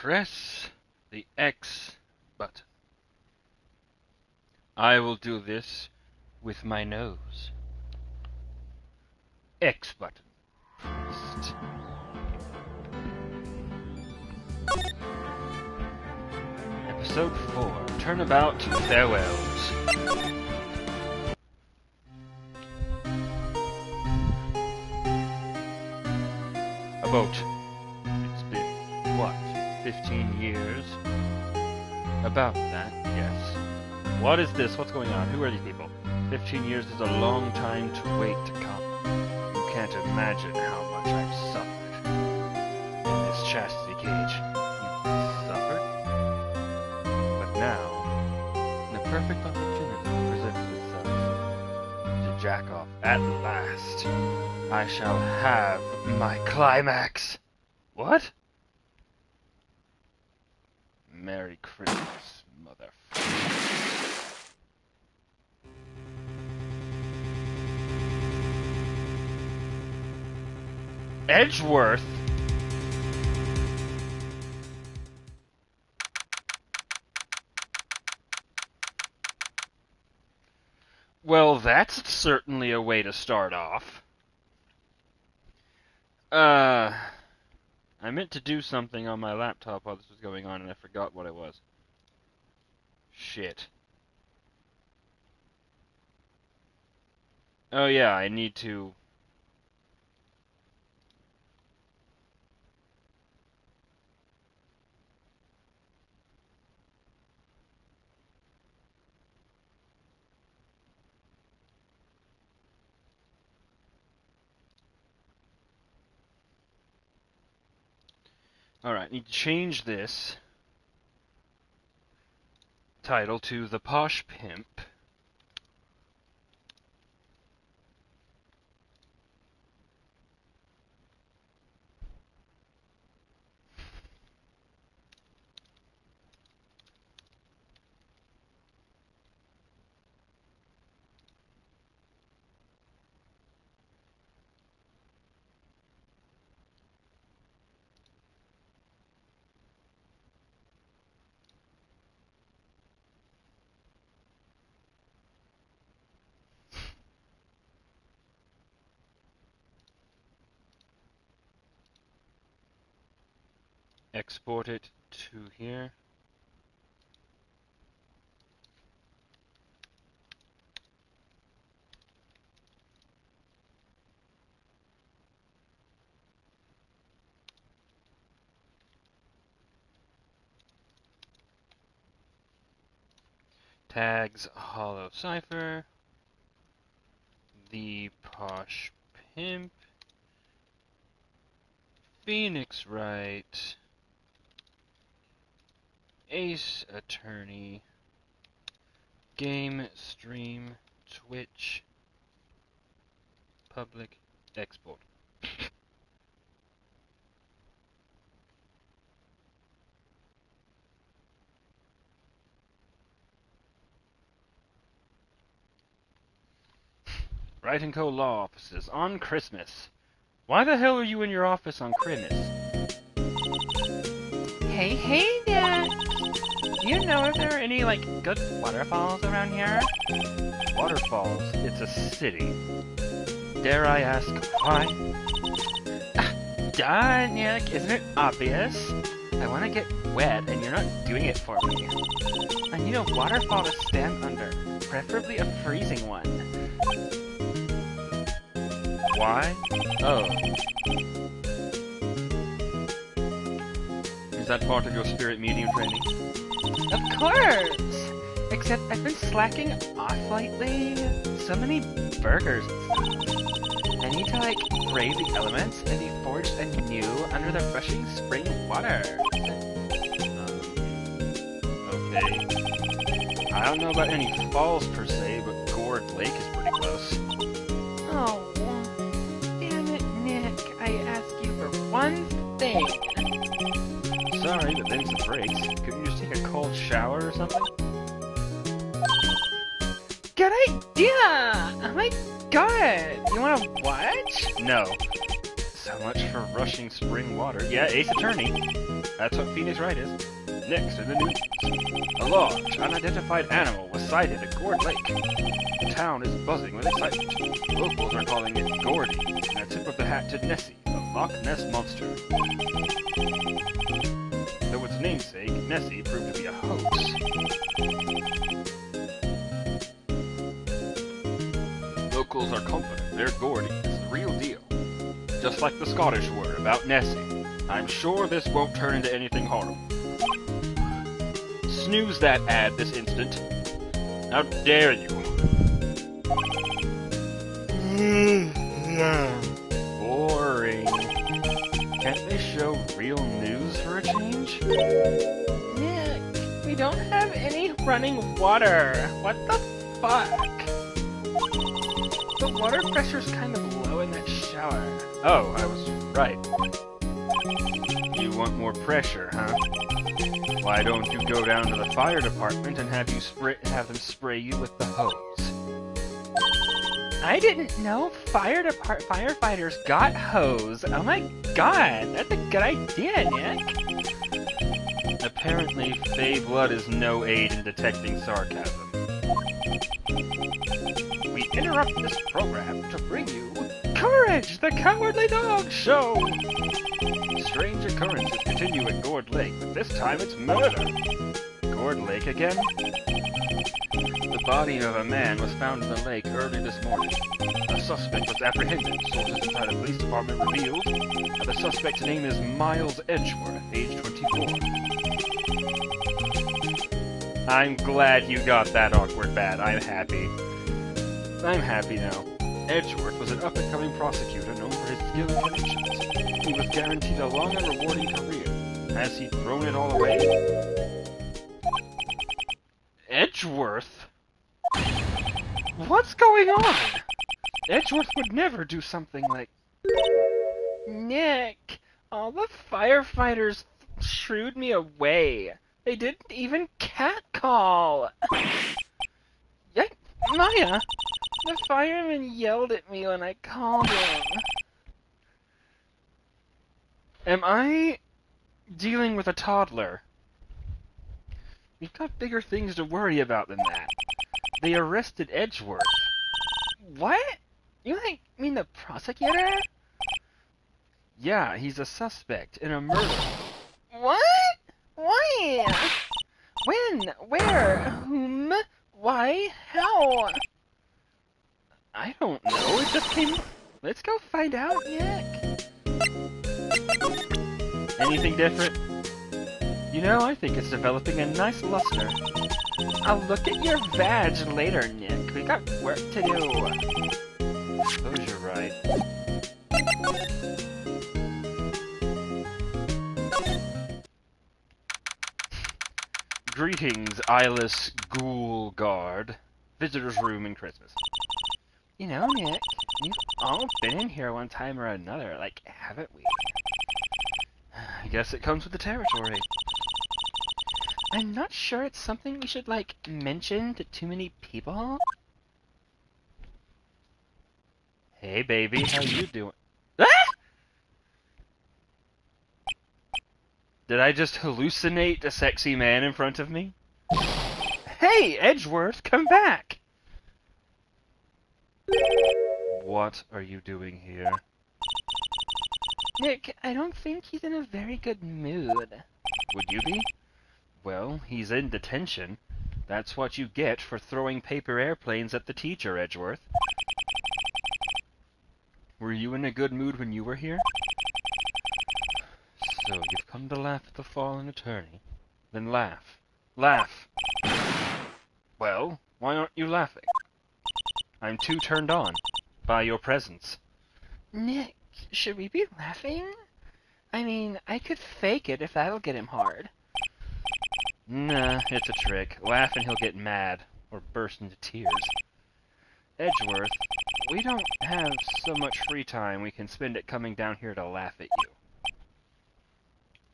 press the X button. I will do this with my nose. X button pressed. Episode 4, Turnabout Farewells. About, it's been, what, 15 years? About that, yes. What is this? What's going on? Who are these people? 15 years is a long time to wait to come. You can't imagine how much I've suffered in this chastity cage. You suffered? But now, the perfect opportunity presents itself to jack off at last. I shall have my climax. What? Merry Christmas, motherfucker. Edgeworth? Well, that's certainly a way to start off. I meant to do something on my laptop while this was going on, and I forgot what it was. Shit. Oh yeah, I need to... Alright, need to change this title to The Posh Pimp. Export it to here. Tags hollow cipher. The Posh Pimp. Phoenix Wright. Ace Attorney, Game Stream, Twitch, Public Export. Wright & Co. Law Offices on Christmas. Why the hell are you in your office on Christmas? Hey there! Do you know if there are any, good waterfalls around here? Waterfalls? It's a city. Dare I ask why? Duh, Nick, isn't it obvious? I want to get wet, and you're not doing it for me. I need a waterfall to stand under, preferably a freezing one. Why? Oh. Is that part of your spirit medium training? Of course! Except I've been slacking off lately. So many burgers and stuff. I need to, brave the elements and be forged anew under the rushing spring water. Okay. I don't know about any falls per se, but Gourd Lake is pretty close. Oh, damn it, Nick. I asked you for one thing. Sorry, but things have breaks. Couldn't you just take a cold shower or something? Good idea! Oh my god! You wanna watch? No. So much for rushing spring water. Yeah, Ace Attorney. That's what Phoenix Wright is. Next in the news. A large, unidentified animal was sighted at Gourd Lake. The town is buzzing with excitement. Locals are calling it Gordy, and a tip of the hat to Nessie, the Loch Ness Monster. Though its namesake, Nessie, proved to be a hoax. Locals are confident their Gordy is the real deal. Just like the Scottish word about Nessie, I'm sure this won't turn into anything horrible. Snooze that ad this instant. How dare you? Boring. Can't they show real news for a change? Nick, we don't have any running water. What the fuck? The water pressure's kind of low in that shower. Oh, I was right. You want more pressure, huh? Why don't you go down to the fire department and have them spray you with the hose? I didn't know firefighters got hose. Oh my god, that's a good idea, Nick. Apparently, Fey blood is no aid in detecting sarcasm. We interrupt this program to bring you Courage, the Cowardly Dog Show! Strange occurrences continue at Gourd Lake, but this time it's murder. Gourd Lake again? The body of a man was found in the lake early this morning. A suspect was apprehended. Sources inside the police department revealed that the suspect's name is Miles Edgeworth, age 24. I'm glad you got that awkward bad. I'm happy. I'm happy now. Edgeworth was an up-and-coming prosecutor known for his skill and connections. He was guaranteed a long and rewarding career. Has he thrown it all away? Edgeworth? What's going on? Edgeworth would never do something like... Nick, all the firefighters shrewed me away. They didn't even catcall. Maya, the fireman yelled at me when I called him. Am I dealing with a toddler? We've got bigger things to worry about than that. They arrested Edgeworth. What? You mean the prosecutor? Yeah, he's a suspect in a murder. What? Why? When? Where? Whom? Why? How? I don't know, it just came... Let's go find out, Nick. Anything different? You know, I think it's developing a nice luster. I'll look at your badge later, Nick. We got work to do. Suppose you're right. Greetings, eyeless ghoul guard. Visitor's room in Christmas. You know, Nick, we've all been in here one time or another, like, haven't we? I guess it comes with the territory. I'm not sure it's something we should, like, mention to too many people. Hey, baby, how you doing? Ah! Did I just hallucinate a sexy man in front of me? Hey, Edgeworth, come back! What are you doing here? Nick, I don't think he's in a very good mood. Would you be? Well, he's in detention. That's what you get for throwing paper airplanes at the teacher, Edgeworth. Were you in a good mood when you were here? So, you've come to laugh at the fallen attorney. Then laugh. Laugh! Well, why aren't you laughing? I'm too turned on by your presence. Nick, should we be laughing? I mean, I could fake it if that'll get him hard. Nah, it's a trick. Laugh and he'll get mad, or burst into tears. Edgeworth, we don't have so much free time we can spend it coming down here to laugh at you.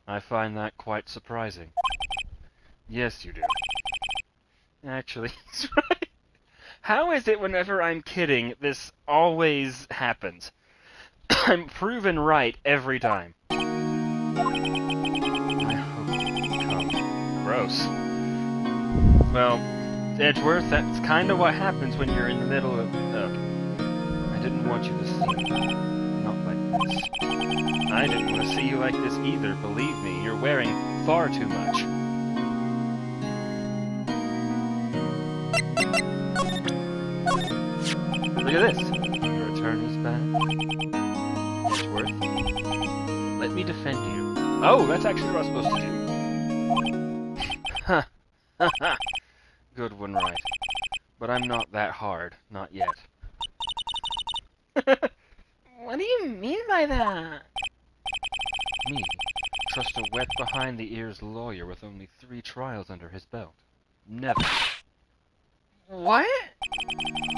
I find that quite surprising. Yes, you do. Actually, he's right. How is it whenever I'm kidding, this always happens? I'm proven right every time. I Well, Edgeworth, that's kind of what happens when you're in the middle of... I didn't want you to see me. Not like this. I didn't want to see you like this either, believe me. You're wearing far too much. Look at this. Your attorney's badge. Edgeworth, let me defend you. Oh, that's actually what I was supposed to do. Ha! Ha ha! Good one, Wright. But I'm not that hard. Not yet. What do you mean by that? Me? Trust a wet behind-the-ears lawyer with only 3 trials under his belt. Never. What?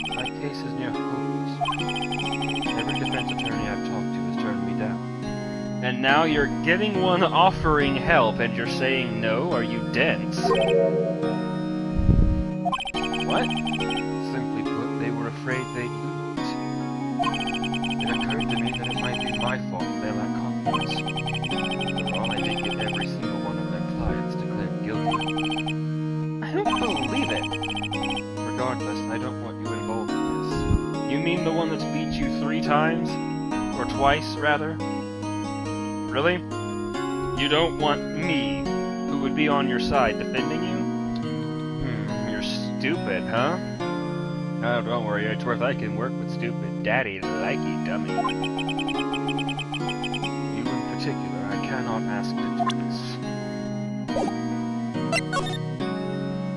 My case is near hopeless. Every defense attorney I've talked to has turned me down. And now you're getting one offering help and you're saying no? Are you dense? What? Simply put, they were afraid they'd lose. It occurred to me that it might be my fault they lack confidence. After all, I did get every single one of their clients declared guilty. I don't believe it. Regardless, I don't want you involved in this. You mean the one that's beat you 3 times? Or twice, rather? Really? You don't want me, who would be on your side, defending you? You're stupid, huh? Oh, don't worry, Edgeworth, I can work with stupid. Daddy likey dummy. You in particular, I cannot ask to do this.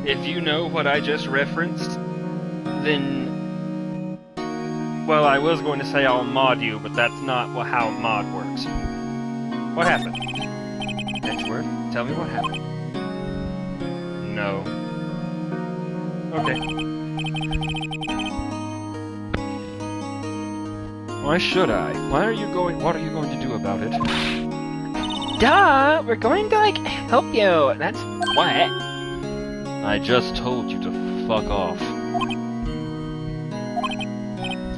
If you know what I just referenced, then... Well, I was going to say I'll mod you, but that's not how mod works. What happened? Edgeworth, tell me what happened. No. Okay. Why should I? What are you going to do about it? Duh! We're going to, help you. That's what? I just told you to fuck off.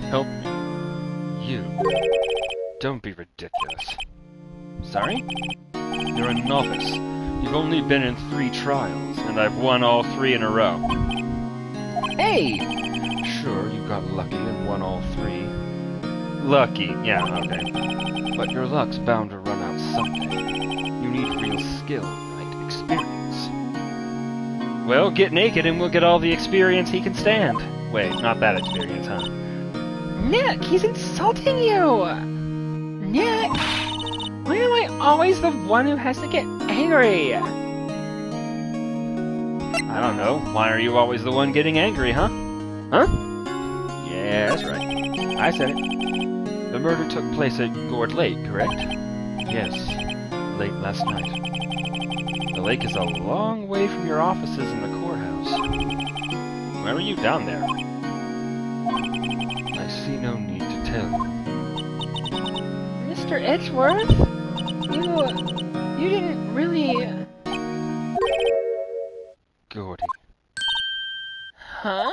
Help me. You. Don't be ridiculous. Sorry? You're a novice. You've only been in 3 trials, and I've won all 3 in a row. Hey! Sure, you got lucky and won all 3. Lucky, yeah, okay. But your luck's bound to run out someday. You need real skill, right? Experience. Well, get naked and we'll get all the experience he can stand. Wait, not that experience, huh? Nick, he's insulting you! Nick! Why am I always the one who has to get angry? I don't know. Why are you always the one getting angry, huh? Huh? Yeah, that's right. I said it. The murder took place at Gourd Lake, correct? Yes. Late last night. The lake is a long way from your offices in the courthouse. Why were you down there? I see no need to tell you. Mr. Edgeworth? You didn't really... Gordy. Huh?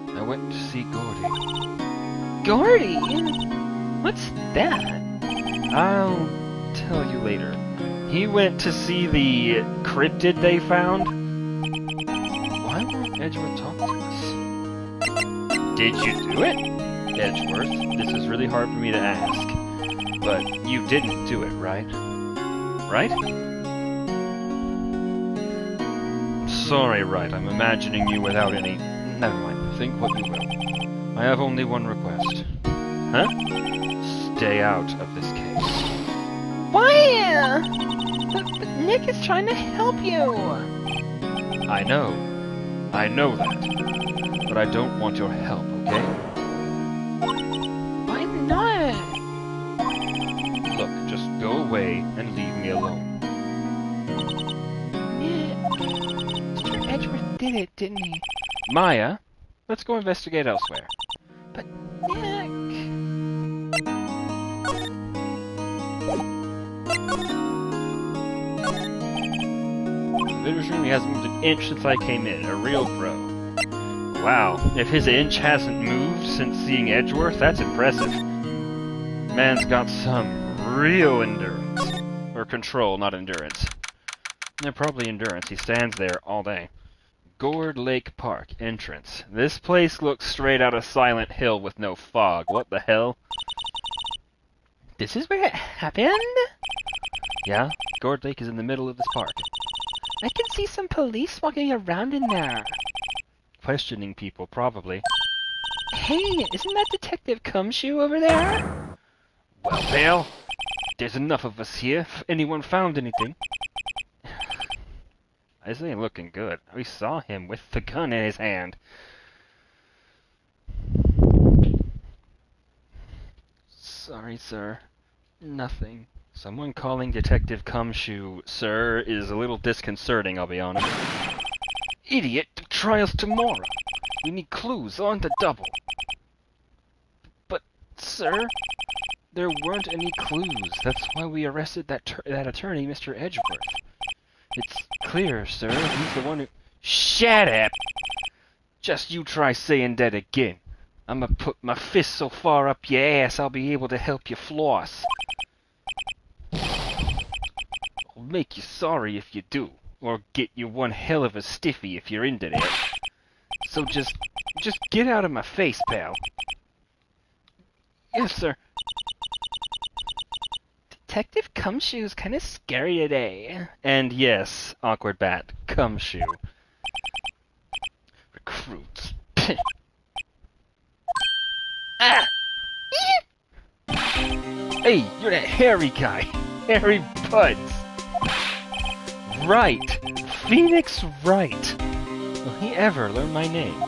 I went to see Gordy. Gordy? What's that? I'll tell you later. He went to see the cryptid they found. Why won't Edgeworth talk to us? Did you do it? Edgeworth, this is really hard for me to ask. But you didn't do it, right? Right? Sorry, Wright, I'm imagining you without any... Never mind, think what you will. I have only one request. Huh? Stay out of this case. Why? But Nick is trying to help you. I know. I know that. But I don't want your help, okay? Why not? Look, just go away and leave me alone. Nick, Mr. Edgeworth did it, didn't he? Maya, let's go investigate elsewhere. But Nick... The visitor's room, he hasn't moved an inch since I came in. A real pro. Wow, if his inch hasn't moved since seeing Edgeworth, that's impressive. Man's got some real endurance. Or control, not endurance. Yeah, probably endurance. He stands there all day. Gourd Lake Park, entrance. This place looks straight out of Silent Hill with no fog. What the hell? This is where it happened? Yeah, Gourd Lake is in the middle of this park. I can see some police walking around in there. Questioning people, probably. Hey, isn't that Detective Cumshoe over there? Well, pal, there's enough of us here if anyone found anything. This ain't looking good. We saw him with the gun in his hand. Sorry, sir. Nothing. Someone calling Detective Cumshoe, sir, is a little disconcerting, I'll be honest. Idiot, the trial's tomorrow. We need clues on the double. But, sir, there weren't any clues. That's why we arrested that attorney, Mr. Edgeworth. It's clear, sir. He's the one who... Shut up! Just you try saying that again. I'ma put my fist so far up your ass I'll be able to help you floss. I'll make you sorry if you do, or get you one hell of a stiffy if you're into that. So just get out of my face, pal. Yes, sir. Detective Cumshoe's kind of scary today. And yes, awkward bat, Cumshoe. Recruits. Ah! Hey, you're that hairy guy. Hairy Buds. Wright. Phoenix Wright. Will he ever learn my name?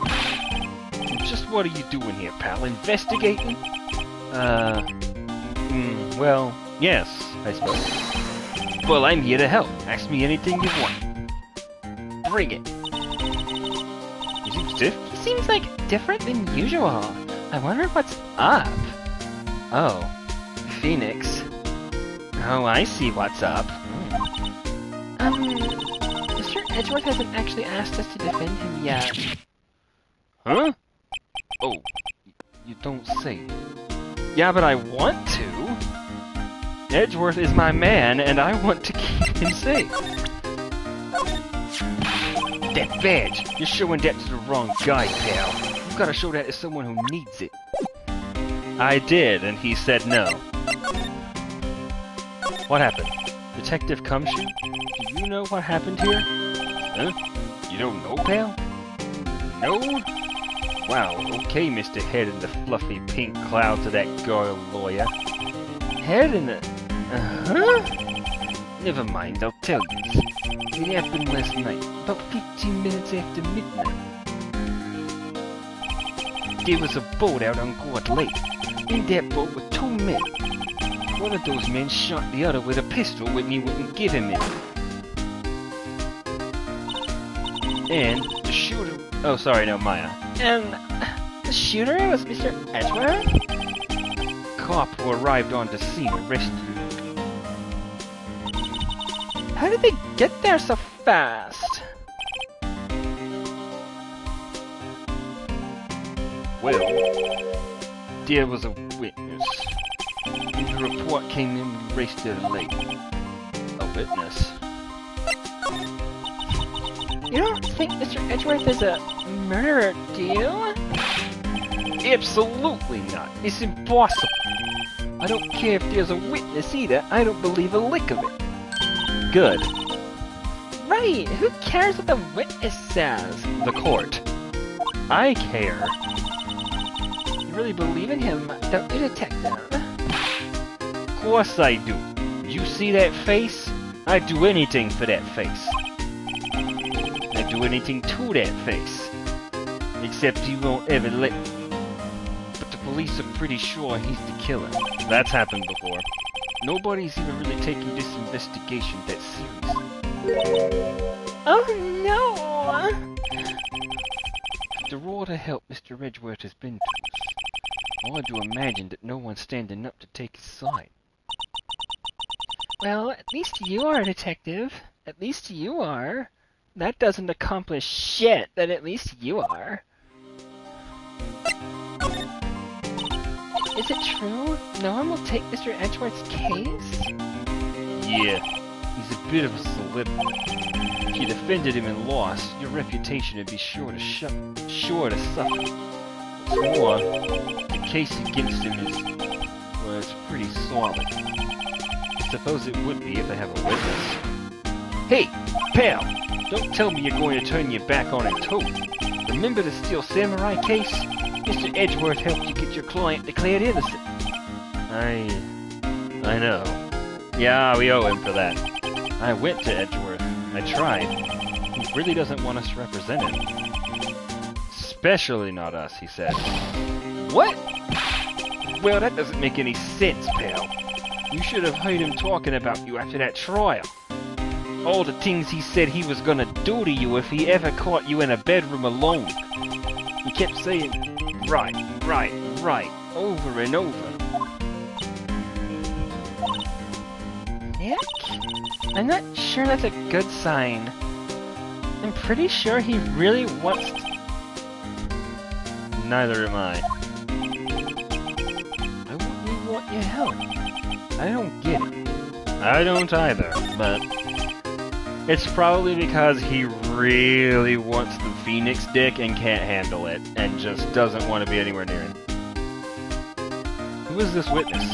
Just what are you doing here, pal? Investigating? Well, yes, I suppose. Well, I'm here to help. Ask me anything you want. Bring it. You seem stiff. He seems like different than usual. I wonder what's up. Oh, Phoenix. Oh, I see what's up. Mr. Edgeworth hasn't actually asked us to defend him yet. Huh? Oh, you don't say. Yeah, but I want to. Edgeworth is my man, and I want to keep him safe. That badge! You're showing that to the wrong guy, pal. You've got to show that to someone who needs it. I did, and he said no. What happened? Detective Cumshoe? Do you know what happened here? Huh? You don't know, pal? No? Wow, okay, Mr. Head in the fluffy pink clouds of that girl lawyer. Head in the... Never mind, I'll tell you. It happened last night, about 15 minutes after midnight. There was a boat out on Gourd Lake. In that boat were 2 men. One of those men shot the other with a pistol when he wouldn't give him it. And the shooter... Oh, sorry, no, Maya. And the shooter was Mr. Edgeworth? Cop who arrived on the scene arrested him. How did they get there so fast? Well, there was a witness. And the report came in when we raced there late. A witness? You don't think Mr. Edgeworth is a murderer, do you? Absolutely not. It's impossible. I don't care if there's a witness either. I don't believe a lick of it. Good. Right, who cares what the witness says? The court. I care. You really believe in him, don't you, detective? Of course I do. You see that face? I'd do anything for that face. I'd do anything to that face. Except he won't ever let me. But the police are pretty sure he's the killer. That's happened before. Nobody's even really taking this investigation that seriously. Oh no! After all the help Mr. Edgeworth has been to us, hard to imagine that no one's standing up to take his side. Well, at least you are a detective. At least you are. That doesn't accomplish shit, that at least you are. Is it true? No one will take Mr. Edgeworth's case? Yeah. He's a bit of a celebrity. If you defended him and lost, your reputation would be sure to suffer. What's more, the case against him is, well, it's pretty solid. I suppose it would be if they have a witness. Hey, pal! Don't tell me you're going to turn your back on him too. Remember the Steel Samurai case? Mr. Edgeworth helped you get your client declared innocent. I know. Yeah, we owe him for that. I went to Edgeworth. I tried. He really doesn't want us to represent him. Especially not us, he said. What? Well, that doesn't make any sense, pal. You should have heard him talking about you after that trial. All the things he said he was gonna do to you if he ever caught you in a bedroom alone. He kept saying, right, over and over. Nick? I'm not sure that's a good sign. I'm pretty sure he really wants to... Neither am I. I wouldn't want your help. I don't get it. I don't either, but... It's probably because he really wants the Phoenix dick and can't handle it, and just doesn't want to be anywhere near it. Who is this witness?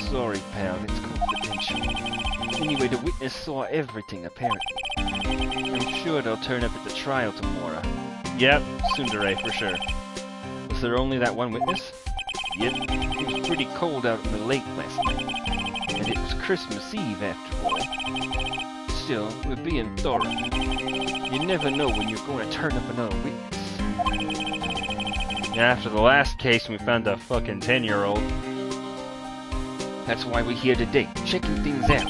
Sorry, pal, it's confidential. Anyway, the witness saw everything, apparently. I'm sure they'll turn up at the trial tomorrow. Yep, tsundere for sure. Was there only that one witness? Yep, it was pretty cold out in the lake last night. And it was Christmas Eve after all. Still, we're being thorough. You never know when you're going to turn up another witness. After the last case, we found a fucking 10-year-old. That's why we're here today, checking things out.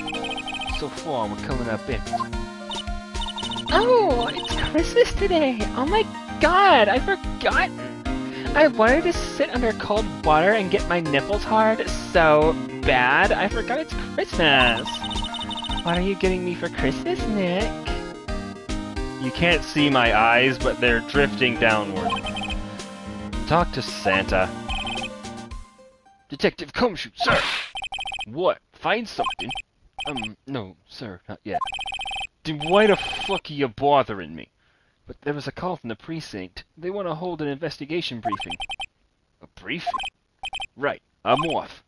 So far, we're coming up empty. Oh, it's Christmas today! Oh my god, I forgot! I wanted to sit under cold water and get my nipples hard so bad, I forgot it's Christmas! What are you getting me for Christmas, Nick? You can't see my eyes, but they're drifting downward. Talk to Santa. Detective Comeshoot, sir! What? Find something? No, sir, not yet. Then why the fuck are you bothering me? But there was a call from the precinct. They want to hold an investigation briefing. A briefing? Right, I'm off.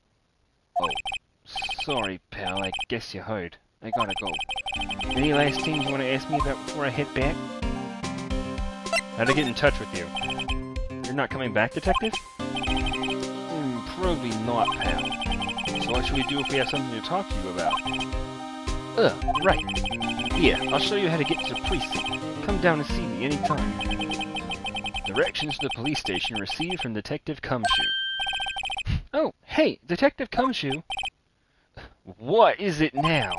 Oh, sorry, pal, I guess you heard. I gotta go. Any last things you want to ask me about before I head back? How to get in touch with you? You're not coming back, Detective? Probably not, pal. So what should we do if we have something to talk to you about? Right. Here, I'll show you how to get to the precinct. Come down and see me anytime. Directions to the police station received from Detective Cumshoe. Oh, hey, Detective Cumshoe. What is it now?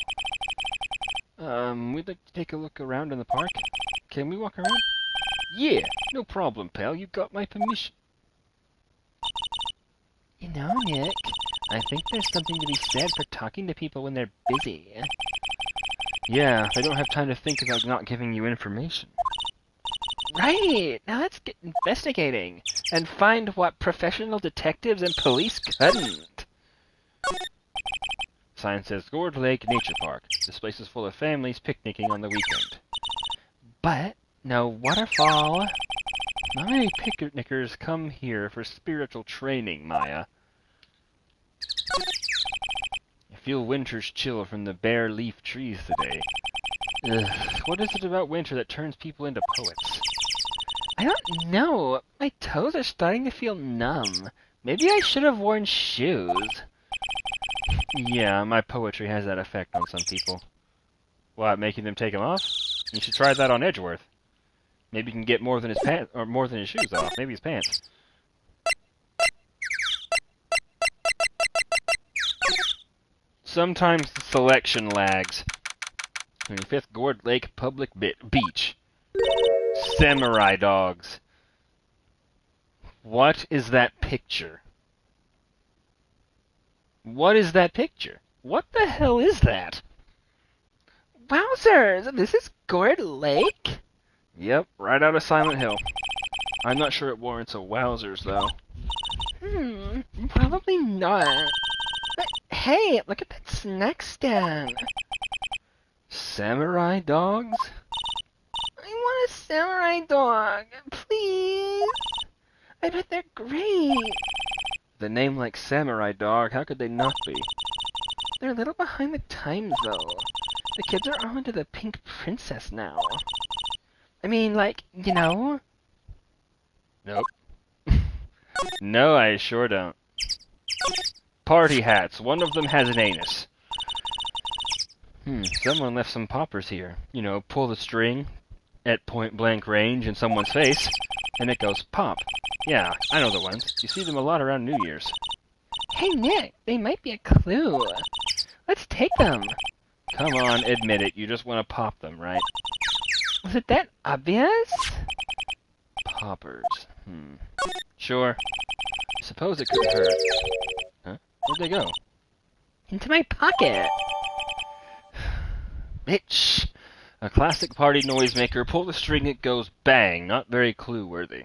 We'd like to take a look around in the park. Can we walk around? Yeah, no problem, pal. You got my permission. You know, Nick, I think there's something to be said for talking to people when they're busy. Yeah, they don't have time to think about not giving you information. Right! Now let's get investigating and find what professional detectives and police couldn't. Sign says Gourd Lake Nature Park. This place is full of families picnicking on the weekend. But no waterfall. Not many picnickers come here for spiritual training, Maya. I feel winter's chill from the bare leaf trees today. Ugh, what is it about winter that turns people into poets? I don't know. My toes are starting to feel numb. Maybe I should have worn shoes. Yeah, my poetry has that effect on some people. What, making them take them off? You should try that on Edgeworth. Maybe you can get more than his pants, or more than his shoes off. Maybe his pants. Sometimes the selection lags. 25th Gourd Lake Public Beach. Samurai dogs. What is that picture? What is that picture? What the hell is that? Wowzers! This is Gourd Lake? Yep, right out of Silent Hill. I'm not sure it warrants a wowzers, though. Probably not. But hey, look at that snack stand. Samurai dogs? I want a samurai dog, please. I bet they're great. The name like Samurai Dog, how could they not be? They're a little behind the times, though. The kids are all into the pink princess now. I mean, like, you know? Nope. No, I sure don't. Party hats. One of them has an anus. Someone left some poppers here. You know, pull the string at point-blank range in someone's face, and it goes pop. Yeah, I know the ones. You see them a lot around New Year's. Hey, Nick, they might be a clue. Let's take them. Come on, admit it. You just want to pop them, right? Was it that obvious? Poppers. Sure. Suppose it could hurt. Huh? Where'd they go? Into my pocket. Bitch! A classic party noisemaker. Pull the string, it goes bang. Not very clue-worthy.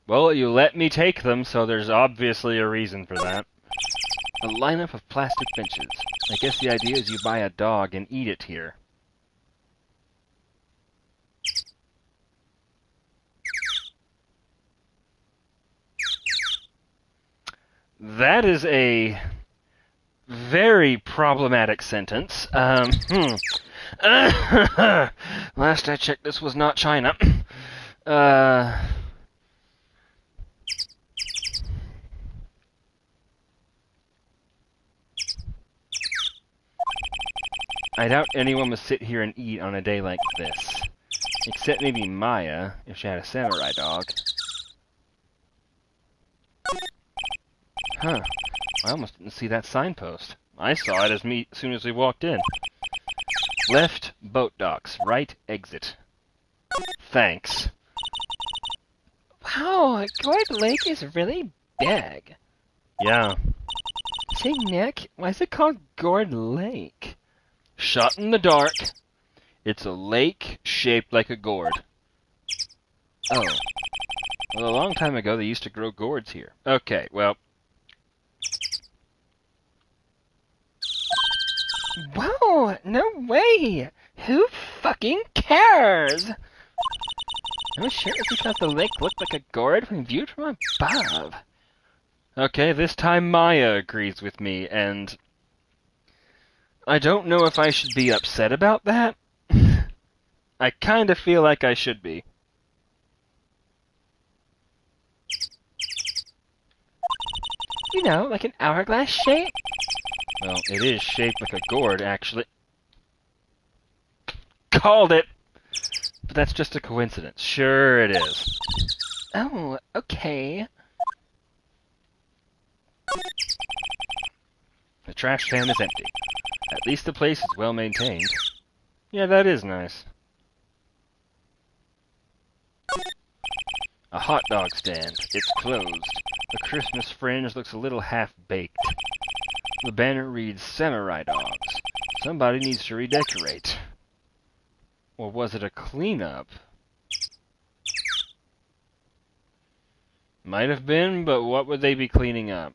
Well, you let me take them, so there's obviously a reason for that. A lineup of plastic benches. I guess the idea is you buy a dog and eat it here. That is a very problematic sentence. Last I checked, this was not China. I doubt anyone would sit here and eat on a day like this. Except maybe Maya, if she had a samurai dog. Huh. I almost didn't see that signpost. I saw it as soon as we walked in. Left, boat docks. Right, exit. Thanks. Wow, Gourd Lake is really big. Yeah. Say, Nick, why is it called Gourd Lake? Shot in the dark. It's a lake shaped like a gourd. Oh. Well, a long time ago they used to grow gourds here. Okay, well... Whoa, no way! Who fucking cares? I'm sure it's because the lake looked like a gourd when viewed from above. Okay, this time Maya agrees with me, and... I don't know if I should be upset about that. I kinda feel like I should be. You know, like an hourglass shape? Well, it is shaped like a gourd, actually. Called it! But that's just a coincidence. Sure it is. Oh, okay. The trash can is empty. At least the place is well maintained. Yeah, that is nice. A hot dog stand. It's closed. The Christmas fringe looks a little half-baked. The banner reads Samurai Dogs. Somebody needs to redecorate. Or was it a cleanup? Might have been, but what would they be cleaning up?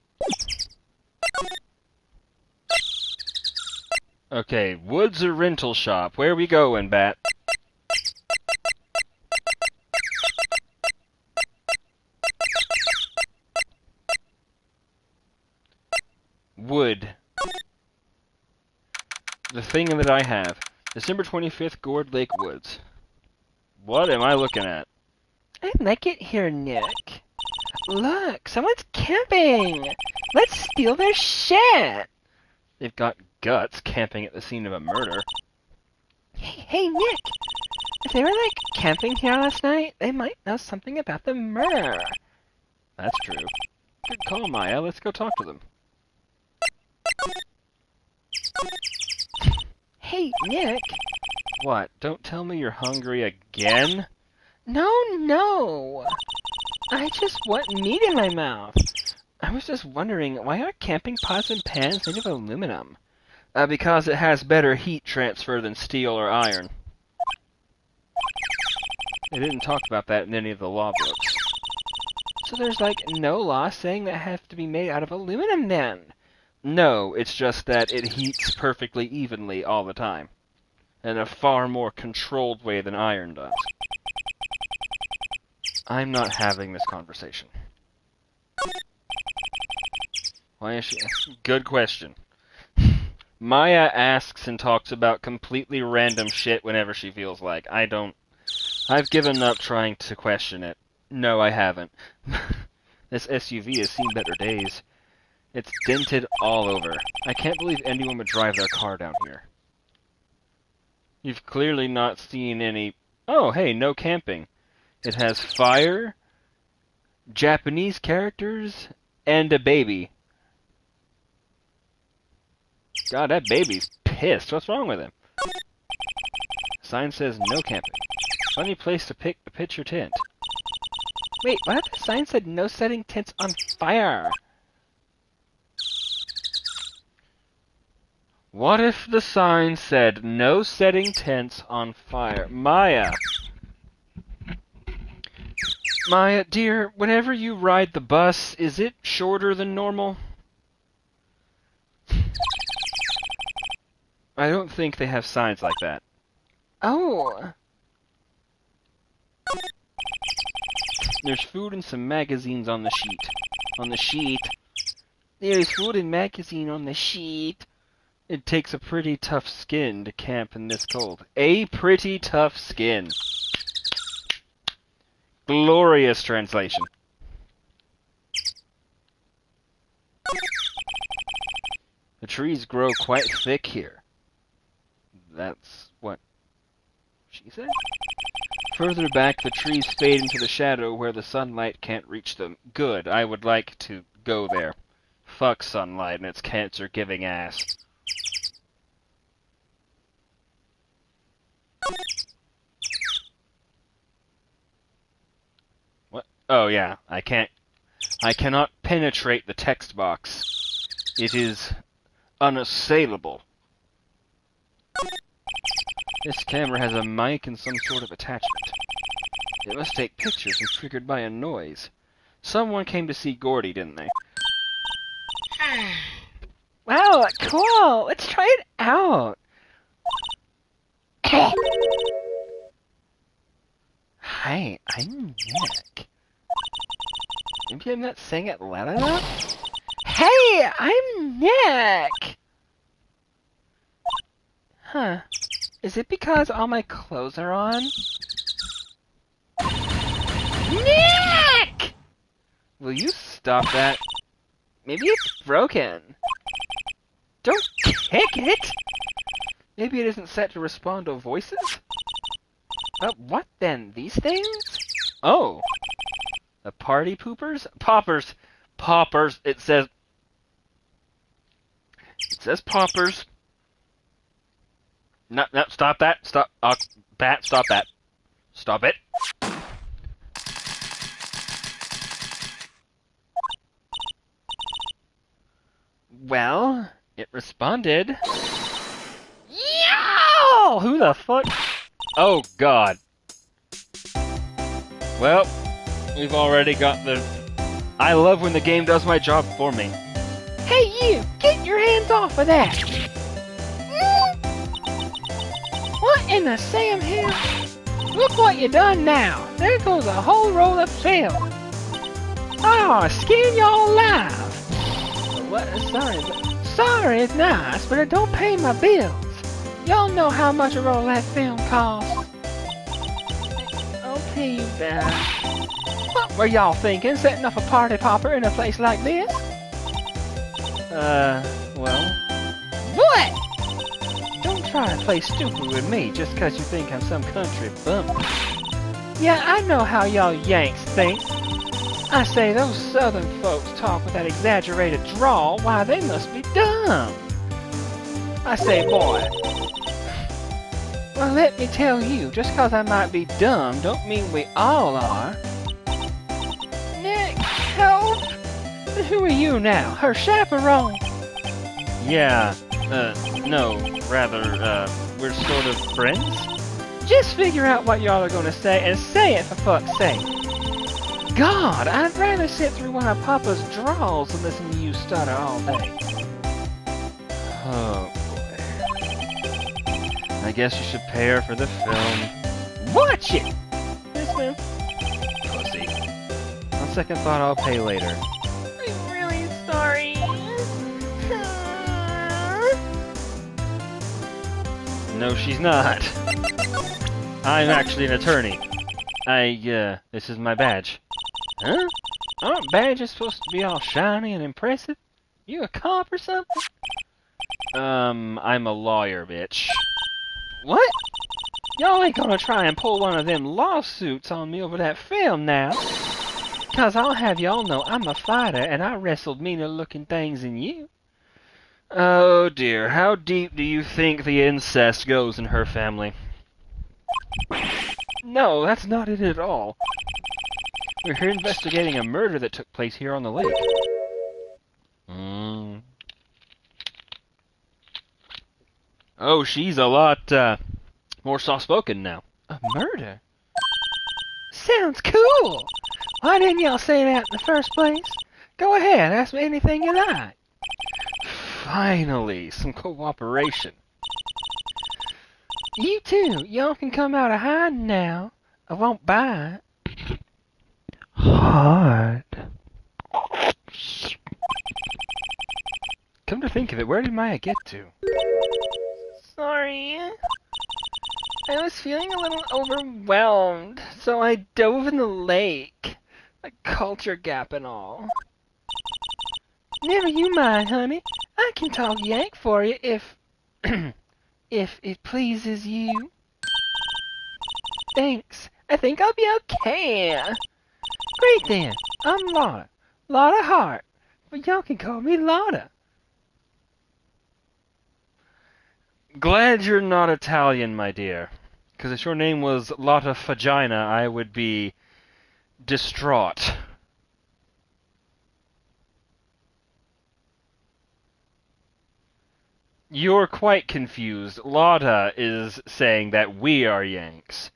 Okay, Woods or rental shop? Where we going, Bat? Wood. The thing that I have. December 25th, Gourd Lake Woods. What am I looking at? I like it here, Nick. Look, someone's camping! Let's steal their shit! They've got guts camping at the scene of a murder. Hey, Nick! If they were, like, camping here last night, they might know something about the murder. That's true. Good call, Maya. Let's go talk to them. Hey, Nick! What? Don't tell me you're hungry again? No! I just want meat in my mouth. I was just wondering, why are camping pots and pans made of aluminum? Because it has better heat transfer than steel or iron. They didn't talk about that in any of the law books. So there's, like, no law saying that it has to be made out of aluminum, then? No, it's just that it heats perfectly evenly all the time. In a far more controlled way than iron does. I'm not having this conversation. Why is she... Good question. Maya asks and talks about completely random shit whenever she feels like. I've given up trying to question it. No, I haven't. This SUV has seen better days. It's dented all over. I can't believe anyone would drive their car down here. You've clearly not seen any... Oh, hey, no camping. It has fire, Japanese characters, and a baby. God, that baby's pissed. What's wrong with him? Sign says no camping. Funny place to pitch your tent. Wait, what if the sign said no setting tents on fire? What if the sign said no setting tents on fire? Maya, dear, whenever you ride the bus, is it shorter than normal? I don't think they have signs like that. Oh. There's food and some magazines on the sheet. On the sheet. There's food and magazine on the sheet. It takes a pretty tough skin to camp in this cold. A pretty tough skin. Glorious translation. The trees grow quite thick here. That's what she said? Further back, the trees fade into the shadow where the sunlight can't reach them. Good, I would like to go there. Fuck sunlight and its cancer-giving ass. What? Oh yeah, I cannot penetrate the text box. It is unassailable. This camera has a mic and some sort of attachment. It must take pictures and triggered by a noise. Someone came to see Gordy, didn't they? Wow, cool! Let's try it out! Hi, I'm Nick. Maybe I'm not saying it loud enough? Hey, I'm Nick! Huh. Is it because all my clothes are on? Nick! Will you stop that? Maybe it's broken. Don't kick it! Maybe it isn't set to respond to voices? What then? These things? Oh! The party poopers? Poppers! Poppers! It says poppers. No, stop that. Stop. Bat, stop that. Stop it. Well, it responded. Yow! Who the fuck? Oh, God. Well, we've already got the... I love when the game does my job for me. Hey, you! Get your hands off of that! What in the Sam here? Look what you done now! There goes a whole roll of film! Oh, skin y'all alive! What? Sorry is nice, but it don't pay my bills. Y'all know how much a roll of that film costs. I'll pay you back. What were y'all thinking, setting up a party popper in a place like this? Well... What? Don't try to play stupid with me just because you think I'm some country bum. Yeah, I know how y'all Yanks think. I say those southern folks talk with that exaggerated drawl, why they must be dumb. I say, boy. Well, let me tell you, just 'cause I might be dumb don't mean we all are. Nick, help! But who are you now? Her chaperone? Yeah, no, rather, we're sort of friends? Just figure out what y'all are gonna say and say it for fuck's sake. God, I'd rather sit through one of Papa's draws than listen to you stutter all day. Oh, boy. I guess you should pay her for the film. Watch it! Yes, ma'am. Pussy. On second thought, I'll pay later. I'm really sorry. No, she's not. I'm actually an attorney. This is my badge. Huh? Aren't badges supposed to be all shiny and impressive? You a cop or something? I'm a lawyer, bitch. What? Y'all ain't gonna try and pull one of them lawsuits on me over that film now. 'Cause I'll have y'all know I'm a fighter and I wrestled meaner looking things than you. Oh dear, how deep do you think the incest goes in her family? No, that's not it at all. We're here investigating a murder that took place here on the lake. Oh, she's a lot, more soft-spoken now. A murder? Sounds cool! Why didn't y'all say that in the first place? Go ahead, ask me anything you like. Finally, some cooperation. You too, y'all can come out of hiding now. I won't bite. Hard. Come to think of it, where did Maya get to? Sorry. I was feeling a little overwhelmed, so I dove in the lake. A culture gap and all. Never you mind, honey. I can talk Yank for you if... if it pleases you. Thanks. I think I'll be okay. Great then. I'm Lotta. Lotta Hart. But y'all can call me Lotta. Glad you're not Italian, my dear. Because if your name was Lotta Vagina, I would be distraught. You're quite confused. Lotta is saying that we are Yanks.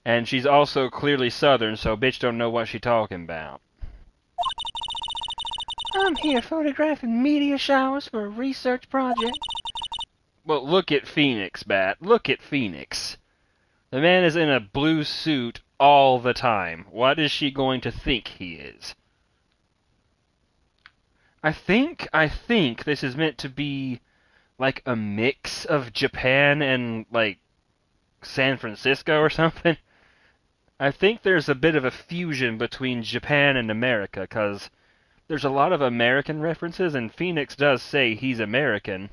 And she's also clearly Southern, so bitch don't know what she talking about. I'm here photographing meteor showers for a research project. Well, look at Phoenix, Bat. Look at Phoenix. The man is in a blue suit all the time. What is she going to think he is? I think this is meant to be like a mix of Japan and like San Francisco or something. I think there's a bit of a fusion between Japan and America, because there's a lot of American references, and Phoenix does say he's American.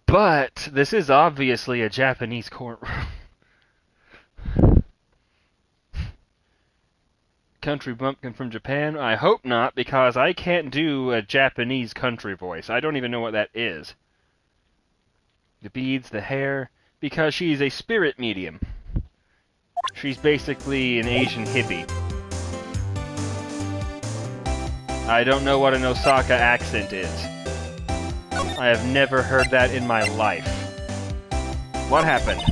But this is obviously a Japanese courtroom. Country bumpkin from Japan? I hope not, because I can't do a Japanese country voice. I don't even know what that is. The beads, the hair, because she's a spirit medium. She's basically an Asian hippie. I don't know what an Osaka accent is. I have never heard that in my life. What happened?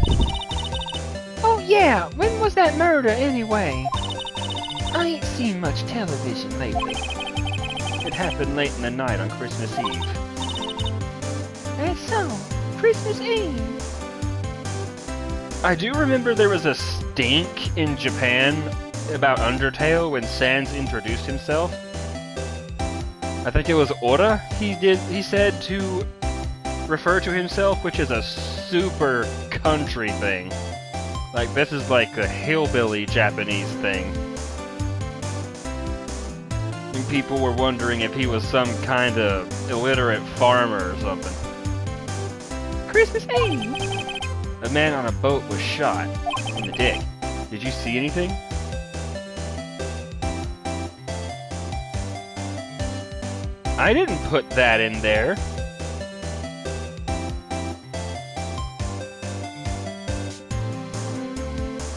Oh yeah, when was that murder anyway? I ain't seen much television lately. It happened late in the night on Christmas Eve. That's so. Christmas Eve. I do remember there was a stink in Japan about Undertale when Sans introduced himself. I think it was Ora he said to refer to himself, which is a super country thing. Like, this is like a hillbilly Japanese thing. And people were wondering if he was some kind of illiterate farmer or something. Christmas Eve. A man on a boat was shot in the dick. Did you see anything? I didn't put that in there.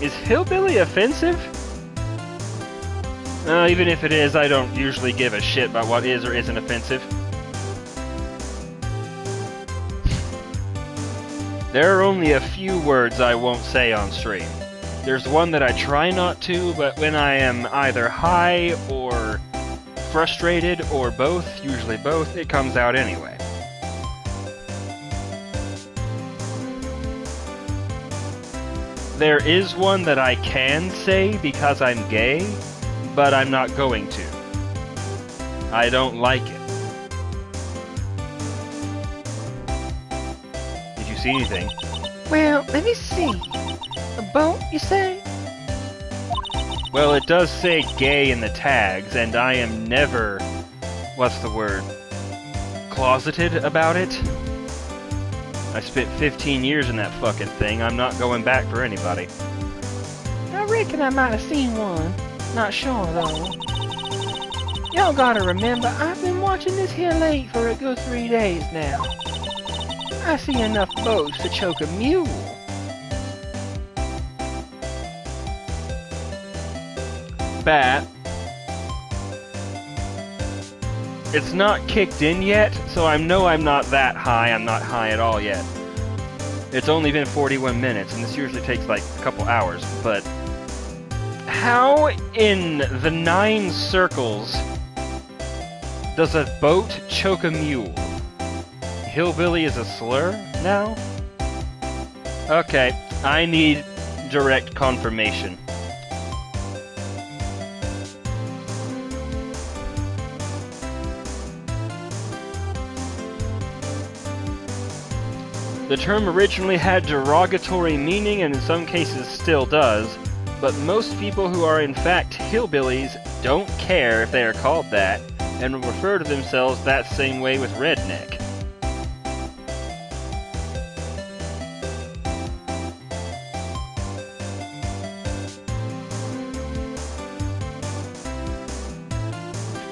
Is hillbilly offensive? Even if it is, I don't usually give a shit about what is or isn't offensive. There are only a few words I won't say on stream. There's one that I try not to, but when I am either high or frustrated or both, usually both, it comes out anyway. There is one that I can say because I'm gay, but I'm not going to. I don't like it. Did you see anything? Well, let me see. A boat, you say? Well, it does say gay in the tags, and I am never, what's the word, closeted about it. I spent 15 years in that fucking thing. I'm not going back for anybody. I reckon I might have seen one. Not sure, though. Y'all gotta remember, I've been watching this here lake for a good 3 days now. I see enough boats to choke a mule. Bat. It's not kicked in yet, so I know I'm not that high. I'm not high at all yet. It's only been 41 minutes, and this usually takes like a couple hours, but how in the 9 circles does a boat choke a mule? Hillbilly is a slur now? Okay, I need direct confirmation. The term originally had derogatory meaning and in some cases still does, but most people who are in fact hillbillies don't care if they are called that, and will refer to themselves that same way with redneck.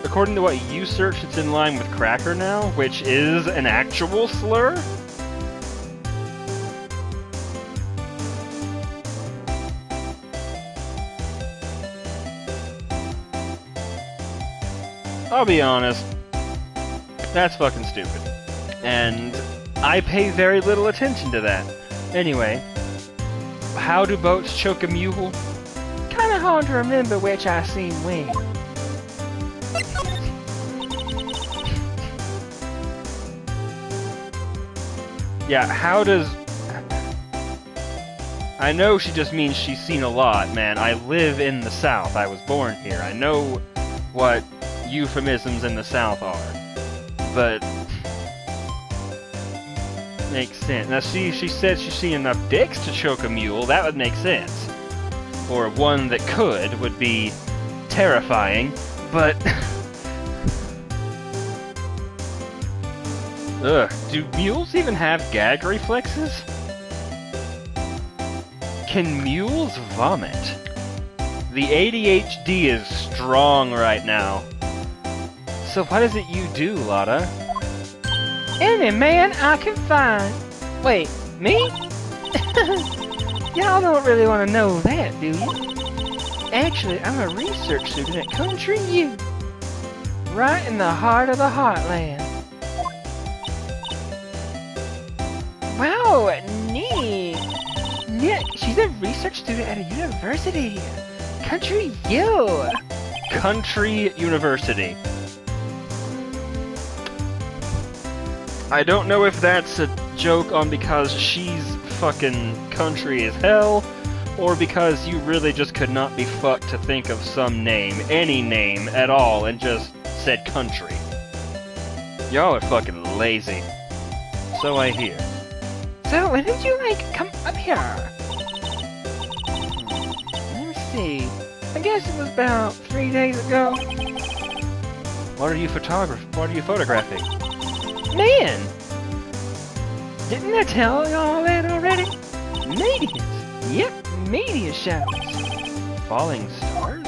According to what you searched, it's in line with cracker now, which is an actual slur? I'll be honest, that's fucking stupid. And I pay very little attention to that. Anyway, how do boats choke a mule? Kinda hard to remember which I seen when. Yeah, how does... I know she just means she's seen a lot, man. I live in the South. I was born here. I know what euphemisms in the South are. But... makes sense. Now, she said she's seen enough dicks to choke a mule. That would make sense. Or one that could would be terrifying, but... Ugh, do mules even have gag reflexes? Can mules vomit? The ADHD is strong right now. So what is it you do, Lotta? Any man I can find. Wait, me? Y'all don't really want to know that, do you? Actually, I'm a research student at Country U. Right in the heart of the heartland. Wow, neat! Yeah, she's a research student at a university. Country U! Country University. I don't know if that's a joke on because she's fucking country as hell, or because you really just could not be fucked to think of some name, any name at all, and just said country. Y'all are fucking lazy. So I hear. So, when did you, come up here? Let me see. I guess it was about 3 days ago. What are you photographing? Man! Didn't I tell y'all that already? Meteors! Yep, meteor showers. Falling stars?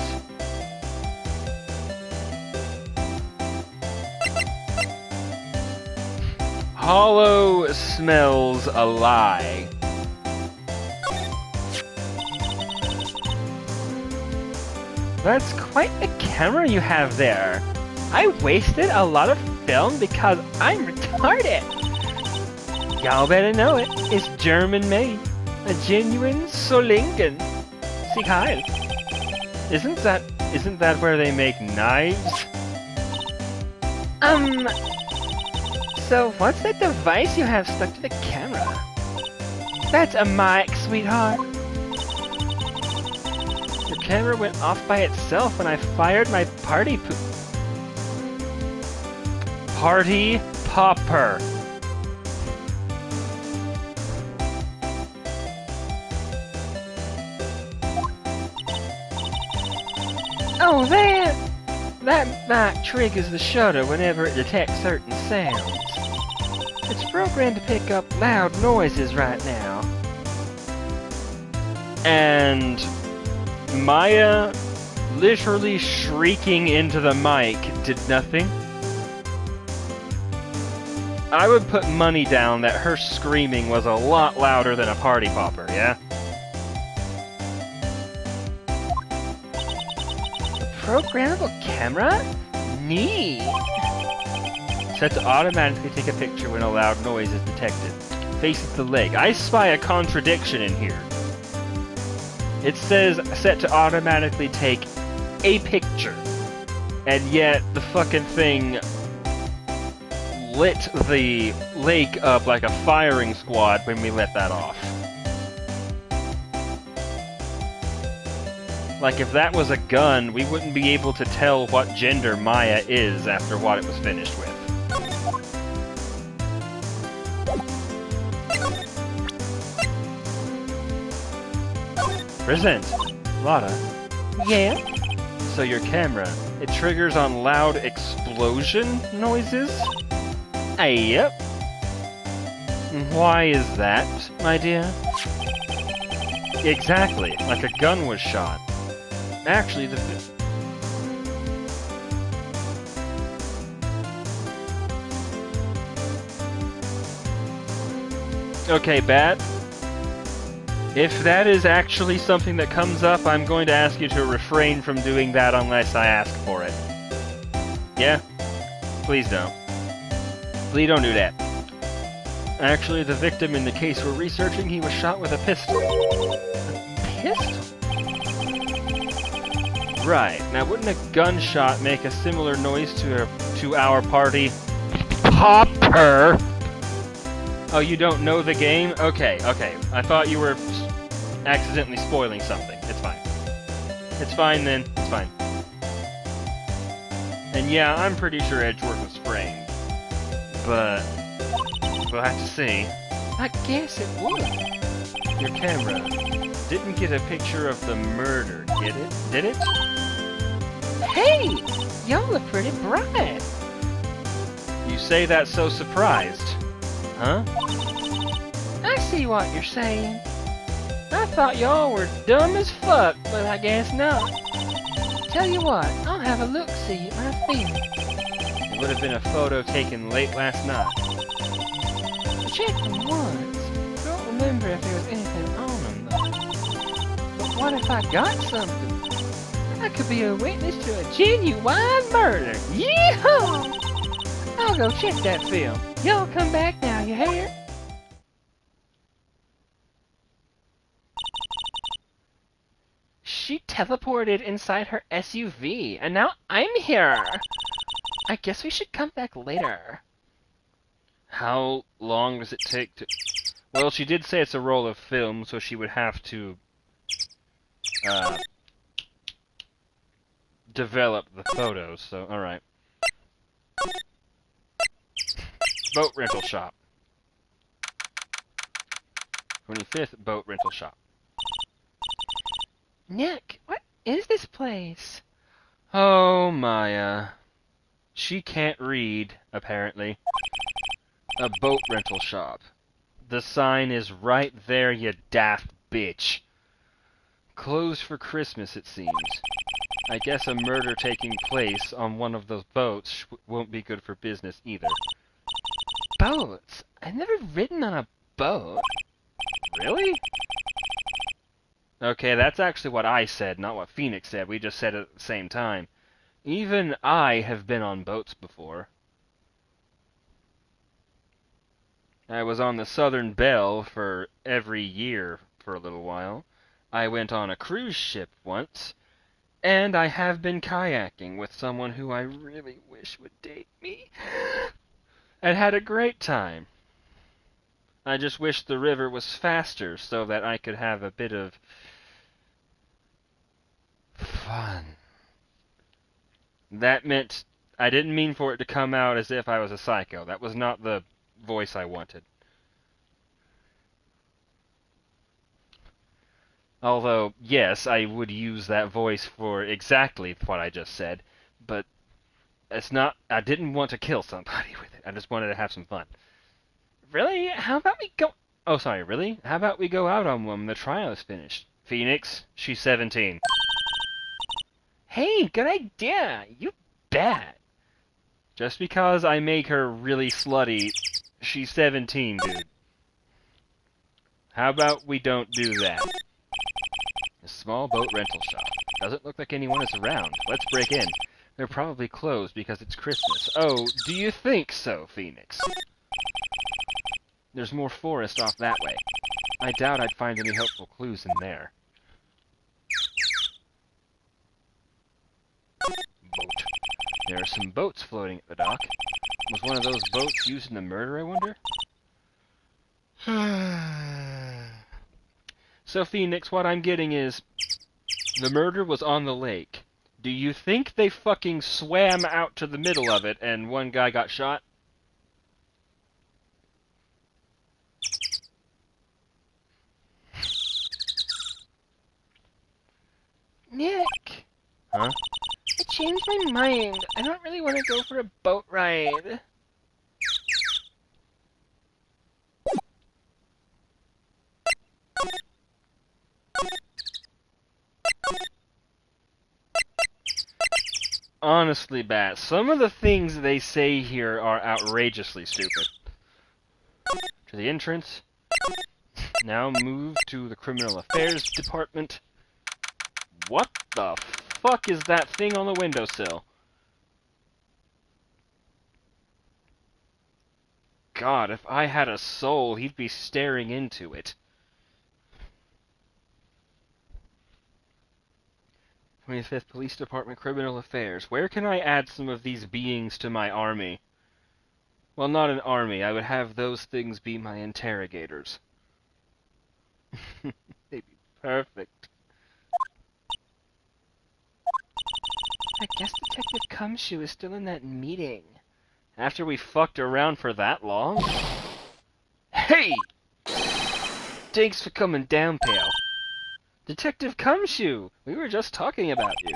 Hollow smells a lie. That's quite a camera you have there. I wasted a lot of film because I'm retarded. Y'all better know it. It's German made. A genuine Solingen. Sieg Heil. Isn't that where they make knives? Um, so what's that device you have stuck to the camera? That's a mic, sweetheart. The camera went off by itself when I fired my party Party popper. Oh, that mic triggers the shutter whenever it detects certain sounds. It's programmed to pick up loud noises right now. And Maya literally shrieking into the mic did nothing. I would put money down that her screaming was a lot louder than a party popper, yeah? Programmable camera? Neat! Set to automatically take a picture when a loud noise is detected. Faces the leg. I spy a contradiction in here. It says set to automatically take a picture. And yet the fucking thing lit the lake up like a firing squad when we let that off. Like, if that was a gun, we wouldn't be able to tell what gender Maya is after what it was finished with. Present. Lotta. Yeah? So your camera, it triggers on loud explosion noises? Yep. Why is that, my dear? Exactly, like a gun was shot. Actually, Okay, Bat. If that is actually something that comes up, I'm going to ask you to refrain from doing that unless I ask for it. Yeah? Please don't. Please don't do that. Actually, the victim in the case we're researching, he was shot with a pistol. A pistol? Right. Now, wouldn't a gunshot make a similar noise to our party popper? Oh, you don't know the game? Okay. I thought you were accidentally spoiling something. It's fine. It's fine then. It's fine. And yeah, I'm pretty sure Edgeworth was framed. But we'll have to see. I guess it would. Your camera didn't get a picture of the murder, did it? Did it? Hey! Y'all are pretty bright. You say that so surprised. Huh? I see what you're saying. I thought y'all were dumb as fuck, but I guess not. Tell you what, I'll have a look-see at my film. It would have been a photo taken late last night. I checked them once. Don't remember if there was anything on them, though. But what if I got something? I could be a witness to a genuine murder. Yeehaw! I'll go check that film. Y'all come back now, you hear? She teleported inside her SUV, and now I'm here! I guess we should come back later. How long does it take to... Well, she did say it's a roll of film, so she would have to... develop the photos, so alright. Boat rental shop. 25th boat rental shop. Nick, what is this place? Oh, Maya. She can't read, apparently. A boat rental shop. The sign is right there, you daft bitch. Closed for Christmas, it seems. I guess a murder taking place on one of those boats won't be good for business either. Boats? I've never ridden on a boat. Really? Okay, that's actually what I said, not what Phoenix said. We just said it at the same time. Even I have been on boats before. I was on the Southern Belle for every year for a little while. I went on a cruise ship once, And I have been kayaking with someone who I really wish would date me. And had a great time. I just wish the river was faster so that I could have a bit of fun. That meant I didn't mean for it to come out as if I was a psycho. That was not the voice I wanted. Although, yes, I would use that voice for exactly what I just said, but it's not. I didn't want to kill somebody with it. I just wanted to have some fun. Really? How about we go... Oh, sorry, really? How about we go out on one when the trial is finished? Phoenix, she's 17. Hey, good idea. You bet. Just because I make her really slutty, she's 17, dude. How about we don't do that? A small boat rental shop. Doesn't look like anyone is around. Let's break in. They're probably closed because it's Christmas. Oh, do you think so, Phoenix? There's more forest off that way. I doubt I'd find any helpful clues in there. Boat. There are some boats floating at the dock. Was one of those boats used in the murder, I wonder? So, Phoenix, what I'm getting is, the murder was on the lake. Do you think they fucking swam out to the middle of it and one guy got shot? Nick! Huh? I changed my mind. I don't really want to go for a boat ride. Honestly, Bat, some of the things they say here are outrageously stupid. To the entrance. Now move to the Criminal Affairs Department. What the fuck is that thing on the windowsill? God, if I had a soul, he'd be staring into it. 25th Police Department, Criminal Affairs. Where can I add some of these beings to my army? Well, not an army. I would have those things be my interrogators. They'd be perfect. I guess Detective Cumshoe is still in that meeting. After we fucked around for that long? Hey! Thanks for coming down, pal. Detective Cumshoe! We were just talking about you.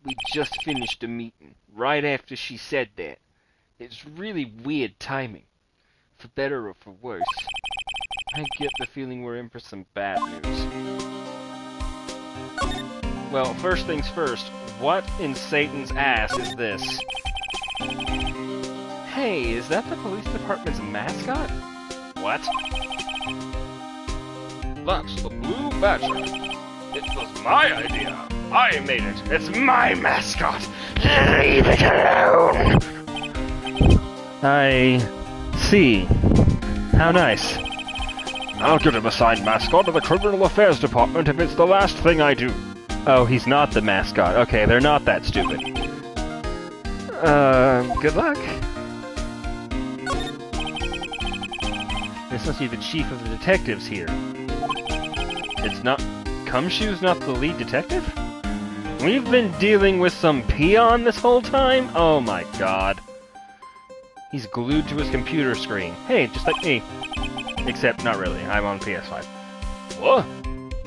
We just finished a meeting, right after she said that. It's really weird timing. For better or for worse. I get the feeling we're in for some bad news. Well, first things first, what in Satan's ass is this? Hey, is that the police department's mascot? What? That's the Blue Badger. It was my idea. I made it. It's my mascot. Leave it alone. I see. How nice. I'll get him assigned mascot of the Criminal Affairs Department if it's the last thing I do. Oh, he's not the mascot. Okay, they're not that stupid. Good luck. This must be the chief of the detectives here. It's not... Cumshoe's not the lead detective? We've been dealing with some peon this whole time? Oh my god. He's glued to his computer screen. Hey, just like me. Except, not really. I'm on PS5. What?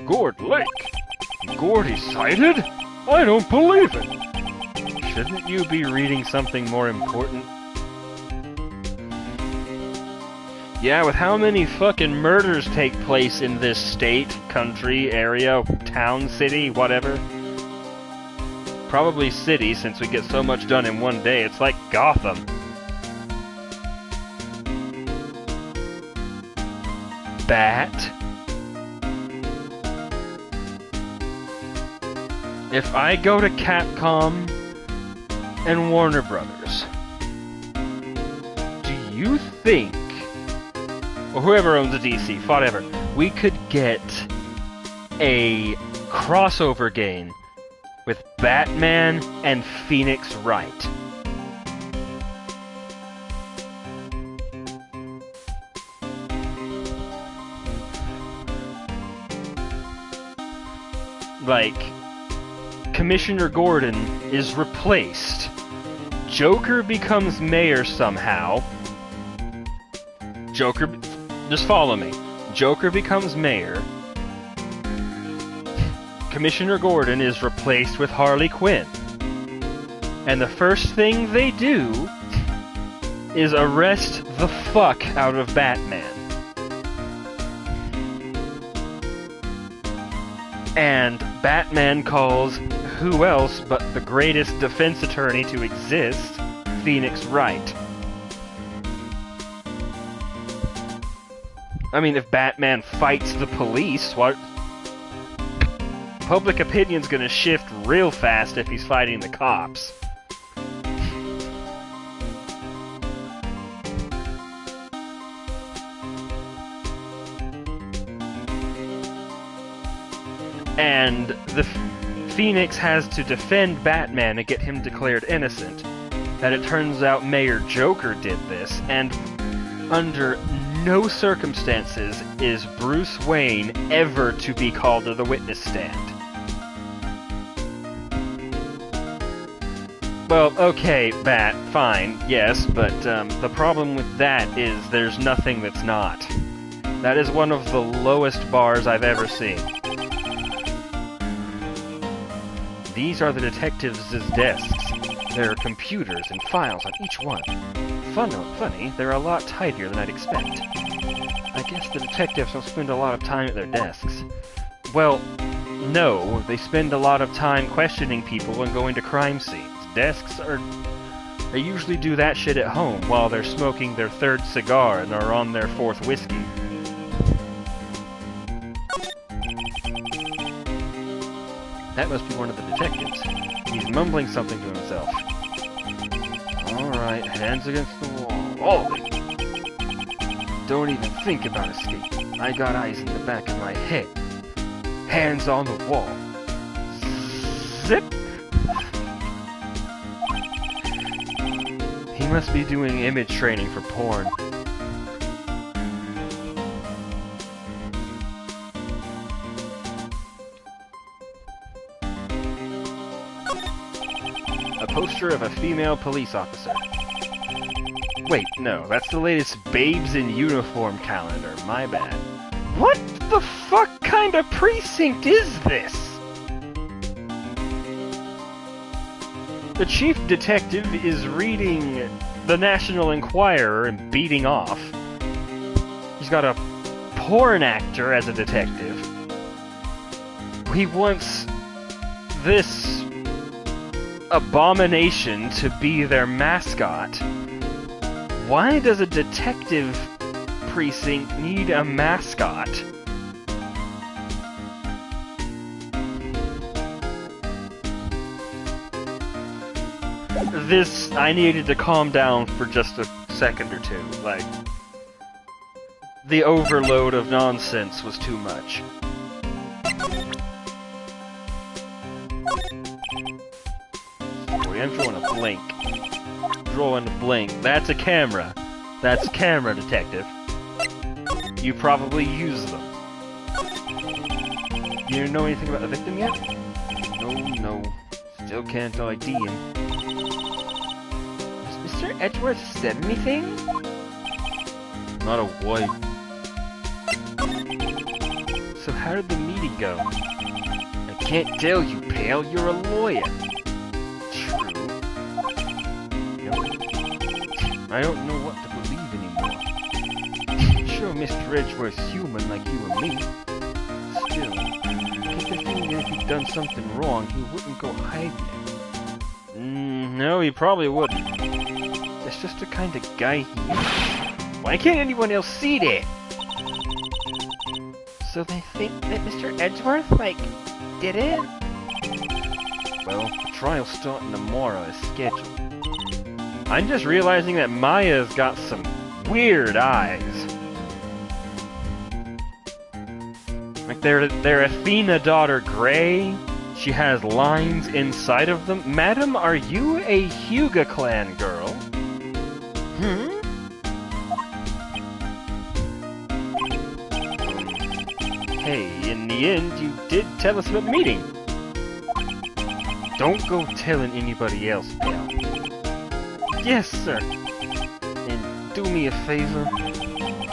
Gourd Lake? Gordy sighted? I don't believe it! Shouldn't you be reading something more important? Yeah, with how many fucking murders take place in this state, country, area, town, city, whatever. Probably city, since we get so much done in one day. It's like Gotham. Bat? If I go to Capcom and Warner Brothers, do you think, or whoever owns the DC, whatever, we could get a crossover game with Batman and Phoenix Wright. Like, Commissioner Gordon is replaced. Joker becomes mayor somehow. Just follow me. Joker becomes mayor. Commissioner Gordon is replaced with Harley Quinn. And the first thing they do is arrest the fuck out of Batman. And Batman calls who else but the greatest defense attorney to exist, Phoenix Wright. I mean, if Batman fights the police, what? Public opinion's gonna shift real fast if he's fighting the cops. And the Phoenix has to defend Batman and get him declared innocent. And it turns out Mayor Joker did this, and under no circumstances is Bruce Wayne ever to be called to the witness stand. Well, okay, Bat, fine, yes, but the problem with that is there's nothing that's not. That is one of the lowest bars I've ever seen. These are the detectives' desks. There are computers and files on each one. Funny, they're a lot tidier than I'd expect. I guess the detectives don't spend a lot of time at their desks. Well, no, they spend a lot of time questioning people and going to crime scenes. They usually do that shit at home while they're smoking their third cigar and are on their fourth whiskey. That must be one of the detectives. He's mumbling something to himself. Alright, hands against the wall. Oh! Don't even think about escape. I got eyes in the back of my head. Hands on the wall. Zip! He must be doing image training for porn. A poster of a female police officer. Wait, no, that's the latest Babes in Uniform calendar, my bad. What the fuck kind of precinct is this? The chief detective is reading the National Enquirer and beating off. He's got a porn actor as a detective. He wants this abomination to be their mascot. Why does a detective precinct need a mascot? I needed to calm down for just a second or two. Like, the overload of nonsense was too much. Boy, I'm drawing a blink. Drawing a blink. That's a camera. That's a camera, detective. You probably use them. You know anything about the victim yet? No. Still can't ID him. Has Mr. Edgeworth said anything? Not a what. So how did the meeting go? I can't tell you, pal. You're a lawyer. True. Nope. I don't know what to believe anymore. Sure, Mr. Edgeworth's human like you and me. Still, I get the feeling that if he'd done something wrong, he wouldn't go hiding it. No, he probably wouldn't. That's just the kind of guy he is. Why can't anyone else see that? So they think that Mr. Edgeworth, did it? Well, the trial's starting tomorrow as scheduled. I'm just realizing that Maya's got some weird eyes. Like, their Athena daughter Grey, She has lines inside of them. Madam, are you a Hyuga clan girl? Hmm? Hey, in the end, you did tell us about the meeting. Don't go telling anybody else, pal. Yes, sir. And do me a favor.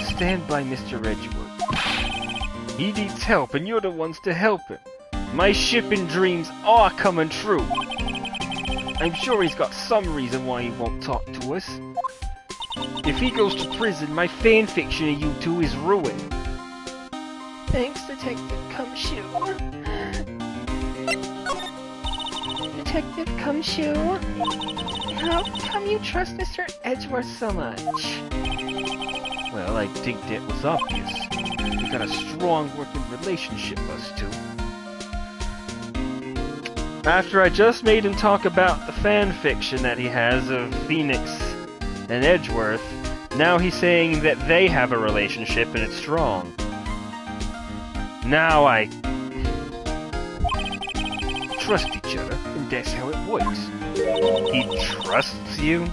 Stand by Mr. Edgeworth. He needs help, and you're the ones to help him. My shipping dreams are coming true. I'm sure he's got some reason why he won't talk to us. If he goes to prison, my fanfiction of you two is ruined. Thanks, Detective Cumshoe. Detective Cumshoe? How come you trust Mr. Edgeworth so much? Well, I think that was obvious. We got a strong working relationship, us two. After I just made him talk about the fan fiction that he has of Phoenix and Edgeworth, now he's saying that they have a relationship and it's strong. Now I trust each other, and that's how it works. He trusts you?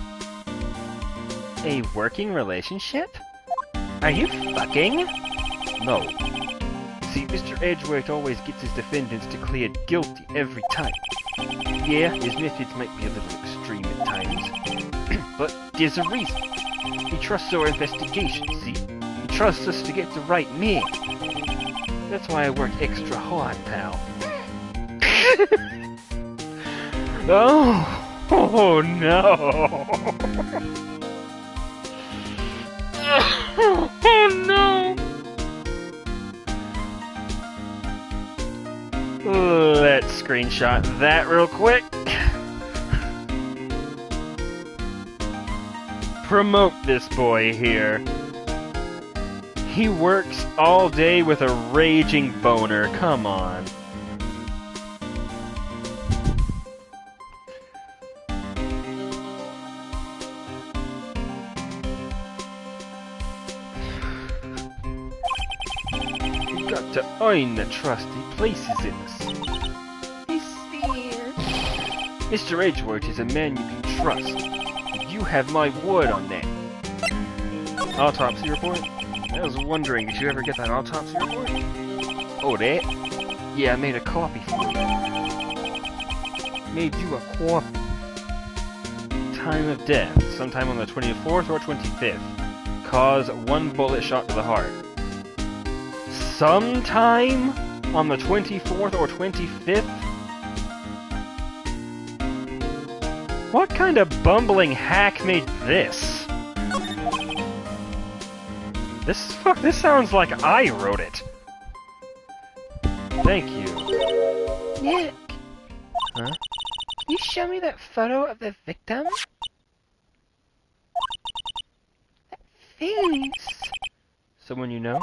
A working relationship? Are you fucking? No. See, Mr. Edgeworth always gets his defendants declared guilty every time. Yeah, his methods might be a little extreme at times, but there's a reason. He trusts our investigation, see? He trusts us to get the right man. That's why I work extra hard, pal. Oh no! Oh no! Let's screenshot that real quick. Promote this boy here. He works all day with a raging boner. Come on. You got to earn the trust he places in us. I see. Mr. Edgeworth is a man you can trust. You have my word on that. Autopsy report? I was wondering, did you ever get that autopsy report? Oh, that? Yeah, I made a copy for you. Made you a copy. Time of death, sometime on the 24th or 25th. Cause 1 bullet shot to the heart. Sometime on the 24th or 25th? What kind of bumbling hack made this? This sounds like I wrote it. Thank you. Nick, Huh? can you show me that photo of the victim? That face. Someone you know?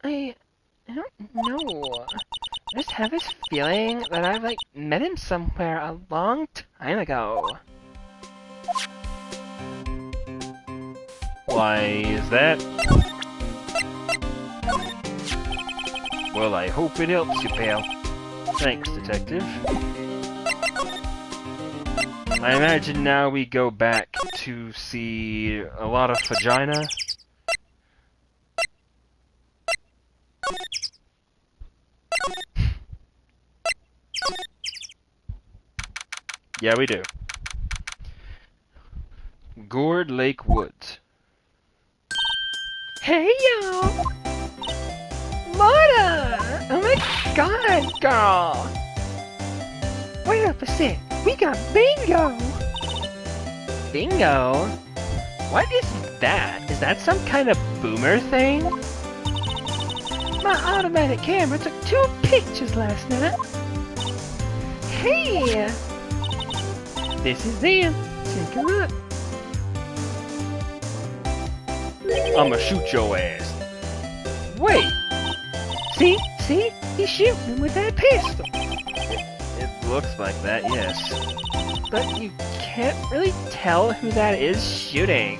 I don't know. I just have this feeling that I've, met him somewhere a long time ago. Why is that? Well, I hope it helps you, pal. Thanks, detective. I imagine now we go back to see a lot of vagina. Yeah, we do. Gourd Lake Woods. Hey, y'all! Marta! Oh my god, girl! Wait up a sec. We got bingo! Bingo? What is that? Is that some kind of boomer thing? My automatic camera took 2 pictures last night. Hey! This is them. Take a look. I'ma shoot your ass. Wait! See? See? He's shooting him with that pistol. It looks like that, yes. But you can't really tell who that is shooting.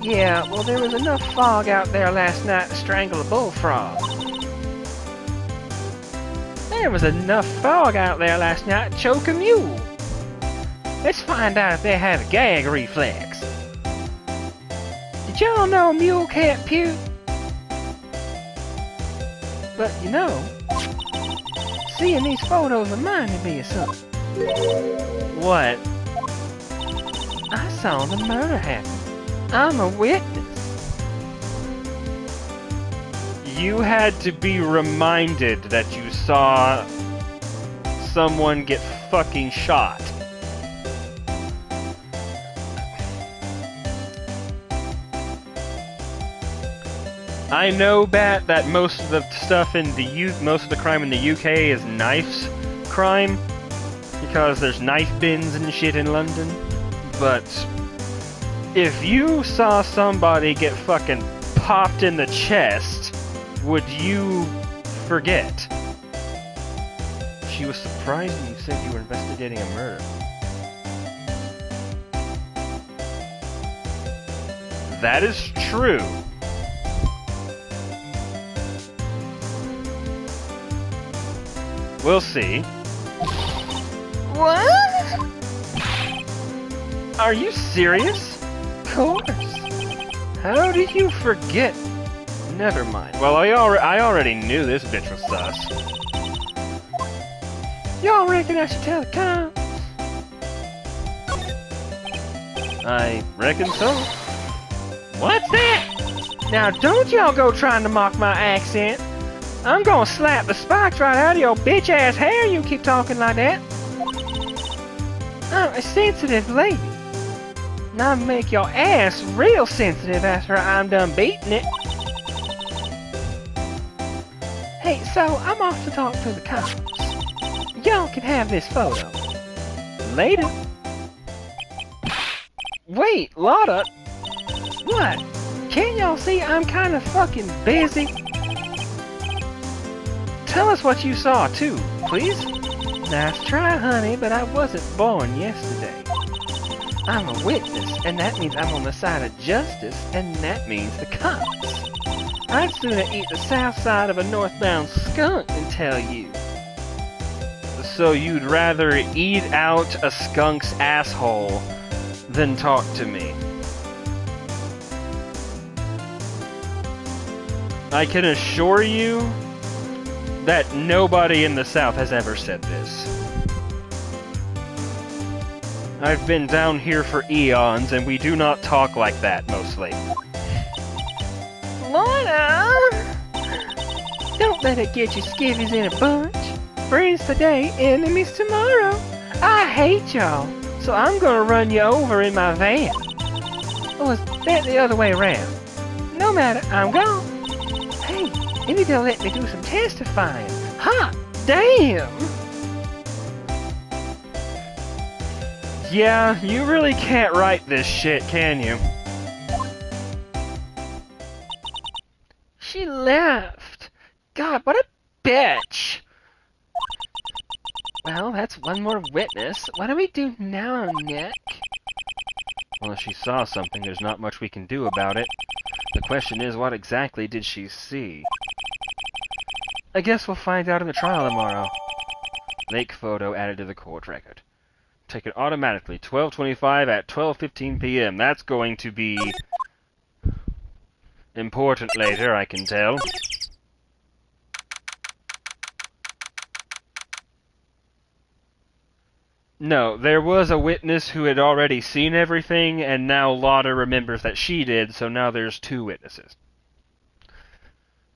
Yeah, well there was enough fog out there last night to strangle a bullfrog. There was enough fog out there last night to choke a mule. Let's find out if they have a gag reflex. Did y'all know a mule can't puke? But you know, seeing these photos reminded me of something. What? I saw the murder happen. I'm a witness. You had to be reminded that you saw someone get fucking shot. I know, Bat, that most of the stuff in the most of the crime in the UK is knives crime, because there's knife bins and shit in London. But if you saw somebody get fucking popped in the chest, would you forget? She was surprised when you said you were investigating a murder. That is true. We'll see. What? Are you serious? Of course. How did you forget? Never mind. Well, I already knew this bitch was sus. Y'all reckon I should tell the cops? I reckon so. What's that? Now don't y'all go trying to mock my accent. I'm gonna slap the spikes right out of your bitch ass hair, you keep talking like that. I'm a sensitive lady. And I'll make your ass real sensitive after I'm done beating it. Hey, so I'm off to talk to the cops. Y'all can have this photo. Later. Wait, Lotta. What? Can't y'all see I'm kind of fucking busy? Tell us what you saw, too, please. Nice try, honey, but I wasn't born yesterday. I'm a witness, and that means I'm on the side of justice, and that means the cops. I'd sooner eat the south side of a northbound skunk than tell you. So you'd rather eat out a skunk's asshole than talk to me? I can assure you that nobody in the South has ever said this. I've been down here for eons, and we do not talk like that, mostly. Lorna! Don't let it get you skivvies in a bunch. Friends today, enemies tomorrow. I hate y'all, so I'm gonna run you over in my van. Or is that the other way around? No matter, I'm gone. Hey, maybe they'll let me do some testifying. Hot damn! Yeah, you really can't write this shit, can you? She left. God, what a bitch. Well, that's one more witness. What do we do now, Nick? Well, if she saw something, there's not much we can do about it. The question is, what exactly did she see? I guess we'll find out in the trial tomorrow. Lake photo added to the court record. Taken automatically, 12:25 at 12:15 p.m. That's going to be important later, I can tell. No, there was a witness who had already seen everything, and now Lotta remembers that she did, so now there's two witnesses.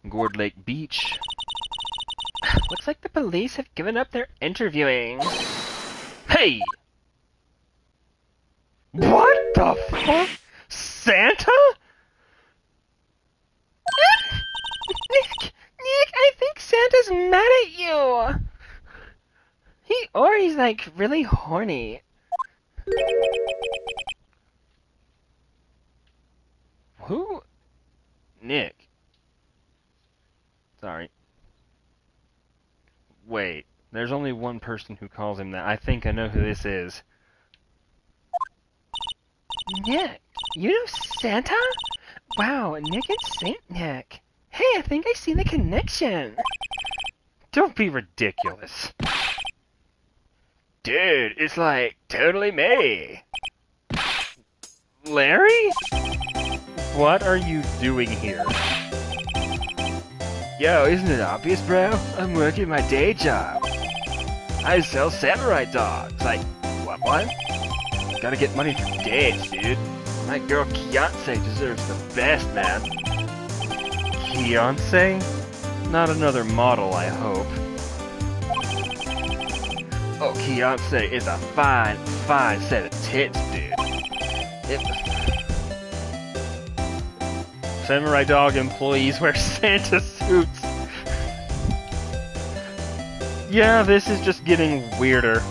Gourd Lake Beach. Looks like the police have given up their interviewing. Hey! What the fuck? Santa? Nick, I think Santa's mad at you. He's like really horny. Who? Nick. Sorry. Wait, there's only one person who calls him that. I think I know who this is. Nick, you know Santa? Wow, Nick and Saint Nick. Hey, I think I see the connection. Don't be ridiculous. Dude, it's like totally me. Larry? What are you doing here? Yo, isn't it obvious, bro? I'm working my day job. I sell samurai dogs. Like, what? Gotta get money for dates, dude. My girl Beyonce deserves the best, man. Beyonce? Not another model, I hope. Oh, Beyonce is a fine set of tits, dude. Samurai dog employees wear Santa suits. Yeah, this is just getting weirder.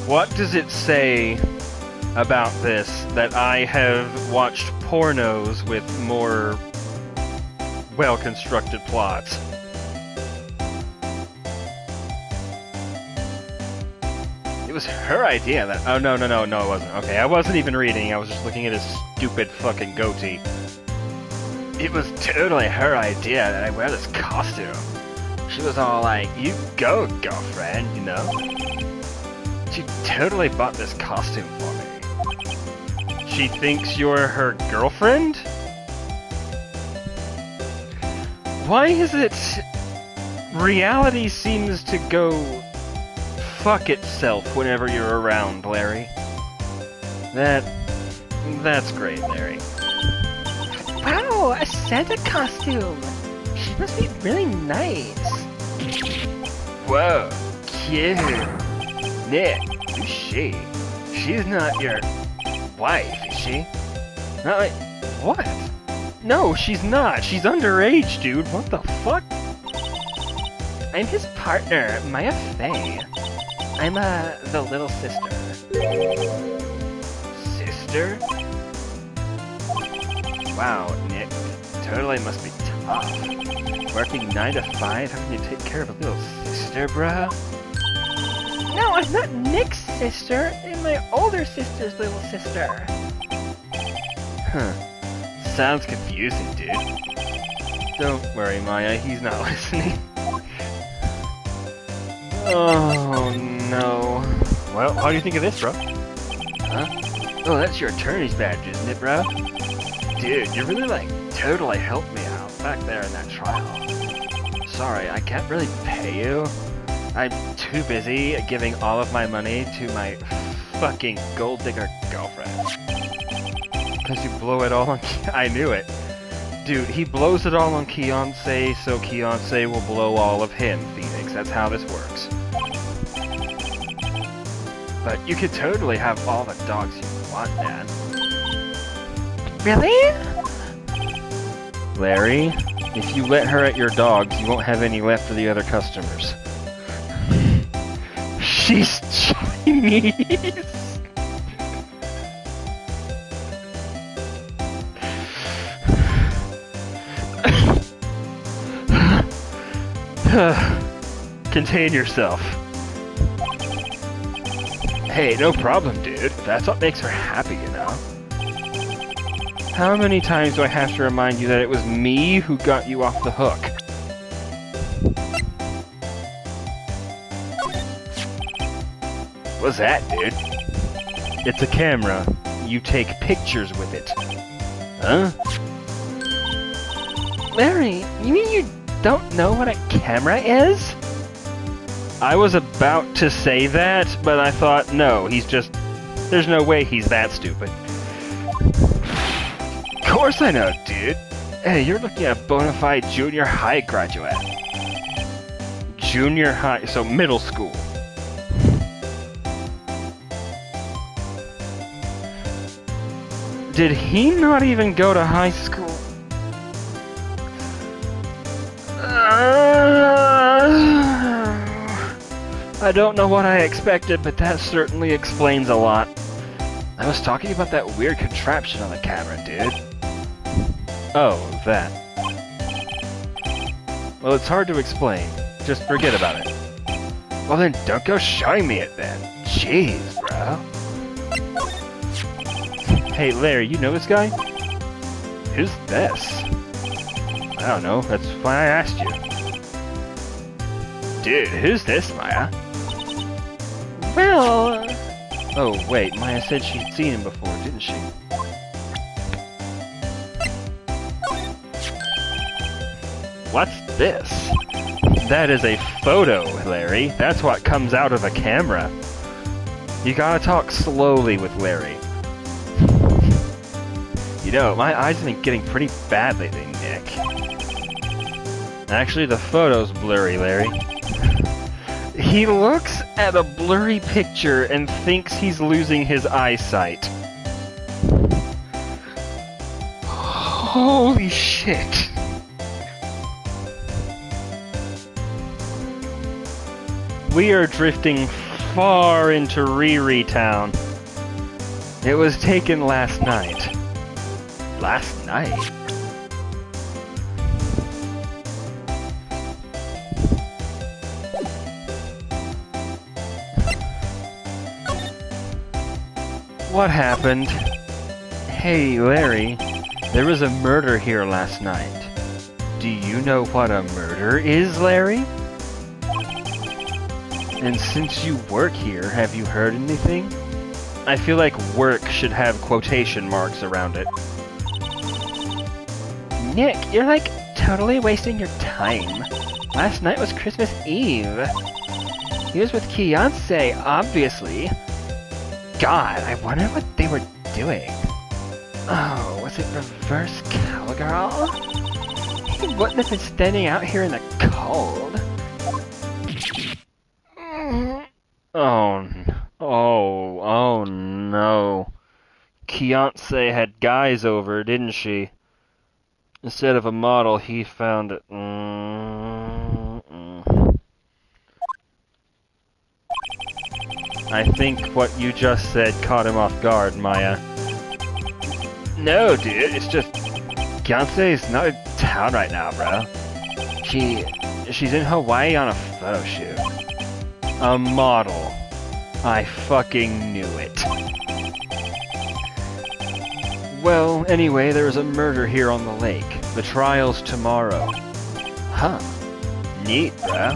What does it say about this that I have watched pornos with more well-constructed plots? It was her idea that... Oh, no, it wasn't. Okay, I wasn't even reading. I was just looking at his stupid fucking goatee. It was totally her idea that I wear this costume. She was all like, you go, girlfriend, you know? She totally bought this costume for me. She thinks you're her girlfriend? Why is it... Reality seems to go... fuck itself whenever you're around, Larry. That's great, Larry. Wow, a Santa costume! She must be really nice. Whoa, cute. Nick, who's she? She's not your wife, is she? Not like... What? No, she's not. She's underage, dude. What the fuck? I'm his partner, Maya Faye. I'm, the little sister. Sister? Wow, Nick. Totally must be tough. Working 9 to 5, having to take care of a little sister, bro? No, I'm not Nick's sister. I'm my older sister's little sister. Huh. Sounds confusing, dude. Don't worry, Maya. He's not listening. Oh, no. Well, how do you think of this, bro? Huh? Oh, that's your attorney's badge, isn't it, bro? Dude, you really, like, totally helped me out back there in that trial. Sorry, I can't really pay you. I'm too busy giving all of my money to my fucking gold digger girlfriend. Because you blow it all on... I knew it. Dude, he blows it all on Beyonce, so Beyonce will blow all of him, Phoenix. That's how this works. But you could totally have all the dogs you want, man. Really? Larry, if you let her at your dogs, you won't have any left for the other customers. She's Chinese! Contain yourself. Hey, no problem, dude. That's what makes her happy, you know? How many times do I have to remind you that it was me who got you off the hook? What's that, dude? It's a camera. You take pictures with it. Huh? Larry, you mean you don't know what a camera is? I was about to say that, but I thought, no, he's just... There's no way he's that stupid. Of course I know, dude. Hey, you're looking at a bona fide junior high graduate. Junior high, so middle school. Did he not even go to high school? I don't know what I expected, but that certainly explains a lot. I was talking about that weird contraption on the camera, dude. Oh, that. Well, it's hard to explain. Just forget about it. Well then, don't go showing me it then. Jeez, bro. Hey, Larry, you know this guy? Who's this? I don't know, that's why I asked you. Dude, who's this, Maya? Well... Oh, wait, Maya said she'd seen him before, didn't she? What's this? That is a photo, Larry. That's what comes out of a camera. You gotta talk slowly with Larry. You know, my eyes have been getting pretty bad lately, Nick. Actually, the photo's blurry, Larry. He looks at a blurry picture and thinks he's losing his eyesight. Holy shit. We are drifting far into Riri Town. It was taken last night. Last night? What happened? Hey, Larry, there was a murder here last night. Do you know what a murder is, Larry? And since you work here, have you heard anything? I feel like work should have quotation marks around it. Nick, you're like totally wasting your time. Last night was Christmas Eve. He was with Beyonce, obviously. God, I wonder what they were doing. Oh, was it reverse cowgirl? He wouldn't have been standing out here in the cold. Oh no. Beyonce had guys over, didn't she? Instead of a model, he found it. I think what you just said caught him off guard, Maya. No, dude, it's just... Beyonce's not in town right now, bro. She's in Hawaii on a photo shoot. A model. I fucking knew it. Well, anyway, there was a murder here on the lake. The trial's tomorrow. Huh. Neat, bruh.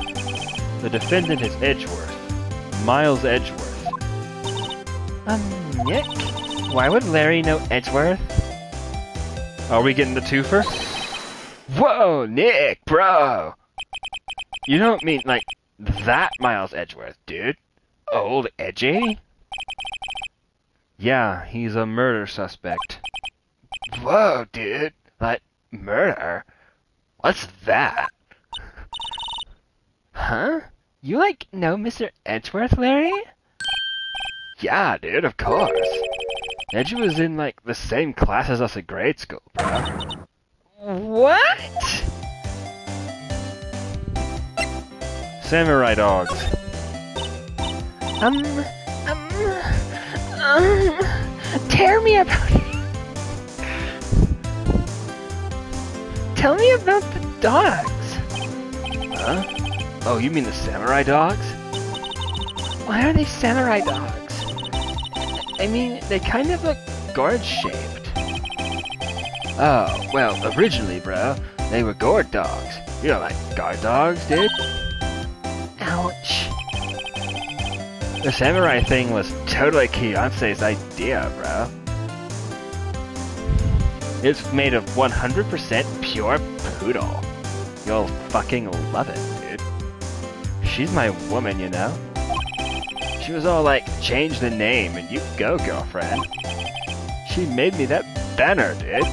The defendant is Edgeworth. Miles Edgeworth. Nick? Why would Larry know Edgeworth? Are we getting the twofer? Whoa, Nick, bro! You don't mean, like, that Miles Edgeworth, dude? Old Edgy? Yeah, he's a murder suspect. Whoa, dude. Like, murder? What's that? Huh? You, like, know Mr. Edgeworth, Larry? Yeah, dude, of course. Edgy was in, like, the same class as us at grade school, bro. What? Samurai dogs. Tear me about it. Tell me about the dogs. Huh? Oh, you mean the samurai dogs? Why are they samurai dogs? I mean, they kind of look gourd-shaped. Oh, well, originally, bro, they were gourd dogs. You know, like guard dogs, dude? Ouch. The samurai thing was totally Beyonce's idea, bro. It's made of 100% pure poodle. You'll fucking love it, dude. She's my woman, you know? She was all like, change the name and you go, girlfriend. She made me that banner, dude.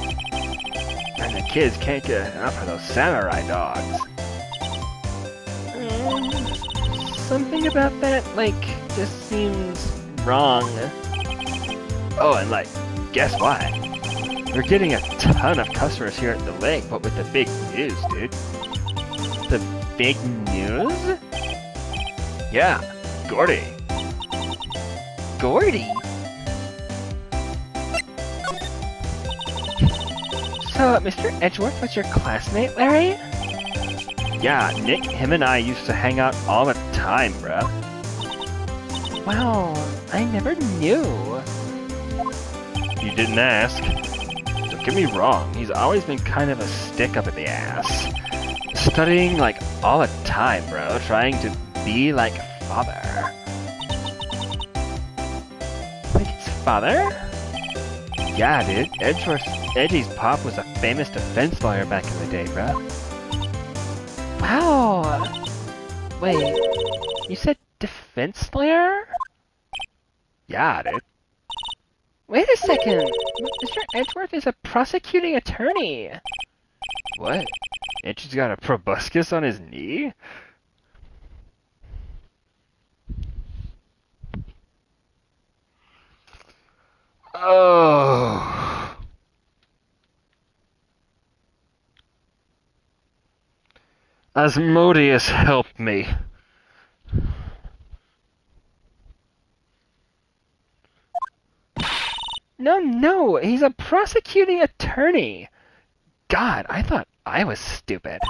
And the kids can't get enough of those samurai dogs. Something about that, like, just seems wrong. Oh, and like, guess what? We're getting a ton of customers here at the lake, but with the big news, dude. The big news? Yeah, Gordy. Gordy? So, Mr. Edgeworth was your classmate, Larry? Yeah, Nick, him and I used to hang out all the time, bruh. Wow, I never knew. You didn't ask. Don't get me wrong, he's always been kind of a stick up in the ass. Studying, like, all the time, bro. Trying to be like father. Like his father? Yeah, dude. Edgy's pop was a famous defense lawyer back in the day, bro. Wow. Wait, you said defense lawyer? Yeah, dude. Wait a second. Mr. Edgeworth is a prosecuting attorney. What? Edgy's got a proboscis on his knee? Oh. Asmodeus, help me. No, he's a prosecuting attorney. God, I thought I was stupid.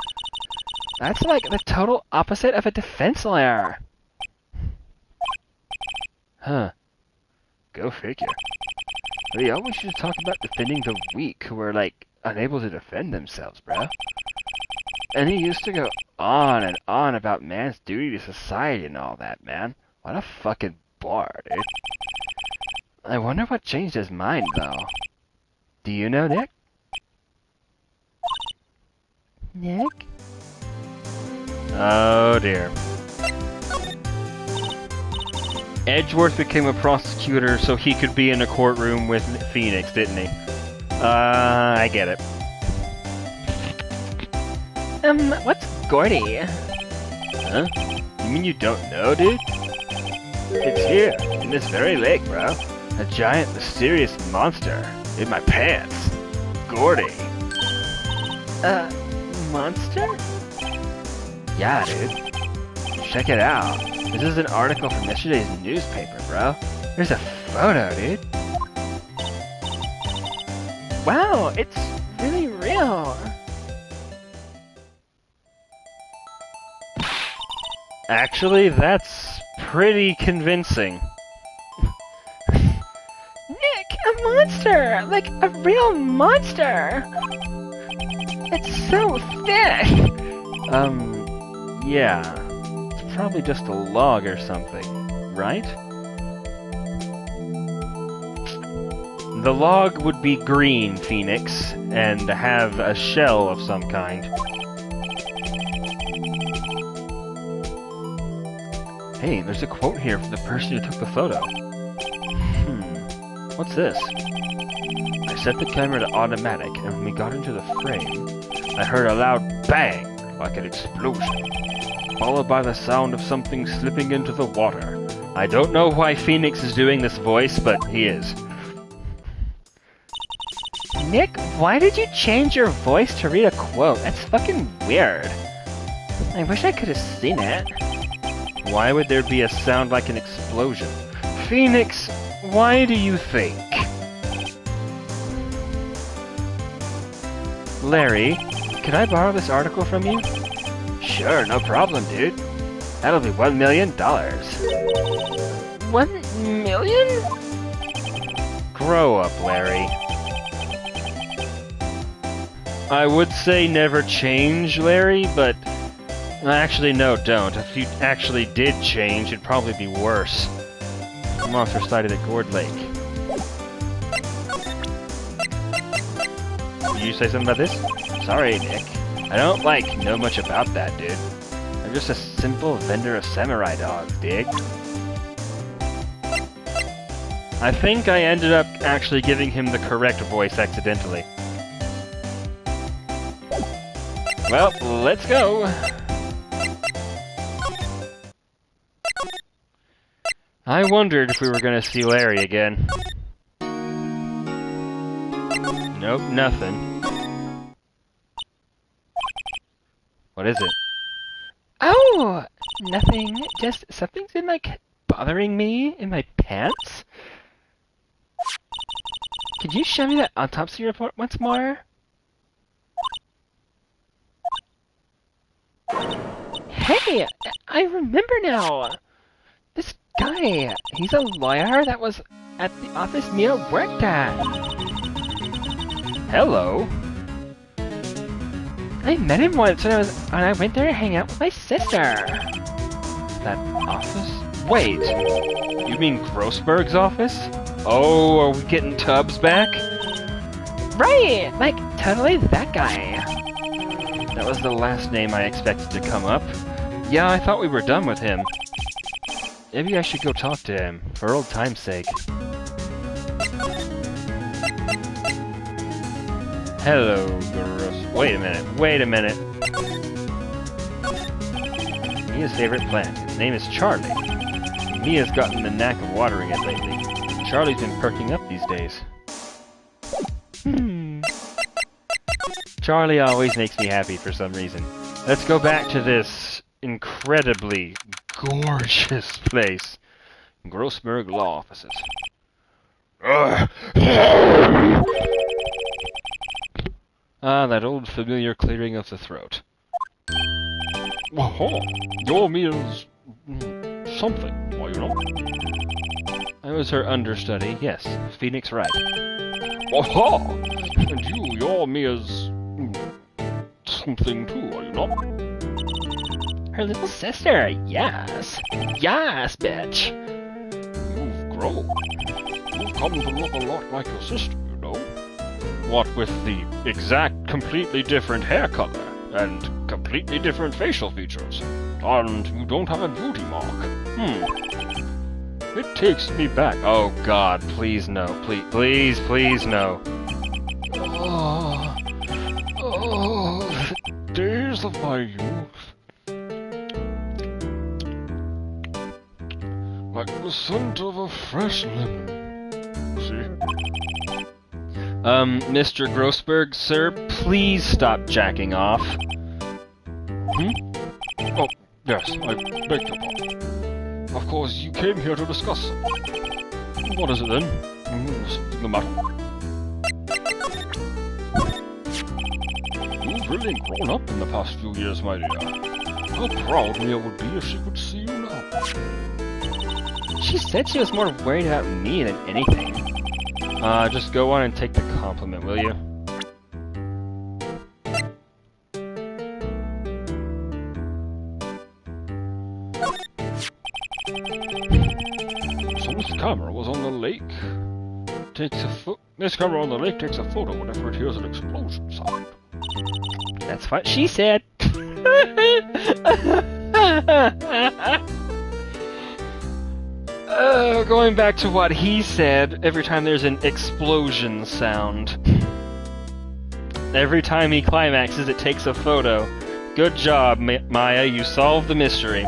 That's like the total opposite of a defense lawyer. Huh. Go figure. They always used to talk about defending the weak who were, like, unable to defend themselves, bro. And he used to go on and on about man's duty to society and all that, man. What a fucking bore, dude. I wonder what changed his mind, though. Do you know, Nick? Nick? Oh, dear. Edgeworth became a prosecutor so he could be in a courtroom with Phoenix, didn't he? I get it. What's Gordy? Huh? You mean you don't know, dude? It's here, in this very lake, bro. A giant, mysterious monster. In my pants. Gordy. Monster? Yeah, dude. Check it out. This is an article from yesterday's newspaper, bro. There's a photo, dude. Wow, it's really real. Actually, that's pretty convincing. Nick, a monster! Like a real monster! It's so thick! Yeah. It's probably just a log or something, right? The log would be green, Phoenix, and have a shell of some kind. Hey, there's a quote here from the person who took the photo. What's this? I set the camera to automatic, and when we got into the frame, I heard a loud bang, like an explosion, followed by the sound of something slipping into the water. I don't know why Phoenix is doing this voice, but he is. Nick, why did you change your voice to read a quote? That's fucking weird. I wish I could have seen it. Why would there be a sound like an explosion? Phoenix, why do you think? Larry, can I borrow this article from you? Sure, no problem, dude. That'll be $1 million. 1 million? Grow up, Larry. I would say never change, Larry, but... Actually, no, don't. If you actually did change, it'd probably be worse. The monster sighted at Gourd Lake. Did you say something about this? Sorry, Nick. I don't, know much about that, dude. I'm just a simple vendor of samurai dogs, dig? I think I ended up actually giving him the correct voice accidentally. Well, let's go! I wondered if we were gonna see Larry again. Nope, nothing. What is it? Oh! Nothing. Just something's been, bothering me in my pants? Could you show me that autopsy report once more? Hey! I remember now! This guy. He's a lawyer that was at the office Mia worked at. Hello. I met him once when I went there to hang out with my sister. That office? Wait, you mean Grossberg's office? Oh, are we getting Tubbs back? Right, like totally that guy. That was the last name I expected to come up. Yeah, I thought we were done with him. Maybe I should go talk to him, for old time's sake. Hello, Gross. Wait a minute. Mia's favorite plant. Its name is Charlie. Mia's gotten the knack of watering it lately. Charlie's been perking up these days. Charlie always makes me happy for some reason. Let's go back to this incredibly gorgeous place. Grossberg Law Offices. Ah, that old familiar clearing of the throat. Oh, your Mia's something, are you not? I was her understudy, yes, Phoenix Wright. Oh, and you're Mia's something too, are you not? Her little sister, yes. Yes, bitch. You've grown. You've come to look a lot like your sister, you know. What with the exact, completely different hair color, and completely different facial features. And you don't have a beauty mark. It takes me back. Oh God, please no. Please no. Oh, the days of my youth. Like the scent of a fresh lemon. See? Mr. Grossberg, sir, please stop jacking off. Oh, yes, I beg your pardon. Of course, you came here to discuss something. What is it then? Something the matter? You've really grown up in the past few years, my dear. How proud Mia would be if she could see you now. She said she was more worried about me than anything. Just go on and take the compliment, will you? So this camera was on the lake. This camera on the lake takes a photo whenever it hears an explosion sound. That's what she said. Going back to what he said, every time there's an explosion sound. Every time he climaxes, it takes a photo. Good job, Maya, you solved the mystery.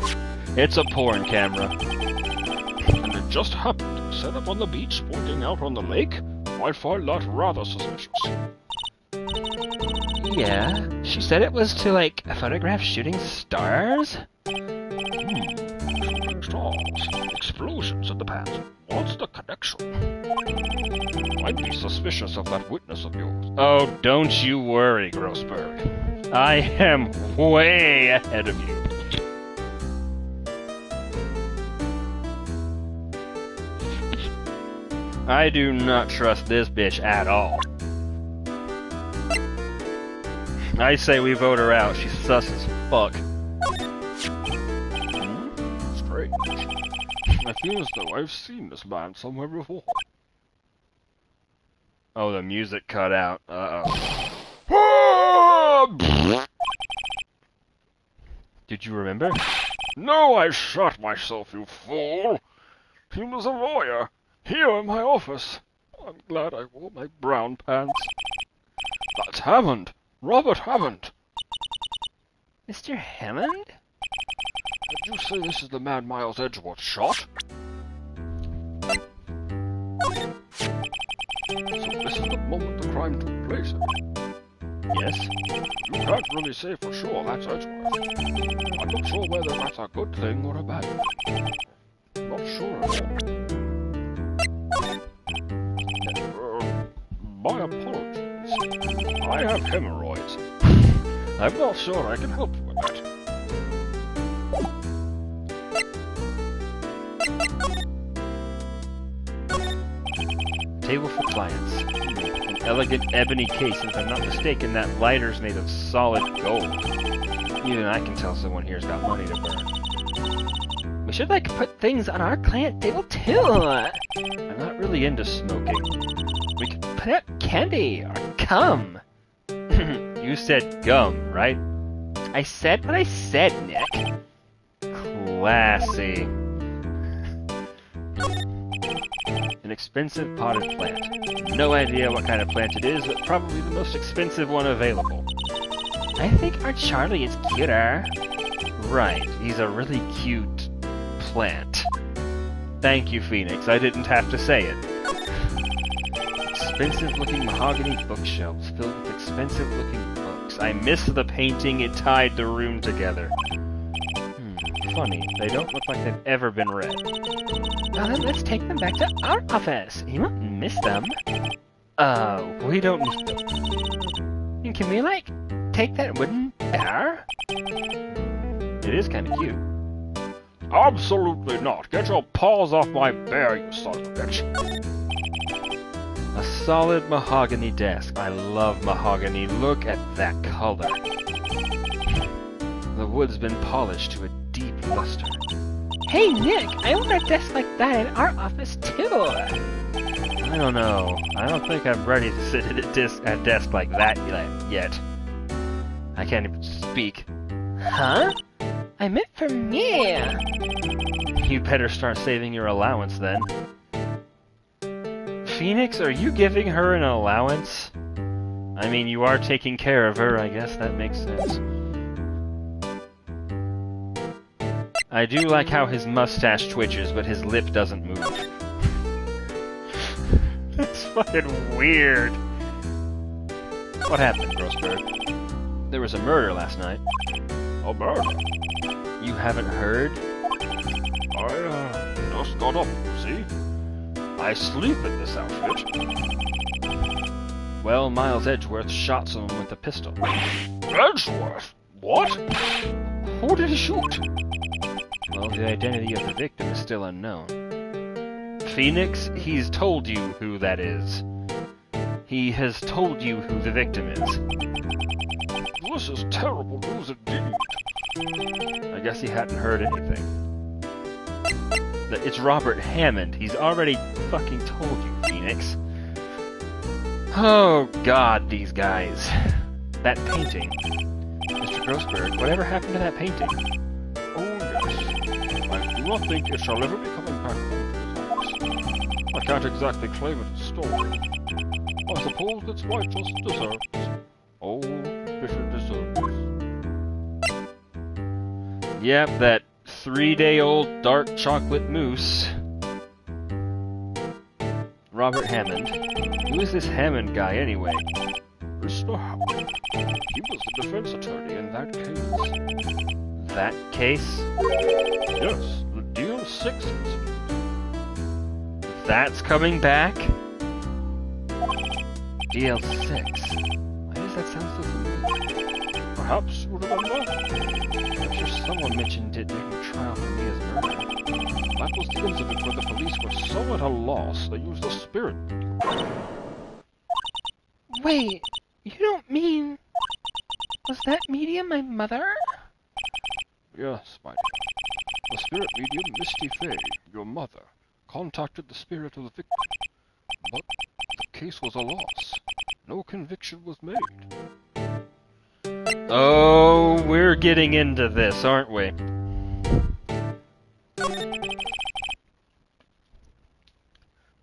It's a porn camera. And it just happened to set up on the beach, pointing out on the lake? I find that rather suspicious. Yeah, she said it was to, like, photograph shooting stars? Shooting stars. Explosions in the past. What's the connection? I'd be suspicious of that witness of yours. Oh, don't you worry, Grossberg. I am way ahead of you. I do not trust this bitch at all. I say we vote her out. She's sus as fuck. Strange. I feel as though I've seen this man somewhere before. Oh, the music cut out. Uh-oh. Did you remember? No, I shot myself, you fool! He was a lawyer, here in my office. I'm glad I wore my brown pants. That's Hammond! Robert Hammond! Mr. Hammond? Did you say this is the man Miles Edgeworth shot? So this is the moment the crime took place, Yes? You can't really say for sure that's Edgeworth. I'm not sure whether that's a good thing or a bad thing. Not sure at all. My apologies. I have hemorrhoids. I'm not sure I can help you with that. Table for clients. An elegant ebony case, and if I'm not mistaken, that lighter's made of solid gold. Even I can tell someone here's got money to burn. We should, like, put things on our client table, too! I'm not really into smoking. We could put out candy, or gum! You said gum, right? I said what I said, Nick. Classy. An expensive potted plant. No idea what kind of plant it is, but probably the most expensive one available. I think our Charlie is cuter. Right, he's a really cute plant. Thank you, Phoenix. I didn't have to say it. Expensive-looking mahogany bookshelves filled with expensive-looking books. I miss the painting. It tied the room together. Funny. They don't look like they've ever been read. Well, then let's take them back to our office. You won't miss them. We don't need them. And can we, like, take that wooden bear? It is kind of cute. Absolutely not. Get your paws off my bear, you son of a bitch. A solid mahogany desk. I love mahogany. Look at that color. The wood's been polished to a deep luster. Hey, Nick, I want a desk like that in our office, too. I don't know. I don't think I'm ready to sit at a desk like that yet. I can't even speak. Huh? I meant for me. You better start saving your allowance then. Phoenix, are you giving her an allowance? I mean, you are taking care of her, I guess that makes sense. I do like how his mustache twitches, but his lip doesn't move. That's fucking weird. What happened, Grossberg? There was a murder last night. A murder? You haven't heard? I, just got up, see? I sleep in this outfit. Well, Miles Edgeworth shot someone with a pistol. Edgeworth? What? Who did he shoot? Well, the identity of the victim is still unknown. Phoenix, he's told you who that is. He has told you who the victim is. This is terrible news indeed. I guess he hadn't heard anything. It's Robert Hammond. He's already fucking told you, Phoenix. Oh god, these guys. That painting. Mr. Grossberg, whatever happened to that painting? Oh yes. I do not think it shall ever be coming back home to this house. I can't exactly claim it as stolen. I suppose its righteous deserts. Oh, if it deserves. Yep, that 3-day-old dark chocolate mousse. Robert Hammond. Who is this Hammond guy, anyway? Mr. Hammond. He was the defense attorney in that case. That case? Yes, the Deal 6 incident. That's coming back? Deal 6. Why does that sound so familiar? Perhaps you remember? I'm sure someone mentioned it during the trial for me as murder. That was the incident where the police were so at a loss they used the spirit medium. Wait, you don't mean... Was that medium my mother? Yes, my dear. The spirit medium Misty Fay, your mother, contacted the spirit of the victim. But the case was a loss. No conviction was made. Oh, we're getting into this, aren't we?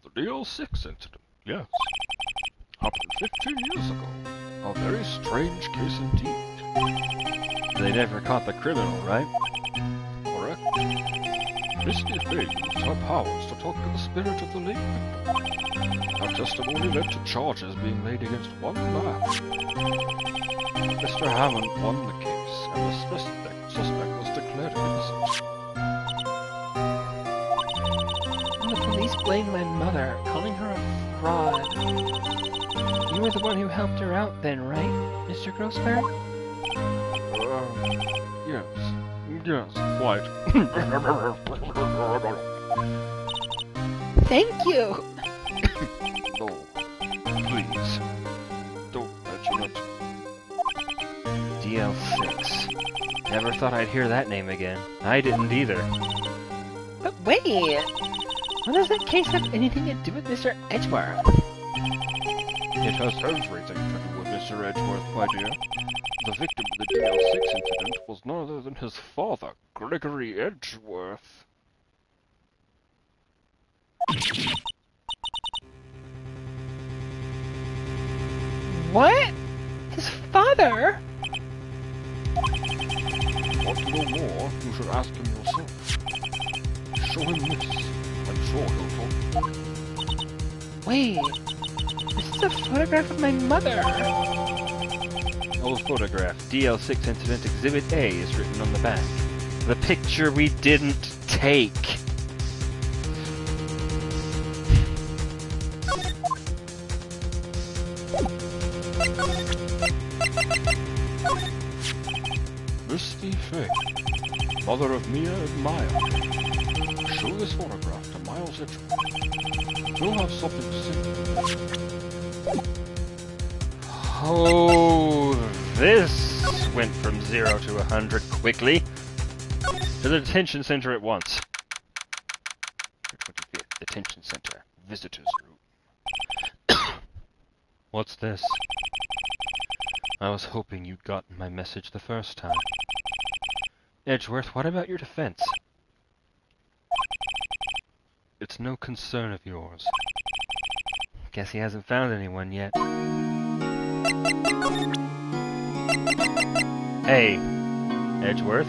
The Deal 6 incident, yes. Happened 15 years ago. A very strange case indeed. They never caught the criminal, right? Correct. Misty Fay used her powers to talk to the spirit of the late victim. Her testimony led to charges being made against one man. Mr. Hammond won the case, and the suspect was declared innocent. And the police blamed my mother, calling her a fraud. You were the one who helped her out then, right, Mr. Grossberg? Yes. Yes, quite. Thank you! DL6. Never thought I'd hear that name again. I didn't either. But wait! What does that case have anything to do with Mr. Edgeworth? It has everything to do with Mr. Edgeworth, my dear. The victim of the DL6 incident was none other than his father, Gregory Edgeworth. What? His father? Want to know more? You should ask him yourself. Show him this. I'm sure he'll talk. Wait, this is a photograph of my mother. Old photograph. DL6 Incident Exhibit A is written on the back. The picture we didn't take. Misty Faye, mother of Mia and Maya. Show this photograph to Miles Edgeworth. He'll have something to say. Oh, this went from 0 to 100 quickly. To the detention center at once. 25th Detention Center, Visitors Room. What's this? I was hoping you'd gotten my message the first time. Edgeworth, what about your defense? It's no concern of yours. Guess he hasn't found anyone yet. Hey, Edgeworth.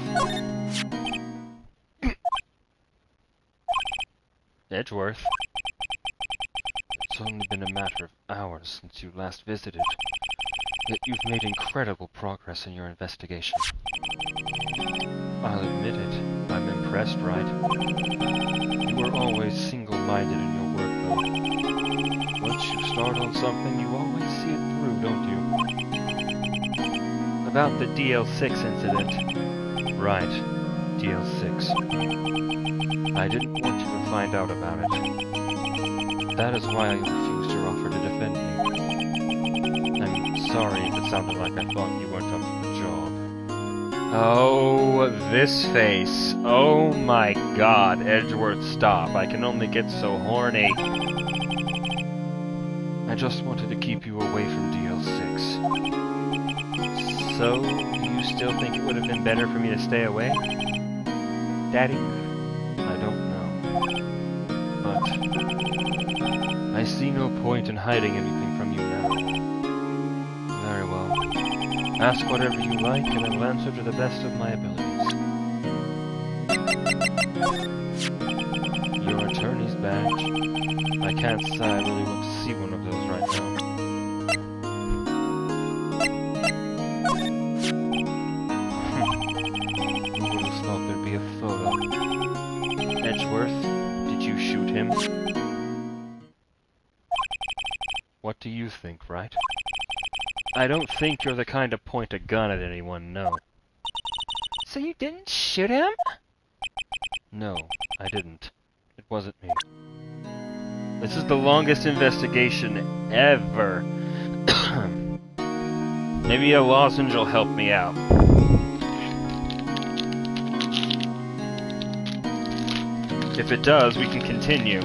Edgeworth. It's only been a matter of hours since you last visited, yet you've made incredible progress in your investigation. I'll admit it, I'm impressed, Wright. You were always single-minded in your work, though. Once you start on something, you always see it through, don't you? About the DL6 incident. Right, DL6. I didn't want you to find out about it. That is why I refused your offer to defend me. I'm sorry if it sounded like I thought you weren't up for the job. Oh, this face. Oh my god, Edgeworth, stop. I can only get so horny. I just wanted to keep you away from DL6. So, do you still think it would have been better for me to stay away? Daddy? I don't know. But I see no point in hiding anything from you now. Very well. Ask whatever you like, and I will answer to the best of my abilities. Your attorney's badge. I can't say I really want to see one of those right now. Who would have thought there'd be a photo? Edgeworth, did you shoot him? What do you think, Wright? I don't think you're the kind to point a gun at anyone, no. So you didn't shoot him? No, I didn't. It wasn't me. This is the longest investigation ever. Maybe a lozenge will help me out. If it does, we can continue.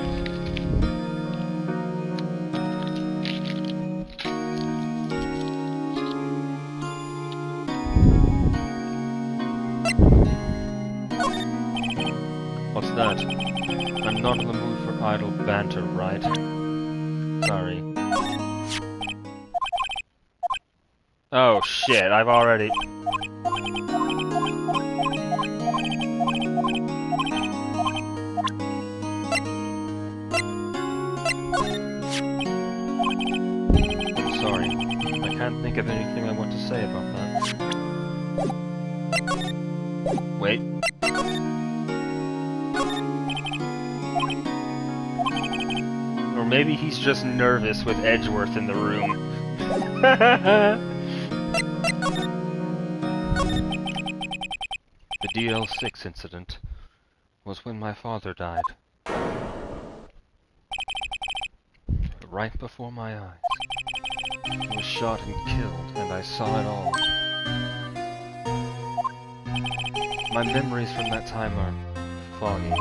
What's that? I'm not in the mood for idle banter, right? Sorry. Oh shit, I've already... I'm sorry. I can't think of anything I want to say about that. Wait. Or maybe he's just nervous with Edgeworth in the room. The DL6 incident was when my father died. Right before my eyes. He was shot and killed, and I saw it all. My memories from that time are foggy.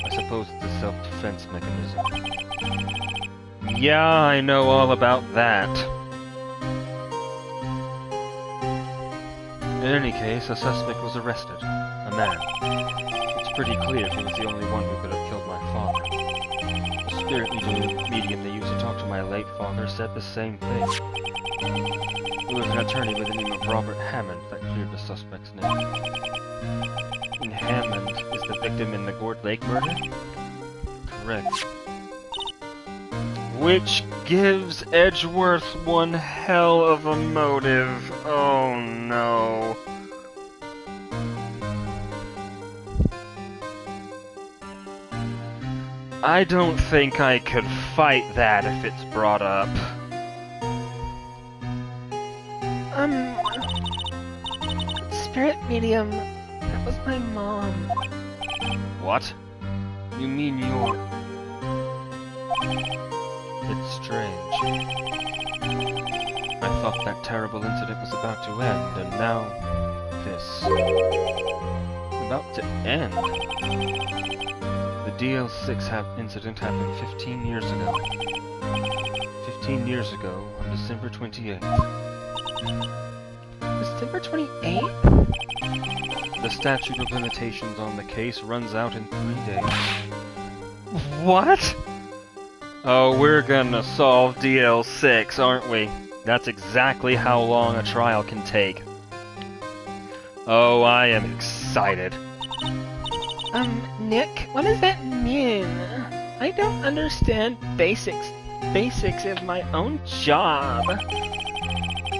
I suppose it's a self-defense mechanism. Yeah, I know all about that. In any case, a suspect was arrested. A man. It's pretty clear he was the only one who could have killed my father. The spirit medium they used to talk to my late father said the same thing. It was an attorney by the name of Robert Hammond that cleared the suspect's name. And Hammond is the victim in the Gourd Lake murder? Correct. Which gives Edgeworth one hell of a motive. Oh no. I don't think I could fight that if it's brought up. Spirit medium, that was my mom. What? You mean you're... It's strange. I thought that terrible incident was about to end, and now... this. About to end? The DL6 incident happened 15 years ago. 15 years ago, on December 28th. December 28th? The statute of limitations on the case runs out in 3 days. What? Oh, we're gonna solve DL6, aren't we? That's exactly how long a trial can take. Oh, I am excited. Nick, what does that mean? I don't understand basics of my own job.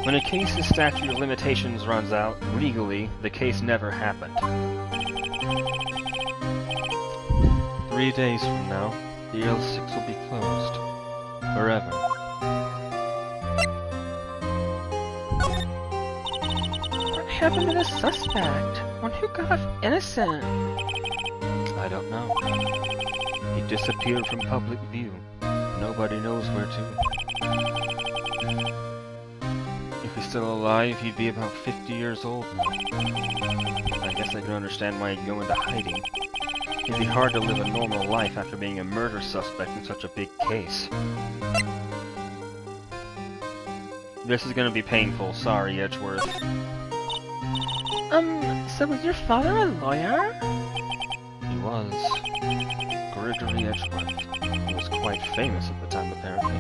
When a case's statute of limitations runs out, legally, the case never happened. 3 days from now, DL6 will be closed. Forever. What happened to the suspect? One who got off innocent? I don't know. He disappeared from public view. Nobody knows where to. If he's still alive, he'd be about 50 years old now. I guess I can understand why he'd go into hiding. It'd be hard to live a normal life after being a murder suspect in such a big case. This is gonna be painful, sorry, Edgeworth. So was your father a lawyer? He was. Gregory Edgeworth. He was quite famous at the time, apparently.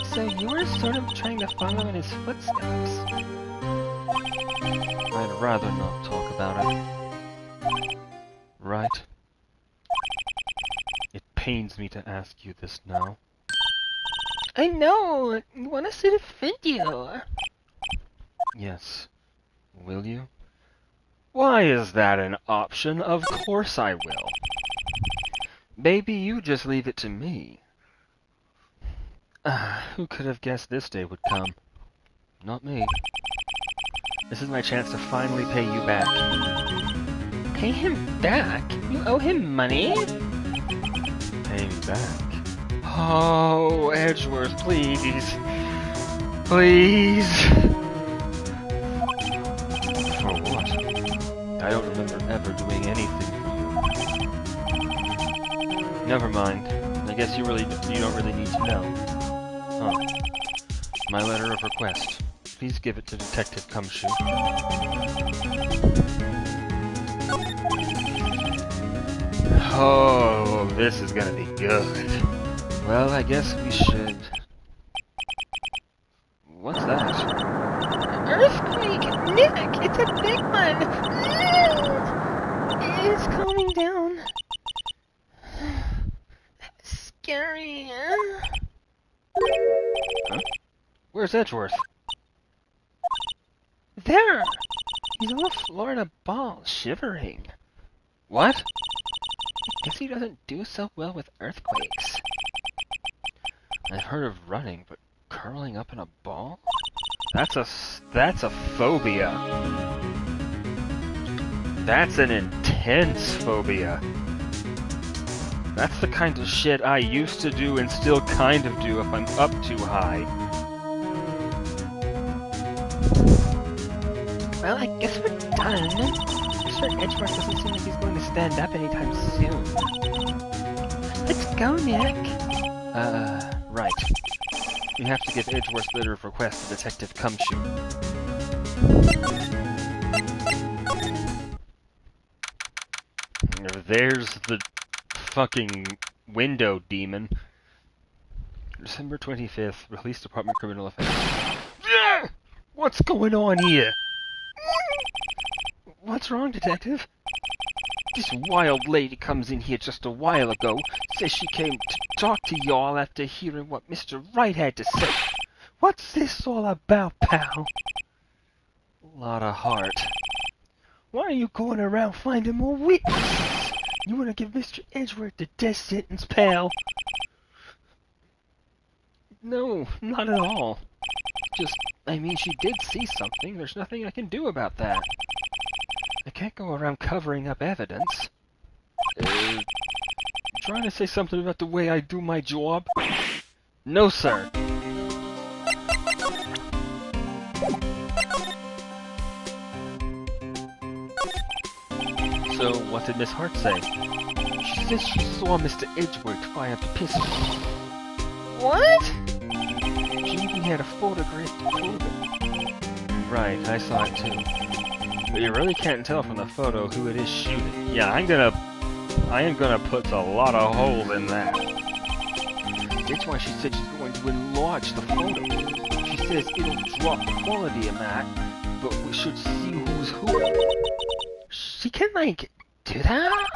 So you were sort of trying to follow in his footsteps. I'd rather not talk about it. Right? It pains me to ask you this now. I know! You want us to defend you! Yes. Will you? Why is that an option? Of course I will. Baby, you just leave it to me. Who could have guessed this day would come? Not me. This is my chance to finally pay you back. Pay him back? You owe him money? Pay me back? Oh, Edgeworth, please. Please. For what? I don't remember ever doing anything for you. Never mind. I guess you don't really need to know. Huh. My letter of request. Please give it to Detective Cumshoe. Oh, this is gonna be good. Well, I guess we should... What's that? Earthquake! Nick! It's a big one! It's calming down. Scary. Huh? Where's Edgeworth? There! He's on the floor in a ball, shivering. What? I guess he doesn't do so well with earthquakes. I've heard of running, but curling up in a ball? That's a phobia. That's an intense phobia. That's the kind of shit I used to do and still kind of do if I'm up too high. Well, I guess we're done. fun. Mr. Edgeworth doesn't seem like he's going to stand up anytime soon. Let's go, Nick. Right. You have to give Edgeworth's letter of request to Detective Cumshoe. There's the fucking window demon. December 25th, Police Department Criminal Offense. What's going on here? What's wrong, Detective? This wild lady comes in here just a while ago, says she came to talk to y'all after hearing what Mr. Wright had to say. What's this all about, pal? Lot of heart. Why are you going around finding more witnesses? You want to give Mr. Edgeworth the death sentence, pal? No, not at all. Just, I mean, she did see something. There's nothing I can do about that. I can't go around covering up evidence. Trying to say something about the way I do my job? No, sir. So, what did Miss Hart say? She says she saw Mr. Edgeworth fire the pistol. What? She even had a photograph to prove it. Right, I saw it too. But you really can't tell from the photo who it is shooting. Yeah, I am gonna put a lot of holes in that. That's why she said she's going to enlarge the photo. She says it'll drop the quality of that, but we should see who's who. She can, like, do that?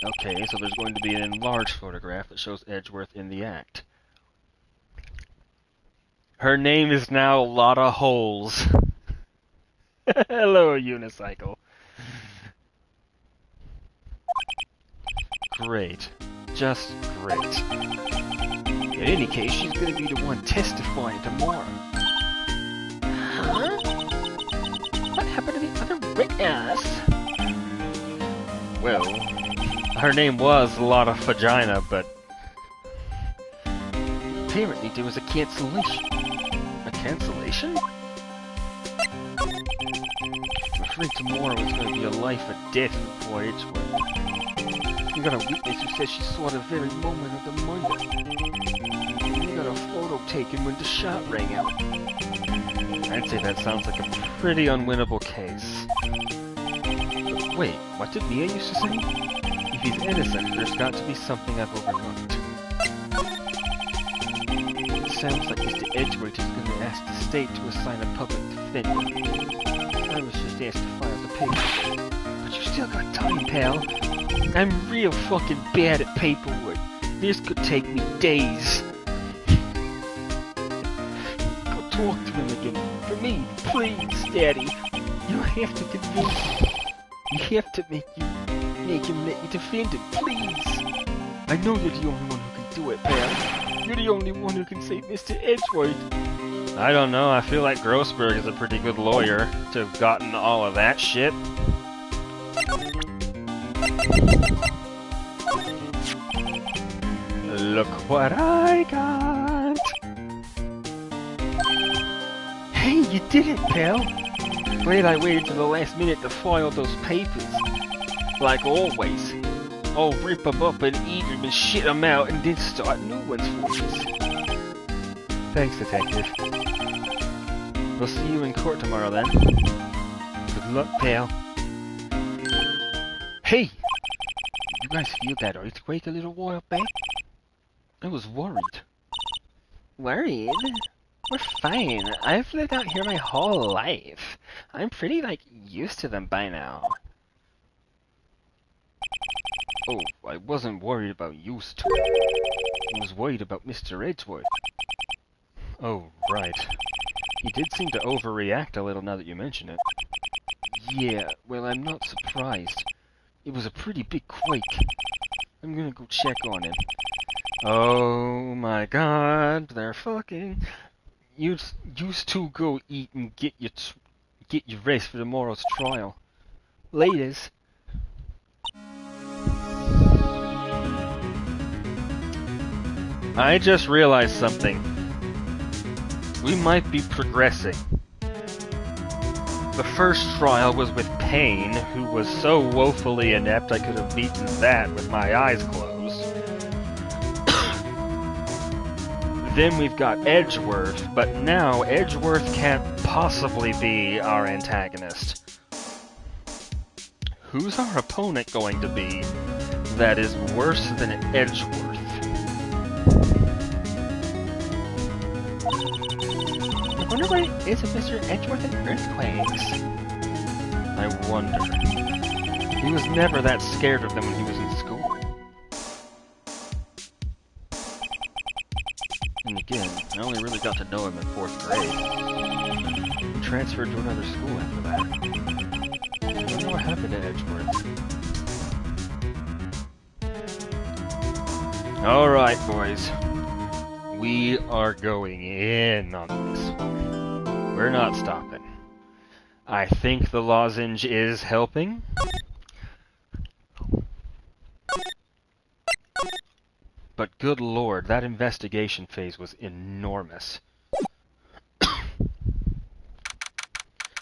Okay, so there's going to be an enlarged photograph that shows Edgeworth in the act. Her name is now Lotta Holes. Hello, Unicycle. Great. Just great. In any case, she's gonna be the one testifying tomorrow. Huh? What happened to the other witness? Well, her name was Lotta Vagina, but apparently there was a cancellation. A cancellation? I'm afraid tomorrow is going to be a life or death for poor Edgeworth. We got a witness who says she saw the very moment of the murder. And we got a photo taken when the shot rang out. I'd say that sounds like a pretty unwinnable case. But wait, what did Mia used to say? If he's innocent, there's got to be something I've overlooked. It sounds like Mr. Edgeworth is going to ask the state to assign a public defender. I was just asked to file the paperwork. But you still got time, pal. I'm real fucking bad at paperwork. This could take me days. Go talk to him again. For me, please, Daddy. You have to convince him. You have to make him let you defend him, please. I know you're the only one who can do it, pal. You're the only one who can save Mr. Edgeworth. I don't know, I feel like Grossberg is a pretty good lawyer to have gotten all of that shit. Look what I got! Hey, you did it, pal! Glad I waited to the last minute to file those papers. Like always. I'll rip them up and eat them and shit them out and then start new ones for us. Thanks, Detective. We'll see you in court tomorrow then. Good luck, pal. Hey! You guys feel that earthquake a little while back? I was worried. Worried? We're fine. I've lived out here my whole life. I'm pretty, like, used to them by now. Oh, I wasn't worried about used to. I was worried about Mr. Edgeworth. Oh, right. He did seem to overreact a little now that you mention it. Yeah, well, I'm not surprised. It was a pretty big quake. I'm gonna go check on him. Oh my god, they're fucking. You two go eat and get your rest for tomorrow's trial. Laters. I just realized something. We might be progressing. The first trial was with Pain, who was so woefully inept I could have beaten that with my eyes closed. Then we've got Edgeworth, but now Edgeworth can't possibly be our antagonist. Who's our opponent going to be that is worse than Edgeworth? I wonder what it is with Mr. Edgeworth and earthquakes. I wonder. He was never that scared of them when he was in school. And again, I only really got to know him in 4th grade. He transferred to another school after that. I wonder what happened to Edgeworth. Alright, boys. We are going in on this one. We're not stopping. I think the lozenge is helping. But good lord, that investigation phase was enormous.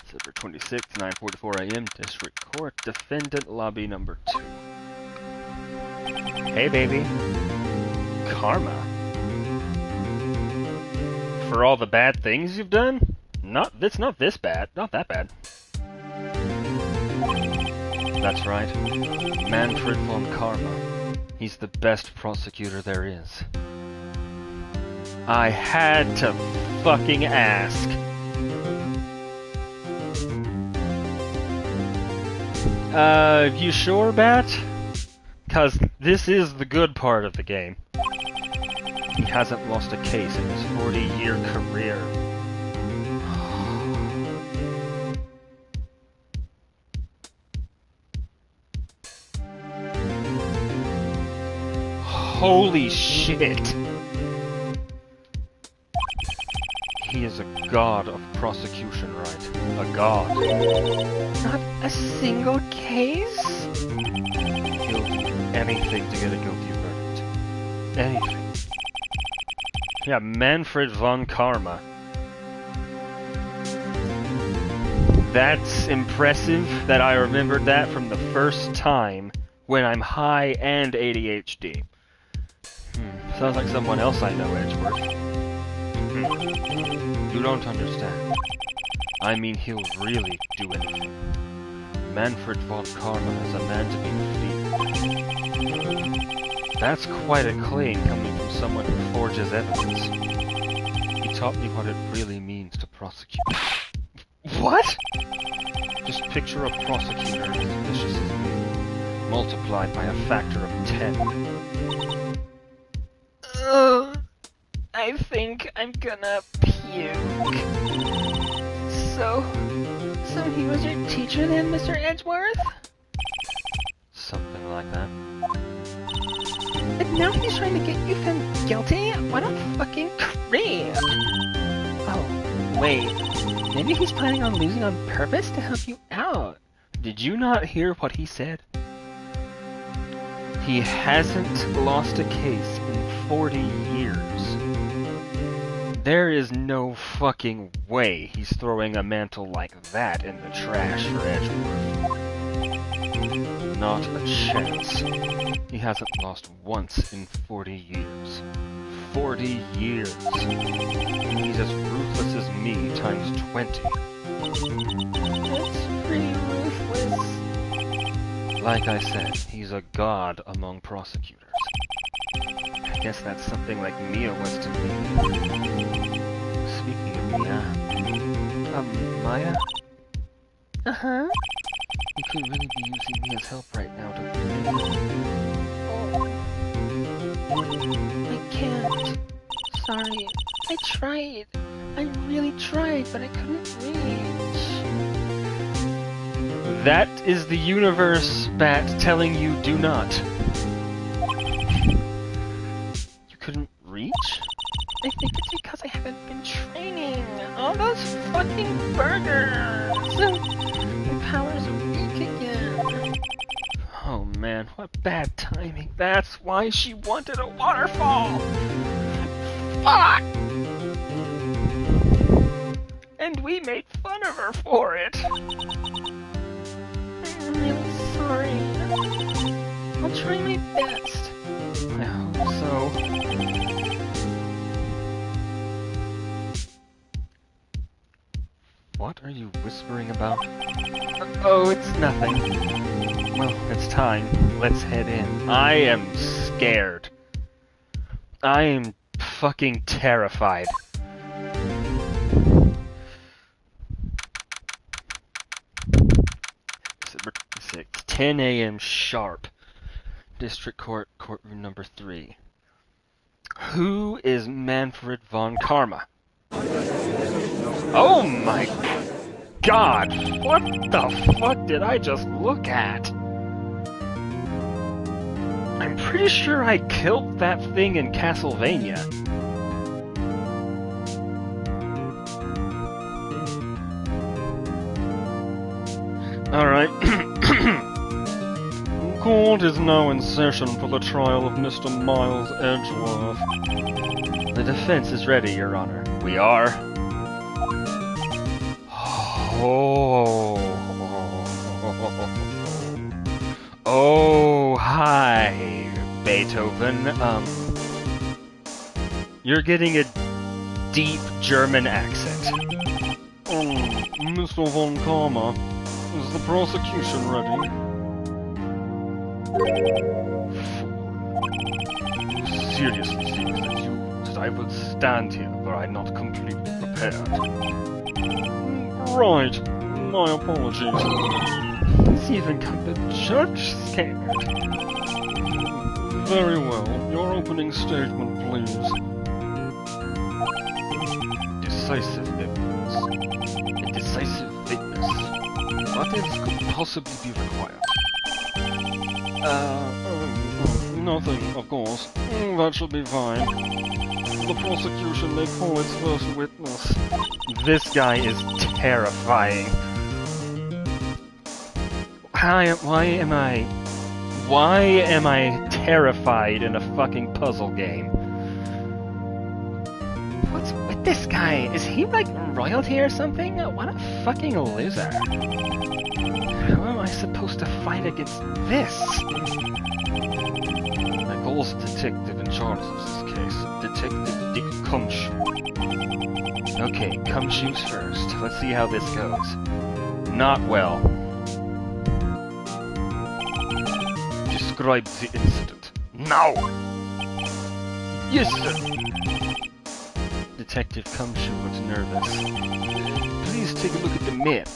September 26th, 9:44 a.m., District Court, Defendant Lobby number 2. Hey, baby. Karma. For all the bad things you've done? It's not this bad. Not that bad. That's right. Manfred von Karma. He's the best prosecutor there is. I had to fucking ask. You sure, Bat? 'Cause this is the good part of the game. He hasn't lost a case in his 40-year career. Holy shit! He is a god of prosecution, right? A god. Not a single case? He'll do anything to get a guilty verdict. Anything. Yeah, Manfred von Karma. That's impressive that I remembered that from the first time when I'm high and ADHD. Sounds like someone else I know, Edgeworth. You don't understand. I mean, he'll really do anything. Manfred von Karma is a man to be feared. That's quite a claim coming from someone who forges evidence. He taught me what it really means to prosecute. What? Just picture a prosecutor as vicious as me, multiplied by a factor of 10. I think I'm gonna puke. So he was your teacher then, Mr. Edgeworth? Something like that. And now he's trying to get you found guilty? What a fucking creep! Oh, wait. Maybe he's planning on losing on purpose to help you out. Did you not hear what he said? He hasn't lost a case in 40 years. There is no fucking way he's throwing a mantle like that in the trash for Edgeworth. Not a chance. He hasn't lost once in 40 years. 40 years. He's as ruthless as me times 20. That's pretty ruthless. Like I said, he's a god among prosecutors. I guess that's something like Mia was to me. Speaking of Mia... Maya? Uh-huh. You could really be using Mia's help right now, don't you think? I can't. Sorry. I tried. I really tried, but I couldn't reach. That is the universe, Bat, telling you do not. You couldn't reach? I think it's because I haven't been training. All those fucking burgers. My powers are weak again. Oh man, what bad timing. That's why she wanted a waterfall! Fuck! and we made fun of her for it. I'm really sorry. I'll try my best. I hope so. What are you whispering about? Oh, it's nothing. Well, it's time. Let's head in. I am scared. I am fucking terrified. December 6th, 10 a.m. sharp. District Court, courtroom number 3. Who is Manfred von Karma? Oh my god! What the fuck did I just look at? I'm pretty sure I killed that thing in Castlevania. Alright. Court is now in session for the trial of Mr. Miles Edgeworth. The defense is ready, Your Honor. We are. Oh, hi, Beethoven. You're getting a deep German accent. Mr. von Karma, is the prosecution ready? Seriously think that I will stand here were I not completely prepared. Right, my apologies. He's even got the judge scared. Very well, your opening statement, please. Decisive evidence. A decisive witness. What else could possibly be required? Nothing, of course. That should be fine. The prosecution may call its first witness. This guy is terrifying. Why am I terrified in a fucking puzzle game? What's with this guy? Is he like royalty or something? What a fucking loser. How am I supposed to fight against this? I calls the detective in charge of this case, Detective Dick Cumshoe. Okay, Cumshoe's first. Let's see how this goes. Not well. Describe the incident. Now! Yes, sir! Detective Cumshoe looks nervous. Please take a look at the map.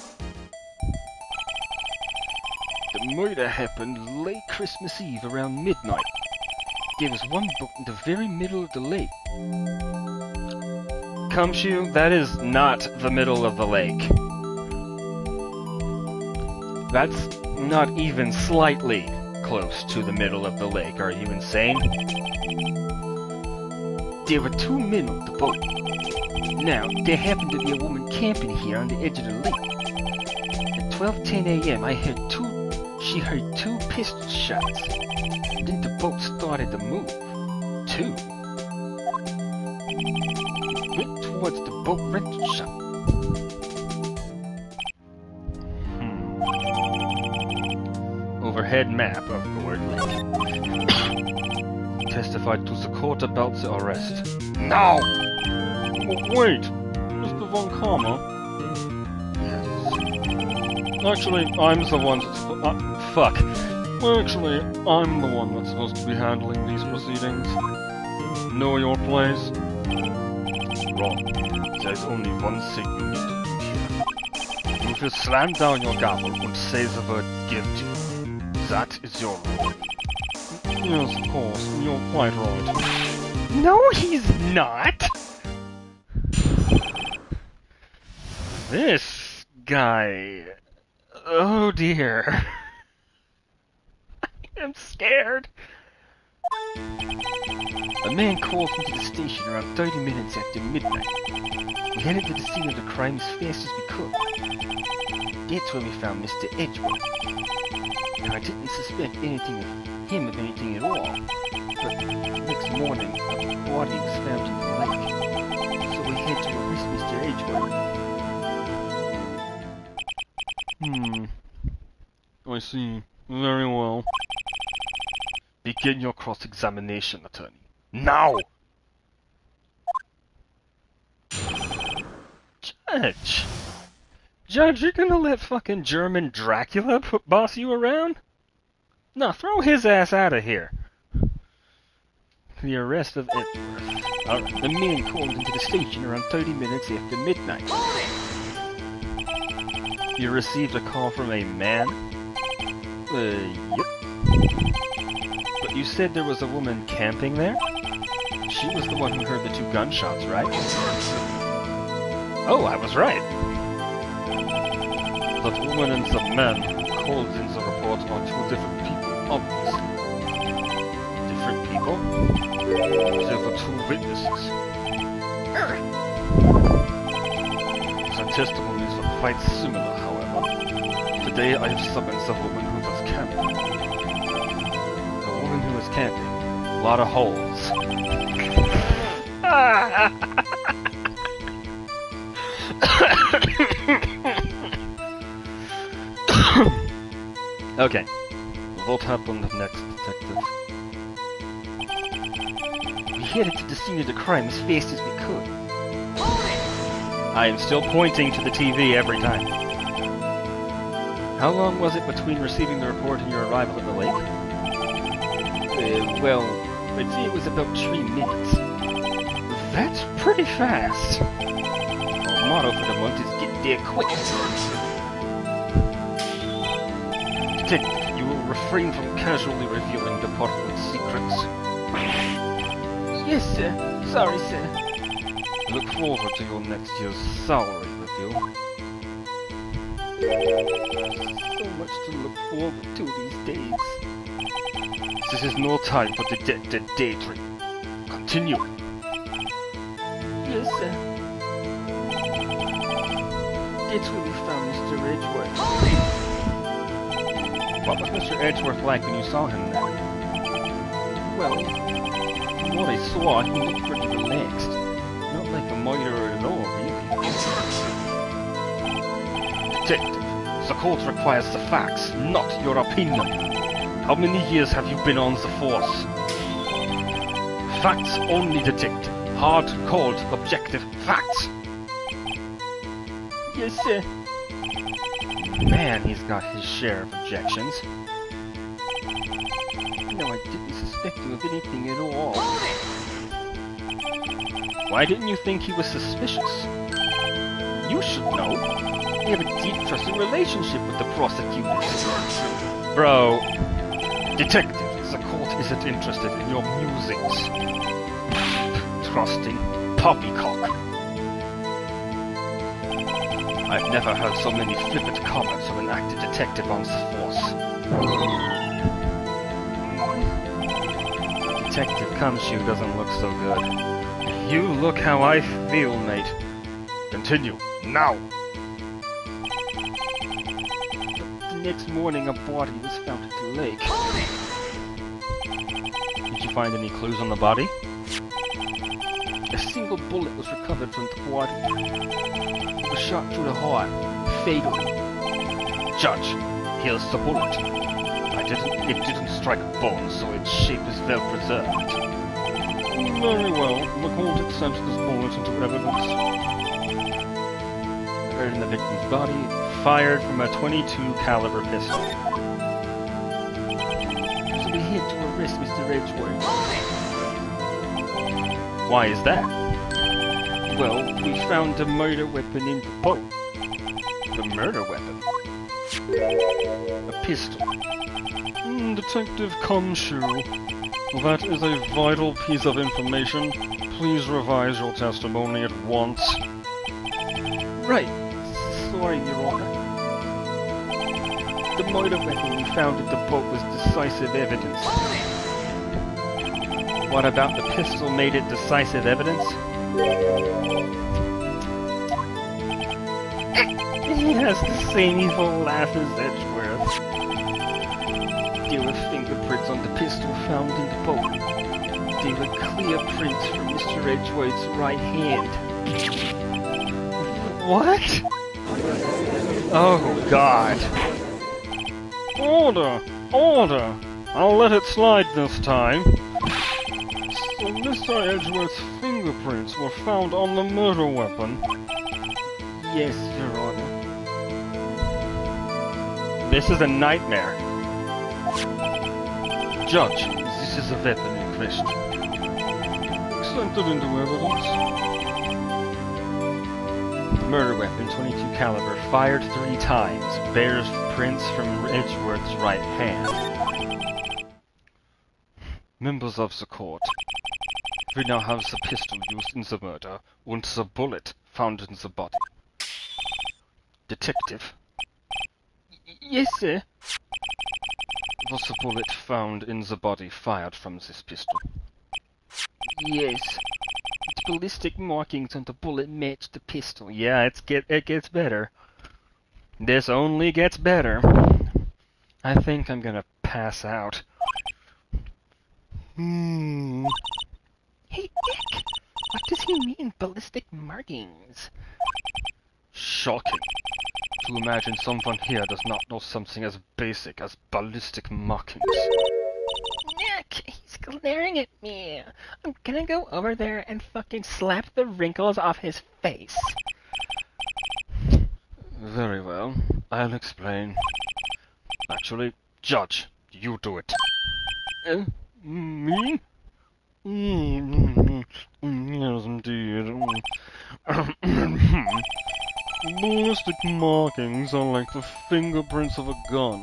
The murder happened late Christmas Eve around midnight. There was one boat in the very middle of the lake. Cumshoe, that is not the middle of the lake. That's not even slightly close to the middle of the lake. Are you insane? There were 2 men on the boat. Now, there happened to be a woman camping here on the edge of the lake. At 12:10 a.m., she heard 2 pistol shots. Then the boat started to move. 2. Went towards the boat rental shop. Overhead map of Gourd Lake. Testified to the court about the arrest. No! Wait! Mr. Von Karma? Yes. Actually, I'm the one that's... fuck. Actually, I'm the one that's supposed to be handling these proceedings. Know your place? Wrong. There's only one thing you need to do here. You will slam down your gavel and say the word guilty. That is your role. Yes, of course. You're quite right. No, he's not! This guy... Oh dear. I'm scared. A man called into the station around 30 minutes after midnight. We headed to the scene of the crime as fast as we could. That's where we found Mr. Edgeworth. Now, I didn't suspect anything of him of anything at all, but next morning, a body was found in the lake. So we had to arrest Mr. Edgeworth. I see. Very well. Begin your cross-examination, attorney. Now! Judge! Judge, you're gonna let fucking German Dracula boss you around? No, throw his ass out of here. The arrest of Edgeworth. The man called into the station around 30 minutes after midnight. You received a call from a man? Yep. But you said there was a woman camping there? She was the one who heard the 2 gunshots, right? Oh, I was right. That woman and the man called in the report are 2 different people, obviously. Different people? There were 2 witnesses. Their testimonies were quite similar, however. Today I have summoned the woman who was camping. The woman who was camping. A lot of holes. Okay. What happened next, detective? We headed to the scene of the crime as fast as we could. I am still pointing to the TV every time. How long was it between receiving the report and your arrival at the lake? Well, I'd say it was about 3 minutes. That's pretty fast. Our motto for the month is get there quick. Detective, you will refrain from casually revealing department secrets. Yes, sir. Sorry, sir. Look forward to your next year's salary review. So much to look forward to these days. This is no time for the daydream. Continue. Yes, sir. That's where we found Mr. Edgeworth. What was Mr. Edgeworth like when you saw him then? Well, from what I saw, he looked pretty relaxed. Not like a murderer at all, really. Detective, the court requires the facts, not your opinion. How many years have you been on the force? Facts only, detective. Hard, cold, objective facts. Yes, sir. Man, he's got his share of objections. No, I didn't suspect him of anything at all. Why didn't you think he was suspicious? You should know. We have a deep trusting relationship with the prosecutors. Bro. Detective, the court isn't interested in your musings. Trusting poppycock. I've never heard so many flippant comments from an active detective on the force. Detective Cumshoe doesn't look so good. You look how I feel, mate. Continue, now! The next morning, a body was found at the lake. Did you find any clues on the body? A single bullet was recovered from the body. It was shot through the heart, fatally. Judge, here's the bullet. It didn't strike bone, so its shape is well preserved. Very well. The court accepts this bullet into evidence. Heard in the victim's body, fired from a .22 caliber pistol. So we had to arrest Mr. Edgeworth. Why is that? Well, we found a murder weapon in the boat. The murder weapon? A pistol. Detective Cumshoe, that is a vital piece of information. Please revise your testimony at once. Right. Sorry, Your Honor. The murder weapon we found at the boat was decisive evidence. What about the pistol made it decisive evidence? He has the same evil laugh as Edgeworth. There were fingerprints on the pistol found in the boat. They were clear prints from Mr. Edgeworth's right hand. What? Oh, God. Order! Order! I'll let it slide this time. So Mr. Edgeworth's fingerprints were found on the murder weapon. Yes, Your Honor. This is a nightmare. Judge, this is a weapon in question. Accepted into evidence. Murder weapon, 22 caliber, fired 3 times. Bears prints from Edgeworth's right hand. Members of the court, we now have the pistol used in the murder and the bullet found in the body. Detective, Yes, sir. was the bullet found in the body fired from this pistol? Yes. Its ballistic markings on the bullet match the pistol. Yeah, it gets better. This only gets better. I think I'm gonna pass out. Hey, Dick! What does he mean, ballistic markings? Shocking to imagine someone here does not know something as basic as ballistic markings. Nick, he's glaring at me. I'm gonna go over there and fucking slap the wrinkles off his face. Very well, I'll explain. Actually, Judge, you do it. Me? Yes, indeed. Ballistic markings are like the fingerprints of a gun.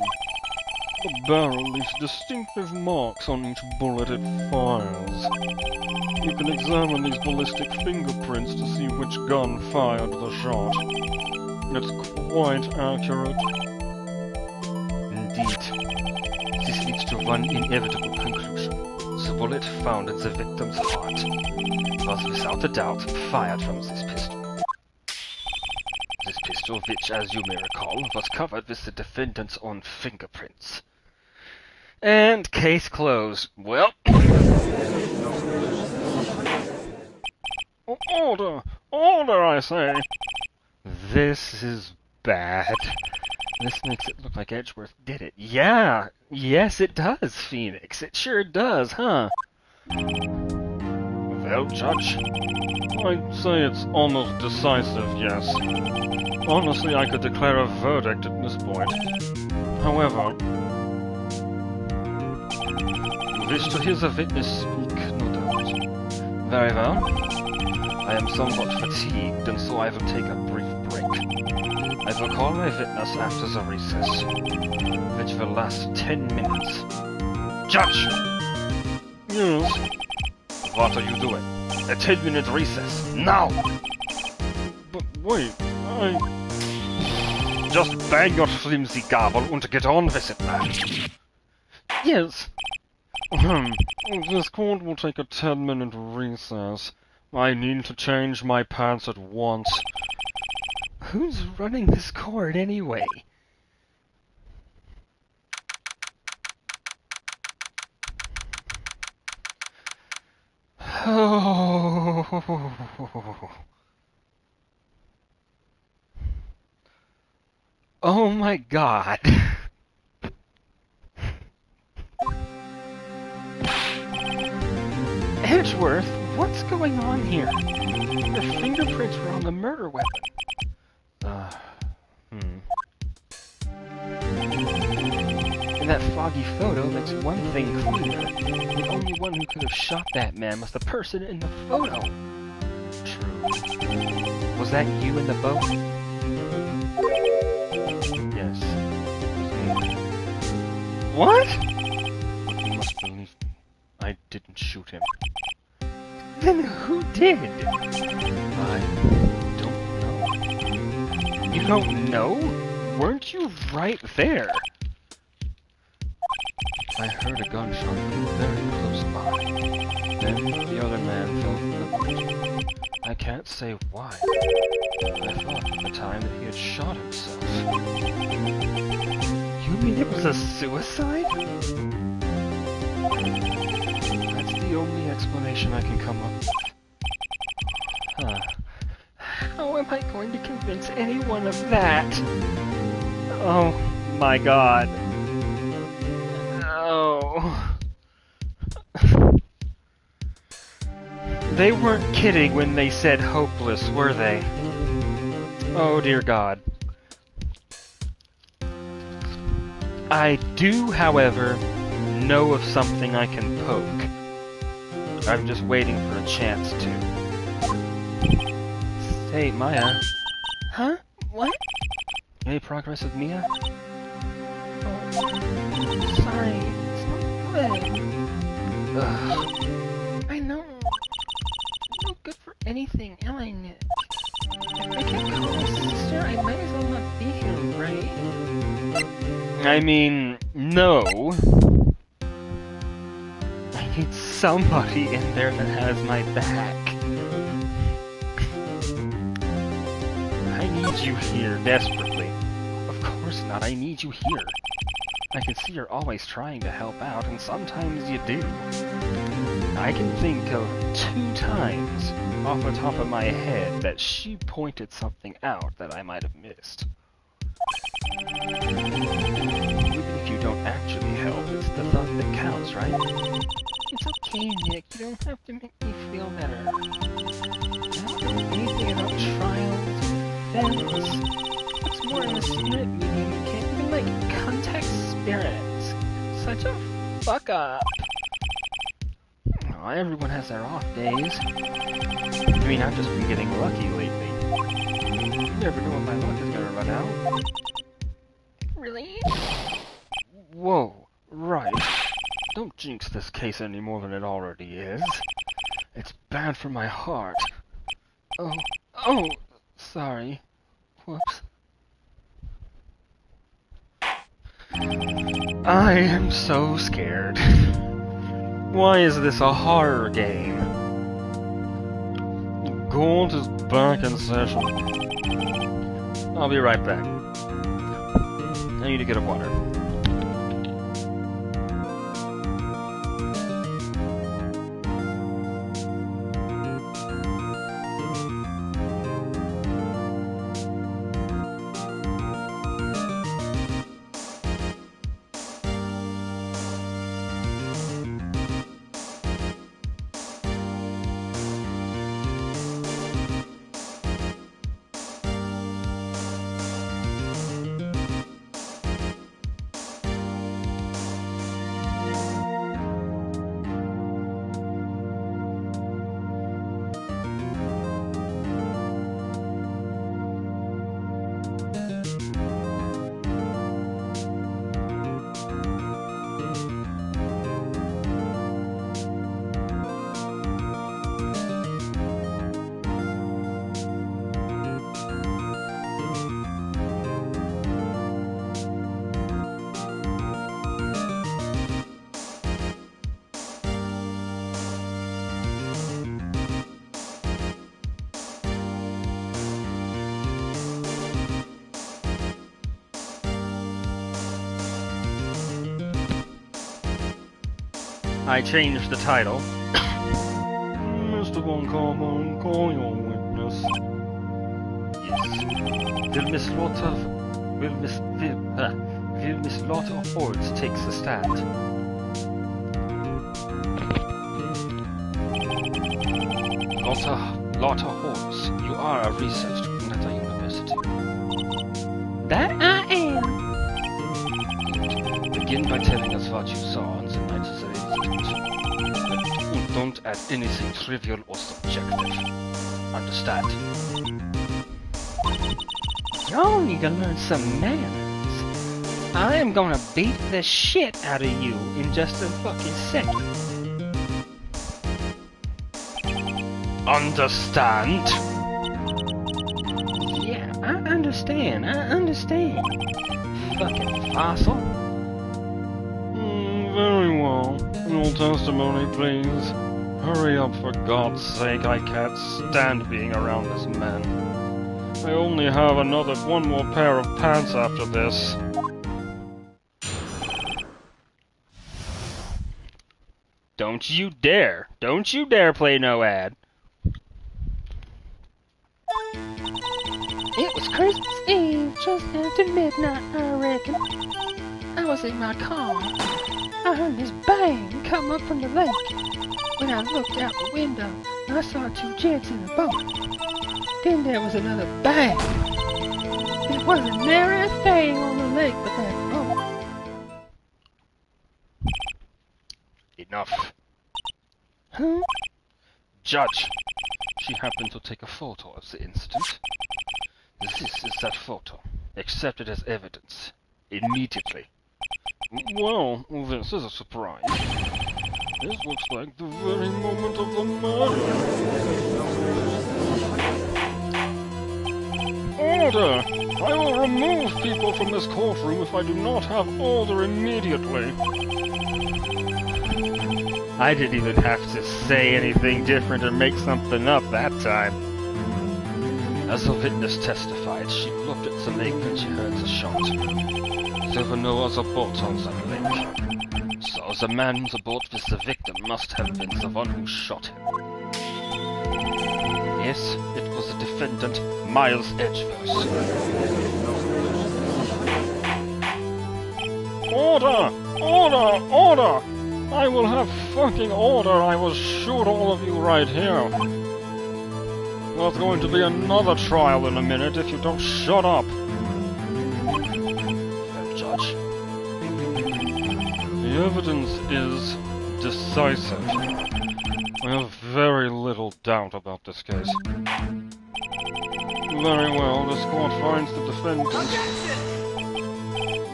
The barrel leaves distinctive marks on each bullet it fires. You can examine these ballistic fingerprints to see which gun fired the shot. It's quite accurate. Indeed. This leads to one inevitable conclusion. The bullet found in the victim's heart was without a doubt fired from this pistol. This pistol, which, as you may recall, was covered with the defendant's own fingerprints. And case closed. Well... Order! Order, I say! This is bad. This makes it look like Edgeworth did it. Yeah! Yes, it does, Phoenix. It sure does, huh? Well, Judge, I'd say it's almost decisive, yes. Honestly, I could declare a verdict at this point. However... You wish to hear the witness speak, no doubt. Very well. I am somewhat fatigued, and so I will take a brief break. I will call my witness after the recess, which will last 10 minutes. Judge! Yes? What are you doing? A 10-minute recess, now! But wait, I... Just bang your flimsy gavel and get on with it, man. Yes. This court will take a 10-minute recess. I need to change my pants at once. Who's running this court anyway? Oh my god. Edgeworth, what's going on here? Your fingerprints were on the murder weapon. In that foggy photo, that's one thing clear. The only one who could have shot that man was the person in the photo. True. Was that you in the boat? Yes. What? You must believe me. I didn't shoot him. Then who did? I don't know. You don't know? Weren't you right there? I heard a gunshot very close by. Then the other man fell from the boat. I can't say why. I thought at the time that he had shot himself. You mean it was a suicide? That's the only explanation I can come up with. Huh. How am I going to convince anyone of that? Oh my god. Oh. They weren't kidding when they said hopeless, were they? Oh dear God. I do, however, know of something I can poke. I'm just waiting for a chance to. Hey, Maya. Huh? What? Any progress with Mia? Oh, sorry. It's not good. Ugh. I know. I'm not good for anything, am I, Nick? If I can call my sister, I might as well not be here, right? I mean, no. I need somebody in there that has my back. I need you here, desperately. Of course not, I need you here. I can see you're always trying to help out, and sometimes you do. I can think of 2 times off the top of my head that she pointed something out that I might have missed. Even if you don't actually help, it's the thought that counts, right? It's okay, Nick. You don't have to make me feel better. I don't know anything about trials, events. It's more in the spirit medium. You can't even, like, contact spirits. Such a fuck up. Oh, everyone has their off days. I mean, I've just been getting lucky lately. You never know when my luck is gonna run out. Really? Whoa, right. Don't jinx this case any more than it already is. It's bad for my heart. Oh, sorry. Whoops. I am so scared. Why is this a horror game? Gaunt is back in session. I'll be right back. I need to get a water. I changed the title. Mr. Von Carbone, call your witness. Yes. Will Miss Lotta Hordes takes the stand? Lotta Hordes, you are a research student at our university. That I am. Good. Begin by telling us what you saw on the night of the incident. And don't add anything trivial or subjective. Understand? Y'all need to learn some manners. I am gonna beat the shit out of you in just a fucking second. Understand? Yeah, I understand. Fucking fossil. Very well. Your testimony, please. Hurry up, for God's sake. I can't stand being around this man. I only have one more pair of pants after this. Don't you dare play no ad. It was Christmas Eve, just after midnight, I reckon. I was in my car. I heard this bang come up from the lake. When I looked out the window, I saw two jets in a boat. Then there was another bang. There wasn't nary a thing on the lake but that boat. Enough. Huh? Judge, she happened to take a photo of the incident. This is that photo. Accept it as evidence. Immediately. Well, this is a surprise. This looks like the very moment of the murder. Order! I will remove people from this courtroom if I do not have order immediately. I didn't even have to say anything different or make something up that time. As the witness testified, she looked at the lake when she heard the shot. There were no other boats on that lake. So the man in the boat with the victim must have been the one who shot him. Yes, it was the defendant, Miles Edgeworth. Order! Order! Order! I will have fucking order, I will shoot all of you right here. There's going to be another trial in a minute if you don't shut up. Judge. The evidence is decisive. I have very little doubt about this case. Very well, this court finds the defendant.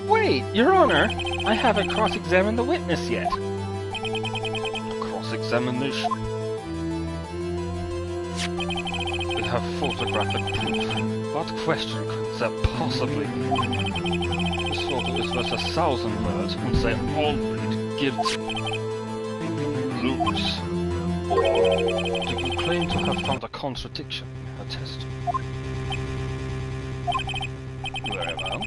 Wait, Your Honor! I haven't cross-examined the witness yet. Cross-examination. We have photographic proof. What question could there possibly be? This photo is worth 1,000 words, and they all read guilty. Lose. Do you claim to have found a contradiction in her testimony? Very well.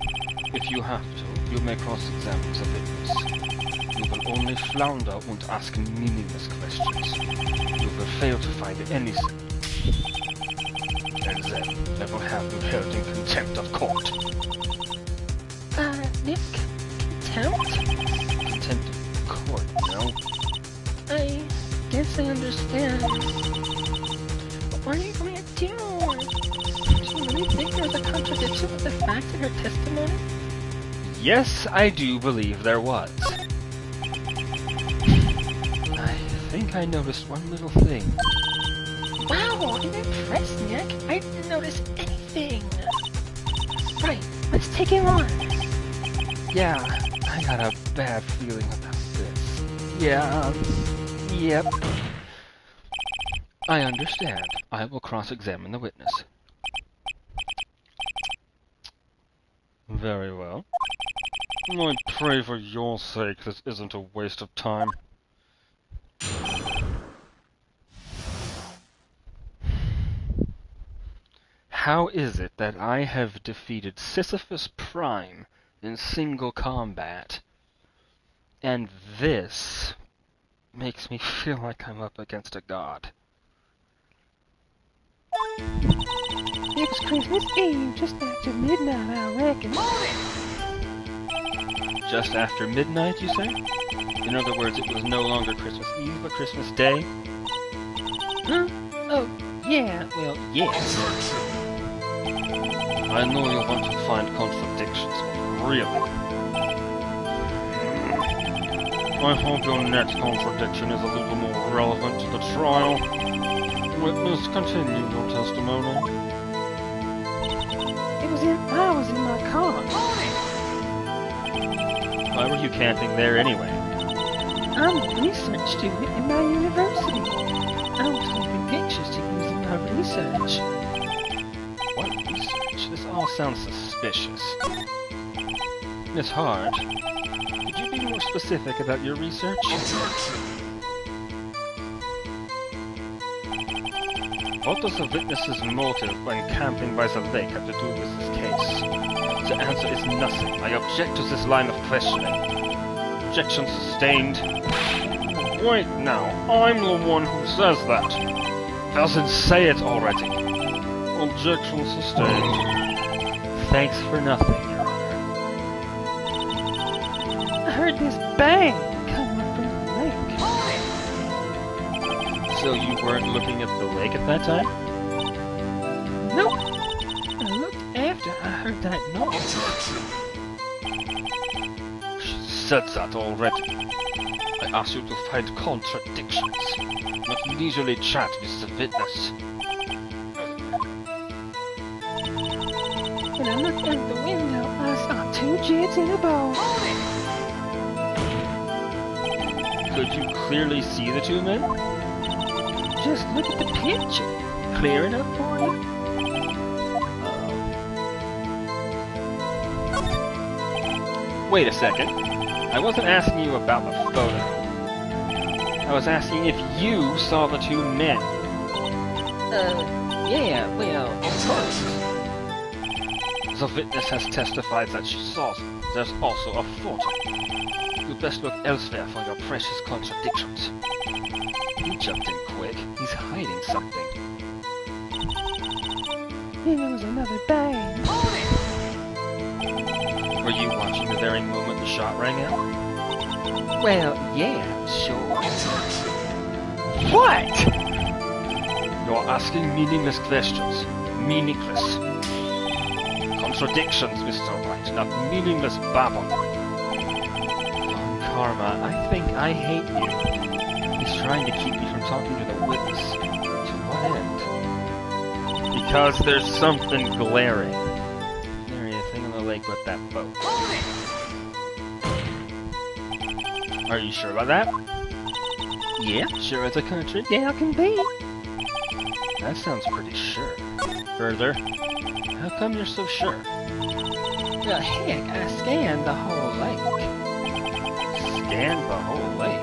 If you have to, you may cross-examine the witness. You will only flounder and ask meaningless questions. You will fail to find anything. And then I will have you held in contempt of court. Nick? Contempt? Contempt of court, no? I guess I understand. But what are you going to do? Do you really think there's a contradiction with the facts in her testimony? Yes, I do believe there was. I think I noticed one little thing. Wow, I'm impressed, Nick. I didn't notice anything. Right, let's take him on. Yeah, I got a bad feeling about this. Yeah, yep. I understand. I will cross-examine the witness. Very well. I pray for your sake this isn't a waste of time. How is it that I have defeated Sisyphus Prime in single combat, and this makes me feel like I'm up against a god? It was Christmas Eve, just after midnight, I reckon. Just after midnight, you say? In other words, it was no longer Christmas Eve, but Christmas Day? Huh? Oh, yeah, well, yes. I know you want to find contradictions, but really? I hope your next contradiction is a little more relevant to the trial. Witness, continue your testimony. I was in my car. Why were you camping there anyway? I'm a research student in my university. I was taking pictures to use in my research. What research? This all sounds suspicious. Miss Hart, could you be more specific about your research? What does the witness's motive when camping by the lake have to do with this case? The answer is nothing. I object to this line of questioning. Objection sustained. Wait now, I'm the one who says that. Well, then say it already. Objection sustained. Thanks for nothing, Your Honor. I heard this bang come up from the lake. So you weren't looking at the lake at that time? Nope. I looked after I heard that noise. She said that already. I asked you to find contradictions, not leisurely chat with the witness. When I looked out the window, I saw two jets in a boat. Could you clearly see the two men? Just look at the picture. Clear enough for you? Wait a second. I wasn't asking you about the photo. I was asking if you saw the two men. Yeah, well... The witness has testified that she saw them. There's also a photo. You'd best look elsewhere for your precious contradictions. He jumped in quick. He's hiding something. Here was another bang. Were you watching the very moment the shot rang out? Well, yeah, sure. What? You're asking meaningless questions. Meaningless. Contradictions, Mr. Wright, not meaningless babble. Von Karma, I think I hate you. He's trying to keep me from talking to the witness. To what end? Because there's something glaring. There ain't a thing on the lake but that boat. Are you sure about that? Yeah, Sure as a country? yeah, I can be. That sounds pretty sure. Further, how come you're so sure? The heck, I scanned the whole lake. Scanned the whole lake?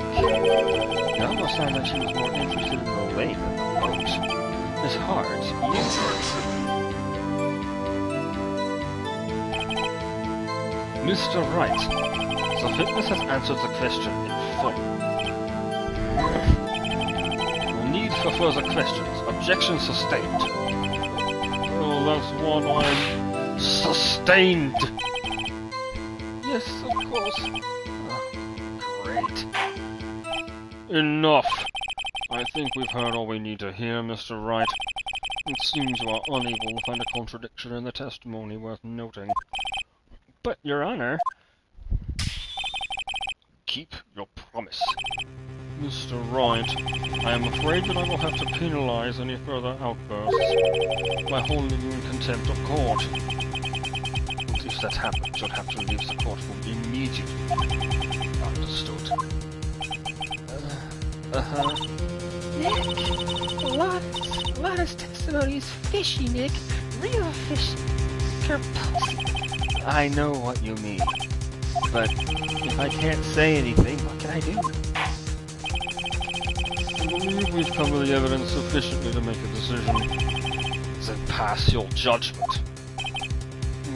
It almost sounds like she was more interested in the lake than the boat. Miss Hart, Mr. Wright, the witness has answered the question in full. No need for further questions. Objection sustained. Oh, that's one I'm... Sustained! Yes, of course. Oh, great. Enough! I think we've heard all we need to hear, Mr. Wright. It seems you are unable to find a contradiction in the testimony worth noting. But, Your Honor... Keep your promise. Mr. Wright, I am afraid that I will have to penalize any further outbursts by holding you in contempt of court. And if that happens, you'll have to leave the courtroom immediately. Understood. Nick, a lot of testimony is fishy, Nick. Real fishy. Kerplunk. I know what you mean. But if I can't say anything, what can I do? I believe we've covered the evidence sufficiently to make a decision. Then pass your judgment.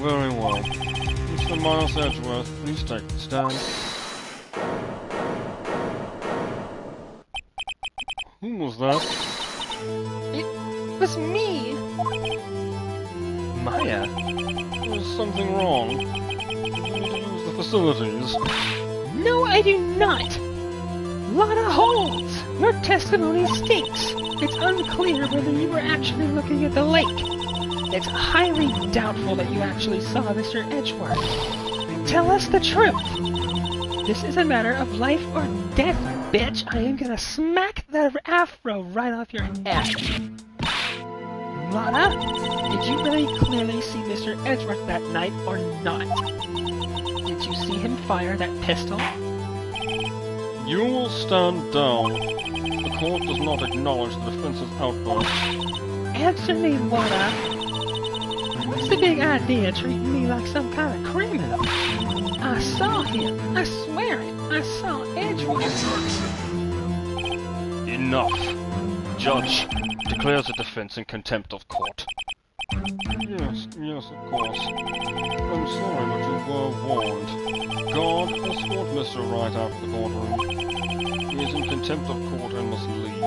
Very well. Mr. Miles Edgeworth, please take the stand. Who was that? It was me. Maya? There's something wrong. You need to use the facilities. No, I do not. Lot of holes. Your testimony stinks. It's unclear whether you were actually looking at the lake. It's highly doubtful that you actually saw Mr. Edgeworth. Tell us the truth. This is a matter of life or death, bitch. I am gonna smack the afro right off your head. Lana, did you really clearly see Mr. Edgeworth that night or not? Did you see him fire that pistol? You will stand down. The court does not acknowledge the defense's outburst. Answer me, Lana. What's the big idea treating me like some kind of criminal? I saw him. I swear it. I saw Edgeworth. Enough. Judge declares the defense in contempt of court. Yes, of course. I'm sorry, but you were warned. Guard, escort Mr. Wright out of the courtroom. He is in contempt of court and must leave.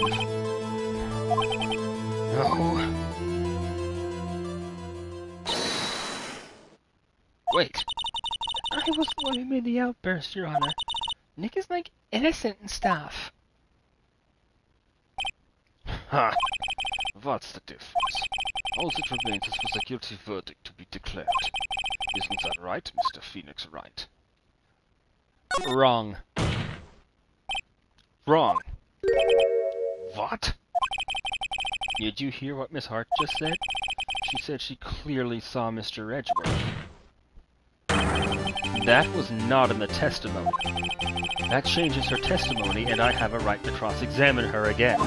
No. me the outburst, Your Honor. Nick is, like, innocent and stuff. Ha! What's the difference? All that remains is for the guilty verdict to be declared. Isn't that right, Mr. Phoenix Wright? Wrong. Wrong. What? Did you hear what Miss Hart just said? She said she clearly saw Mr. Edgeworth. That was not in the testimony. That changes her testimony, and I have a right to cross-examine her again.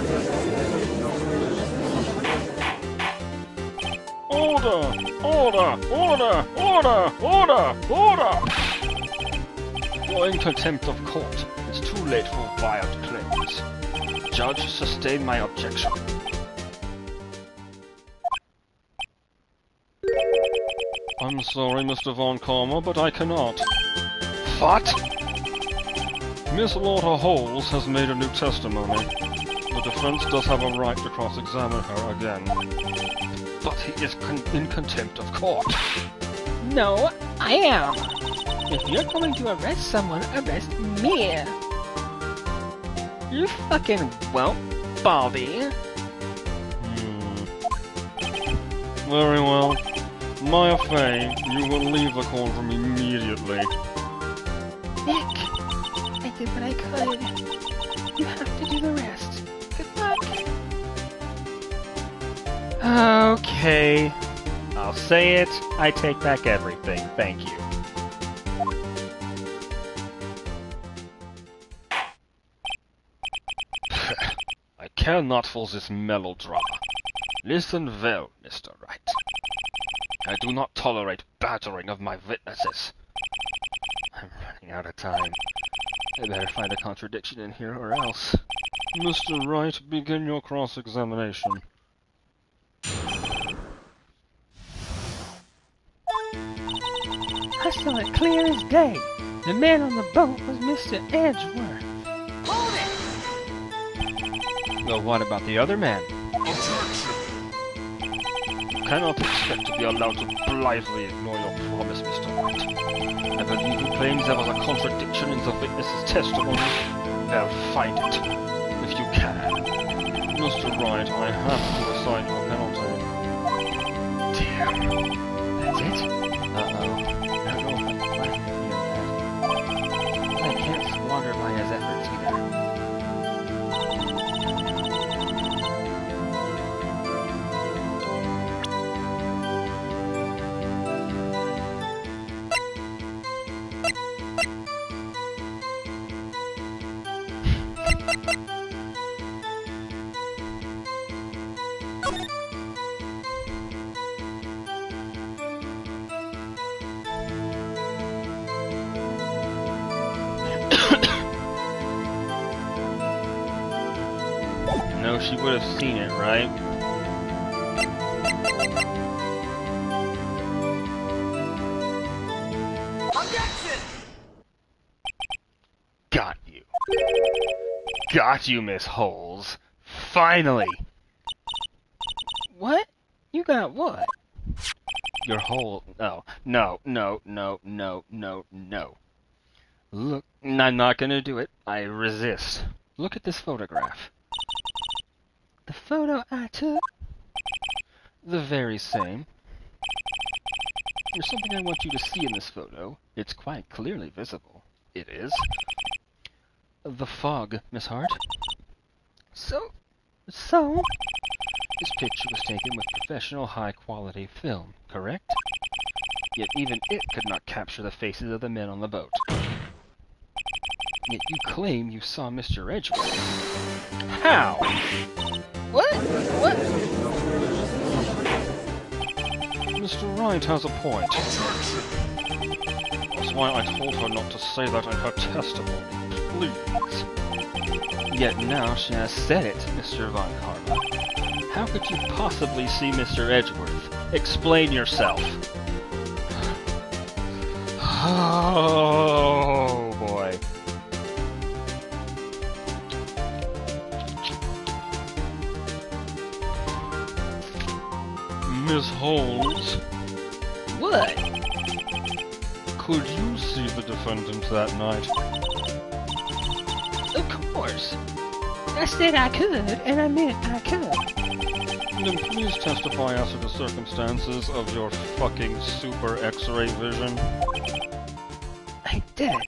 Order! Order! Order! Order! Order! Order! You're in contempt of court. It's too late for wild claims. Judge, sustain my objection. I'm sorry, Mr. Von Karma, but I cannot. What? Miss Lauder Holes has made a new testimony. The defense does have a right to cross-examine her again. But he is in contempt of court. No, I am. If you're going to arrest someone, arrest me. You fucking won't, Bobby. Very well. Maya Fey, you will leave the courtroom immediately. Nick, I did what I could. You have to do the rest. Good luck. Okay. I'll say it. I take back everything. Thank you. I care not for this melodrama. Listen well, Mr. Wright. I do not tolerate battering of my witnesses. I'm running out of time. I better find a contradiction in here or else. Mr. Wright, begin your cross-examination. I saw it clear as day. The man on the boat was Mr. Edgeworth. Hold it! Well, what about the other man? You cannot expect to be allowed to blithely ignore your promise, Mr. Wright. I believe you claim there was a contradiction in the witness's testimony. Well, find it, if you can. Mr. Wright, I have to assign you a penalty. Damn. That's it? Uh-oh. I don't know if I'm glad to hear that. But I can't squander Maya's efforts either. No, she would have seen it, right? Objection! Got you. Got you, Miss Holes. Finally! What? You got what? Your whole... No. No. Look, I'm not gonna do it. I resist. Look at this photograph. The photo I took? The very same. There's something I want you to see in this photo. It's quite clearly visible. It is. The fog, Miss Hart. So? This picture was taken with professional high-quality film, correct? Yet even it could not capture the faces of the men on the boat. Yet you claim you saw Mr. Edgeworth. How? What? Mr. Wright has a point. That's why I told her not to say that in her testimony. Please. Yet now she has said it, Mr. Von Karma. How could you possibly see Mr. Edgeworth? Explain yourself. Oh, boy. Miss Holes. What? Could you see the defendant that night? Of course. I said I could, and I meant I could. Then please testify as to the circumstances of your fucking super X-ray vision. I did it.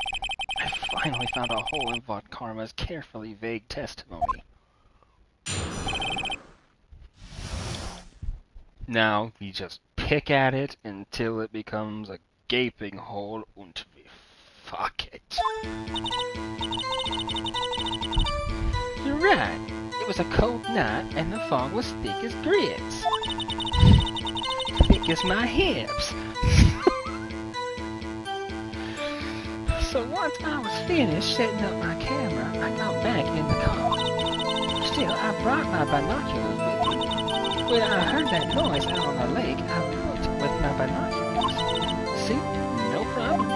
I finally found a hole in Vought Karma's carefully vague testimony. Now, we just pick at it until it becomes a gaping hole and we fuck it. You're right. It was a cold night and the fog was thick as grits. Thick as my hips. So once I was finished setting up my camera, I got back in the car. Still, I brought my binoculars with me. When I heard that noise out on the lake, I looked with my binoculars. See? No problem.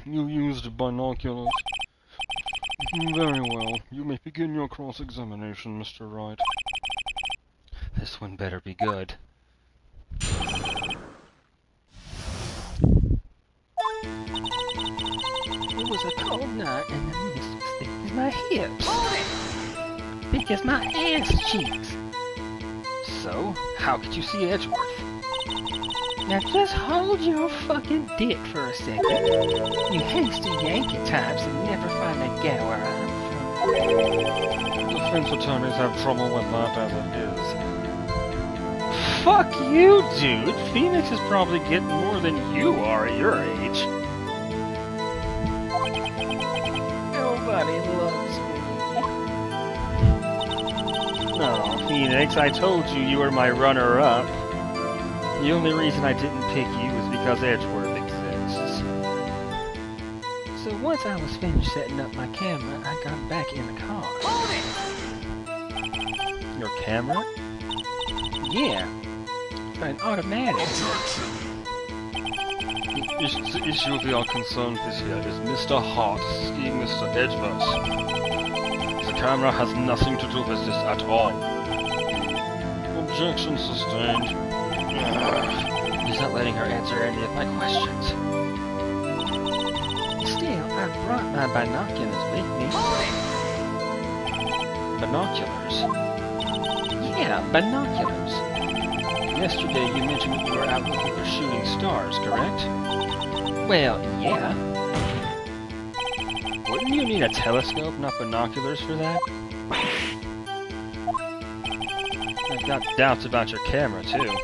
You used binoculars. Very well. You may begin your cross-examination, Mr. Wright. This one better be good. It was a cold night and the mist was thick as my hips. Thick as my ass cheeks. So, how could you see Edgeworth? Now just hold your fucking dick for a second. You hasty Yankee types will never find a gal where I'm from. Defense attorneys have trouble with that as it is. Fuck you, dude! Phoenix is probably getting more than you are at your age. Nobody loves me. No, Phoenix, I told you you were my runner-up. The only reason I didn't pick you was because Edgeworth exists. So once I was finished setting up my camera, I got back in the car. Your camera? Yeah. An automatic. The issue we are concerned with here is Mr. Hart seeing Mr. Edgeworth. The camera has nothing to do with this at all. Objection sustained. He's not letting her answer any of my questions. Still, I brought my binoculars with me. Binoculars? Yeah, binoculars. Yesterday you mentioned that you were out looking for shooting stars, correct? Well, yeah. Wouldn't you need a telescope, not binoculars, for that? I've got doubts about your camera, too.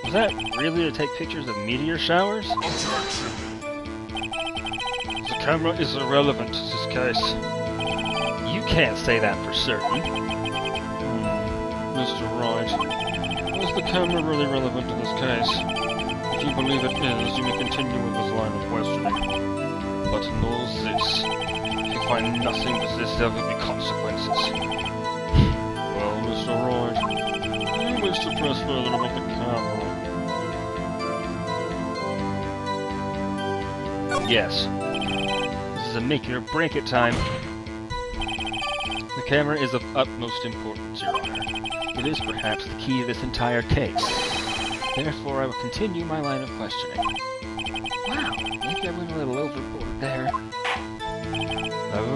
Was that really to take pictures of meteor showers? The camera is irrelevant to this case. You can't say that for certain. Mr. Wright, is the camera really relevant to this case? If you believe it is, you may continue with this line of questioning. But know this. If you find nothing but this, there will be consequences. Well, Mr. Wright, do you wish to press further about the camera? Yes. This is a make-it-or-break-it time. The camera is of utmost importance, Your Honor. It is perhaps the key to this entire case. Therefore, I will continue my line of questioning. Wow, maybe I went a little overboard there.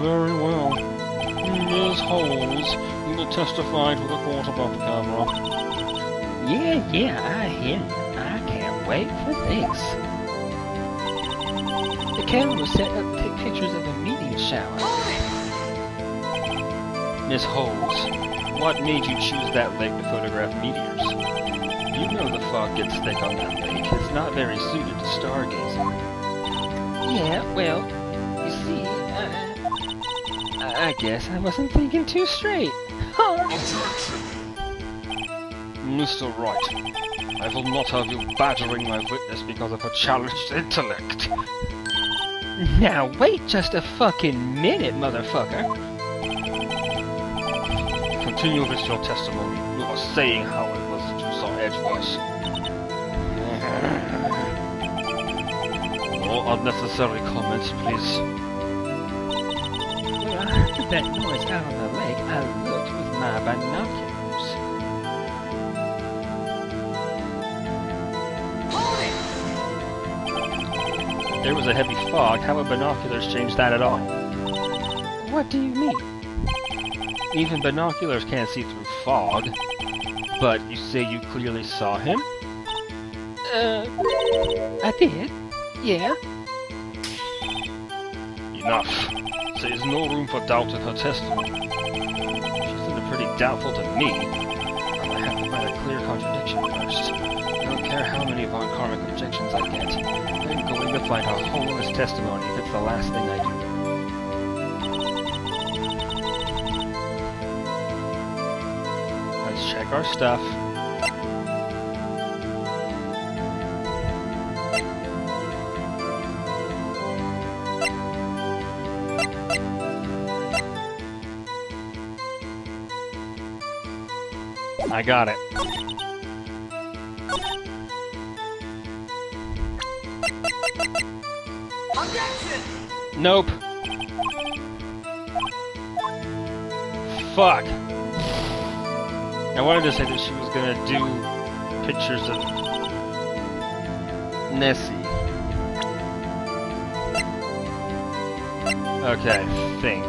Very well. Ms. Holes, you will testify to the court about the camera. Yeah, I hear you. I can't wait for this. The camera was set up to take pictures of a meteor shower. Miss Holes, what made you choose that lake to photograph meteors? You know the fog gets thick on that lake. It's not very suited to stargazing. Yeah, well, you see, I guess I wasn't thinking too straight. Mr. Wright, I will not have you badgering my witness because of her challenged intellect. Now wait just a fucking minute, motherfucker. Continue with your testimony. You were saying how it was that you saw Edgeworth. No unnecessary comments, please. When I heard that noise out on the lake, I looked with my binoculars. There was a heavy fog. How would binoculars change that at all? What do you mean? Even binoculars can't see through fog. But you say you clearly saw him? I did. Yeah. Enough. There's no room for doubt in her testimony. She seemed pretty doubtful to me. I have to find a clear contradiction first. I don't care how many von karmic objections I get. I'm going to find a hole in this testimony if it's the last thing I do. Let's check our stuff. I got it. Objection! Nope. Fuck. I wanted to say that she was gonna do pictures of Nessie. Okay, think.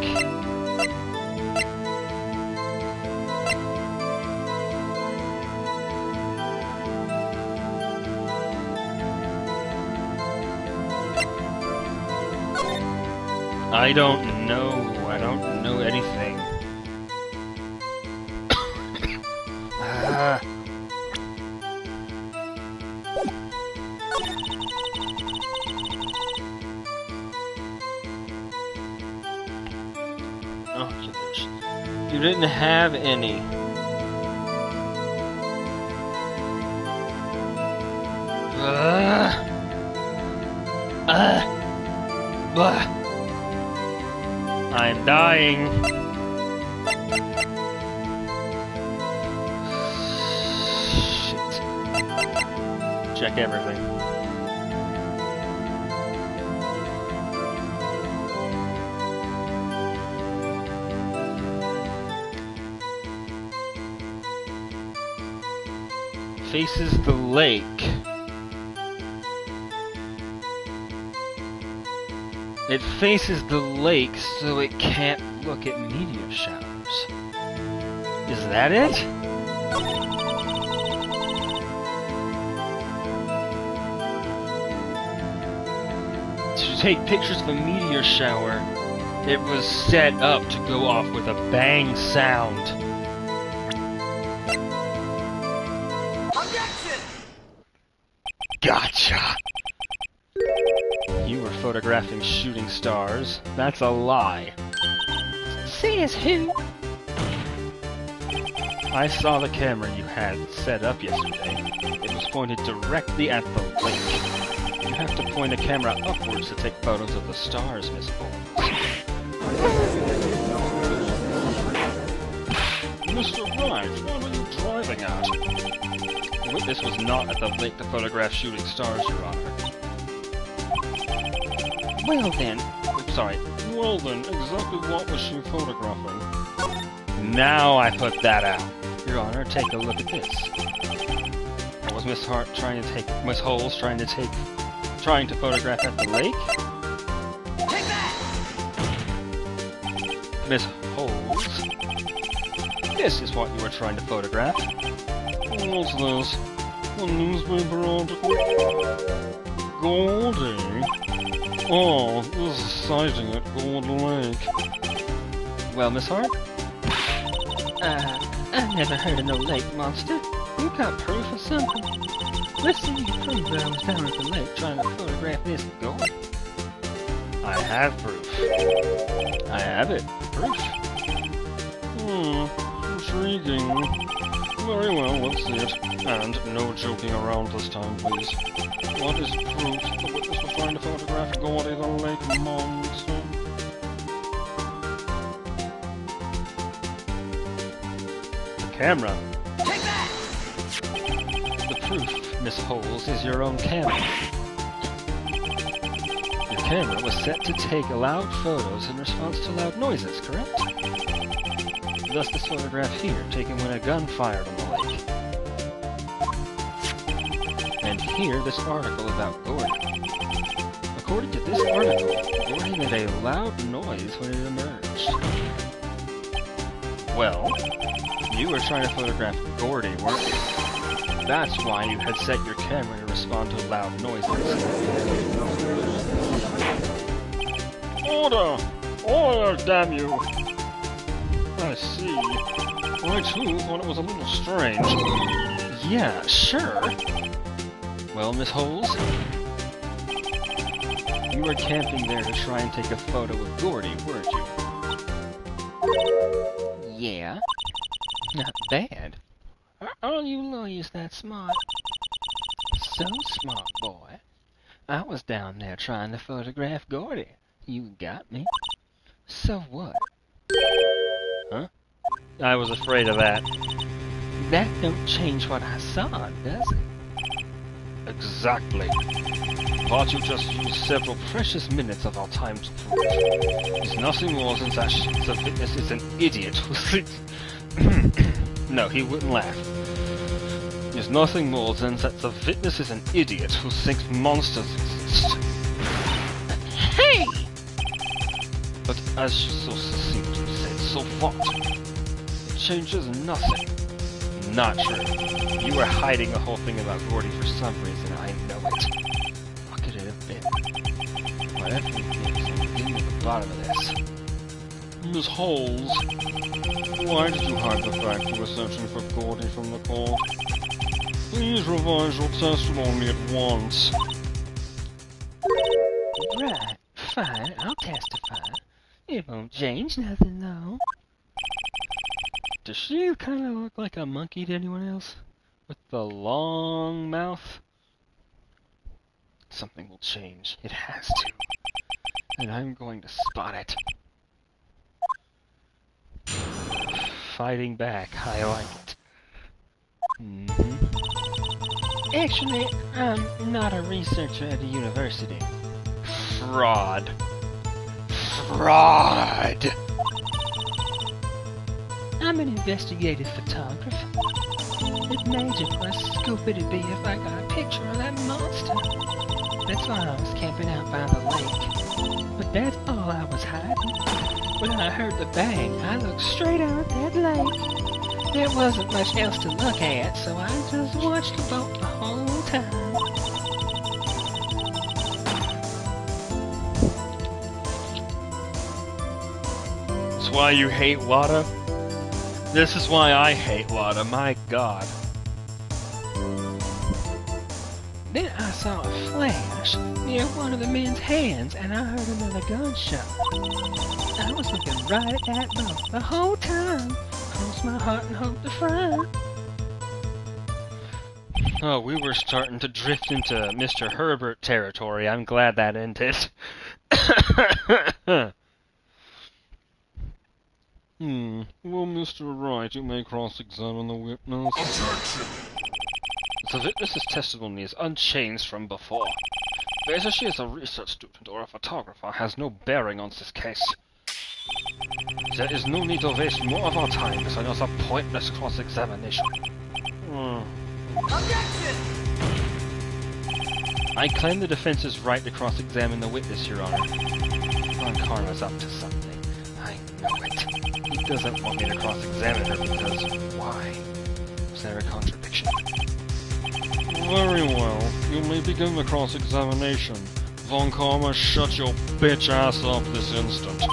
I don't know. I don't know anything. Oculars. You didn't have any. I'm dying. Shit. Check everything. Faces the lake. It faces the lake, so it can't look at meteor showers. Is that it? To take pictures of a meteor shower, it was set up to go off with a bang sound. Objection! Gotcha! You were photographing shooting stars. That's a lie. Says who? I saw the camera you had set up yesterday. It was pointed directly at the lake. You have to point a camera upwards to take photos of the stars, Miss Holmes. Mr. Wright, what are you driving at? The witness was not at the lake to photograph shooting stars, Your Honor. Well then. Sorry. Well then, exactly what was she photographing? Now I put that out. Your Honor, take a look at this. What was Miss Hart trying to take? Miss Holes trying to photograph at the lake? Take that! Miss Holes, this is what you were trying to photograph. What's this? A newspaper article? Goldie? Oh, this is a sighting at Gold Lake. Well, Miss Hart? I never heard of no lake monster. You got proof or something? Let's see you prove that I was down at the lake trying to photograph this gold. I have proof. I have it. Proof. Intriguing. Very well, let's see it. And no joking around this time, please. What is proof the witness was trying to photograph Goldie the lake monster? The camera. Take that! The proof, Miss Holes, is your own camera. Your camera was set to take loud photos in response to loud noises, correct? Thus this photograph here, taken when a gun fired on the lake. And here, this article about Gordon. According to this article, Gordy made a loud noise when it emerged. Well, you were trying to photograph Gordy, weren't you? That's why you had set your camera to respond to loud noises. Order! Order, damn you! I see. I too thought it was a little strange. Yeah, sure. Well, Miss Holes? You were camping there to try and take a photo of Gordy, weren't you? Yeah. Not bad. Are all you lawyers that smart? So smart, boy. I was down there trying to photograph Gordy. You got me. So what? Huh? I was afraid of that. That don't change what I saw, does it? Exactly. But you just used several precious minutes of our time to prove it. It's nothing more than that the witness is an idiot who thinks... No, he wouldn't laugh. It's nothing more than that the witness is an idiot who thinks monsters exist. Hey! But as you so succinctly said, so what? It changes nothing. Not true. You were hiding the whole thing about Gordy for some reason, I know it. What could it have been? Whatever it is, I'm getting to the bottom of this. Miss Holes, why did you hide the fact you were searching for Gordy from the court? Please revise your testimony at once. Right. Fine, I'll testify. It won't change nothing, though. Does she kind of look like a monkey to anyone else? With the long mouth? Something will change. It has to. And I'm going to spot it. Fighting back. I like it. Actually, I'm not a researcher at a university. Fraud. Fraud! I'm an investigative photographer. It major what a scoop it'd be if I got a picture of that monster. That's why I was camping out by the lake. But that's all I was hiding. When I heard the bang, I looked straight out at that lake. There wasn't much else to look at, so I just watched the boat the whole time. That's why you hate water? This is why I hate water, my god. Then I saw a flash near one of the men's hands, and I heard another gunshot. I was looking right at that boat the whole time. Cross my heart and hope to find. Oh, we were starting to drift into Mr. Herbert territory. I'm glad that ended. Well, Mr. Wright, you may cross-examine the witness. Objection! The witness's testimony is unchanged from before. Whether she is a research student or a photographer has no bearing on this case. There is no need to waste more of our time with another pointless cross-examination. Objection! I claim the defense's right to cross-examine the witness, Your Honor. Von Karma's up to something. I know it. He doesn't want me to cross-examine her because... why? Was there a contradiction? Very well. You may begin the cross-examination. Von Karma, shut your bitch ass up this instant.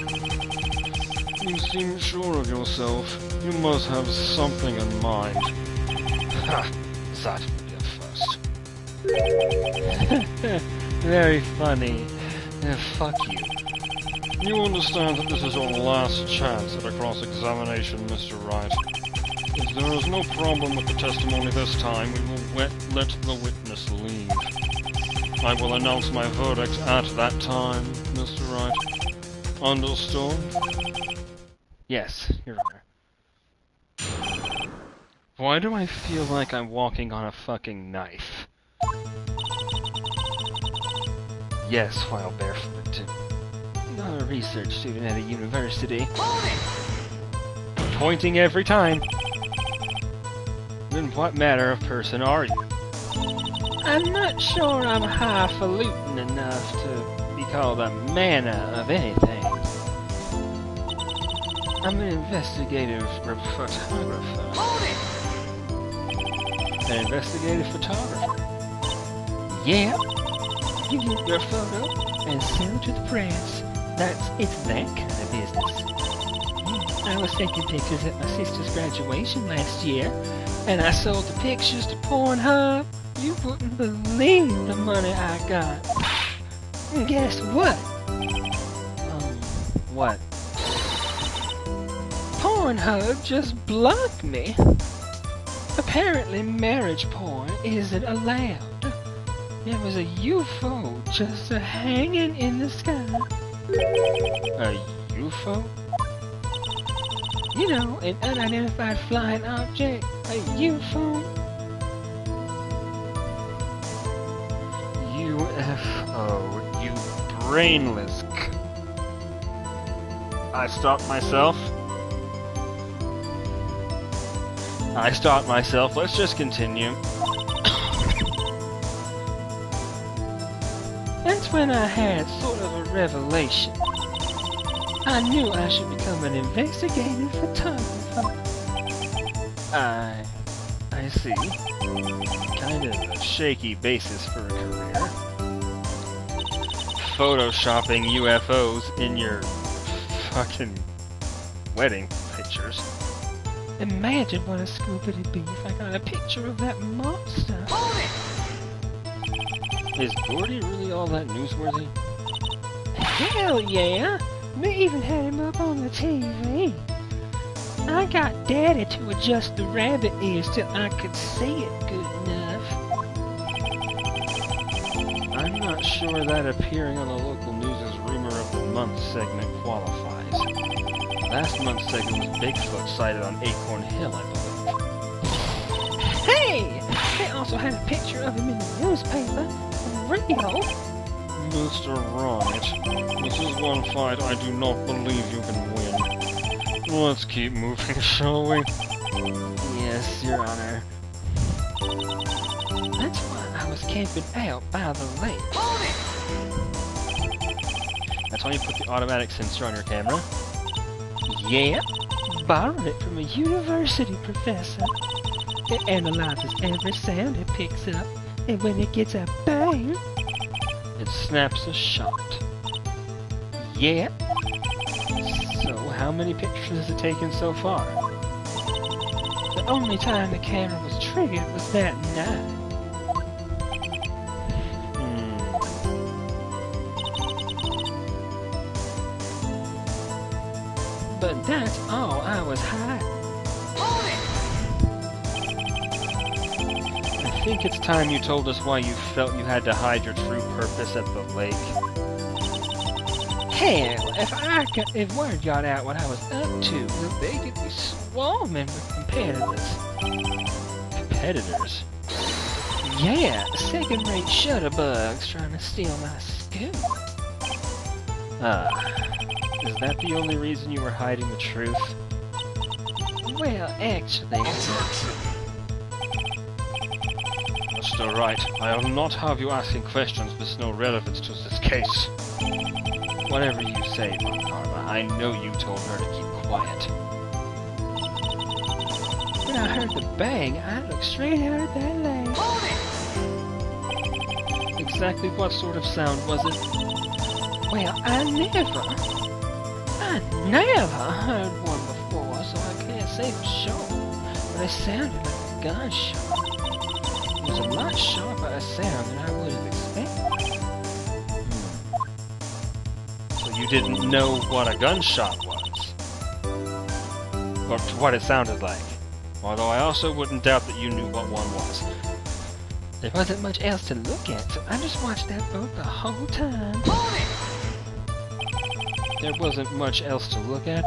You seem sure of yourself. You must have something in mind. Ha! That would be a first. Very funny. Fuck you. You understand that this is your last chance at a cross-examination, Mr. Wright. If there is no problem with the testimony this time, we will let the witness leave. I will announce my verdict at that time, Mr. Wright. Understood? Yes, Your Honor. Why do I feel like I'm walking on a fucking knife? Yes, while barefooted too. Not a research student at a university. Hold it! Pointing every time. Then what manner of person are you? I'm not sure I'm highfalutin enough to call the manner of anything. I'm an investigative photographer. Hold it! An investigative photographer. Yeah. You get your photo and send it to the press. It's that kind of business. I was taking pictures at my sister's graduation last year, and I sold the pictures to Pornhub. You wouldn't believe the money I got. And guess what? What? Pornhub just blocked me. Apparently marriage porn isn't allowed. There was a UFO just hanging in the sky. A UFO? You know, an unidentified flying object. A UFO. UFO, you brainless I stopped myself. Let's just continue. That's when I had sort of a revelation. I knew I should become an investigative photographer. I see. Kind of a shaky basis for a career. Photoshopping UFOs in your fucking wedding pictures. Imagine what a scoop it'd be if I got a picture of that monster. Hold it! Is Gordy really all that newsworthy? Hell yeah! They even had him up on the TV. I got Daddy to adjust the rabbit ears till I could see it good enough. I'm not sure that appearing on the local news' Rumor of the Month segment qualifies. Last month's segment was Bigfoot sighted on Acorn Hill, I believe. Hey! They also had a picture of him in the newspaper. Real? Mr. Wright, this is one fight I do not believe you can win. Let's keep moving, shall we? Yes, Your Honor. That's why I was camping out by the lake. Hold it! That's why you put the automatic sensor on your camera. Yeah, borrowed it from a university professor. It analyzes every sound it picks up, and when it gets a bang, It snaps a shot. yeah, So, how many pictures has it taken so far? the only time the camera was triggered was that night. But that's all I was hiding. Hold it! I think it's time you told us why you felt you had to hide your true purpose at the lake. Hell, if word got out what I was up to, they could be swarming with competitors. Competitors? Yeah, second-rate shutterbugs trying to steal my scoop. Is that the only reason you were hiding the truth? Well, actually, Mr. Wright, I will not have you asking questions with no relevance to this case. Whatever you say, Von Karma, I know you told her to keep quiet. when I heard the bang, I looked straight out at that lake. Hold it! Exactly what sort of sound was it? Well, I never heard one before, so I can't say for sure. But it sounded like a gunshot. It was a lot sharper a sound than I would have expected. So you didn't know what a gunshot was? Or what it sounded like? Although I also wouldn't doubt that you knew what one was. There wasn't much else to look at, so I just watched that boat the whole time. Hold it! There wasn't much else to look at?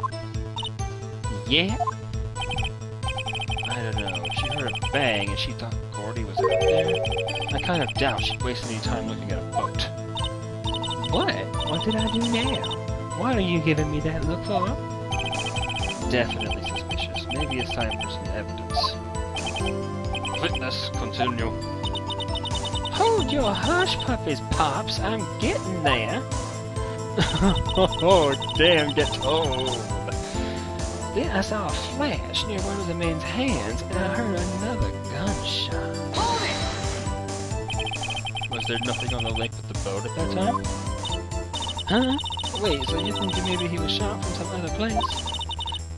Yeah, I don't know. If she heard a bang and she thought Gordy was up there, I kind of doubt she'd waste any time looking at a boat. what? What did I do now? What are you giving me that look for? Definitely suspicious. Maybe it's time for some evidence. Witness, continue. Hold your hush puppies, Pops. I'm getting there. Oh, damn, get told. Then I saw a flash near one of the men's hands, and I heard another gunshot. Hold it! Was there nothing on the lake but the boat at that time? Huh? Wait, so you think maybe he was shot from some other place?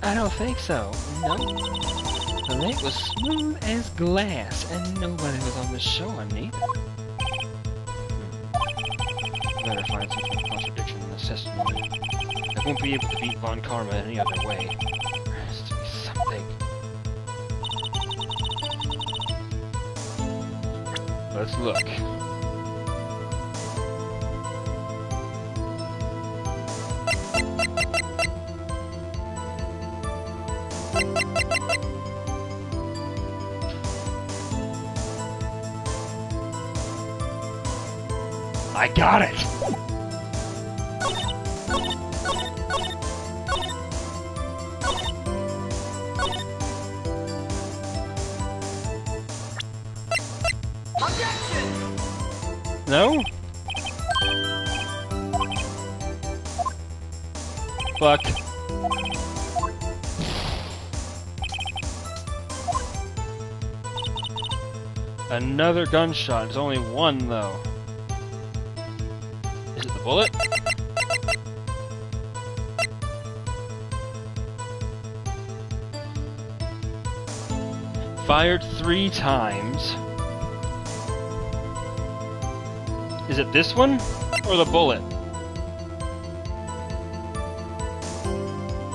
I don't think so. No. The lake was smooth as glass, and nobody was on the shore neither. I better find some sort of contradiction in this testimony. I won't be able to beat Von Karma any other way. There has to be something. Let's look. I got it! Objection! No? Fuck. Another gunshot. There's only one, though. Is it the bullet? Fired 3 times. Is it this one? Or the bullet?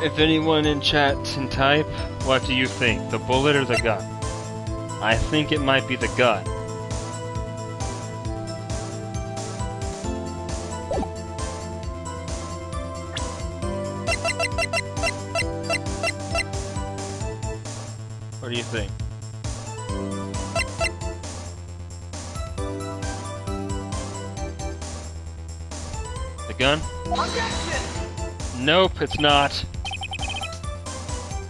If anyone in chat can type, what do you think? The bullet or the gun? I think it might be the gun. What do you think? The gun? Objection! Nope, it's not.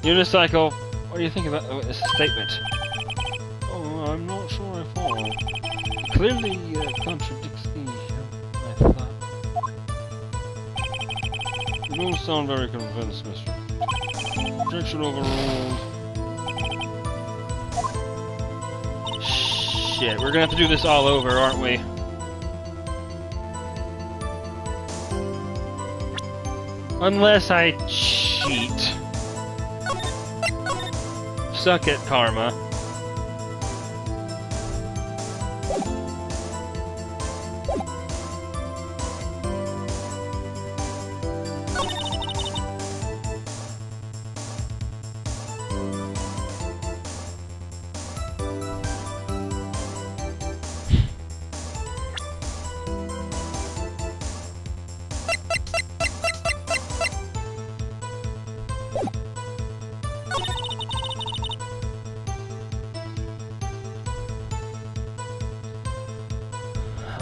Unicycle, what do you think about this statement? Oh, I'm not sure I follow. It clearly contradicts the my thought. You don't sound very convinced, mister. Objection overruled. Shit, we're gonna have to do this all over, aren't we? Unless I cheat. Suck it, Karma.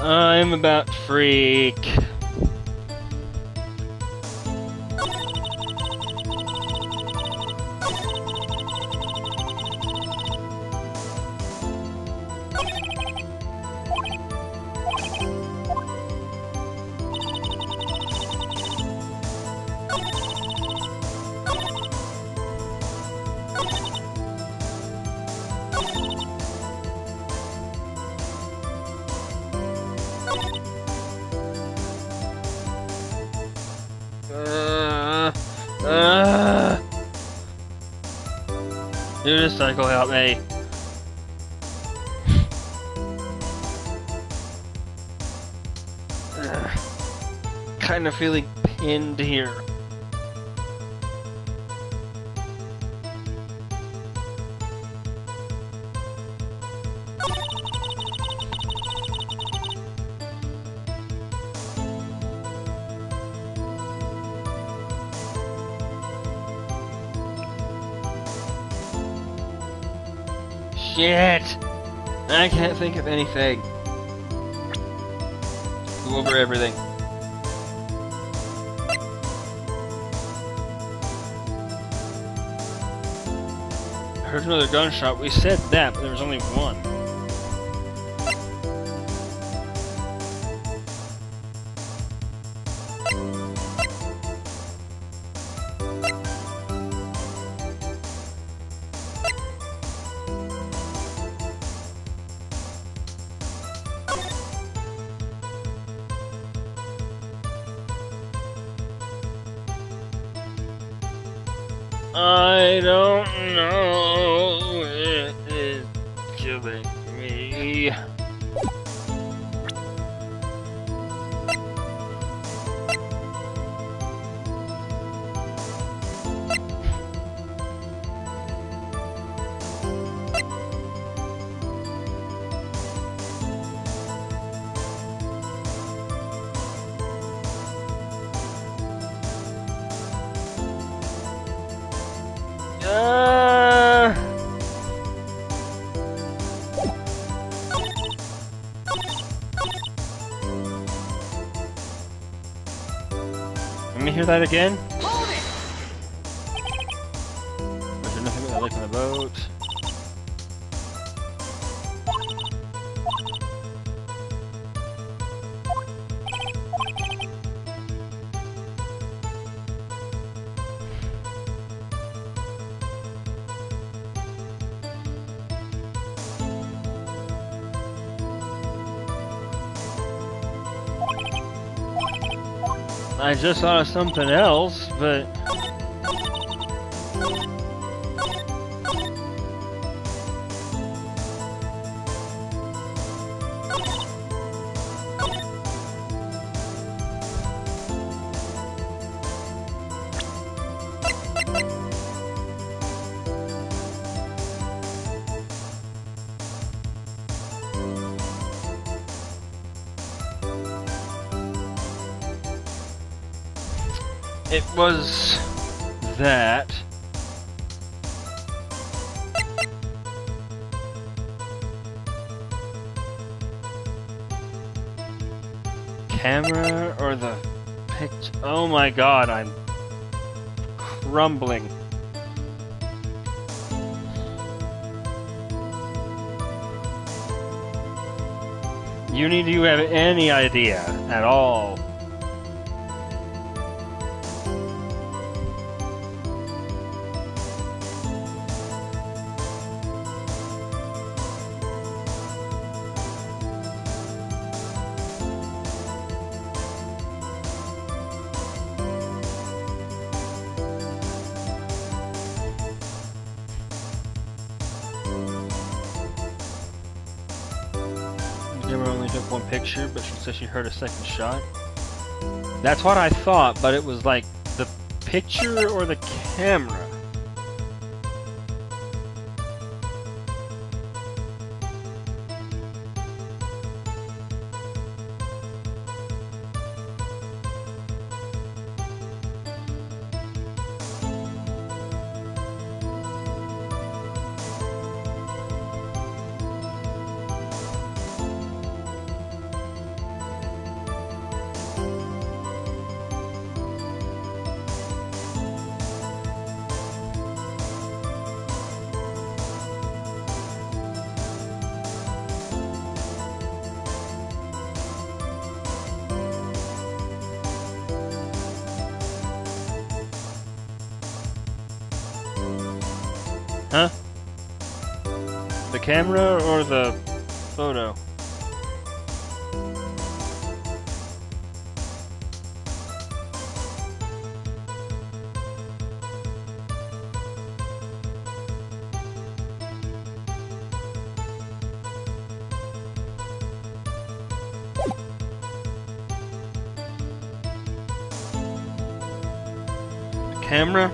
I'm about freak. Unicycle, help me. Kind of feeling pinned here. Shit! I can't think of anything. Go over everything. I heard another gunshot. We said that, but there was only one. I don't know. It is killing me. Let me hear that again. Hold it! Was there nothing that I like on the boat? I just thought of something else, but... It was that. Camera or the picture? Oh my god, I'm crumbling. You need to have any idea at all. Camera only took one picture, but she said she heard a second shot. That's what I thought, but it was like the picture or the camera. Huh? The camera or the photo? The camera?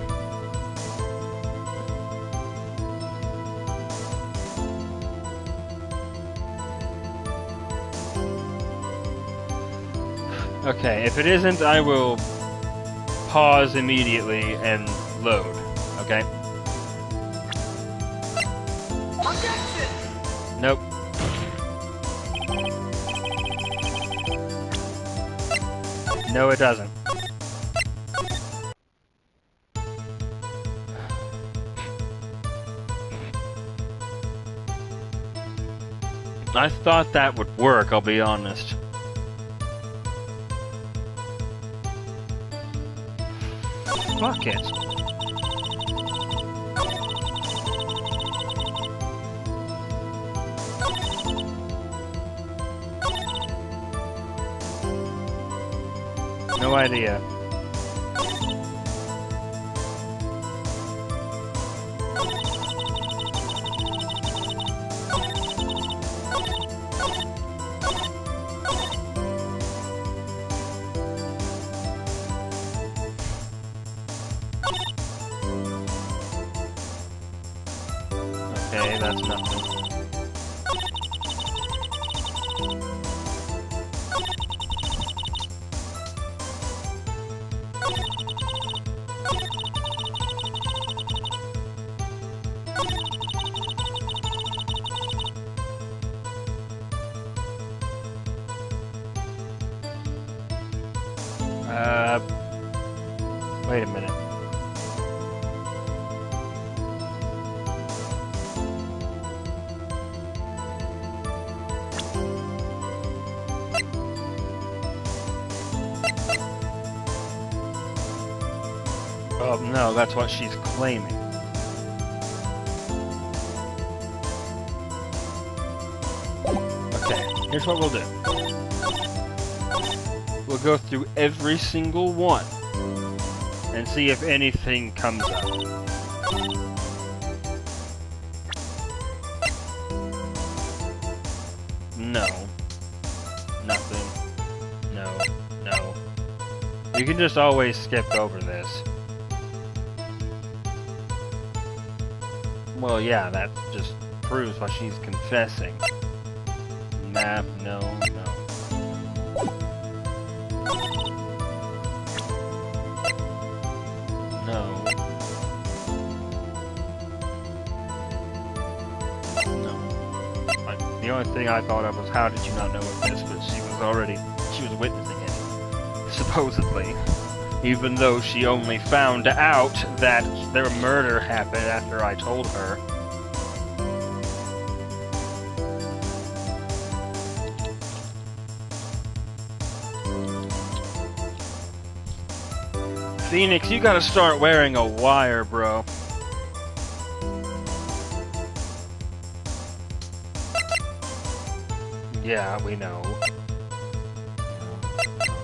Okay, if it isn't, I will pause immediately and load, okay? Objection! Nope. No, it doesn't. I thought that would work, I'll be honest. Fuck it. No idea. Okay, that's nothing. Wait a minute. Oh, no, that's what she's claiming. Okay, here's what we'll do. We'll go through every single one and see if anything comes up. No. Nothing. No. No. You can just always skip over this. Well, yeah, that just proves what she's confessing. Nah, no, no. No. No. The only thing I thought of was how did you not know of this, but she was witnessing it. Supposedly. Even though she only found out that their murder happened after I told her. Phoenix, you gotta start wearing a wire, bro. Yeah, we know.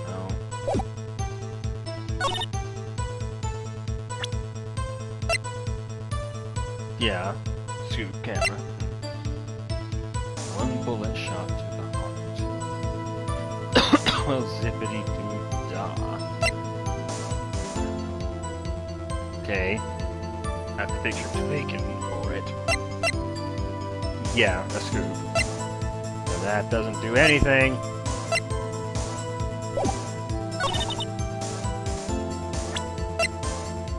No. Yeah. Scoop camera. One bullet shot to the heart. Well, zippity-doo-dah. Okay. I have the picture taken for it. Yeah, a scoop. So that doesn't do anything.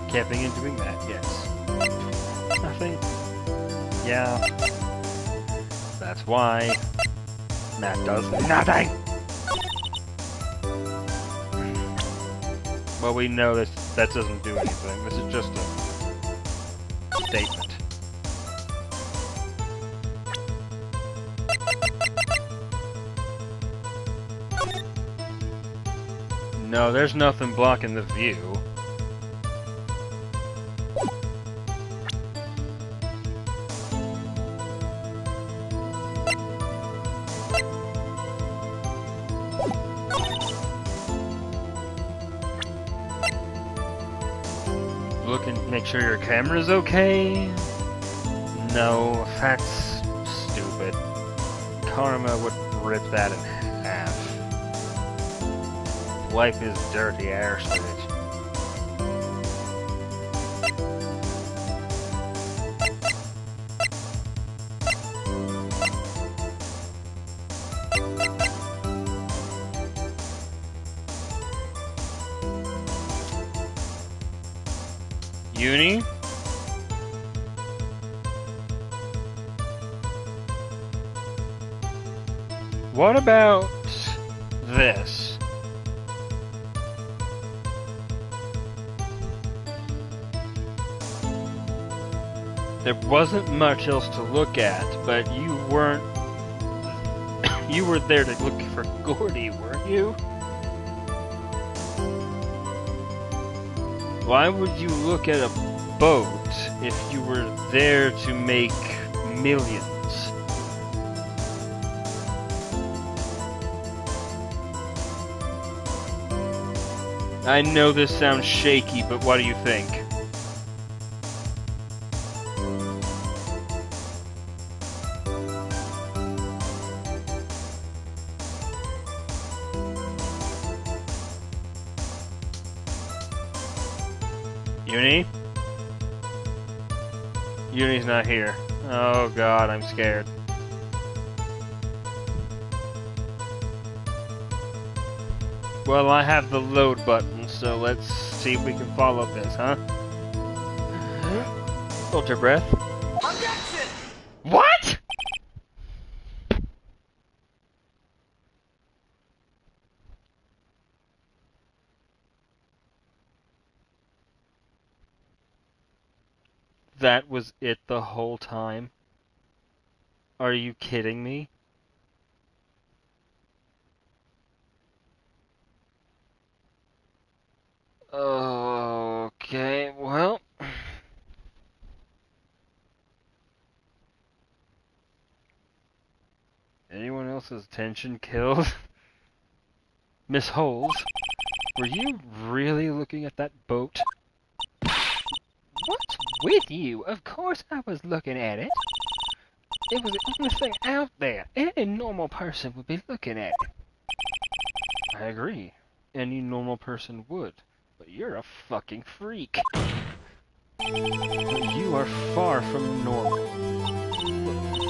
Camping and doing that, yes. Nothing. Yeah. That's why. That does nothing! Well, we know that doesn't do anything. This is just a statement. No, there's nothing blocking the view. Look and make sure your camera's okay. No, that's stupid. Karma would rip that in half. Wipe his dirty ass with it. Uni? What about this? There wasn't much else to look at, but you weren't... you were there to look for Gordy, weren't you? Why would you look at a boat if you were there to make millions? I know this sounds shaky, but what do you think? Uni? Uni's not here. Oh god, I'm scared. Well, I have the load button, so let's see if we can follow this, huh? Hold your breath. Objection! What?! That was it the whole time? Are you kidding me? Okay, well... Anyone else's attention killed? Miss Holes, were you really looking at that boat? What's with you? Of course I was looking at it. It was the only thing out there. Any normal person would be looking at it. I agree. Any normal person would. But you're a fucking freak. But you are far from normal.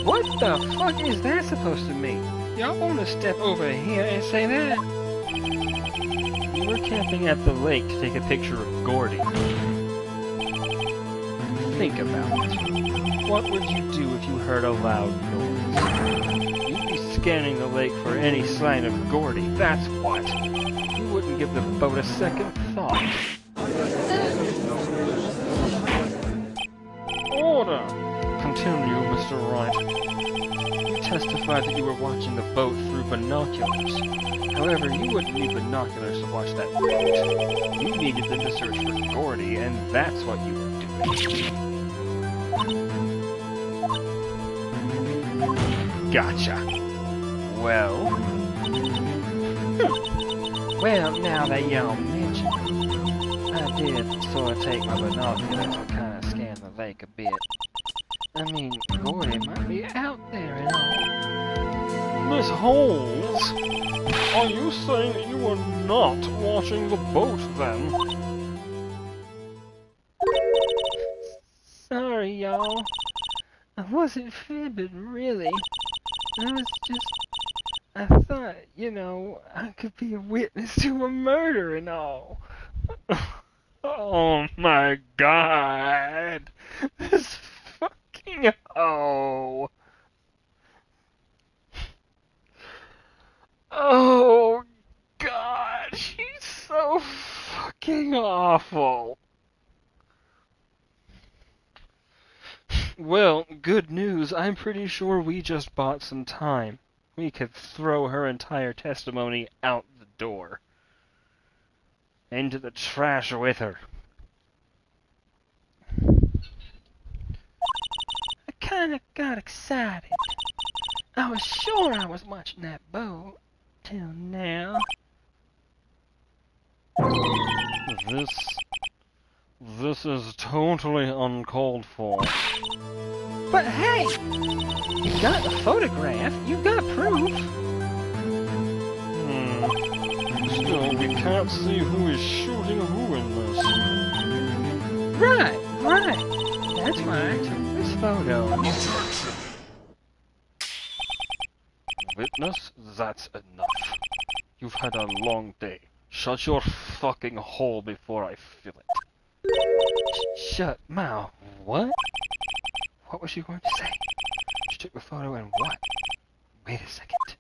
What the fuck is that supposed to mean? Y'all want to step over here and say that? You were camping at the lake to take a picture of Gordy. Think about it. What would you do if you heard a loud noise? You'd be scanning the lake for any sign of Gordy, that's what. You wouldn't give the boat a second thought. Order! Continue, Mr. Wright. You testified that you were watching the boat through binoculars. However, you wouldn't need binoculars to watch that boat. You needed them to search for Gordy, and that's what you were doing. Gotcha. Well... Well, now that y'all mention it, I did sort of take my binoculars and kind of scan the lake a bit. I mean, Gordy might be out there and all. Miss Holes, are you saying that you were not watching the boat then? Sorry, y'all. I wasn't fibbing, really. I thought, you know, I could be a witness to a murder and all. Oh my god! This fucking hoe. Oh god, she's so fucking awful. Well, good news. I'm pretty sure we just bought some time. We could throw her entire testimony out the door. Into the trash with her. I kinda got excited. I was sure I was watching that boat. Till now. This is totally uncalled for. But hey! You got the photograph. You got proof. Still, we can't see who is shooting who in this. Right. That's why I took this photo. Witness, that's enough. You've had a long day. Shut your fucking hole before I fill it. Shut mouth. What? What was she going to say? She took the photo and what? Wait a second.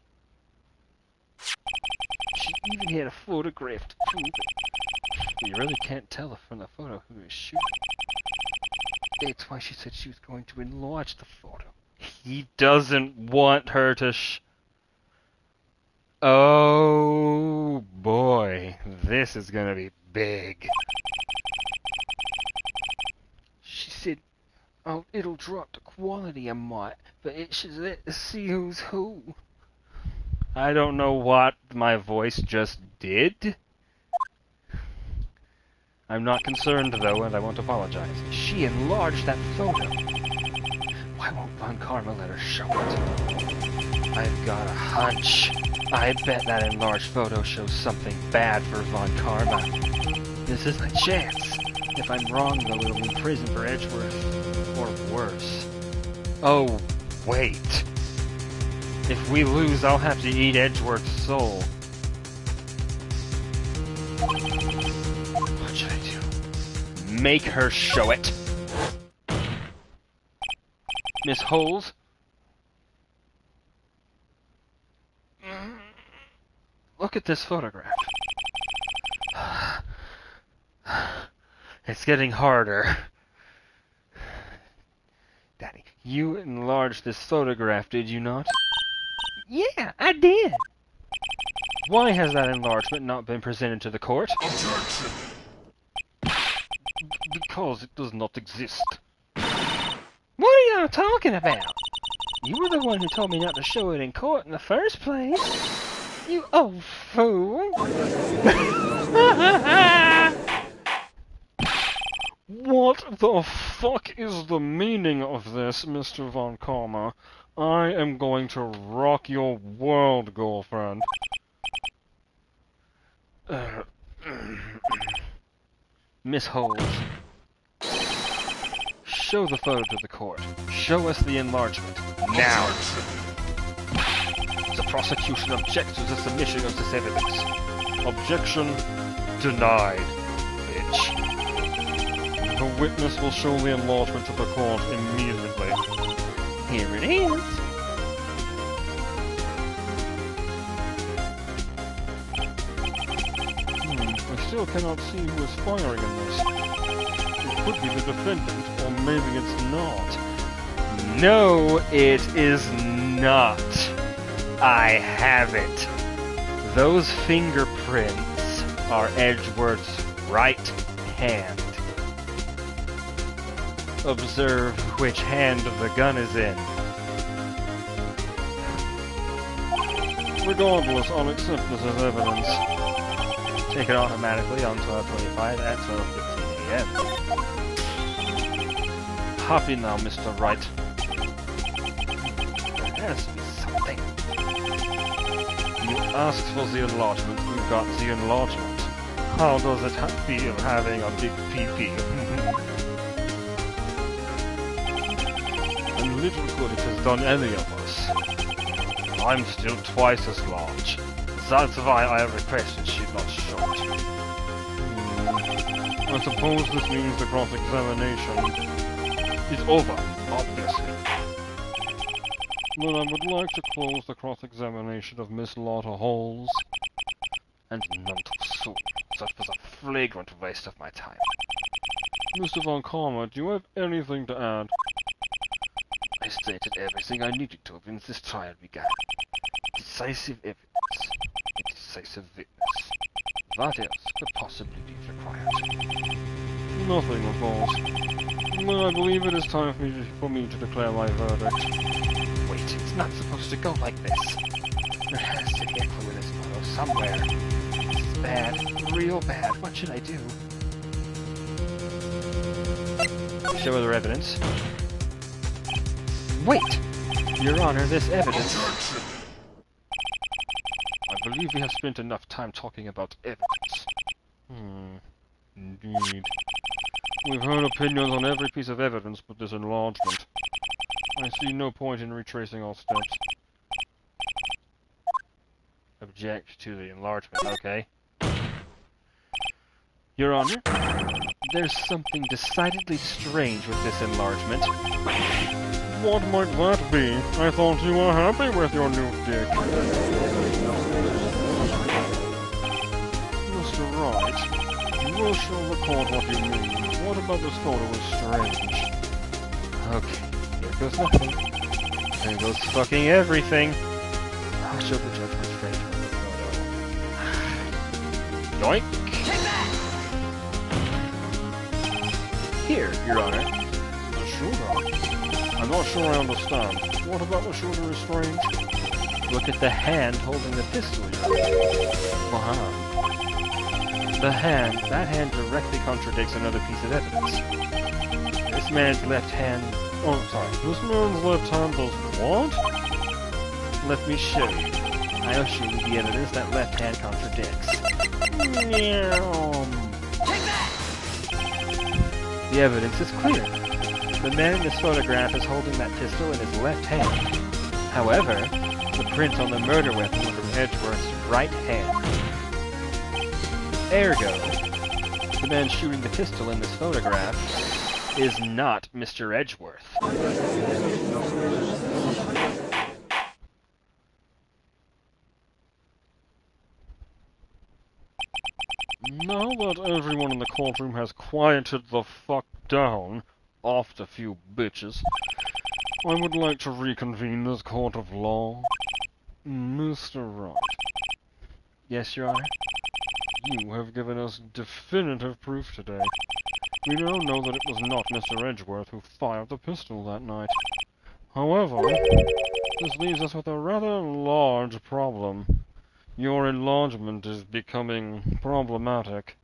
She even had a photograph to prove it. You really can't tell from the photo who is shooting. That's why she said she was going to enlarge the photo. He doesn't want her to Oh boy, this is gonna be big. She said, oh, it'll drop the quality a mite, but it should let us see who's who. I don't know what my voice just did. I'm not concerned though, and I won't apologize. She enlarged that photo. Why won't Von Karma let her show it? I've got a hunch. I bet that enlarged photo shows something bad for Von Karma. This is my chance. If I'm wrong, though, it'll mean prison for Edgeworth. Or worse. Oh, wait. If we lose, I'll have to eat Edgeworth's soul. What should I do? Make her show it. Miss Holes? Look at this photograph. It's getting harder. Daddy, you enlarged this photograph, did you not? Yeah, I did. Why has that enlargement not been presented to the court? Objection! Because it does not exist. What are y'all talking about? You were the one who told me not to show it in court in the first place. You old fool. What the fuck is the meaning of this, Mr. Von Karma? I am going to rock your world, girlfriend. Miss Holes. Show the photo to the court. Show us the enlargement. Now! The prosecution objects to the submission of this evidence. Objection. Denied, bitch. The witness will show the enlargement to the court immediately. Here it is. I still cannot see who is firing in this. It could be the defendant, or maybe it's not. No, it is not. I have it. Those fingerprints are Edgeworth's right hand. Observe which hand the gun is in. Regardless, I'll accept this as evidence. Take it automatically on 12:25 at 12:15 a.m. Copy now, Mr. Wright. There has to be something. You asked for the enlargement, you got the enlargement. How does it feel having a big PP? And little good it has done any of us. I'm still twice as large. That's why I requested she not shot. I suppose this means the cross-examination. It's over, obviously. Then I would like to close the cross-examination of Miss Lotta Holes. And none too soon. That was a flagrant waste of my time. Mr. Von Karma, do you have anything to add? I stated everything I needed to when this trial began. Decisive evidence. A decisive witness. What else could possibly be required? Nothing, of course. Then I believe it is time for me to declare my verdict. Wait, it's not supposed to go like this. There has to be a clue in this photo somewhere. It's bad. Real bad. What should I do? Show her evidence. Wait! Your Honor, this evidence... I believe we have spent enough time talking about evidence. Indeed. We've heard opinions on every piece of evidence but this enlargement. I see no point in retracing our steps. Object to the enlargement, okay. Your Honor, there's something decidedly strange with this enlargement. What might that be? I thought you were happy with your new dick. Mr. Wright, you will show the court what you mean. What about this photo is strange? Okay, here goes nothing. There goes fucking everything. I'll show the judge what's strange with the photo. Yoink! Here, Your Honor. The shooter? I'm not sure I understand. What about the shooter is strange? Look at the hand holding the pistol, Your Honor. That hand directly contradicts another piece of evidence. This man's left hand... Oh, sorry. This man's left hand does what? Let me show you. I'll show you the evidence that left hand contradicts. The evidence is clear. The man in this photograph is holding that pistol in his left hand. However, the print on the murder weapon was from Edgeworth's right hand. Ergo, the man shooting the pistol in this photograph is not Mr. Edgeworth. Now that everyone in the courtroom has quieted the fuck down, off a few bitches, I would like to reconvene this court of law. Mr. Wright. Yes, Your Honor? You have given us definitive proof today. We now know that it was not Mr. Edgeworth who fired the pistol that night. However, this leaves us with a rather large problem. Your enlargement is becoming problematic.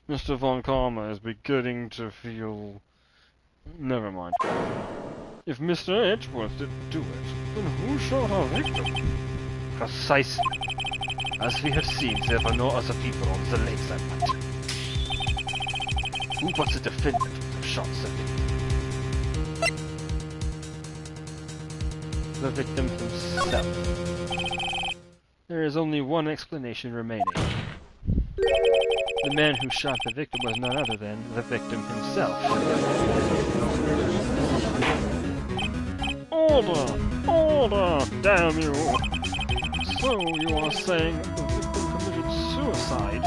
Mr. Von Karma is beginning to feel... Never mind. If Mr. Edgeworth didn't do it, then who shot our victim? Precisely. As we have seen, there were no other people on the lake that night. Who was the defendant who shot the victim? The victim himself. There is only one explanation remaining. The man who shot the victim was none other than the victim himself. Order! Order! Damn you! So you are saying the victim committed suicide?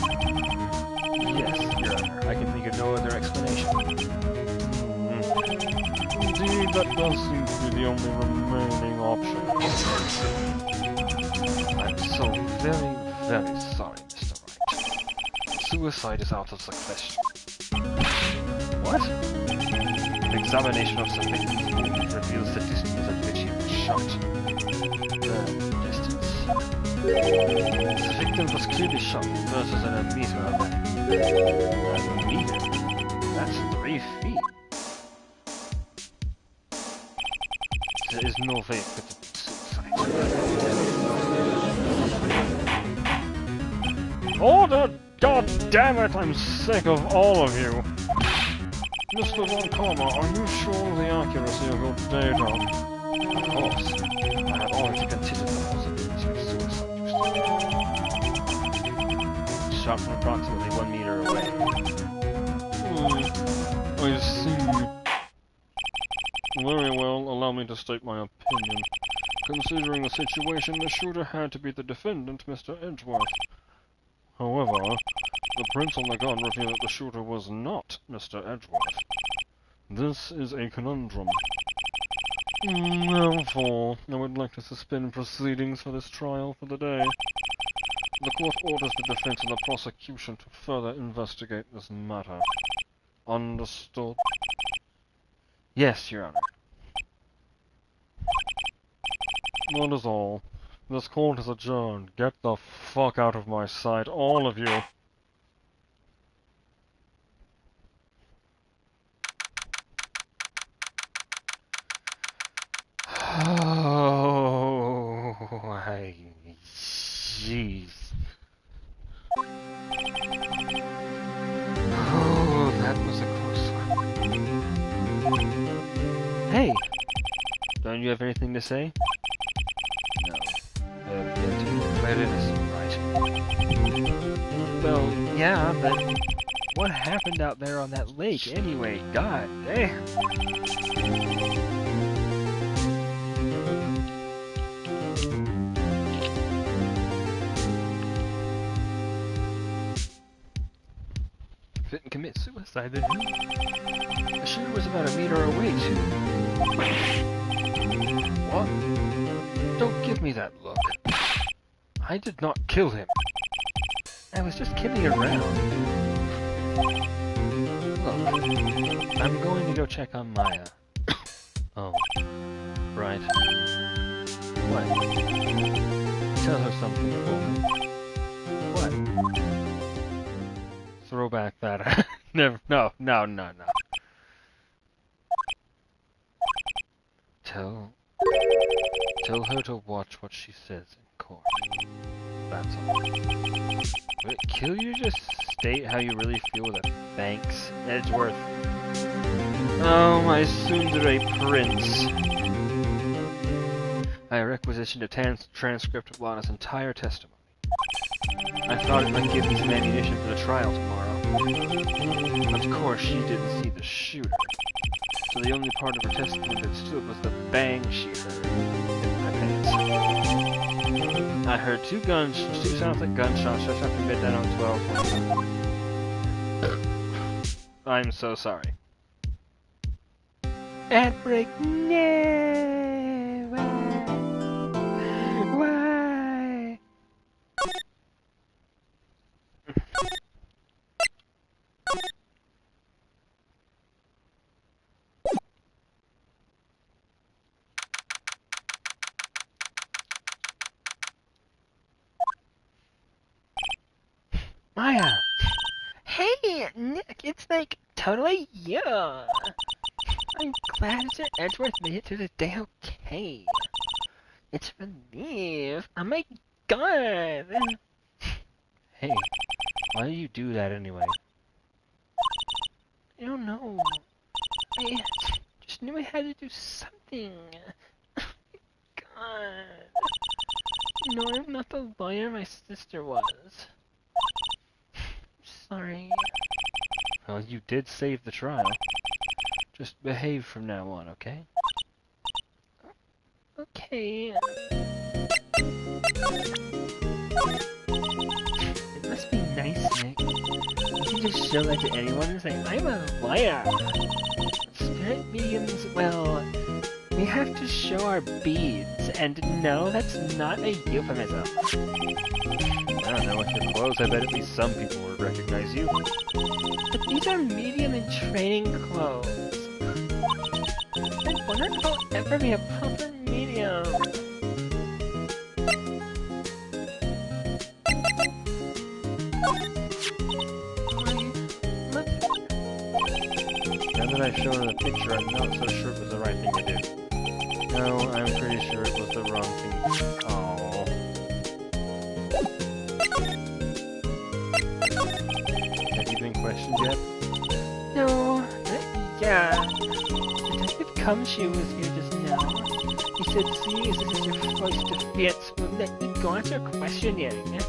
Yes, Your Honor. I can think of no other explanation. Indeed, that does seem to be the only remaining option. I'm so very, very sorry, Mr. Wright. Suicide is out of the question. What? An examination of the victim's wound reveals the distance at which he was shot. The distance? The victim was clearly shot versus a meter away. A meter? That's 3 feet. There is no way it could have been suicide. Order! God damn it, I'm sick of all of you! Mr. Von Karma, are you sure of the accuracy of your data? Of course. I have already considered the possibility of suicide. Shot from approximately 1 meter away. I see. Very well, allow me to state my opinion. Considering the situation, the shooter had to be the defendant, Mr. Edgeworth. However, the prints on the gun reveal that the shooter was not Mr. Edgeworth. This is a conundrum. Therefore, I would like to suspend proceedings for this trial for the day. The court orders the defense and the prosecution to further investigate this matter. Understood? Yes, Your Honor. That is all. This court is adjourned. Get the fuck out of my sight, all of you. Oh, jeez. Oh, that was a close one. Hey! Don't you have anything to say? No. I appear to be declared innocent, right? Well, yeah, but what happened out there on that lake anyway? God damn! Didn't commit suicide, did he? The shooter was about 1 meter away, too. What? Don't give me that look. I did not kill him. I was just kidding around. Look, I'm going to go check on Maya. Oh, right. What? Tell her something for me. What? Throw back that. Never. No. Tell her to watch what she says in court. That's all. Would it kill you to just state how you really feel with a thanks, Edgeworth? Oh, my tsundere prince. I requisitioned a transcript of Lana's entire testimony. I thought it might give me some ammunition for the trial tomorrow. Of course, she didn't see the shooter. So the only part of her testimony that stood was the bang she heard in my pants. I heard two sounds like gunshots just after midnight on 12. I'm so sorry. Ad break, no! Why? Maya! Hey, Nick, it's like totally you! I'm glad Sir Edgeworth made it through the day okay. It's relief. Oh my god! Hey, why do you do that anyway? I don't know. I just knew I had to do something. Oh my god. No, I'm not the lawyer my sister was. Sorry. Well, you did save the trial. Just behave from now on, okay? Okay. It must be nice, Nick. You can just show that to anyone and say, I'm a liar. Spirit mediums, well, we have to show our beads, and no, that's not a euphemism. I don't know, with your clothes, I bet at least some people would recognize you. But these are medium and training clothes. I wonder if I'll ever be a proper medium. Now that I've shown her the picture, I'm not so sure it was the right thing to do. No, I'm pretty sure it was the wrong thing. Oh. Have you been questioned yet? No, not yet. Detective Cumshoe was here just now. He said seeing as this is your first defense will let me go after questioning.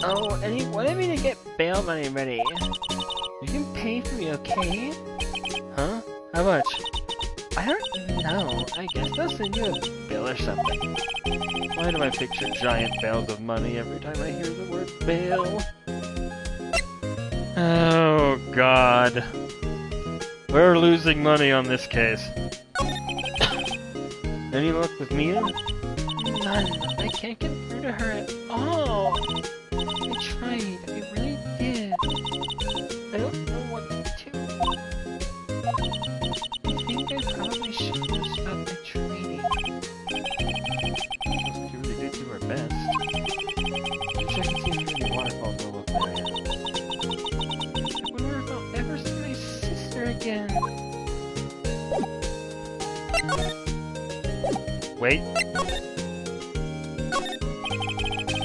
Oh, and he wanted me to get bail money ready. You can pay for me, okay? Huh? How much? I don't know. I guess they'll send you a bill or something. Why do I picture giant bales of money every time I hear the word bail? Oh, God. We're losing money on this case. Any luck with Mia? None. I can't get through to her at all. I tried. I really did. I don't know what to do. I think I probably should have stopped my training. Looks like you really did do our best. Check and see if there's any waterfalls in the local area. I wonder if I'll ever see my sister again. Wait.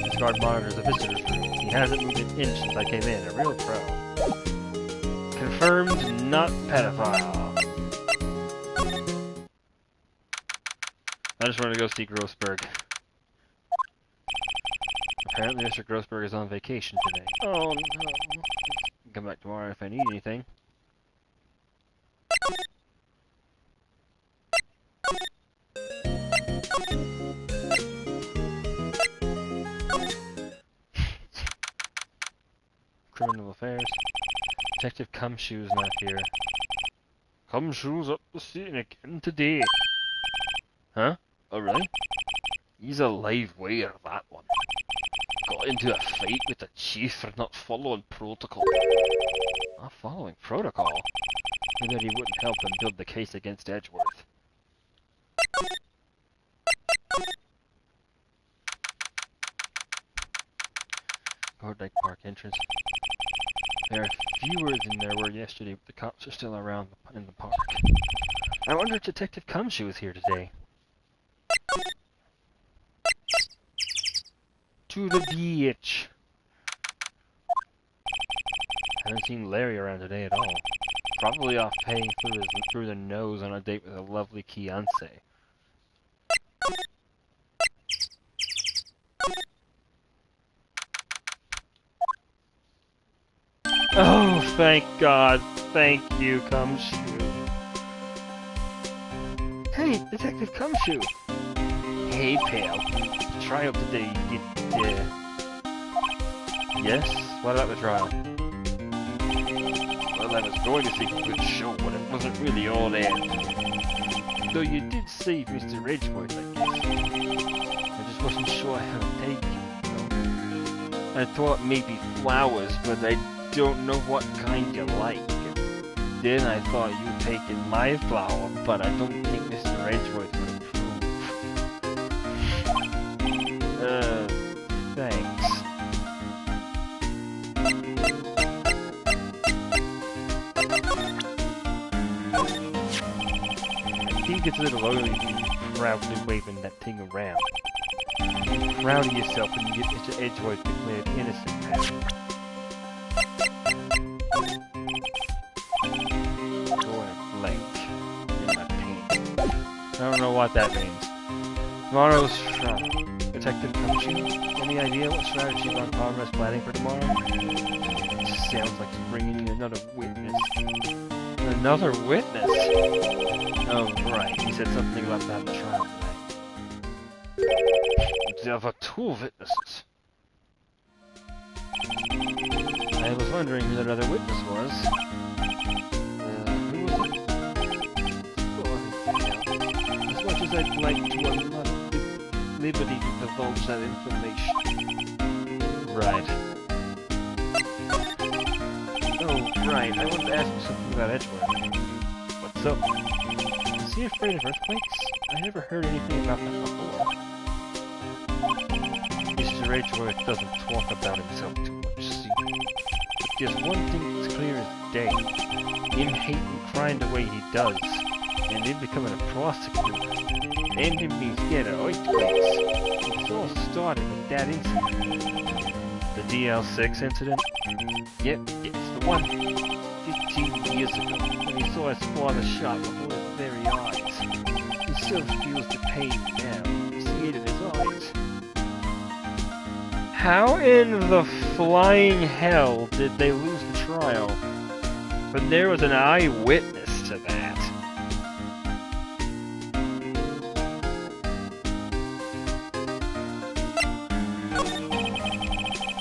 This guard monitors the visitor's room. He hasn't moved an inch since I came in. A real pro. Confirmed not pedophile. I just wanted to go see Grossberg. Apparently Mr. Grossberg is on vacation today. Oh no. Come back tomorrow if I need anything. Criminal affairs. Detective Cumshoe's not here. Cumshoe's up the scene again today. Huh? Oh really? He's a live wire, that one. Got into a fight with the chief for not following protocol. Not following protocol? He said he wouldn't help him build the case against Edgeworth. Guard Lake Park entrance. There are fewer than there were yesterday, but the cops are still around in the park. I wonder if Detective Cumshoe is here today. To the beach. Haven't seen Larry around today at all. Probably off paying through the nose on a date with a lovely fiancé. Oh, thank God. Thank you, Gumshoe. Hey, Detective Gumshoe. Hey, pal. Try up today. Yes? What about the trial? Well, I was going to see a good show, but it wasn't really all that. Though you did save Mr. Edgeworth, I guess. I just wasn't sure how to take it, you know? I thought maybe flowers, but I don't know what kind you like. Then I thought you'd taken my flower, but I don't think Mr. Edgeworth would approve. Thanks. I think it's a little ugly to be proudly waving that thing around. Be proud of yourself when you get Mr. Edgeworth declared innocent, pal. I don't know what that means. Tomorrow's trial. Detective Gumshoe? Any idea what strategy Von Palmer is planning for tomorrow? Sounds like he's bringing in another witness. Another witness? Oh, right. He said something about that in the trial tonight. There were 2 witnesses. I was wondering who that other witness was. Who was it? I'd like to allow liberty to divulge that information. Right. Oh, right. I wanted to ask you something about Edgeworth. What's up? Is he afraid of earthquakes? I never heard anything about that before. Mr. Edgeworth doesn't talk about himself too much, see? But there's one thing that's clear as day. Him hating crime the way he does, and him becoming a prosecutor. And him being scared of earthquakes. It all started with that incident. The DL6 incident? Yep, it's the one 15 years ago, when he saw his father shot before his very eyes. He still feels the pain now. You see it in his eyes. How in the flying hell did they lose the trial? But there was an eyewitness to that.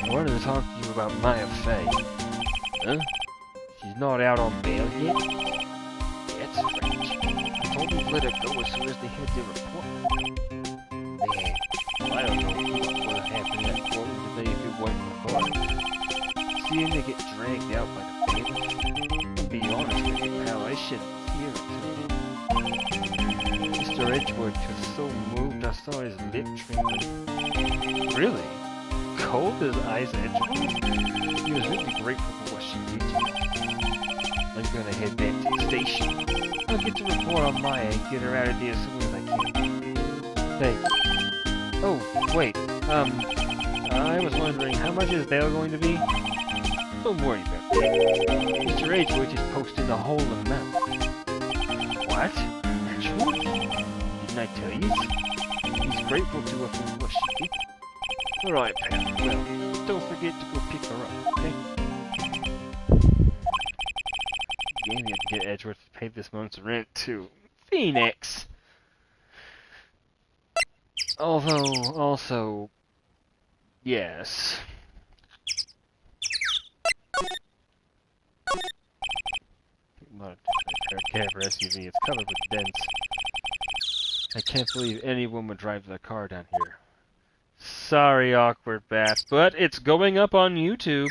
I wanted to talk to you about Maya Fey. Huh? She's not out on bail yet? That's strange. I told them to let her go as soon as they had their report. Man, I don't know what would have happened in that courtroom today if it wasn't for her. Seeing they get dragged out by the bailiff? I'll be honest with you, pal, I shouldn't hear it. Mr. Edgeworth was so moved I saw his lip trembling. Really? Cold as ice Edgeworth? He was really grateful for what she did to him. I'm gonna head back to the station. I'll get the report on Maya and get her out of there as soon as I can. Thanks. Oh, wait. I was wondering, how much is bail going to be? Don't worry about it. Mr. Edgeworth is posting the whole amount. What? Edgeworth? Didn't I tell you? He's grateful to her for what she did. Alright, pal. Well, don't forget to go pick her up, okay? Maybe I can get Edgeworth to pay this month's rent, too. Phoenix! Although, also... Yes. Not a cab or SUV, it's covered with dents. I can't believe anyone would drive their car down here. Sorry, awkward bat, but it's going up on YouTube.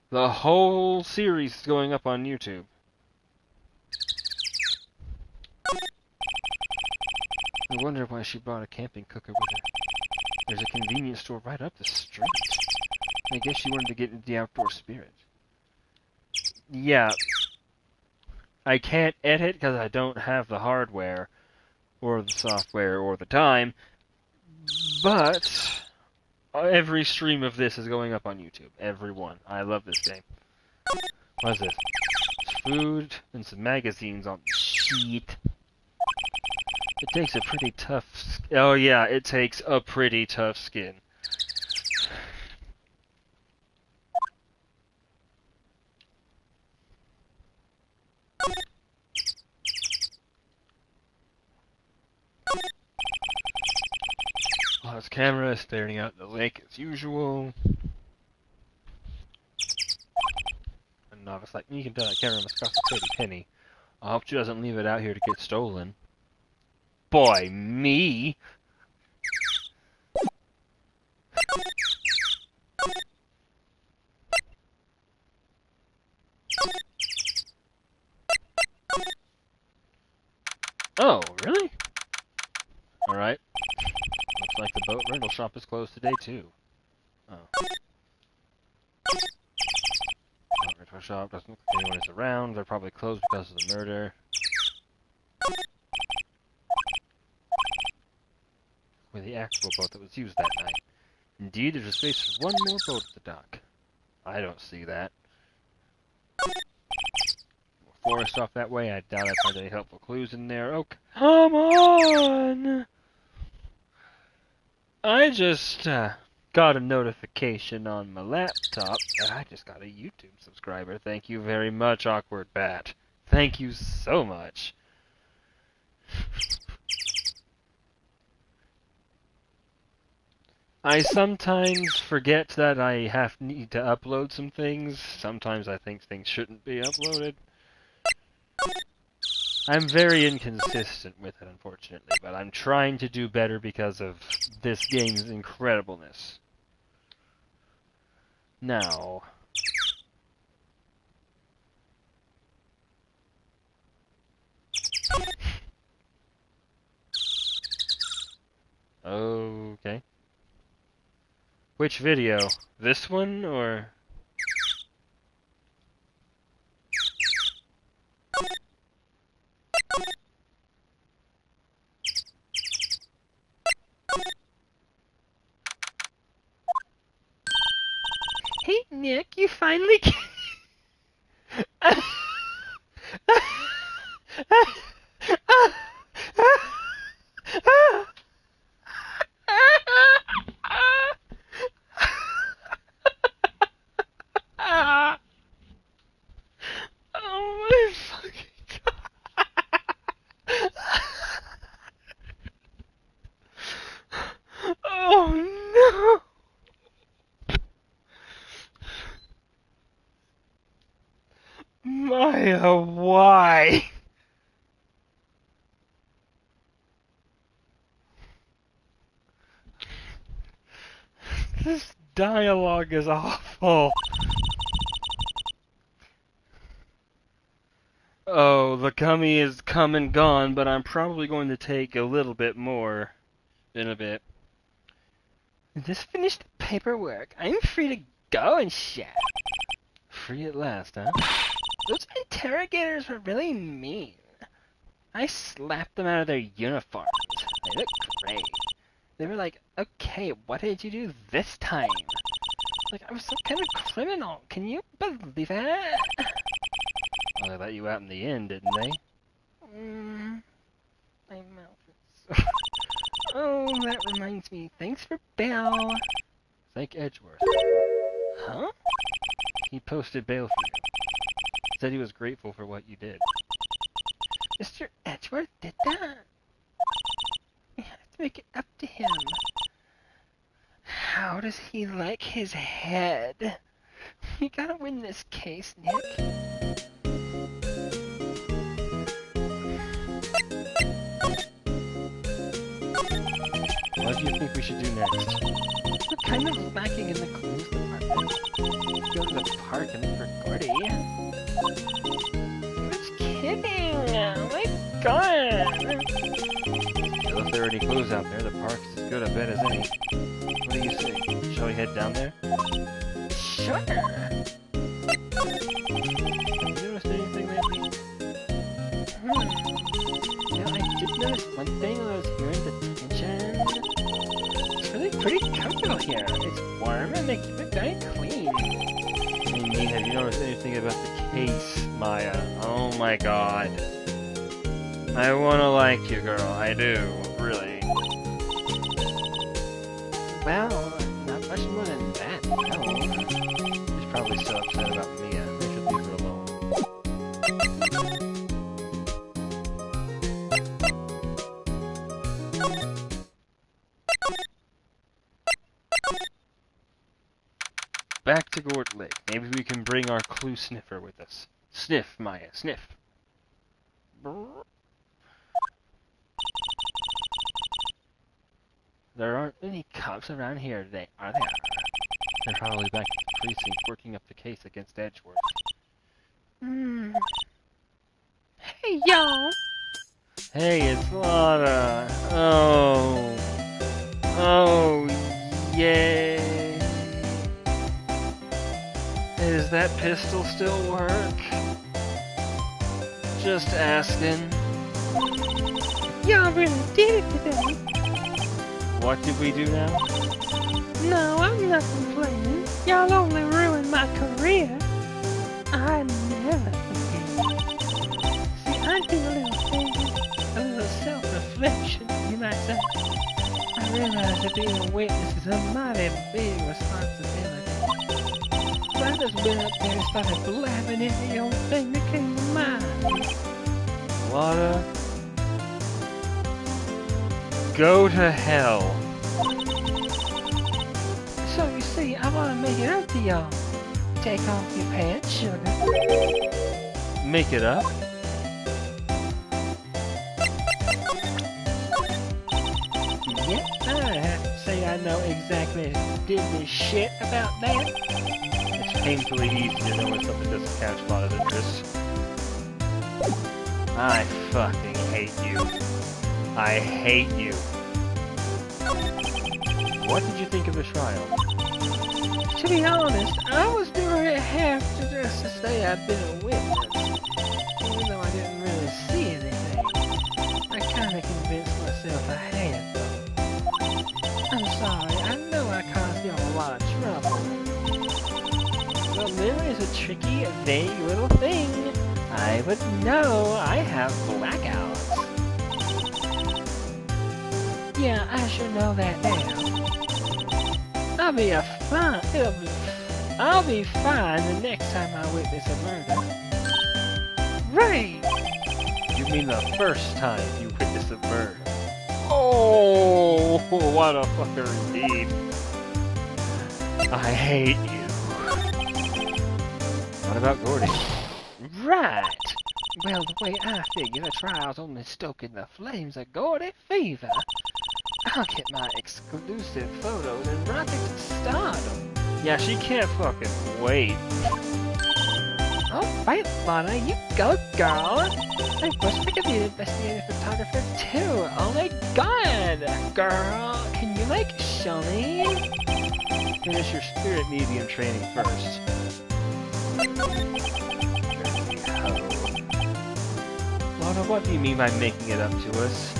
The whole series is going up on YouTube. I wonder why she brought a camping cooker with her. There's a convenience store right up the street. I guess she wanted to get into the outdoor spirit. Yeah. I can't edit because I don't have the hardware, or the software, or the time. But Every stream of this is going up on YouTube. Every one. I love this game. What is this? Food and some magazines on the sheet. It takes a pretty tough... Oh yeah, it takes a pretty tough skin. Lost camera, staring out the lake as usual. A novice like me can tell that camera must cost a pretty penny. I hope she doesn't leave it out here to get stolen. Boy, me! Oh, really? Alright. Looks like the boat rental shop is closed today, too. Oh. Boat rental shop doesn't look like anyone is around. They're probably closed because of the murder. With the actual boat that was used that night. Indeed, there's a space for one more boat at the dock. I don't see that. Forest off that way, I doubt I find any helpful clues in there. Oh, come on! I just got a notification on my laptop that I just got a YouTube subscriber. Thank you very much, Awkward Bat. Thank you so much. I sometimes forget that I need to upload some things. Sometimes I think things shouldn't be uploaded. I'm very inconsistent with it, unfortunately, but I'm trying to do better because of this game's incredibleness. Now... Okay. Which video? This one, or...? Hey, Nick, you finally Oh my fucking god. Oh no. Maya, why? This dialogue is awful. Oh, the gummy is come and gone, but I'm probably going to take a little bit more in a bit. Just finished the paperwork. I'm free to go and shit. Free at last, huh? Those interrogators were really mean. I slapped them out of their uniforms. They look great. They were like, okay, what did you do this time? Like, I was some kind of criminal. Can you believe it? Well, they let you out in the end, didn't they? My mouth is... Oh, that reminds me. Thanks for bail. Thank Edgeworth. Huh? He posted bail for you. Said he was grateful for what you did. Mr. Edgeworth did that? I have to make it up to him. How does he like his head? You gotta win this case, Nick. What do you think we should do next? We're kind of lacking in the clues department. Go to the park and look for Gordy. I was kidding! Oh my god! If there are any clues out there, the park's as good a bet as any. What do you say? Shall we head down there? Sure! Have you noticed anything lately? Yeah, I did notice one thing when I was here in detention. It's really pretty comfortable here. It's warm and they keep it very clean. Hey, have you noticed anything about the case, Maya? Oh my god. I wanna like you, girl. I do. Really. Well, not much more than that, no. She's probably still upset about Mia. I should leave her alone. Back to Gord Lake. Maybe we can bring our clue sniffer with us. Sniff, Maya, sniff. There aren't any cops around here today, are there? They're probably back at the precinct working up the case against Edgeworth. Hey, y'all! Hey, it's Lana. Oh. Oh, yay. Does that pistol still work? Just asking. Y'all really did it today. What did we do now? No, I'm not complaining. Y'all only ruined my career. I never forget. See, I do a little thinking, a little self-reflection, you might say. I realize that being a witness is a mighty big responsibility. So I just went up there and started blabbing any old thing that came to mind. Lana? Go to hell. So you see, I want to make it up to y'all. Take off your pants, sugar. Make it up? Yep, I have to say I know exactly diddly shit about that. It's painfully easy to know when something doesn't catch Lana's interest. I fucking hate you. I hate you. What did you think of the trial? To be honest, I was doing it half to just to say I'd been a witness. Even though I didn't really see anything. I kinda convinced myself I had, though. I'm sorry, I know I caused y'all a lot of trouble. Well, memory is a tricky, vague little thing. I would know I have blackouts. Yeah, I should know that now. I'll be fine the next time I witness a murder. Right! You mean the first time you witnessed a murder? Oh, what a fucker indeed. I hate you. What about Gordy? Right! Well, the way I figure the trial's only stoking the flames of Gordy fever. I'll get my exclusive photos and rocket to stardom. Yeah, she can't fucking wait. Alright, Lana, you go, girl. I wish I could be an investigative photographer too. Oh my god, girl. Can you, like, show me? Finish your spirit medium training first. Dirty hoe. Lana, what do you mean by making it up to us?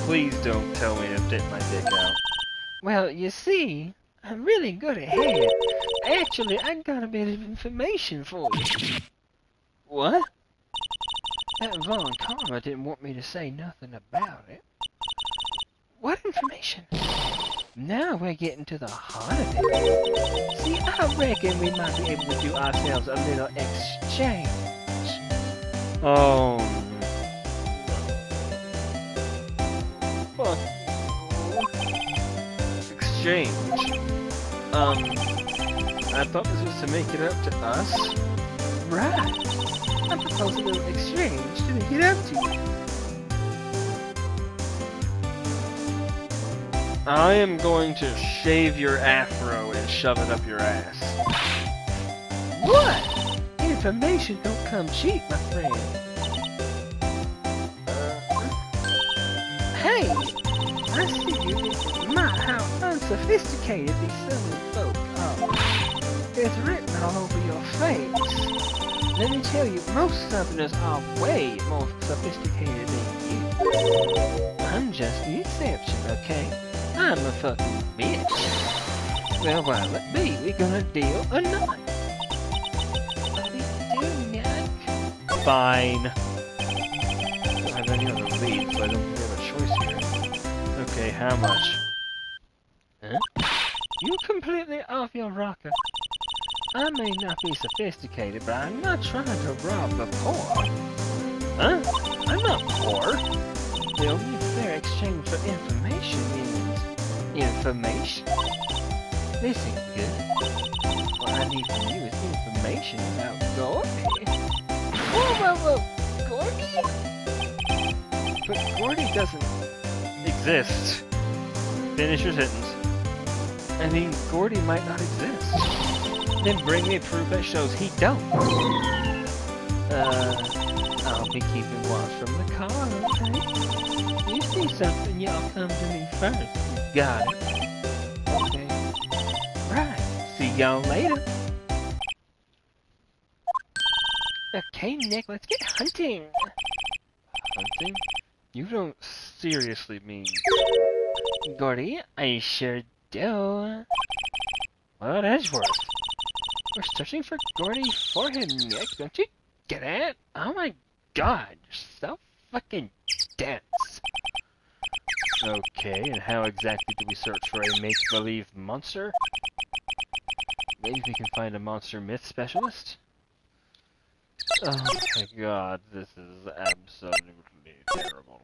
Please don't tell me to dip my dick out. Well, you see, I'm really good at hair. Actually, I got a bit of information for you. What? That Von Karma didn't want me to say nothing about it. What information? Now we're getting to the heart of it. See, I reckon we might be able to do ourselves a little exchange. Oh, fuck. Exchange. I thought this was to make it up to us. Right. I'm proposing a little exchange to make it up to you. I am going to shave your afro and shove it up your ass. What? Information don't come cheap, my friend. Hey! I see you thinking, my, how unsophisticated these southern folk are. It's written all over your face. Let me tell you, most southerners are way more sophisticated than you. I'm just the exception, okay? I'm a fucking bitch. Well, while it be, we gonna deal or not? What we do, Nick? Fine. I don't have any other leads, so I don't think we have a choice here. Okay, how much? Huh? You completely off your rocker. I may not be sophisticated, but I'm not trying to rob the poor. Huh? I'm not poor. The only fair exchange for information is information. Listen, good. What I need from you is information about Gordy. Whoa, Gordy? But Gordy doesn't Exist. Finish your sentence. I mean, Gordy might not exist. Then bring me proof that shows he don't. I'll be keeping watch from the car, okay? You see something, y'all come to me first. Got it? Okay. Right. See y'all later. Okay, Nick, let's get hunting. Hunting? You don't seriously mean... Gordy, I sure do. What about Edgeworth? We're searching for Gordy for him, Nick. Don't you get it? Oh my god, you're so fucking dense. Okay, and how exactly do we search for a make-believe monster? Maybe we can find a monster myth specialist? Oh my god, this is absolutely terrible.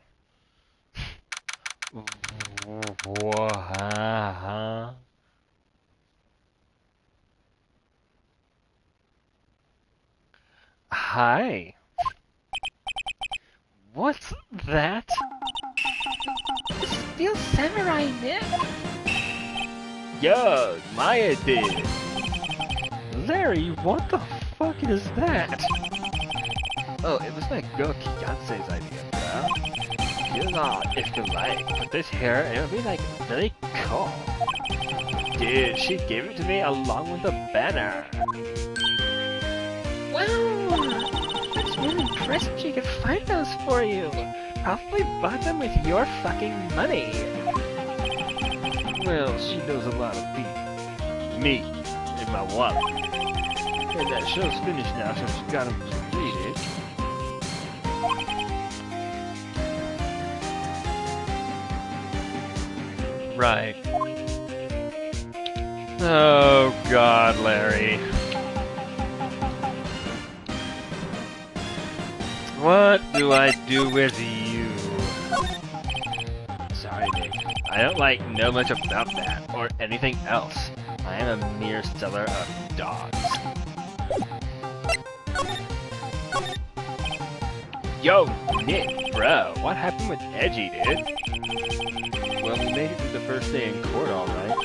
Hi. What's that? Steel Samurai, Nick. Yo, Maya did. Larry, what the fuck is that? Oh, it was my girl Kiyanse's idea, bro. Use art if you like, but this here, it would be like really cool. Dude, she gave it to me along with the banner. Wow, that's really impressive she could find those for you. Probably bought them with your fucking money. Well, she knows a lot of people. Me, in my wallet. And that show's finished now, so she got them completed. Right. Oh god, Larry. What do I do with you? Sorry, Nick. I don't know much about that, or anything else. I am a mere seller of dogs. Yo, Nick, bro, what happened with Edgy, dude? Well, we made it through the first day in court, alright.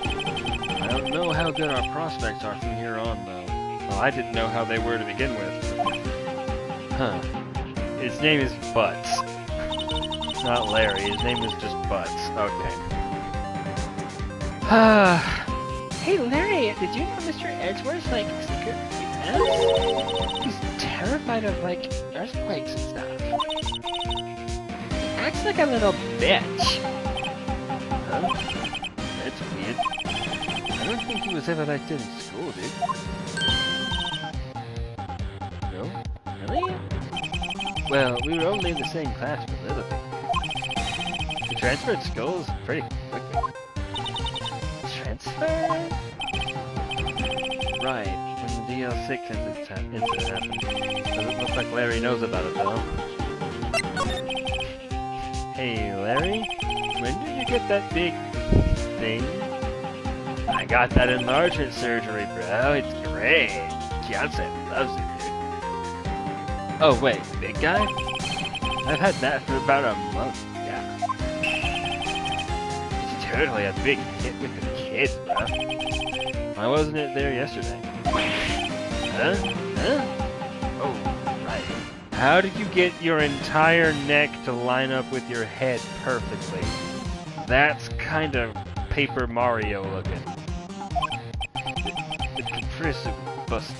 I don't know how good our prospects are from here on, though. Well, I didn't know how they were to begin with. Huh. His name is Butts. Not Larry, his name is just Butts. Okay. Hey, Larry, did you know Mr. Edgeworth's, like, secret weakness? He's terrified of, like, earthquakes and stuff. He acts like a little bitch. Huh? That's weird. I don't think he was ever like that in school, dude. No? Really? Well, we were only in the same class for a little bit. We transferred schools pretty quickly. Transfer? Right, when the DL6 incident happened. Doesn't look like Larry knows about it, though. Hey, Larry? When did you get that big thing? I got that enlargement surgery, bro. It's great. Beyonce loves it, dude. Oh, wait, big guy? I've had that for about a month, yeah. It's totally a big hit with the kids, bro. Why wasn't it there yesterday? Huh? Huh? Oh, right. How did you get your entire neck to line up with your head perfectly? That's kind of Paper Mario looking. The compressor busted.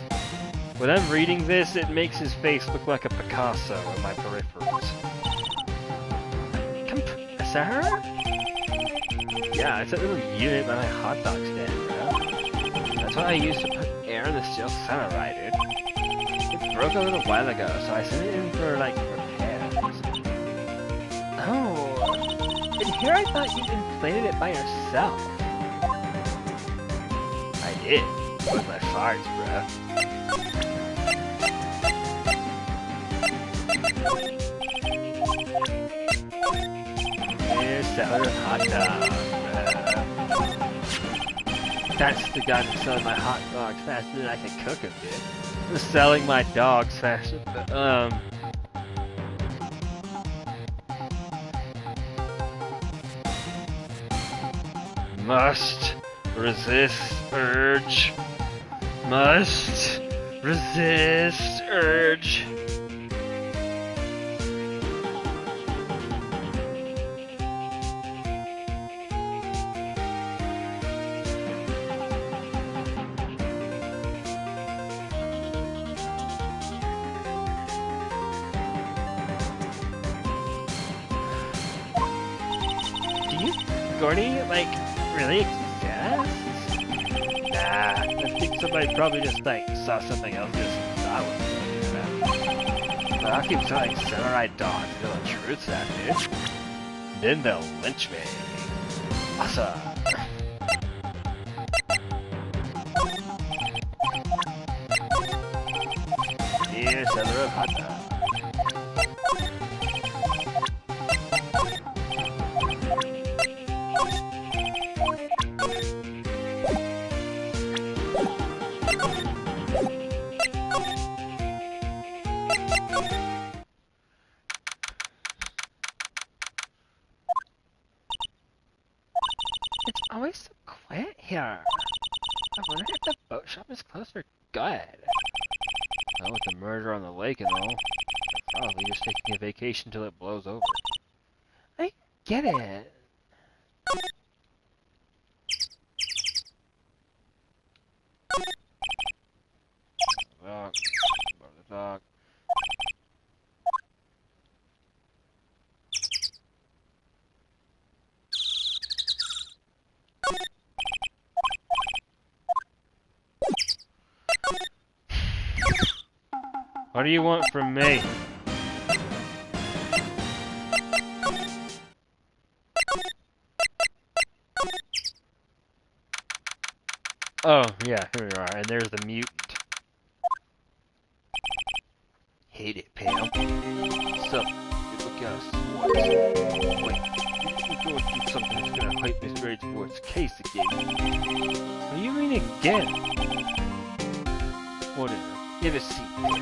When I'm reading this, it makes his face look like a Picasso in my peripherals. Compressor? Yeah, it's that little unit by my hot dog stand, bro. what I used to put air in the steel samurai, dude. It broke a little while ago, so I sent it in for, like, repairs. Oh. And here I thought you'd inflated it by yourself. I did. With my farts, bruh. Here's salad of hot dogs, bruh. That's the guy that's selling my hot dogs faster than I can cook them, dude. I'm selling my dogs faster, Must resist urge. Must resist urge. Gordy, like, really exists? Nah, I think somebody probably just, like, saw something else just thought was about. But I'll keep selling samurai dogs until the truth's out, dude. Then they'll lynch me. Awesome. Here's seller of hot dogs. It's always so quiet here. I wonder if the boat shop is closed for good. Well, with the murder on the lake and all, they're probably just taking a vacation till it blows over. I get it. Dog. What do you want from me? Oh, yeah, here we are, and there's the mutant. Hate it, pal. Sup? Look out, Swartz. Wait, you're going through something that's gonna hype Mr. Edgeworth's case again. What do you mean again? Whatever. You have a seat, pal.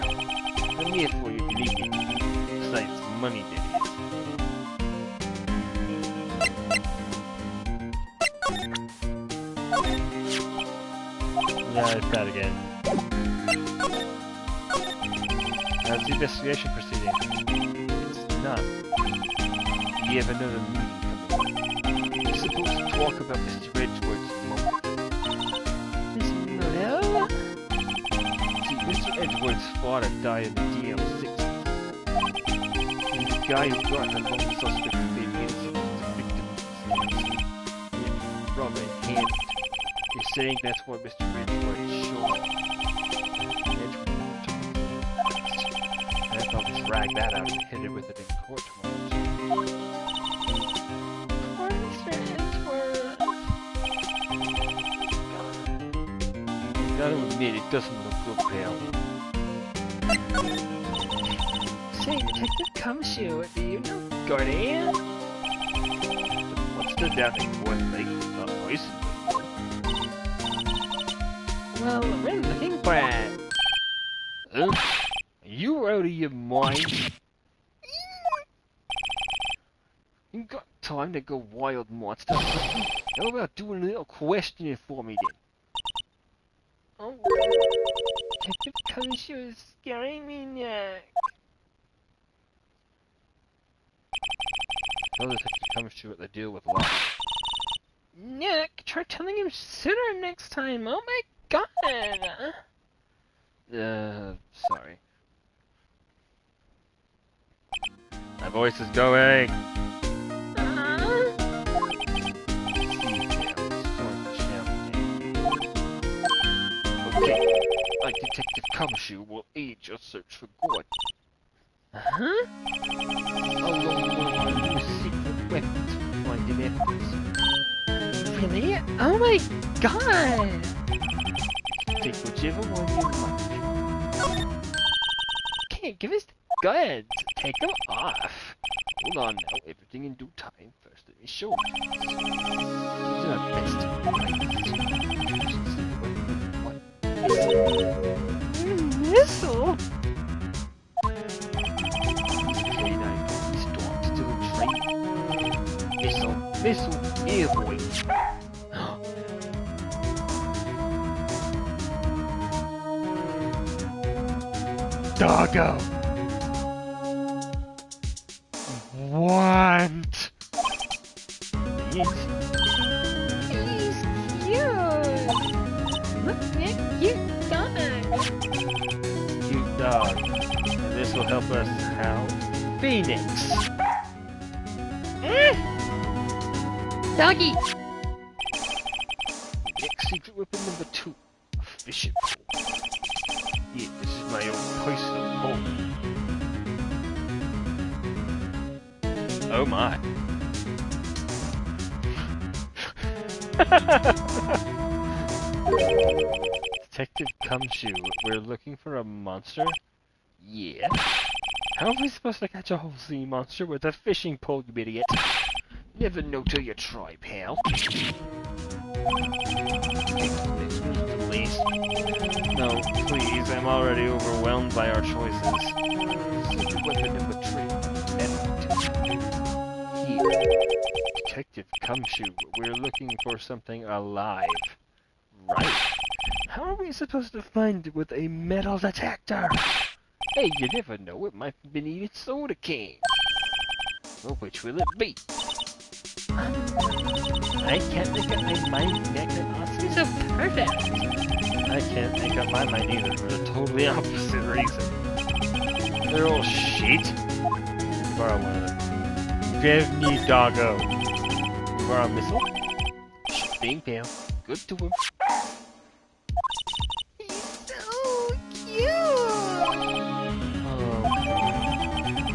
I'm here for you if you need me. Besides, money, that is. Yeah, it's that again. How's the investigation proceeding? It's not. We have another meeting coming up. We're supposed to talk about Mr. Edgeworth's motive. His motive? See, Mr. Edgeworth's father died in the DM60s. And the guy who got the lone suspect of being innocent was the victim of the scam. Rob and Hand. You're saying that's why Mr. Edgeworth shot. I'll drag that out and hit it with it in court tomorrow. Poor Mr. Edgeworth. You gotta admit, it doesn't look good, pal. Say, Detective Gumshoe, do you know Gordy? What's the down in Fourth Lake? Not poison. Well, we're looking for it. You out of your mind? You got time to go wild, monster? How about doing a little questioning for me then? Oh, Detective Gumshoe is scaring me now. Tell Detective Gumshoe what the deal with Locke. Nick, try telling him sooner next time. Oh my god. Sorry. My voice is going. Detective Kamashu will aid your search for Gordon. Huh? Along with one of our new secret weapons for finding evidence. Really? Oh my god! Take whichever one you like. Okay, give us the goods. Take them off. Hold on now, everything in due time. First, let me show you. These are our best Missile? K9 police dogs still in training. Missile, airborne. Doggo! Want? Yes. He's cute! Look at cute dog! Cute dog. And this will help us how? Phoenix! Doggy! Next secret weapon number 2. A fishing pole. Yeah, this is my own personal pole. Oh my. Detective Kamshu, we're looking for a monster? Yeah. How are we supposed to catch a whole sea monster with a fishing pole, you idiot? Never know till you try, pal. No, please, I'm already overwhelmed by our choices. Secret weapon number 3. Here. Detective Kamshu, we're looking for something alive. Right. How are we supposed to find it with a metal detector? Hey, you never know, it might have been eating soda cans. Well, which will it be? I can't make up my mind. That Oscar's so perfect. I can't make up my mind either for the totally opposite reason. They're all shit. Borrow one of them. Give me doggo. Borrow a missile. Bing pal. Good to him. He's so cute! Oh.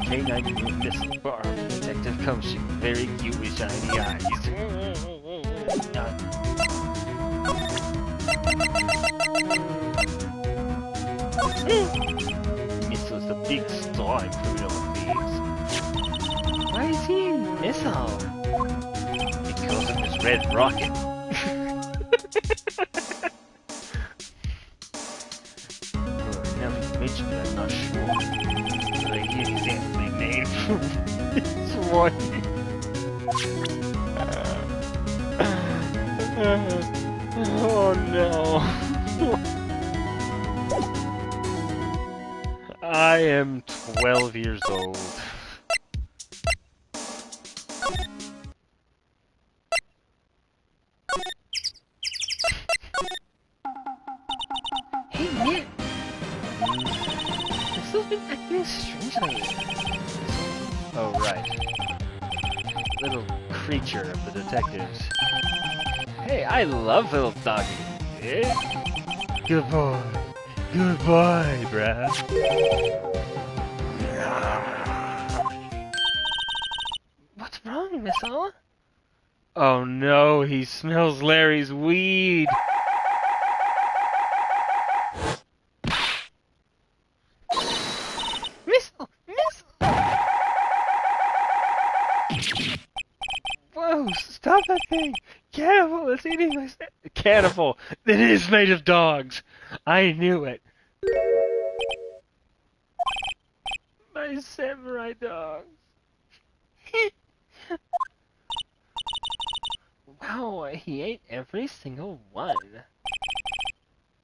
K9 missile. Borrow. Detective Kamshu. Very cute with shiny eyes. Missile's a big star in criminal affairs. Why is he in Missile? Because of his red rocket. Now that you mention it, I'm not sure. But I hear his family name. It's Roy. Oh no. I am 12 years old. Hey, Nick! Missile been acting strangely. Oh, right. Little creature of the detectives. Hey, I love little doggy. Eh? Good boy. Good boy, bruh. What's wrong, Missile? Oh no, he smells Larry's weed. Missile! Missile! Whoa, stop that thing. Cannibal, it's eating my... Cannibal, it is made of dogs. I knew it. My samurai dogs. Wow, he ate every single one.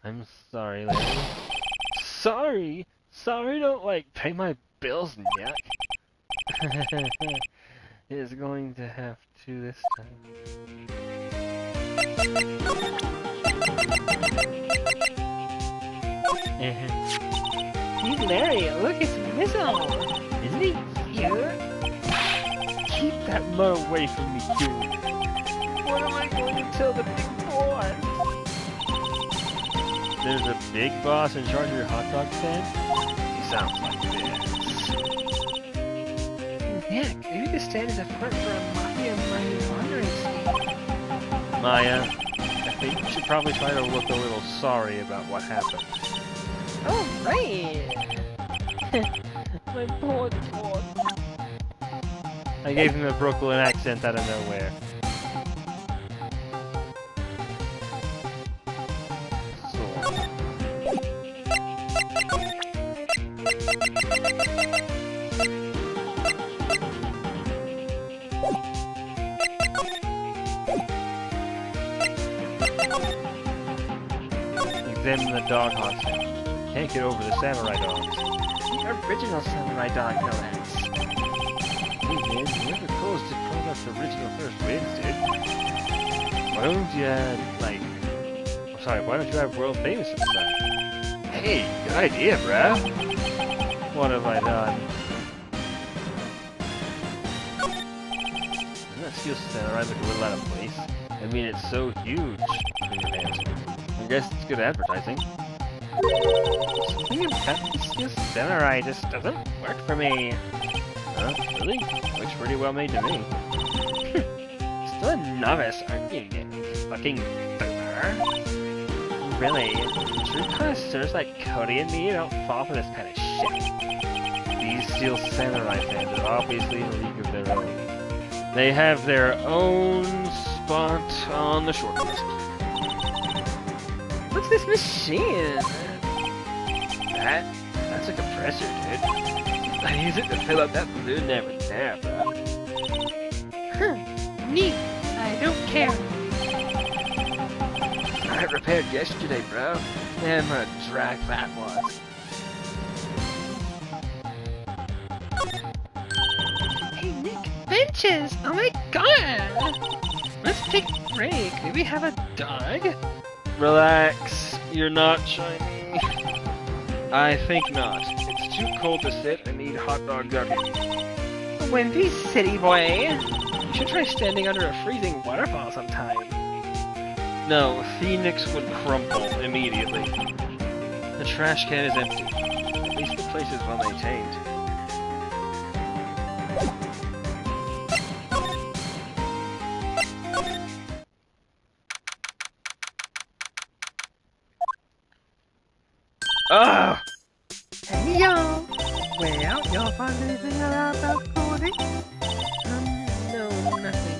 I'm sorry, Larry. Sorry? Sorry don't, like, pay my bills yet. Is going to have to this time. He's Larry, look, it's Missile! Isn't he cute? Keep that mud away from me, dude. What am I going to tell the big boy? there's a big boss in charge of your hot dog stand? He sounds like this. Nick, maybe the stand is a front for a mafia money laundering scheme. Maya, I think you should probably try to look a little sorry about what happened. Oh, right! My poor boy. I gave him a Brooklyn accent out of nowhere. Examine the dog hunt. Can't get over the samurai dogs. The original samurai dog, no less. Hey man, whoever calls the product original first wins, dude. Why don't you why don't you have world famous at the side? Hey, good idea, bro. What have I done? Doesn't that steel samurai look a little out of place? I mean, it's so huge. I guess it's good advertising. Something about the steel samurai just doesn't work for me. Huh? Really? Looks pretty well made to me. Still a novice, aren't you, you fucking boomer? Really? True connoisseurs like Cody and me don't fall for this kind of shit. These steel samurai fans are obviously in a league of their own. They have their own spot on the short list. What's this machine? That's a compressor, dude. I use it to fill up that balloon there with air, bro. Neat. I don't care. I repaired yesterday, bro. Damn, what a drag that was. Hey, Nick, benches! Oh my god! Let's take a break. Maybe have a dog? Relax. You're not shiny. I think not. It's too cold to sit and eat hot dog guggy. Windy City boy! You should try standing under a freezing waterfall sometime. No, Phoenix would crumple immediately. The trash can is empty. At least the place is well maintained. Ugh! Hey y'all! Well, y'all find anything out about Cody? No, nothing.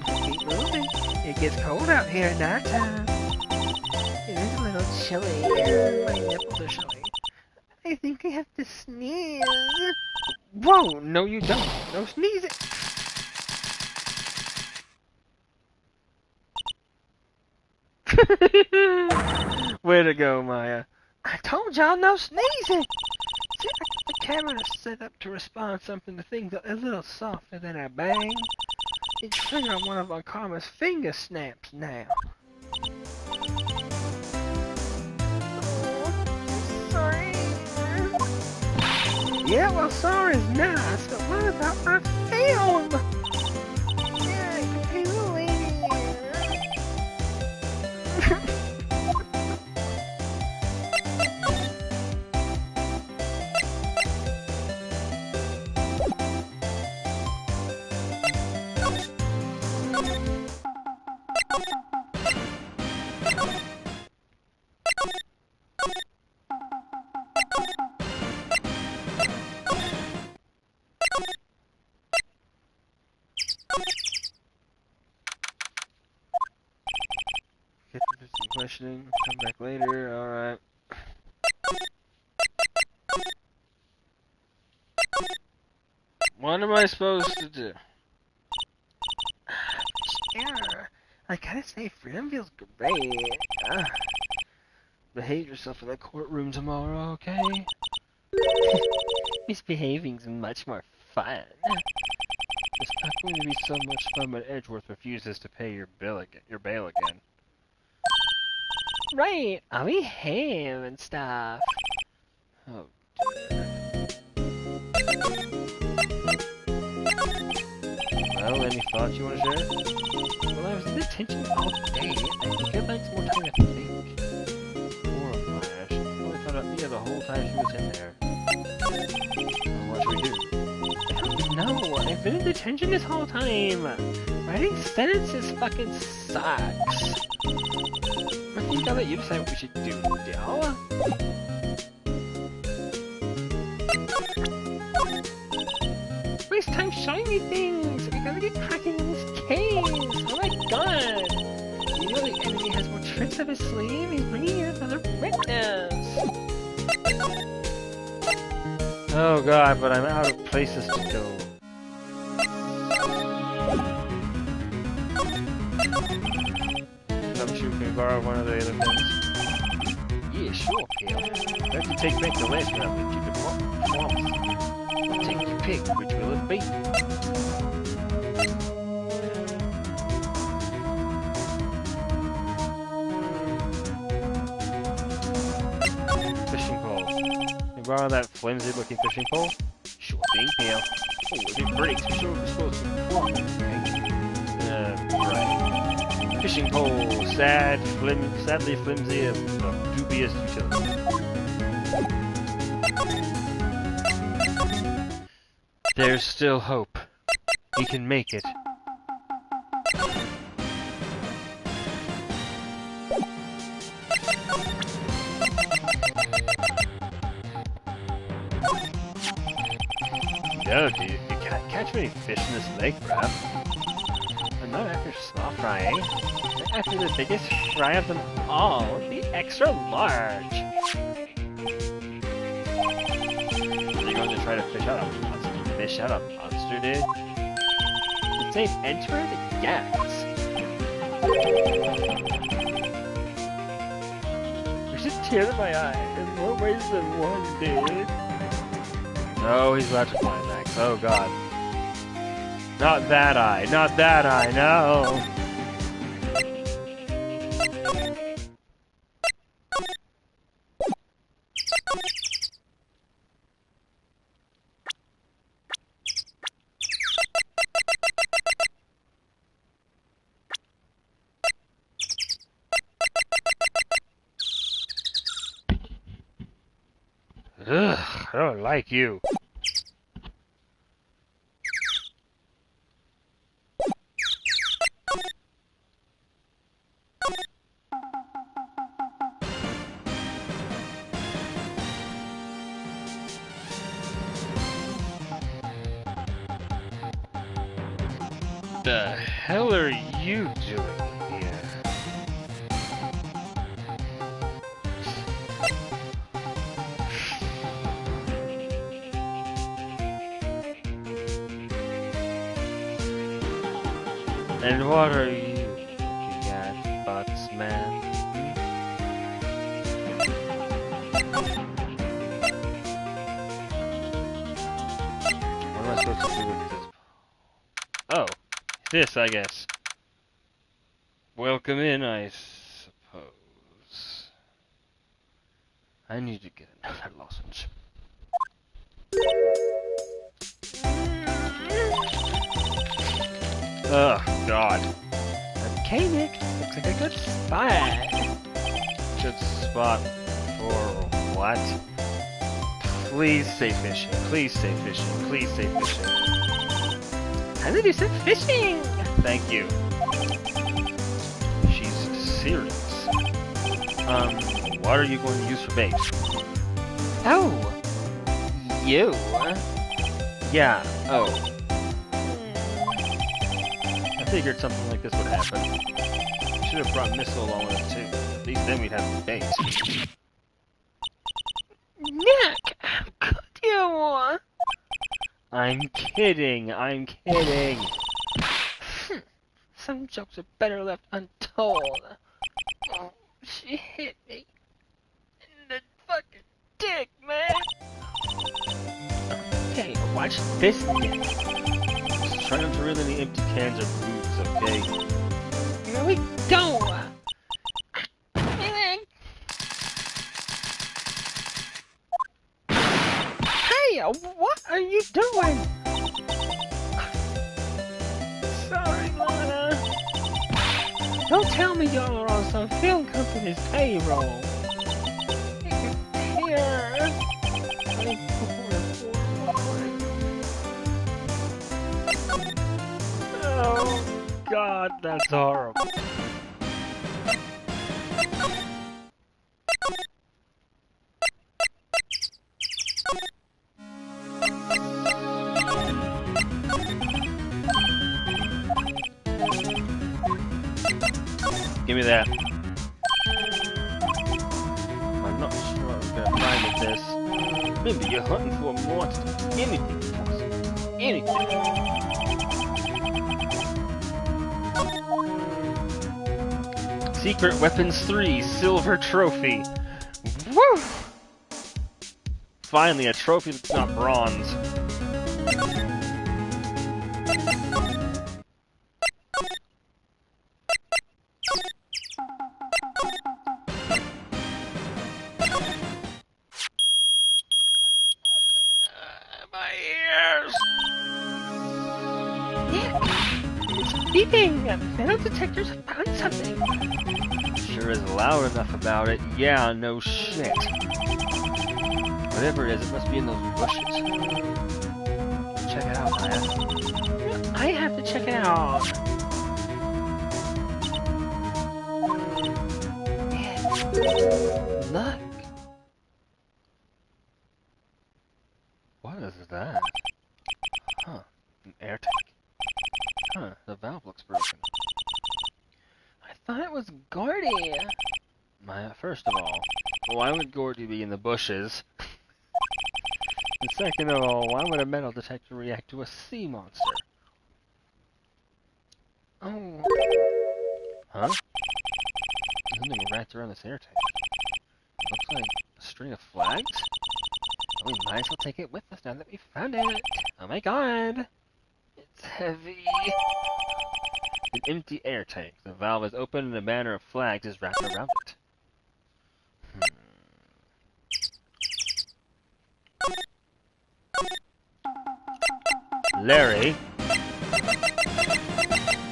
Keep moving. It gets cold out here at night time. It is a little chilly. My nipples are showing. I think I have to sneeze. Whoa! No, you don't. No sneezing. Way to go, Maya. I told y'all no sneezing! See, I got the camera set up to respond something to things a little softer than a bang. It's trigger on one of our karma's finger snaps now. Oh, sorry. Yeah, well, sorry's nice, but what about my film? Yeah, I can pay the lady. Get to some questioning. Come back later. Alright. What am I supposed to do? Yeah, I gotta say, freedom feels great. Behave yourself in the courtroom tomorrow, okay? Misbehaving's much more fun. It's not going to be so much fun when Edgeworth refuses to pay your bail again. Right, I'll behave and stuff. Oh, dear. Well, any thoughts you want to share? Well, I was in detention all day. I think I'd like some more time to think. she was in there. What should we do? No, I've been in detention this whole time. Writing sentences fucking sucks. I think I'll let you decide what we should do, Dale. Waste time showing me things! We gotta get cracking in this case! Oh my god! You know the enemy has more tricks up his sleeve? He's bringing in another witness! Oh god, but I'm out of places to go. Some shoe can borrow one of the other things. Yeah, sure, Pale. Let you take back the last round that you could promise. Take your pick, which will it be? Fishing pole. Can you borrow that flimsy looking fishing pole? Sure thing, Pale. Oh, if it breaks, we're supposed to flop it, okay? Right. Fishing pole, sadly flimsy of dubious utility. There's still hope. He can make it. No, dude, you can't catch many fish in this lake, bruh. I'm not after small fry, eh? I'm after the biggest fry of them all, the extra large. Are you going to try to fish out a monster? Fish out a monster, dude? To say Edgeworth? Yes. There's a tear in my eye in more ways than one, dude. No, he's about to climax. Oh god. Not that eye. Not that eye. No. Ugh, I don't like you. The hell are you doing here? And what are you looking at, Butts Man? What am I supposed to do with this? Oh, this, I guess. Welcome in, I suppose. I need to get another lozenge. Oh, God. Okay, Nick. Looks like a good spot. Good spot for what? Please say fishing. Please say fishing. Please say fishing. Time to do some fishing! Thank you. She's serious. What are you going to use for bait? Oh! You? Yeah, oh. I figured something like this would happen. Should have brought Missile along with us too. At least then we'd have bait. Nick! How could you? I'm kidding, I'm kidding. Some jokes are better left untold. Oh, she hit me. In the fucking dick, man! Hey, watch this, Nick. Just try not to reel any empty cans or boobs, okay? Here we go! Hey, what are you doing? Sorry, Lana. Don't tell me y'all are on some film company's payroll. Here. Oh, God, that's horrible. Give me that. I'm not sure what we're gonna find with this. Maybe you're hunting for a monster. Anything possible. Anything. Secret Weapons 3 Silver Trophy. Woo! Finally, a trophy that's not bronze. My ears! It's beeping! Metal detectors have found something! Sure is loud enough about it. Yeah, no shit. Whatever it is, it must be in those bushes. Check it out, Maya. I have to check it out. Look! What is that? Huh, an air tank. Huh, the valve looks broken. I thought it was Gordy. Maya, first of all, why would Gordy be in the bushes? And second of all, why would a metal detector react to a sea monster? Oh, Huh? Something wrapped around this air tank. It looks like a string of flags? We might as well take it with us now that we found it. oh my god. It's heavy. An empty air tank. The valve is open and a banner of flags is wrapped around it. Larry,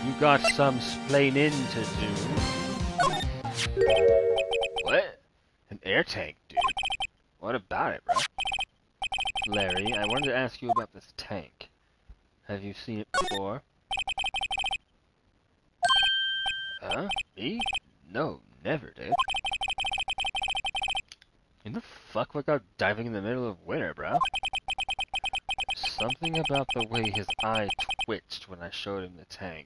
you got some splaining to do. What? An air tank, dude. What about it, bro? Larry, I wanted to ask you about this tank. Have you seen it before? Huh? Me? No, never, dude. Who the fuck would go diving in the middle of winter, bro? There's something about the way his eye twitched when I showed him the tank.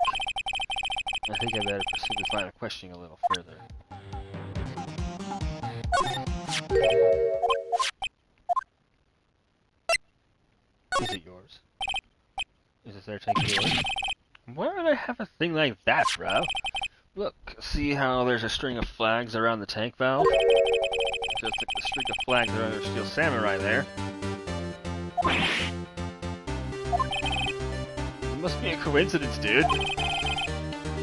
I think I better pursue this line of questioning a little further. Is it yours? Is this air tank yours? Why would I have a thing like that, bro? Look, see how there's a string of flags around the tank valve? Just like the string of flags around the Steel Samurai there. It must be a coincidence, dude.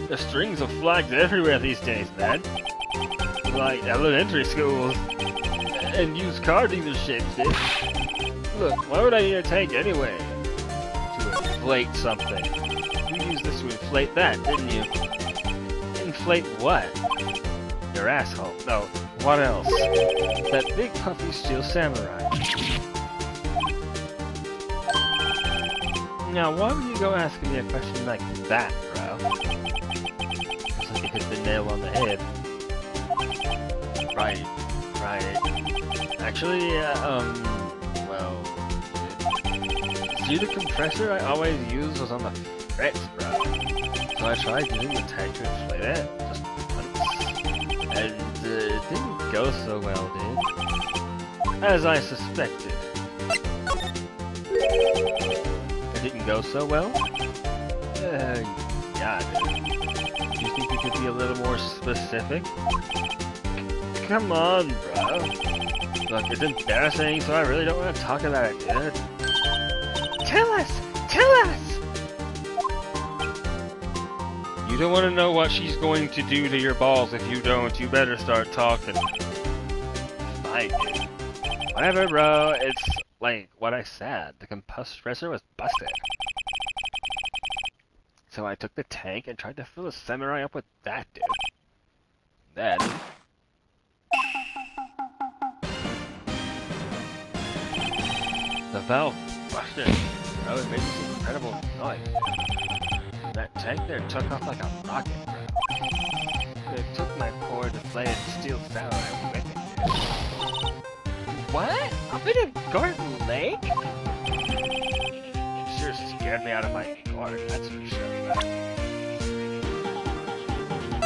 There's strings of flags everywhere these days, man. Like elementary schools and used car dealerships, dude. Look, why would I need a tank anyway? To inflate something. You used this to inflate that, didn't you? Inflate what? Your asshole. No, what else? That big puffy Steel Samurai. Now, why would you go asking me a question like that, bro? It's like you hit the nail on the head. Right. Actually, well... See, the compressor I always use was on the frets, bro. So I tried using the tank to inflate it, just once. And it didn't go so well, dude. As I suspected. It didn't go so well? Yeah, dude. Do you think you could be a little more specific? Come on, bro. Look, it's embarrassing, so I really don't want to talk about it, dude. Tell us! Tell us! You don't want to know what she's going to do to your balls. If you don't, you better start talking. Fine, dude. Whatever, bro. It's like what I said. The compressor was busted. So I took the tank and tried to fill the samurai up with that, dude. Then... The valve busted. Oh, it made this incredible noise. That tank there took off like a rocket, bro. It took my poor deflated steel samurai with it. What? Up in a garden lake? It sure scared me out of my gourd, that's for sure.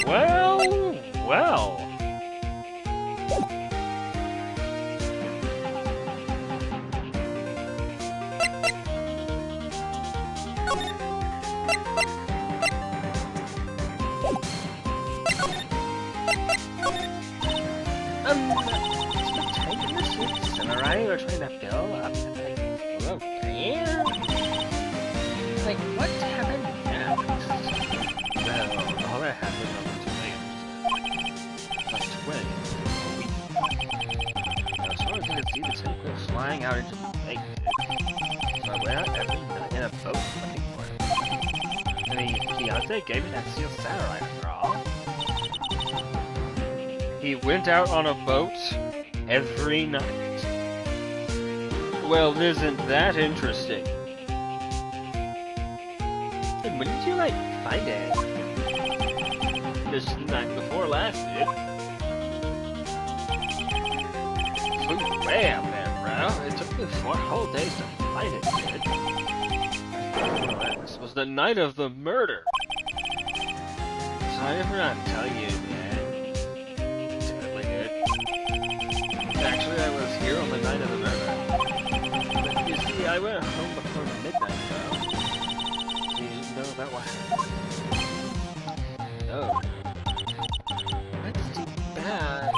Well, well. We're trying to fill up. Like, oh, damn. Like, what happened next? Well, all that happened on the as far as I could see, the tank was flying out into the lake. So I went out every night in a boat looking for him. I mean, Fiance gave me that steel samurai after all. He went out on a boat every night. Well, isn't that interesting? And when did you, like, find it? Just the night before last, dude. Flew way out there, bro. It took me 4 whole days to find it, dude. This was the night of the murder. Sorry for not telling you, man. Totally, dude. Actually, I was here on the night of the murder. You see, I went home before midnight, though. You didn't know about what happened? No. That's too bad.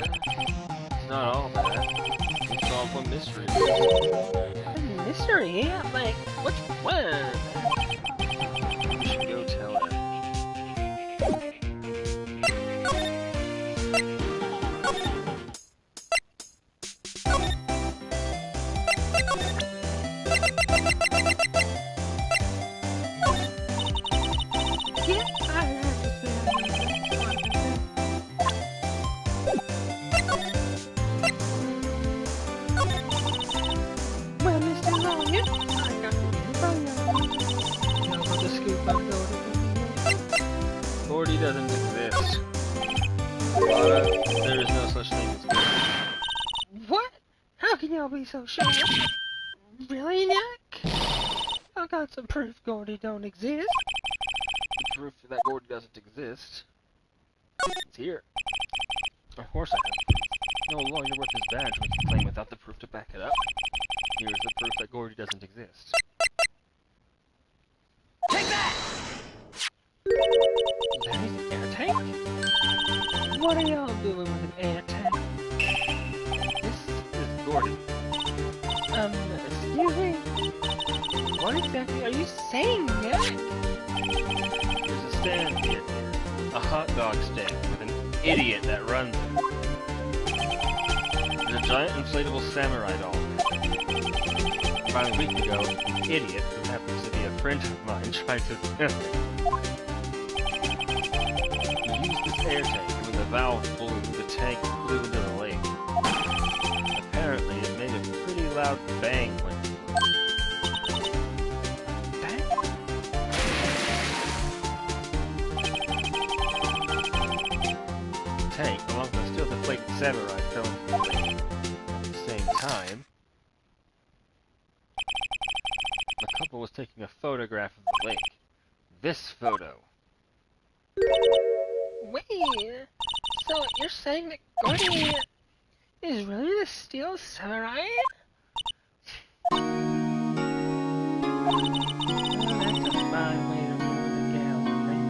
It's not all bad. We solved one mystery. A mystery? Like, which one? We should go tell her. Gordy doesn't exist. There is no such thing as Gordy. What? How can y'all be so sure? Really, Nick? I got some proof Gordy don't exist. The proof that Gordy doesn't exist. It's here. Of course I have proof. No lawyer worth his badge would claim without the proof to back it up. Here's the proof that Gordy doesn't exist. Take that! That is an air tank? What are y'all doing with an air tank? This is Gordy. Excuse me? What exactly are you saying, Nick? There's a stand here. A hot dog stand with an idiot that runs it. There's a giant inflatable samurai doll. About a week ago, an idiot, who happens to be a friend of mine, tried to use this air tank, and when the valve blew, the tank flew into the lake. Apparently, it made a pretty loud bang when it tank, along with a still deflated samurai, fell into the lake. At the same time, the couple was taking a photograph of the lake. This photo. Wait, so you're saying that Gordy is really the steel samurai? Well, that's a fine way to ruin the gal's ring.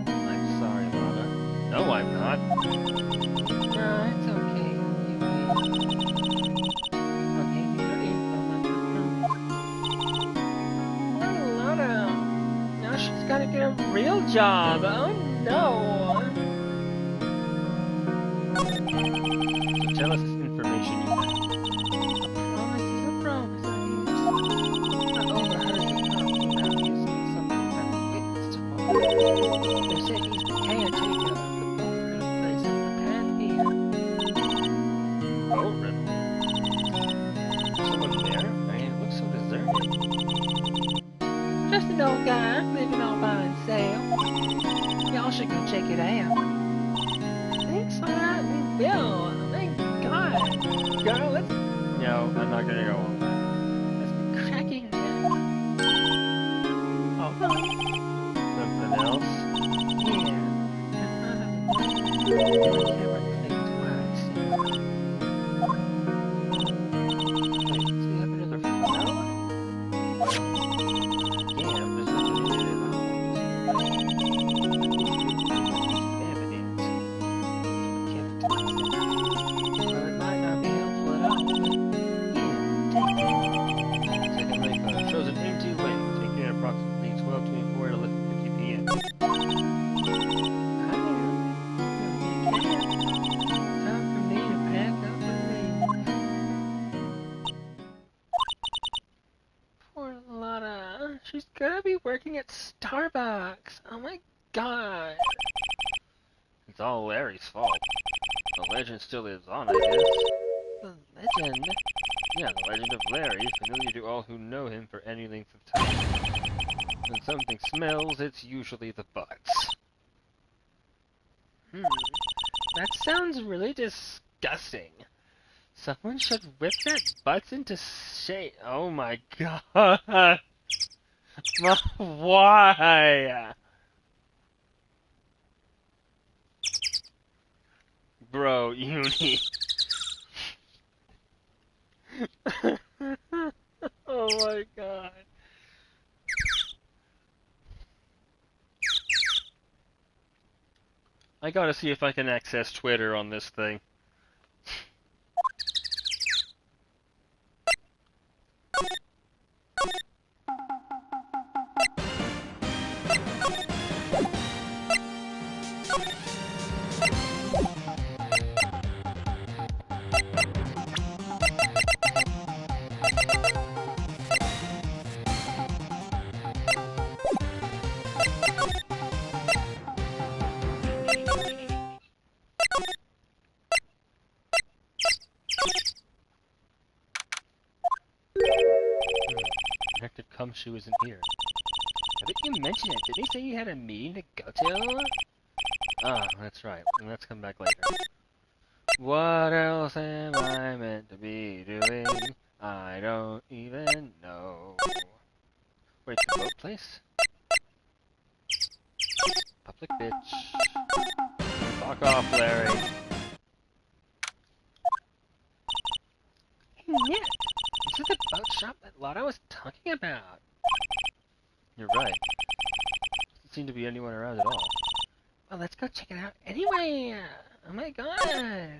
I'm sorry, Lana. No, I'm not. No, it's okay. Okay, you don't need to Oh, Lana. Now she's gotta get a real job. Oh no. So tell us this information you have. Promise is a promise, I mean. I overheard the talking about you something about a witness tomorrow. They said he's the caretaker of the boat rental place in the path here. Boat rental. Someone there? I Just an old guy living all by himself. Y'all should go check it out. Thanks, alright, we will. Thank God. Girl, let's... No, I'm not gonna go on. Let's be cracking it. Oh, Something else? yeah. Wait, so you have another photo? Yeah, there's nothing in it. Evidence. Well, it might not be helpful at all. Second link shows an empty link taken at approximately 12:24 to 11:50 p.m. Time for me to pack up and leave. Poor Lotta. She's gonna be working at Starbucks. Oh my god. It's all Larry's fault. The legend still lives on, I guess. The legend. Yeah, the legend of Larry, familiar to all who know him for any length of time. When something smells, it's usually the butts. That sounds really disgusting. Someone should whip that butts into shape. Oh my god! Why? Bro, you need... Oh my god. I gotta see if I can access Twitter on this thing. Hector Cumshoe isn't here. I think you mentioned it. Didn't he say you had a meeting to go to? Ah, that's right. And let's come back later. What else am I meant to be doing? I don't even know. Wait, the boat place? Public bitch. Fuck off, Larry. Hey, Nick. This is the boat shop that Lotta was talking about. You're right. Doesn't seem to be anyone around at all. Well, let's go check it out anyway. Oh my god. Anywhere's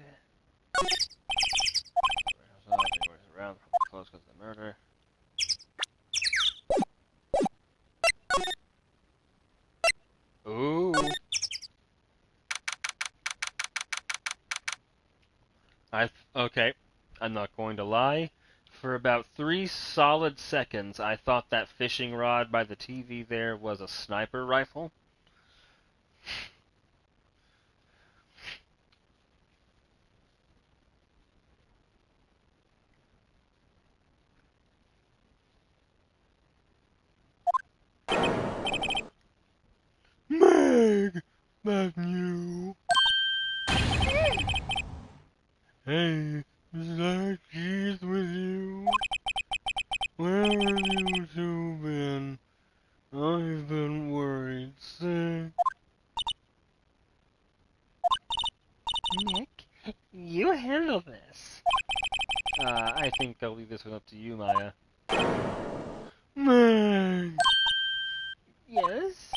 around, probably closed because of the murder. Ooh. Okay, I'm not going to lie. For about 3 solid seconds, I thought that fishing rod by the TV there was a sniper rifle. Meg! That you? Hey, is that Keith with you? Where have you two been? I've been worried sick. Nick, you handle this. I think I'll leave this one up to you, Maya. Meg! Yes?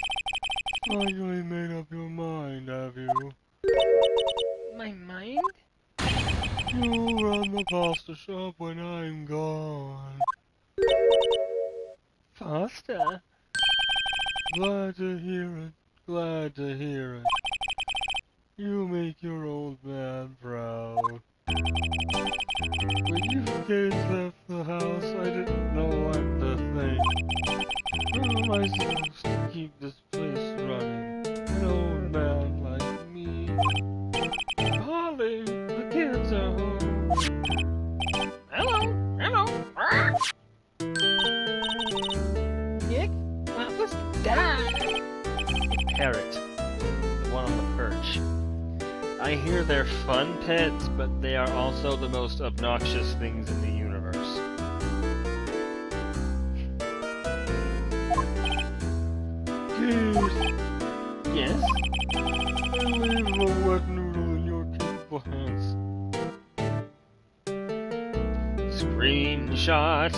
Finally made up your mind, have you? My mind? You run the pasta shop when I'm gone. Pasta? Glad to hear it, glad to hear it. You make your old man proud. When you kids left the house, I didn't know what to think. How am I supposed to keep this place running? An old man like me. Holly, the kids are home. Hello? Hello? Nick? parrot. The one on the perch. I hear they're fun pets, but they are also the most obnoxious things in the universe. Keith, Yes? I leave a wet noodle in your capable hands. Screenshot.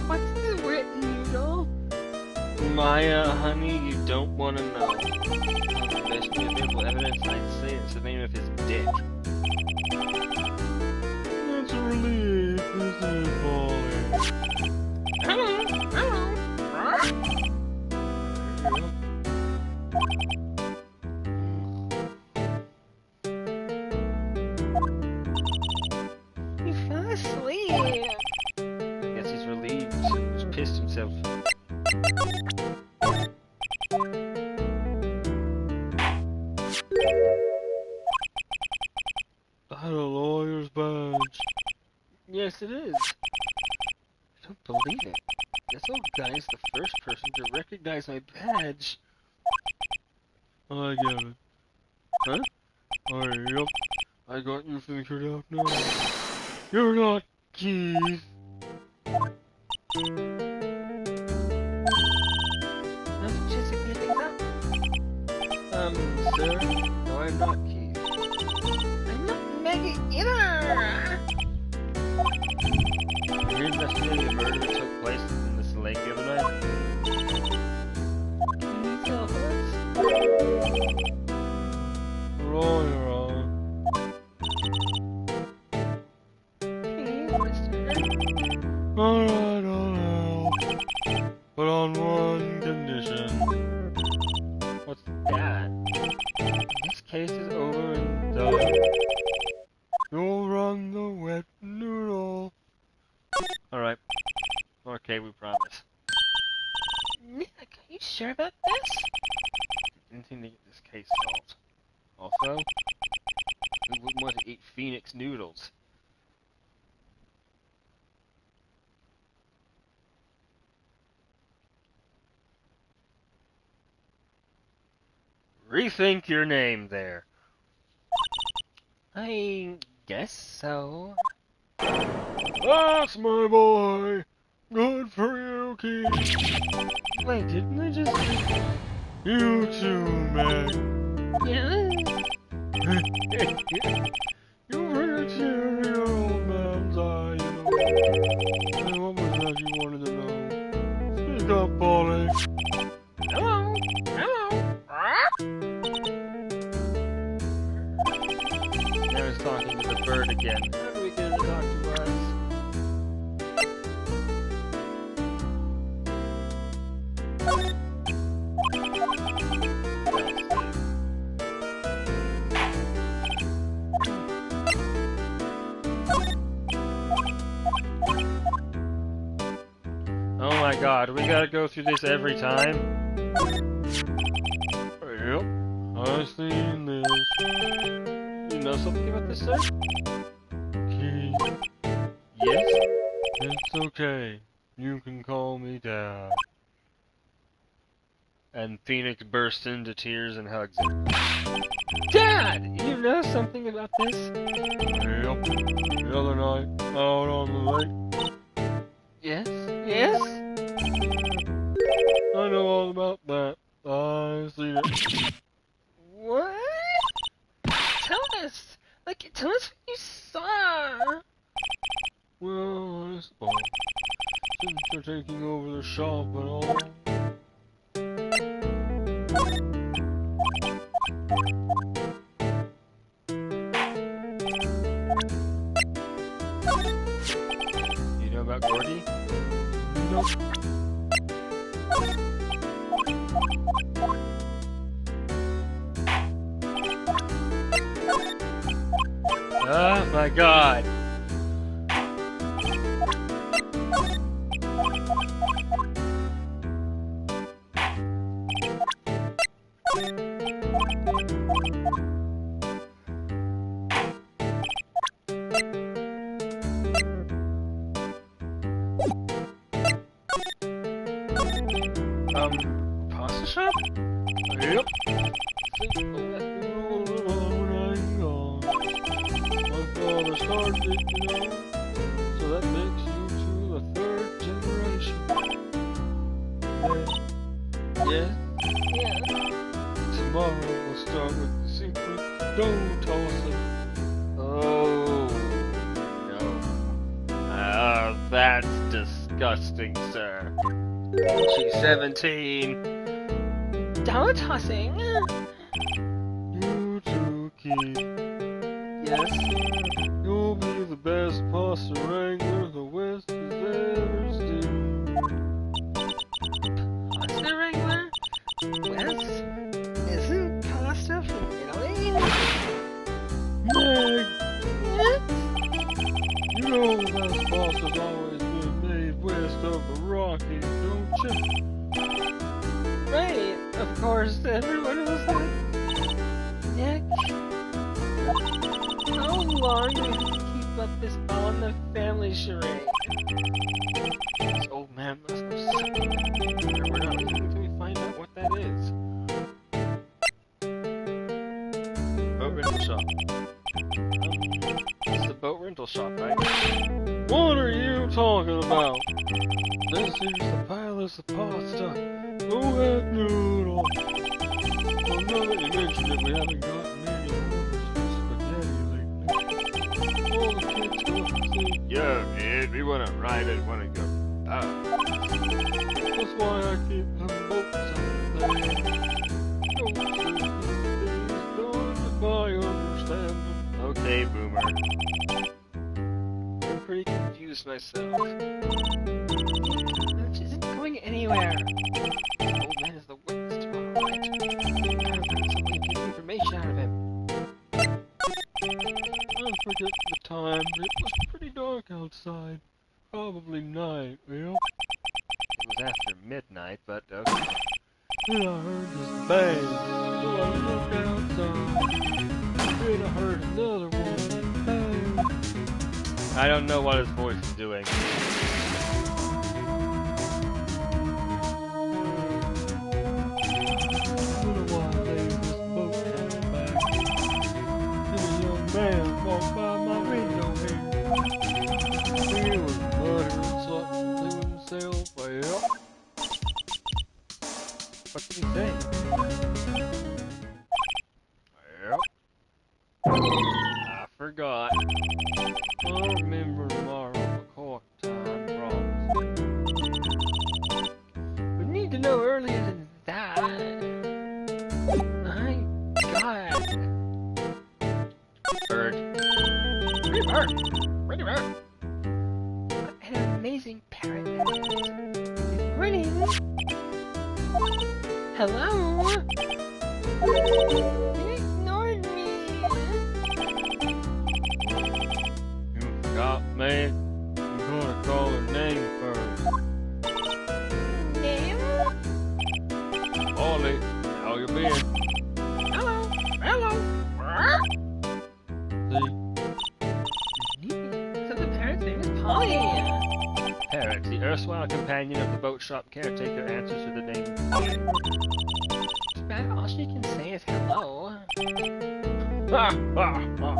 What's the wet noodle? Maya, honey, you don't want to know. The best available evidence, I'd say it's the name of his dick. It's a relief, isn't it, Polly? He fell asleep. Guess he's relieved. He's pissed himself. I had a lawyer's badge. Yes, it is. I don't believe it. This old guy is the first person to recognize my badge. I get it. Huh? Oh, yep. I got you figured out now. You're not Keith. Nothing to significant. Sir? No, I'm not Keith. I'm not Maggie either. Are you investigating a murder that took place in this lake the other night? Can you tell us? Lawyer, Please, mister. Alright, I'll help. But on one condition. What's that? This case is over and done. You'll run the wet noodle. Alright. Okay, we promise. Nick, are you sure about this? Anything to get this case solved. Also, who wouldn't want to eat Phoenix noodles? Rethink your name there. I guess so. That's my boy. Good for you, Keith. Wait, didn't I just... You too, Meg. Yeah? You bring a tear to your old man's eye, you know. Hey, what was that you wanted to know? Speak up, Polly. Hello? Hello? Now he's talking to the bird again. How do we get him to talk to us? Oh my god, we gotta go through this every time? Yep, I seen this. You know something about this, sir? Keith, Yes? it's okay. You can call me Dad. And Phoenix bursts into tears and hugs him. Dad, you know something about this? Yep, the other night, out on the lake. Yes? Yes? I know all about that. I seen it. What? Tell us! Like, tell us what you saw! Well, I suppose. Since they're taking over the shop and all. You know about Gordy? Nope. Oh my god! Pasta shop? Yep. Since the left me all alone when I'm gone. My father started it, you know. So that makes you to the third generation. Yeah. Tomorrow we'll start with the secret dough tossing. Oh, no. That's disgusting, sir. She's 17. Dough tossing? You too, Keith. Yes. You'll be the best pasta wrangler the West has ever seen. Pasta wrangler? West? Isn't pasta from Italy? Meg, What? you know the best pasta's always been made west of the Rockies, don't you? Right, of course, everyone knows that. Nick, how long do we have to keep up this all in the family charade? This old man must have something. We're not leaving until we find out what that is. Boat rental shop. This is the boat rental shop, right? What are you talking about? This here's the palace of pasta. Oh, heck noodle. Well, now that you mentioned it, we haven't gotten any orders for spaghetti lately. All the kids go up and say, Yeah, man, we wanna ride it, wanna go. that's why I keep them boats out there. Don't say these days, if I understand them. Okay, boomer. I'm pretty confused myself. Which isn't going anywhere. The old man is the witness tomorrow, right? Gotta find some way to get information out of him. I forget the time, but it was pretty dark outside. Probably night, Will. It was after midnight, but okay. Then I heard this bang, so I looked outside. Then I heard another one, bang. I don't know what his voice is doing. Then a while later, this boat came back. Then a young man walked by my window here. He was muttering something to himself, well. What did he say? Well, I forgot. I'll remember tomorrow for court time, promise. We need to know earlier than that. My God. Bird. Pretty bird. Pretty bird. What an amazing parrot that is. Good morning. Hello? You ignored me. You forgot me? You gotta call her name first. Name? Ollie, how you been? Hello. Hello. See, So the parrot's name is Polly. Parrot, the erstwhile companion of the boat shop caretaker, answers to the name Polly. Too bad all she can say is hello. Ha ha ha!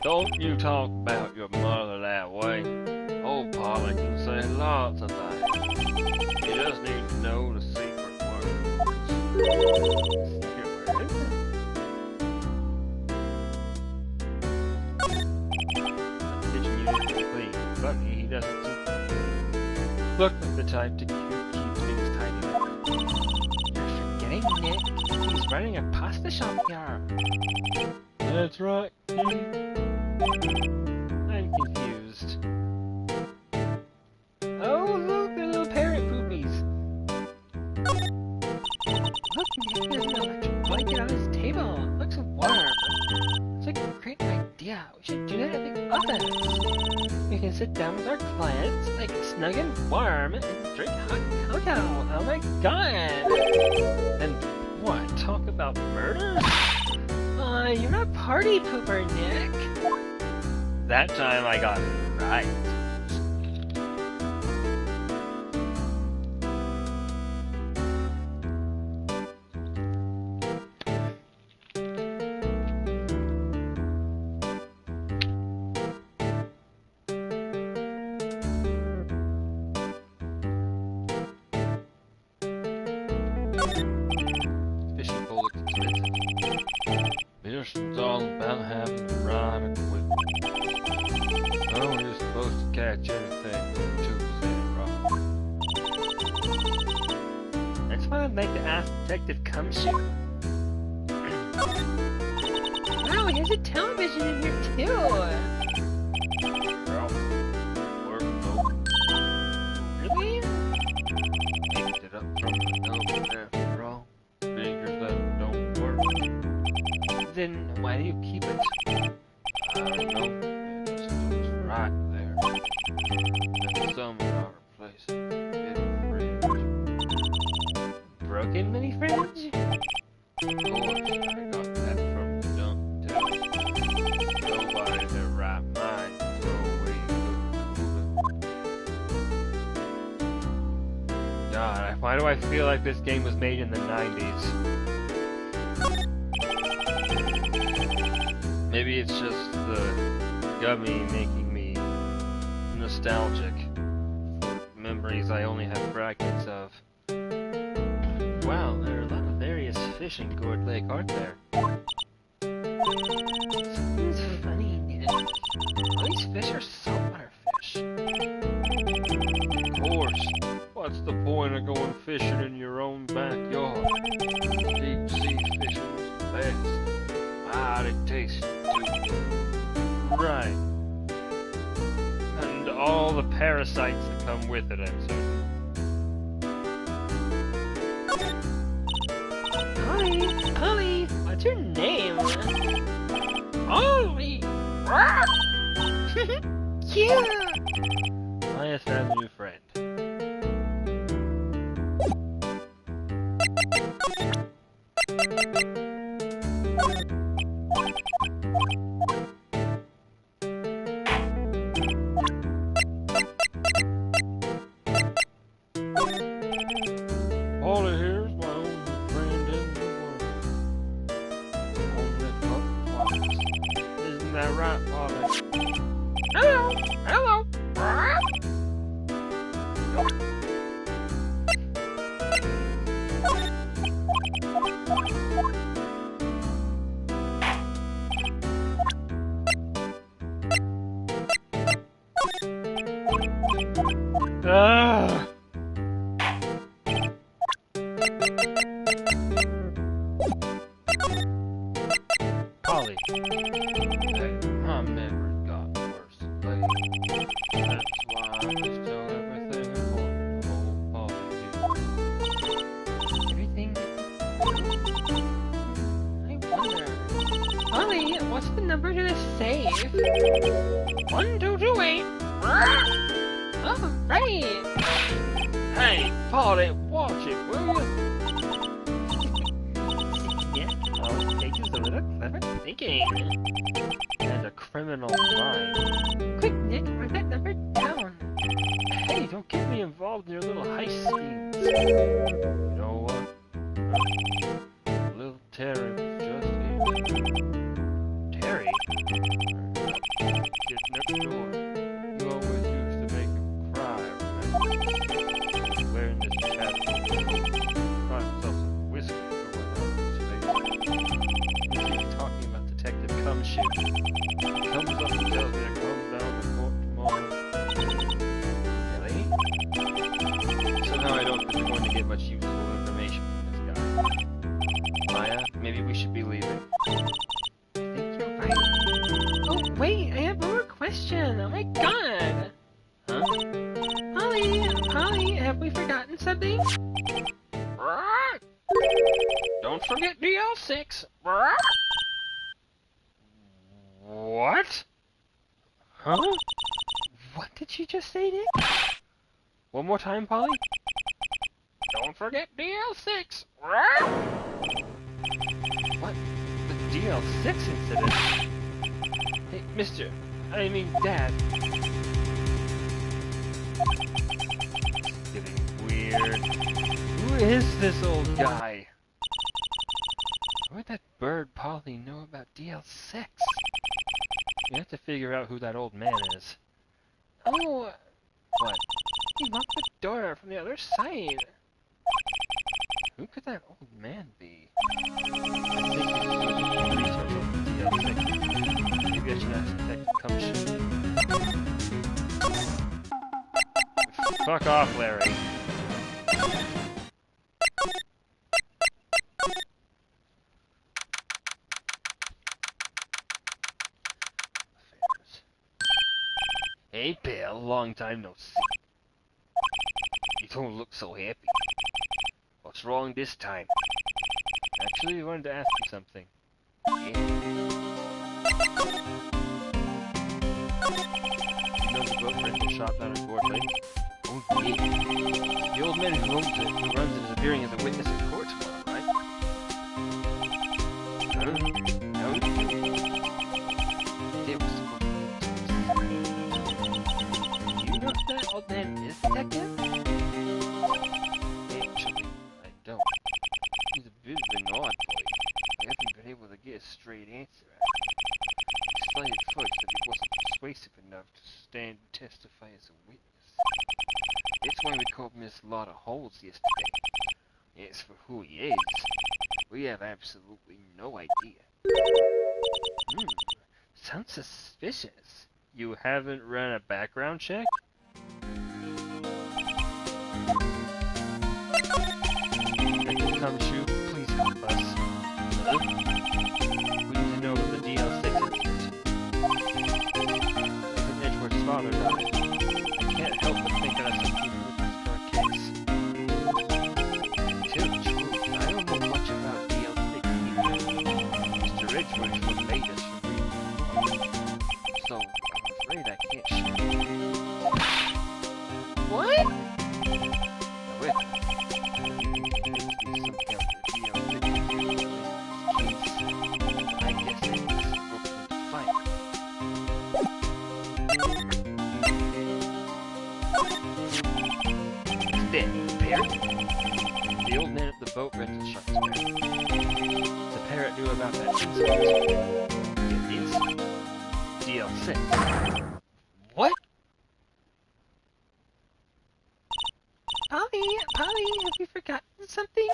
Don't you talk about your mother that way. Old Polly can say lots of things. You just need to know the secret words. Secret words? Kitchen unit is clean. Funny, he doesn't look like the type to keep things tidy. You're forgetting, Nick. He's running a pasta shop here. that's right, Keith. I'm confused. Oh, look, the little parrot poopies. Look, Nick, there's an electric blanket on his table. It looks warm. It's like a great idea. We should do that at the office. We can sit down with our clients, like snug and warm, and drink hot cocoa. Oh my god. And what? Talk about murder? You're a party pooper, Nick. That time I got it right. catch anything Tuesday, wrong. That's why I'd like to ask Detective Cumshoe. Wow, here's a television in here too! Wrong. Or no. Really? Picked it up from the note after all. Figures that don't work. Then why do you keep it? I don't know. It just looks right there. And some in our place. Hidden fridge. Broken mini fridge? Of course, I got that from the dump too. Nobody in their right mind would throw away good food. God, why do I feel like this game was made in the 90s? Maybe it's just the gummy making me nostalgic for memories I only have fragments of. Wow, there are a lot of various fish in Gourd Lake, aren't there? Something's funny. All these fish are saltwater fish. Of course. What's the point of going fishing in your own backyard? Deep sea fishing's the best. Mighty tasty too. Right. And all the parasites that come with it, I'm certain. Ollie, what's your name? Ollie! Yeah! I have found a new friend. Polly here's my only friend in the world. Only fuck twice. Isn't that right, Polly? Hello! Ah! Polly. Hey, my memory got worse lately. That's why I just tell everything important to old Polly here. Everything... I wonder... Ollie, what's the number to the safe? 1228. Oh, right. Hey, Polly, watch it, will you? Yeah, all it takes is a little clever thinking. And a criminal mind. Quick, Nick, write that number down. Hey, don't get me involved in your little heist schemes. You know what? Little Terry was just here. Terry? Kid next door. You always used to make him cry, remember? Wearing this cap. Trying himself some whiskey going out of his face. He's talking about Detective Cumshoe. He comes up and tells me to come down to court tomorrow. Really? Somehow I don't think we're going to get much useful information from this guy. Maya, maybe we should be leaving. I think you're right. Oh, wait, I have one more question. Oh my god. Huh? Polly, have we forgotten something? Don't forget DL6. What? Huh? What did you just say, Nick? One more time, Polly? Don't forget DL6. What? The DL6 incident? Hey, mister. I mean, Dad. It's getting weird. Who is this old guy? Where'd that bird Polly know about DL6? You have to figure out who that old man is. Oh, What? he locked the door from the other side. Who could that old man be? I think we should do some research on DL6. Maybe I should ask Detective Cumshoe. Fuck off, Larry. Hey, pal, long time no see. You don't look so happy. What's wrong this time? Actually, I wanted to ask you something. Yeah. You know the boat rental shop down at Board Lake? Oh, yeah. The old man who runs it is appearing as a witness in court tomorrow, right? No. There was supposed to be. Do you know if that old man is detective? Actually, I don't. He's a bit of an odd boy. I haven't been able to get a straight answer out of him. He slighted fudge that he wasn't persuasive enough to stand and testify as a witness. That's why we called him a lot of holes yesterday. As for who he is, we have absolutely no idea. Sounds suspicious. You haven't run a background check? Gumshoe, please help us. We need to know about the DL6 incident. When Edgeworth's father died, I can't help but think that has something to do with this current case. To tell the truth, I don't know much about DL6 either. Mr. Edgeworth forbade us from reading the book, so I'm afraid I can't share. What? However, the old man at the boat rental shop is married. The parrot knew about that incident. Get incident? DL6. What? Polly, have you forgotten something?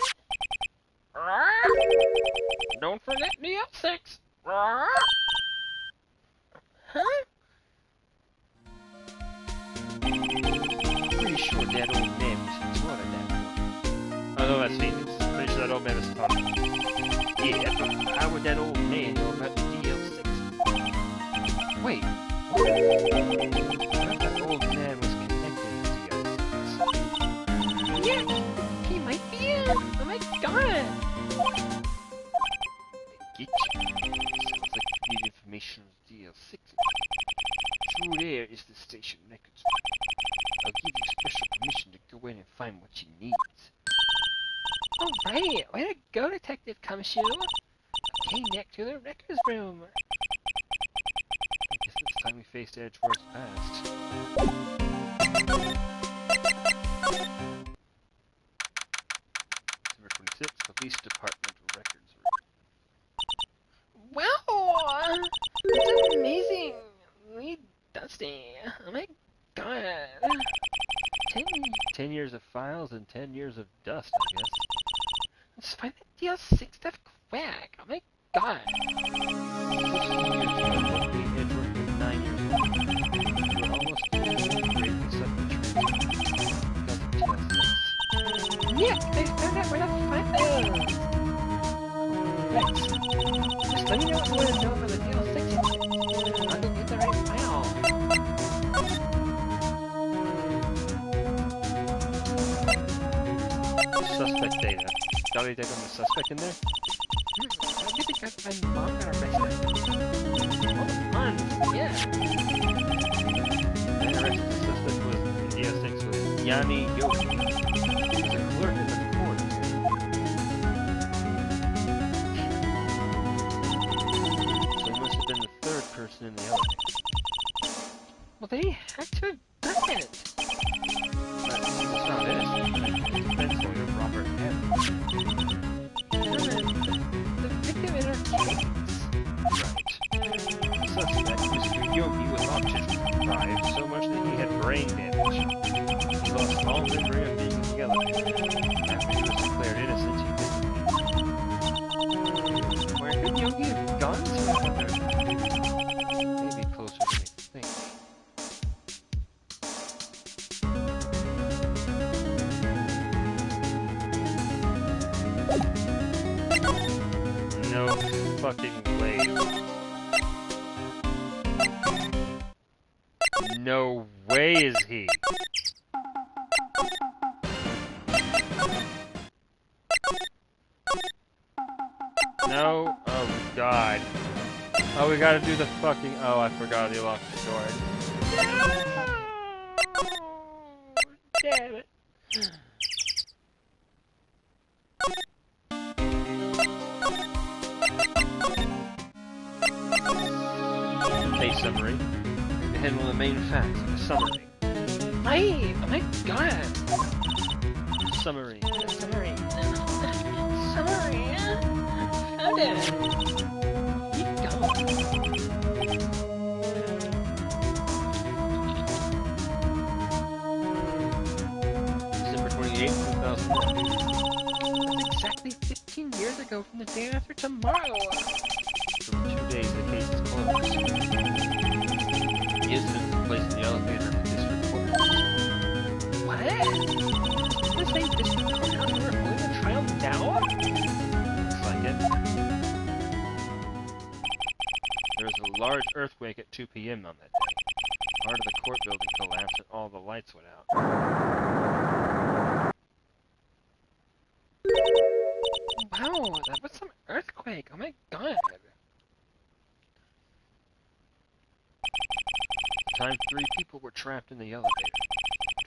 Don't forget DL6. Huh? Pretty sure that old man was in Florida that morning. Oh no, that's Phoenix. Pretty sure that old man was talking. Yeah, but how would that old man know about the DL6? Wait, what? I thought that old man was connected to DL6. Yeah, he might be. Oh my god. Get you. Sounds like you need information on DL6. Through there is the station records. I'll give you special permission to go in and find what you need. Alright, way to go, Detective Gumshoe. Okay, Nick, to the records room. I guess it's time we faced Edgeworth's past. Number 26, Police Department Records Room. Wow, that's amazingly dusty. Oh my god. 10 years of files and 10 years of dust, I guess. Let's find the DL6 stuff quick. Oh my god. 16 years ago, luckily Edgeworth was 9 years old. We were almost greatly suddenly Nick, I found out where to find them. Thanks. Just let me know what you want to know about the DL6 incident. I'll go get the right file. Suspect data. Got any data on the suspect in there? I think I got my mom got arrested. Oh, fun. Yeah. And arrested the suspect was in DL6 was Yanni Yogi. He was a clerk in the court. So he must have been the third person in the elevator. Well, they had to have done it. But he was found innocent. The defense lawyer, Robert M. The victim in her case. Right. The suspect, Mr. Yogi, was autistic deprived so much that he had brain damage. He lost all memory of being in the elevator. After he was declared innocent, he visited. Where could Yogi have gone to? Maybe closer than we think. fucking way. No way is he. No? Oh god. Oh, we gotta do the fucking... Oh, I forgot he locked the door. No! Damn it. Case summary. To handle the main facts of the summary. Oh my god. Summary. Summary. Summary. Found it. Keep going. December 28th, 2001. That's exactly 15 years ago from the day after tomorrow. For 2 days, the case is closed. The incident took place in the elevator in the district court. What? This ain't district courthouse. We're holding the trial now? Looks like it. There was a large earthquake at 2 p.m. on that day. Part of the court building collapsed and all the lights went out. Wow, that was some earthquake. Oh my god. At the time, 3 people were trapped in the elevator.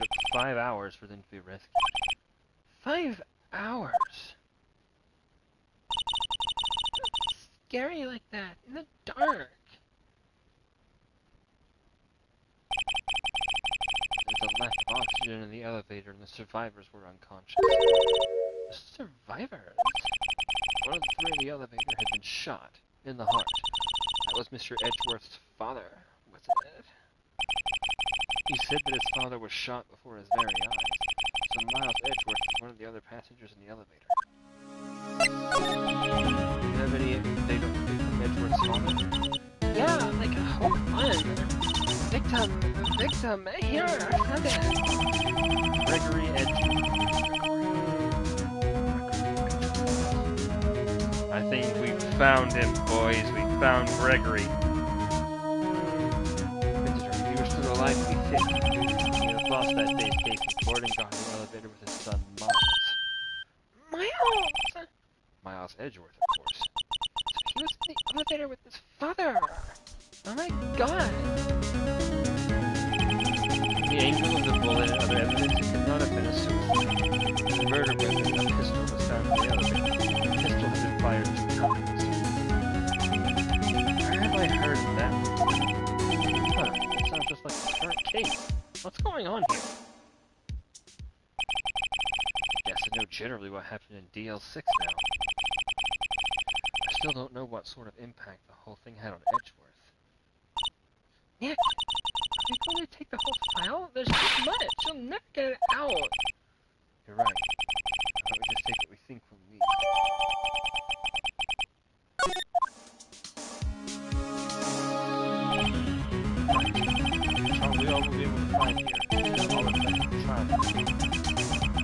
It took 5 hours for them to be rescued. 5 hours. It's scary like that, in the dark. There was a lack of oxygen in the elevator and the survivors were unconscious. The survivors? One of the 3 in the elevator had been shot in the heart. That was Mr. Edgeworth's father, wasn't it? He said that his father was shot before his very eyes. So Miles Edgeworth was one of the other passengers in the elevator. Do you have any data from Edgeworth's father? Yeah, like, hold on. Victim, here, I found it. Gregory Edgeworth. I think we found him, boys. We found Gregory. If he were still alive to be 50, he would have lost that day's case in court and gone in the elevator with his son, Miles. Miles! Miles Edgeworth, of course. He was in the elevator with his father. Oh my god. The angle of the bullet and other evidence, it could not have been a suicide. The murder weapon, a pistol, was found in the elevator. The pistol had been fired 2 times. Where have I heard that? Huh, it sounds just like the current case. What's going on here? I guess I know generally what happened in DL6 now. I still don't know what sort of impact the whole thing had on Edgeworth. Nick, are we going to take the whole file? There's too much. You'll never get it out. You're right. How about we just take what we think we'll need? That's all we all will be able to find here. All the facts of the trial.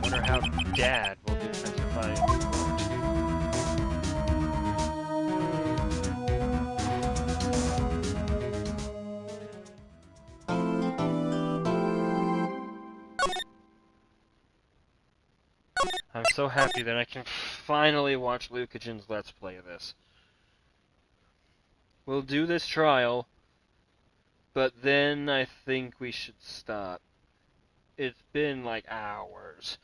Wonder how Dad will do testifying in court. I'm so happy that I can finally watch Lukagen's Let's Play of this. We'll do this trial, but then I think we should stop. It's been like hours.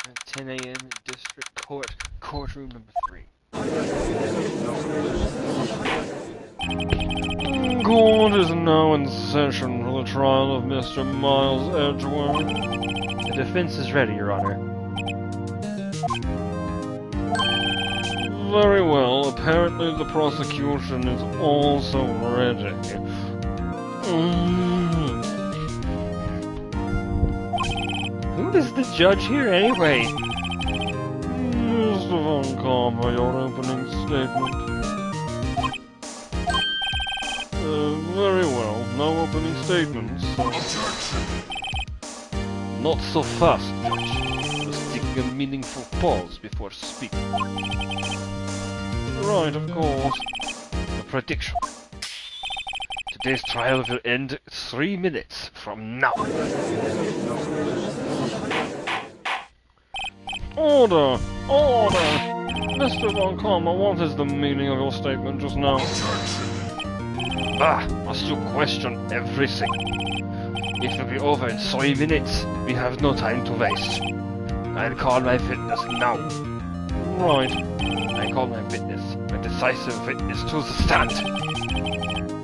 At 10 a.m. in District Court, courtroom number 3. Court is now in session for the trial of Mr. Miles Edgeworth. The defense is ready, Your Honor. Very well. Apparently the prosecution is also ready. Who is the judge here anyway? Mr. Von Carver, your opening statement. Very well. No opening statements. So. Not so fast, Judge. Just taking a meaningful pause before speaking. Right, of course. A prediction. Today's trial will end 3 minutes from now. Order! Order! Mr. Von Karma, what is the meaning of your statement just now? Must you question everything? It will be over in 3 minutes. We have no time to waste. I'll call my witness now. Right. I call my witness, a decisive witness to the stand.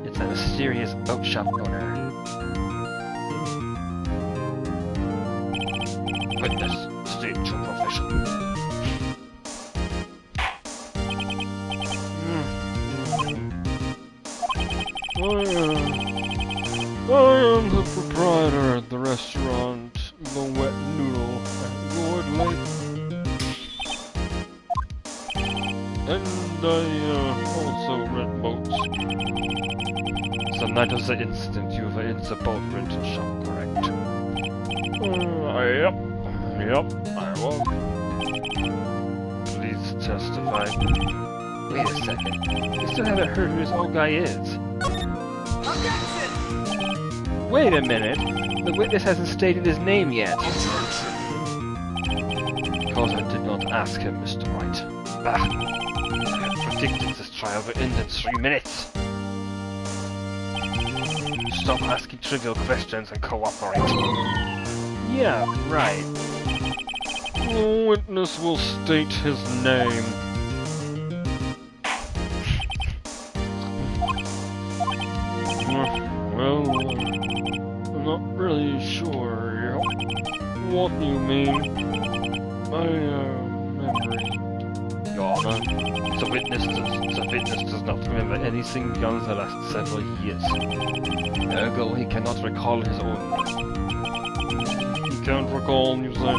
It's a mysterious boat shop owner. Witness, state your profession. I am the proprietor at the restaurant, The Wet Noodle, at Lord Lake. And I also rent boats. The night of the incident, you were in the boat rental shop, correct? Yep, I was. Please testify. Wait a second. We still haven't heard who this old guy is. Objection! Wait a minute. The witness hasn't stated his name yet. Because I did not ask him, Mr. Wright. Bah! I had predicted this trial would end in 3 minutes. Stop asking trivial questions and cooperate. Yeah, right. The witness will state his name. Well, I'm not really sure. What do you mean? My memory. Your Honor, the witness does not remember anything beyond the last several years. Ergo, he cannot recall his own name. You can't recall, you say?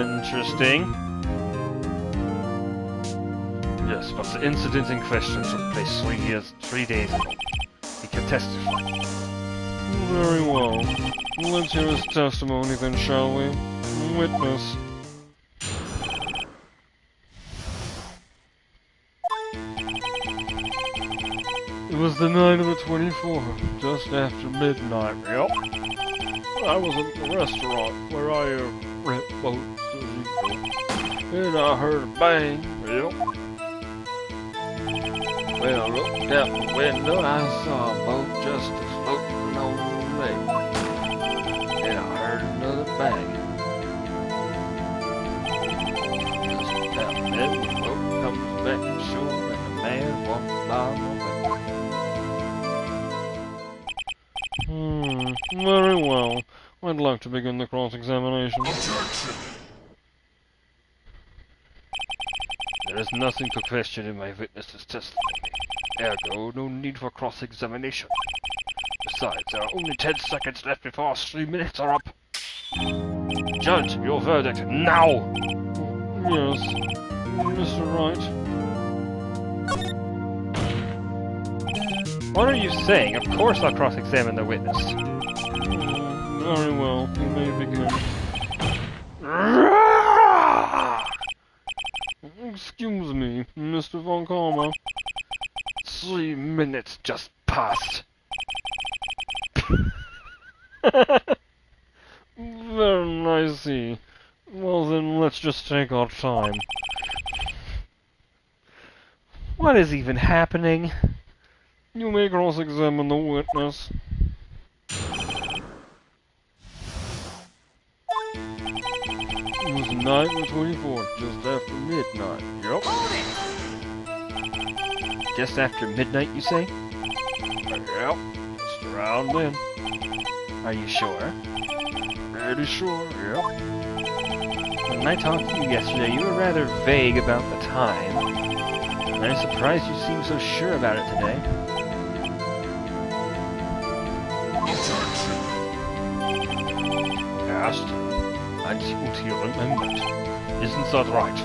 Interesting. Yes, but the incident in question took place 3 days ago. He can testify. Very well. Let's hear his testimony then, shall we? Witness. It was the night of the 24th, just after midnight. Yep. I was at the restaurant where I rent boats as usual. And I heard a bang. Yep. When I looked out the window, I saw a boat just floating on the lake. And I heard another bang. Just about then, the boat comes back to shore and the man walks by my window. Very well. I'd like to begin the cross-examination. There is nothing to question in my witness's testimony. Ergo, no need for cross-examination. Besides, there are only 10 seconds left before our 3 minutes are up. Judge, your verdict now! Yes, Mr. Wright. What are you saying? Of course I'll cross-examine the witness. Very well, you may begin. Excuse me, Mr. Von Karma. 3 minutes just passed. Very nice. Well then, let's just take our time. What is even happening? You may cross-examine the witness. It was the night of the 24th, just after midnight. Yep. Just after midnight, you say? Yep. Just around then. Are you sure? Pretty sure, yep. When I talked to you yesterday, you were rather vague about the time. I'm surprised you seem so sure about it today. Erst, einzig und hier remembered. Isn't that right?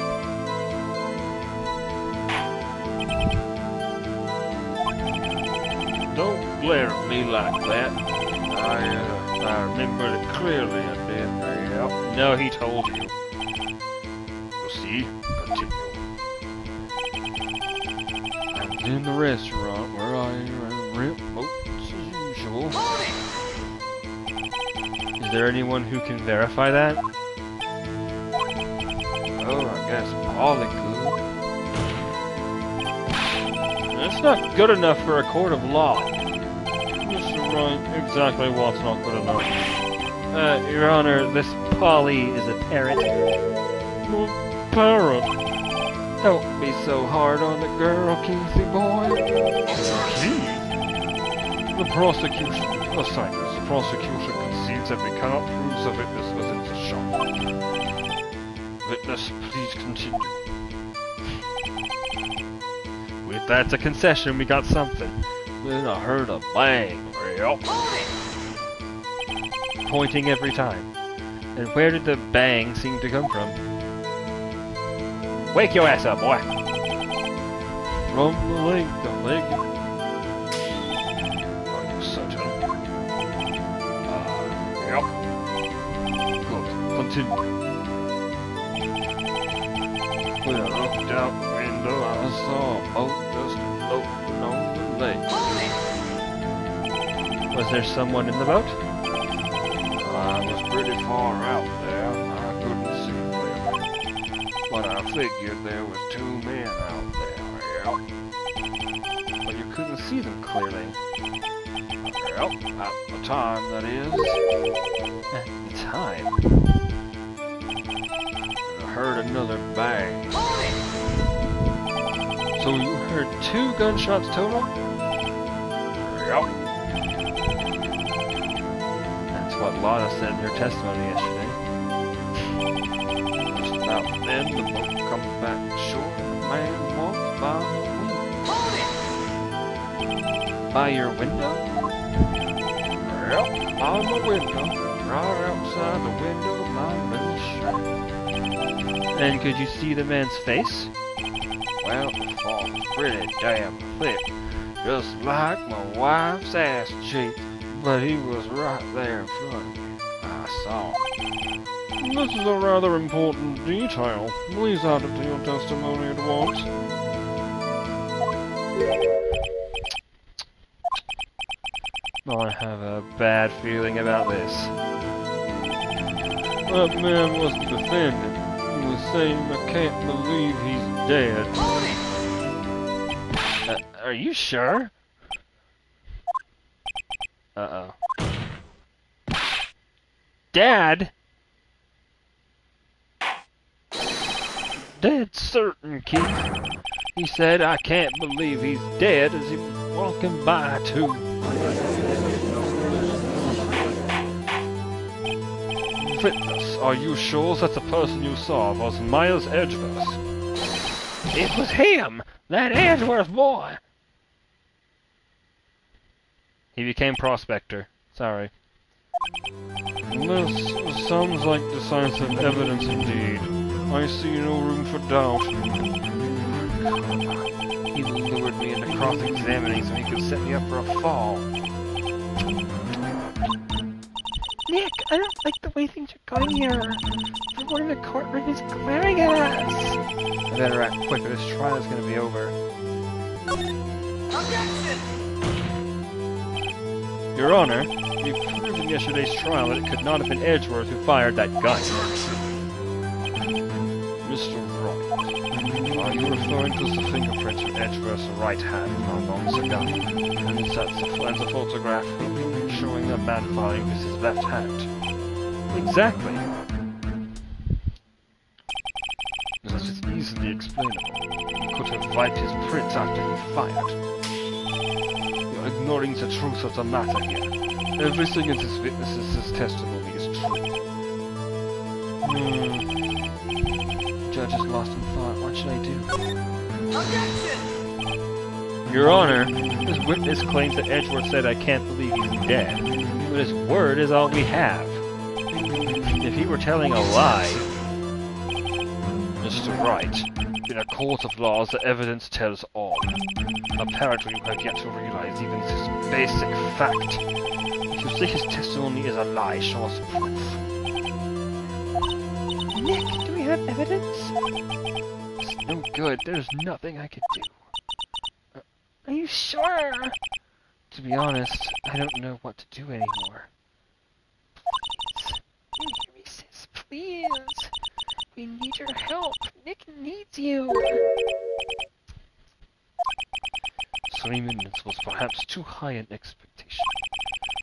Don't glare at me like that. I remember it clearly, I did. Yep. No, he told you. You see? Continue. I was in the restaurant where I rent boats as usual. Is there anyone who can verify that? Oh, I guess Polly could. That's not good enough for a court of law. Mr. Wright, exactly what's not good enough. Your Honor, this Polly is a parrot. A parrot. Don't be so hard on the girl, Keithy boy. Keith? The prosecution. Assignments. The prosecution concedes that we cannot prove the witness was in the shop. Witness, please continue. If that's a concession, we got something. Then I heard a bang. Yep. Pointing every time. And where did the bang seem to come from? Wake your ass up, boy! From the leg, Are you certain? Yep. Good. Continue. When I looked out the window, I saw a boat just floating on the lake. Was there someone in the boat? I was pretty far out there. I couldn't see clearly. But I figured there was 2 men out there. Yep. But you couldn't see them clearly. Yep. At the time, that is. At the time? I heard another bang. So you heard 2 gunshots total? Yep. That's what Lana said in her testimony yesterday. Just about then, the boat comes back shore and a man walks by the window. By your window? Yep, on the window. Right outside the window of my little shop. And could you see the man's face? Well, the fall was pretty damn thick. Just like my wife's ass cheek. But he was right there in front of me. I saw him. This is a rather important detail. Please add it to your testimony at once. I have a bad feeling about this. That man was the defendant. He was saying, I can't believe he's dead. Are you sure? Uh-oh. Dad? Dead certain, Keith. He said, I can't believe he's dead as he was walking by, too. Witness, are you sure that the person you saw was Miles Edgeworth? It was him! That Edgeworth boy! He became prospector. Sorry. This sounds like decisive evidence indeed. I see no room for doubt. He lured me into cross-examining so he could set me up for a fall. Nick, I don't like the way things are going here. Everyone in the courtroom is glaring at us. I better act quick or this trial is going to be over. Objection! Your Honor, we proved in yesterday's trial that it could not have been Edgeworth who fired that gun. Mr. Wright, are you referring to the fingerprints of Edgeworth's right hand found on the gun? And is that the photograph showing a man firing with his left hand? Exactly. That is easily explainable. He could have wiped his prints after he fired. You're ignoring the truth of the matter here. Everything in this witness's testimony is true. The judge is lost in thought. What should I do? Objection! Your Honor, this witness claims that Edgeworth said I can't believe he's dead, but his word is all we have. If he were telling a lie... Mr. Wright, In a court of laws, the evidence tells all. Apparently, you have yet to realize even this basic fact. If you say his testimony is a lie, show us proof. Nick, do we have evidence? It's no good. There's nothing I can do. Are you sure? To be honest, I don't know what to do anymore. You hear me, sis? Please. We need your help. Nick needs you. 3 minutes was perhaps too high an expectation.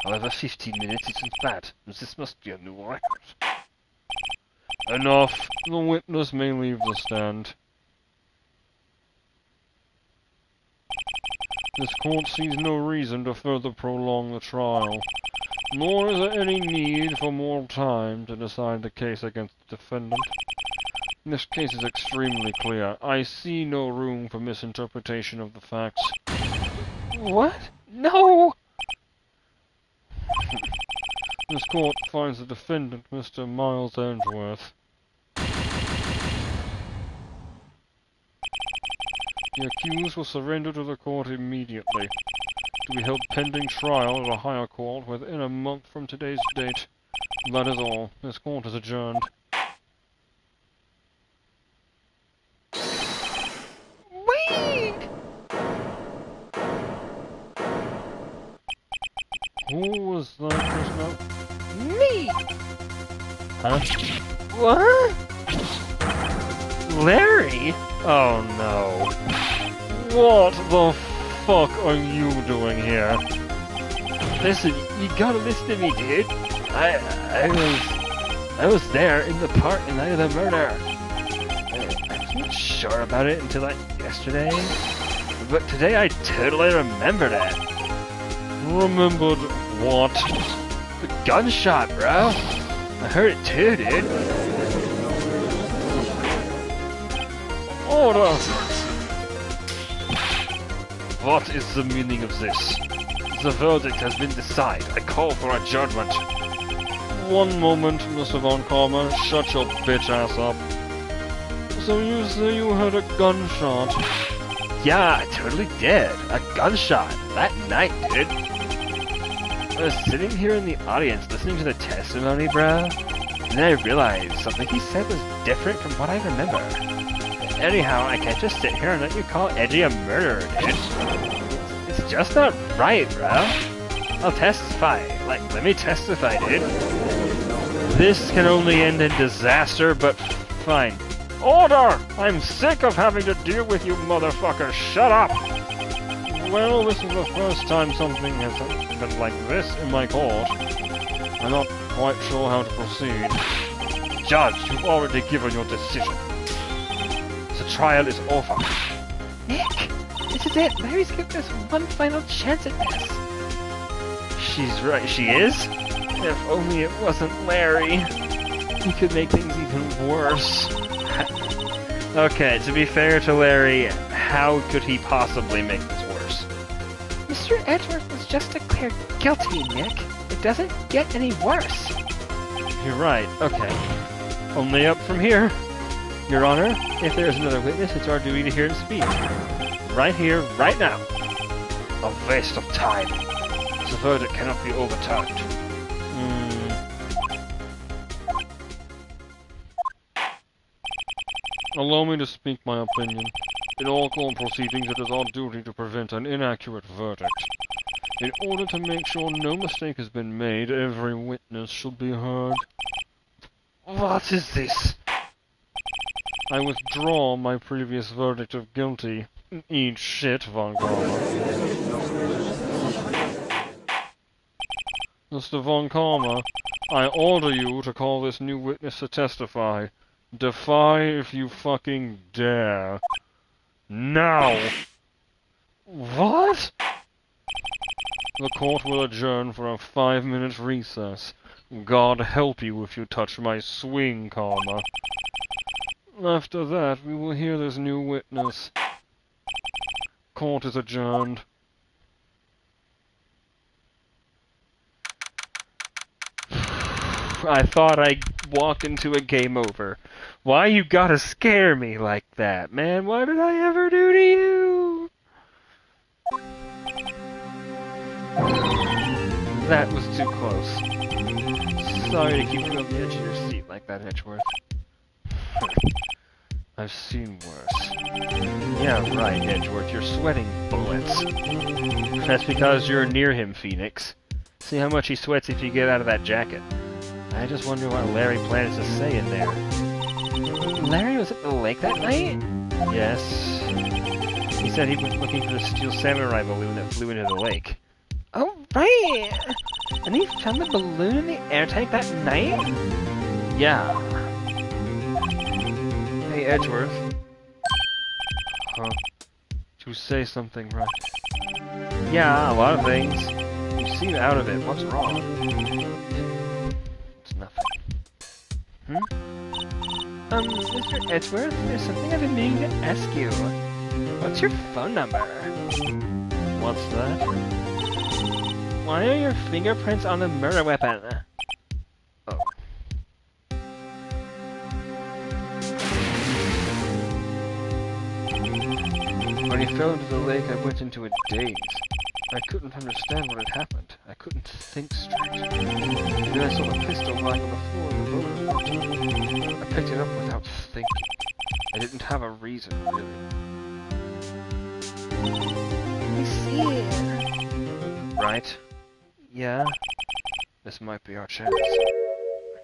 However, 15 minutes isn't bad. This must be a new record. Enough. The witness may leave the stand. This court sees no reason to further prolong the trial, nor is there any need for more time to decide the case against the defendant. This case is extremely clear. I see no room for misinterpretation of the facts. What? No! This court finds the defendant, Mr. Miles Edgeworth. The accused will surrender to the court immediately, to be held pending trial at a higher court within a month from today's date. That is all. This court is adjourned. Wait! Who was that just now? Me! Huh? What? Larry? Oh no. What the fuck are you doing here? Listen, you gotta listen to me, dude. I was there in the park the night of the murder. I wasn't sure about it until like yesterday, but today I totally remembered it. Remembered what? The gunshot, bro. I heard it too, dude. Order! What is the meaning of this? The verdict has been decided. I call for adjournment. One moment, Mr. Von Karma. Shut your bitch ass up. So you say you heard a gunshot? Yeah, I totally did. A gunshot. That night, dude. I was sitting here in the audience listening to the testimony, bro. And then I realized something he said was different from what I remember. Anyhow, I can't just sit here and let you call Edgy a murderer, dude. It's just not right, bro. I'll testify. Like, let me testify, dude. This can only end in disaster, but fine. Order! I'm sick of having to deal with you motherfuckers. Shut up! Well, this is the first time something has been like this in my court. I'm not quite sure how to proceed. Judge, you've already given your decision. The trial is over. Nick, this is it. Larry's giving us one final chance at this. She's right, she is? If only it wasn't Larry. He could make things even worse. Okay, to be fair to Larry, how could he possibly make this worse? Mr. Edgeworth was just declared guilty, Nick. It doesn't get any worse. You're right, okay. Only up from here. Your Honor, if there is another witness, it's our duty to hear him speak. Right here, right now. A waste of time. The verdict cannot be overturned. Allow me to speak my opinion. In all court proceedings, it is our duty to prevent an inaccurate verdict. In order to make sure no mistake has been made, every witness should be heard. What is this? I withdraw my previous verdict of guilty. Eat shit, Von Karma. Mr. Von Karma, I order you to call this new witness to testify. Defy if you fucking dare. Now! What? The court will adjourn for a 5-minute recess. God help you if you touch my swing, Karma. After that, we will hear this new witness. Court is adjourned. I thought I'd walk into a game over. Why you gotta scare me like that, man? What did I ever do to you? That was too close. Sorry to keep you on the edge of your seat like that, Edgeworth. I've seen worse. Yeah, right, Edgeworth. You're sweating bullets. That's because you're near him, Phoenix. See how much he sweats if you get out of that jacket. I just wonder what Larry plans to say in there. Larry was at the lake that night? Yes. He said he was looking for the Steel Samurai balloon that flew into the lake. Oh, right! And he found the balloon in the air tank that night? Yeah. Hey, Edgeworth. Huh? Did you say something, right? Yeah, a lot of things. You seem out of it. What's wrong? It's nothing. Mr. Edgeworth, there's something I've been meaning to ask you. What's your phone number? What's that? Why are your fingerprints on the murder weapon? Oh. When he fell into the lake, I went into a daze. I couldn't understand what had happened. I couldn't think straight. Then I saw the pistol lying on the floor of the motor. I picked it up without thinking. I didn't have a reason, really. I see. Right? Yeah? This might be our chance.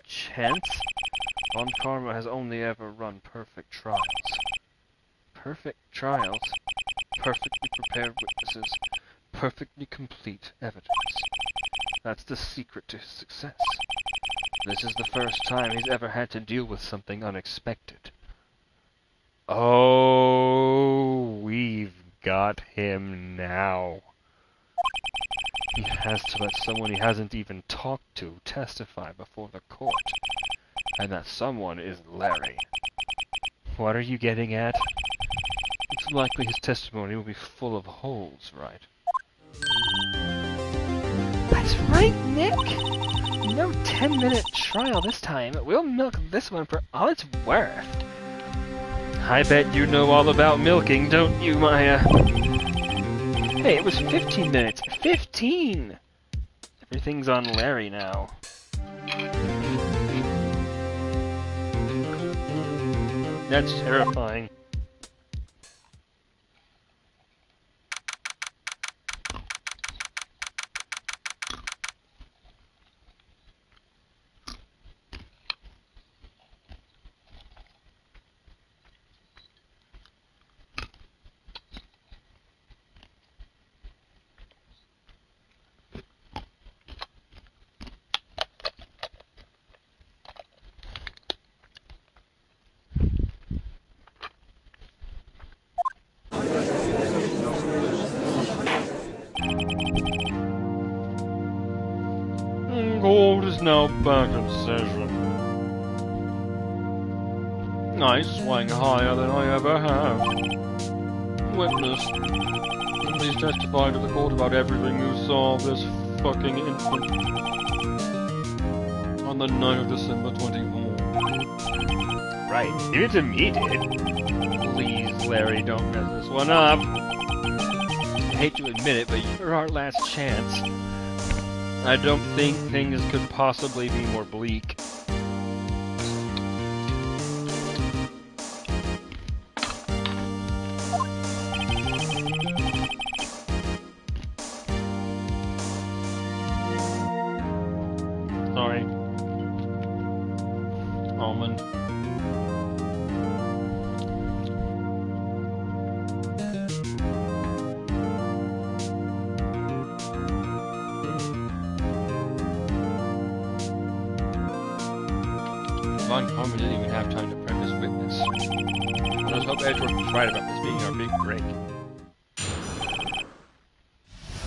Chance? Von Karma has only ever run perfect trials. Perfect trials? Perfectly prepared witnesses. Perfectly complete evidence. That's the secret to his success. This is the first time he's ever had to deal with something unexpected. Oh, we've got him now. He has to let someone he hasn't even talked to testify before the court. And that someone is Larry. What are you getting at? It's likely his testimony will be full of holes, right? That's right, Nick! No 10-minute trial this time. We'll milk this one for all it's worth. I bet you know all about milking, don't you, Maya? Hey, it was 15 minutes. 15! Everything's on Larry now. That's terrifying. Court is now back in session. I swang higher than I ever have. Witness, please testify to the court about everything you saw of this fucking infant on the night of December 24. Right, give it to me, dude. Please, Larry, don't mess this one up. I hate to admit it, but you're our last chance. I don't think things could possibly be more bleak. Sorry. Almond. Von Karma didn't even have time to prep his witness. Let's hope Edgeworth was right about this being our big break.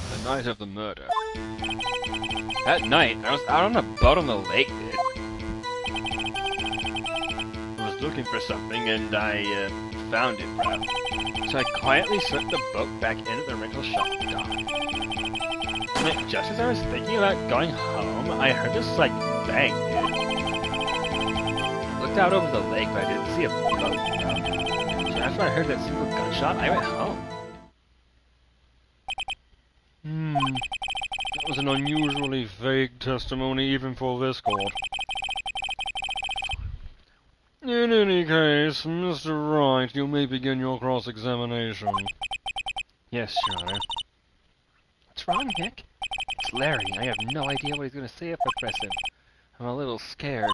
The night of the murder. That night, I was out on a boat on the lake, dude. I was looking for something, and I, found it, bro. So I quietly slipped the boat back in at the rental shop dock. And then just as I was thinking about going home, I heard this, like, bang, dude. looked out over the lake, but I didn't see a boat. So after I heard that single gunshot, I went home. That was an unusually vague testimony even for this court. In any case, Mr. Wright, you may begin your cross-examination. Yes, Your Honor. What's wrong, Nick? It's Larry. I have no idea what he's going to say if I press him. I'm a little scared.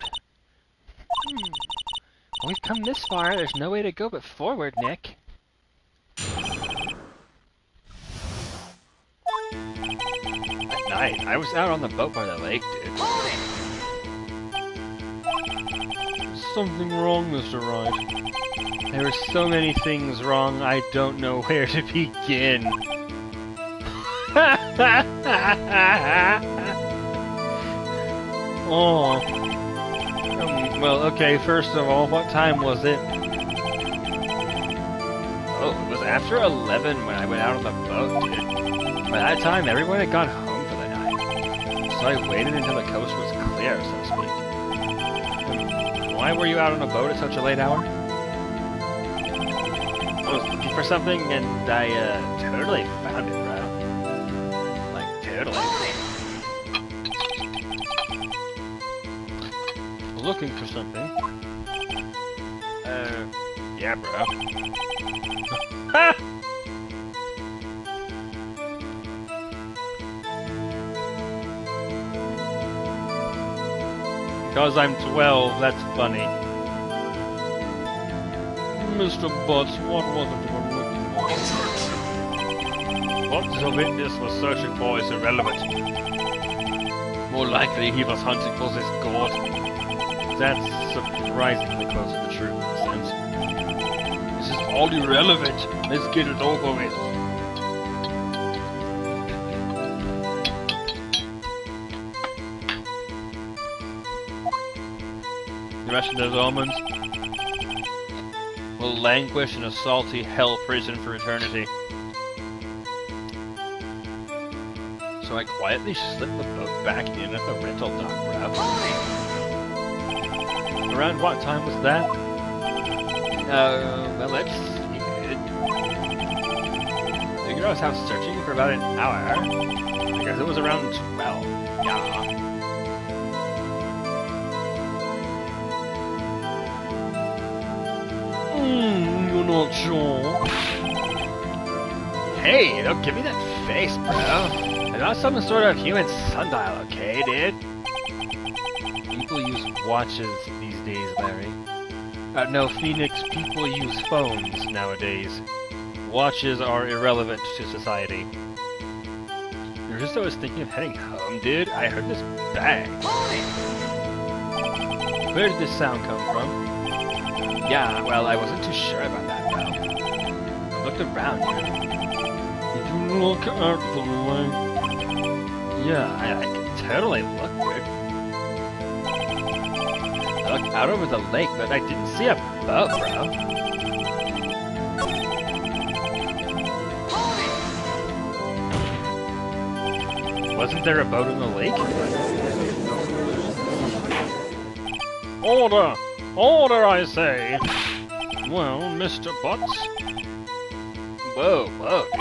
Well, we've come this far. There's no way to go but forward, Nick. At night, I was out on the boat by the lake, dude. Is something wrong, Mr. Wright? There were so many things wrong, I don't know where to begin. Oh, Well, okay, first of all, what time was it? Oh, it was after 11 when I went out on the boat, dude. By that time, everyone had gone home for the night. So I waited until the coast was clear, so to speak. Why were you out on a boat at such a late hour? I was looking for something, and I, totally found it, bro. Like, totally. looking for something. Yeah, bro. Ha! Because I'm 12, that's funny. Mr. Butts, what was it you were looking for? What the witness was searching for is irrelevant. More likely he was hunting for this gourd. That's surprisingly close to the truth, in a sense. This is all irrelevant. Let's get it over with. The rest of those almonds will languish in a salty hell prison for eternity. So I quietly slipped the boat back in at the rental dock, bro. Around what time was that? Well, let's see. I figured I was out searching for about an hour. I guess it was around 12. Yeah. You're not sure? Hey, don't give me that face, bro. I'm not some sort of human sundial, okay, dude? People use watches these days, Larry. No, Phoenix, people use phones nowadays. Watches are irrelevant to society. You're just always thinking of heading home, dude? I heard this bang. Where did this sound come from? Yeah, well, I wasn't too sure about that, bro. I looked around, dude. Did you look at the lake? Yeah, I can totally look, dude. I looked out over the lake, but I didn't see a boat, bro. Wasn't there a boat in the lake? Order! Order, I say! Well, Mr. Butts? Whoa,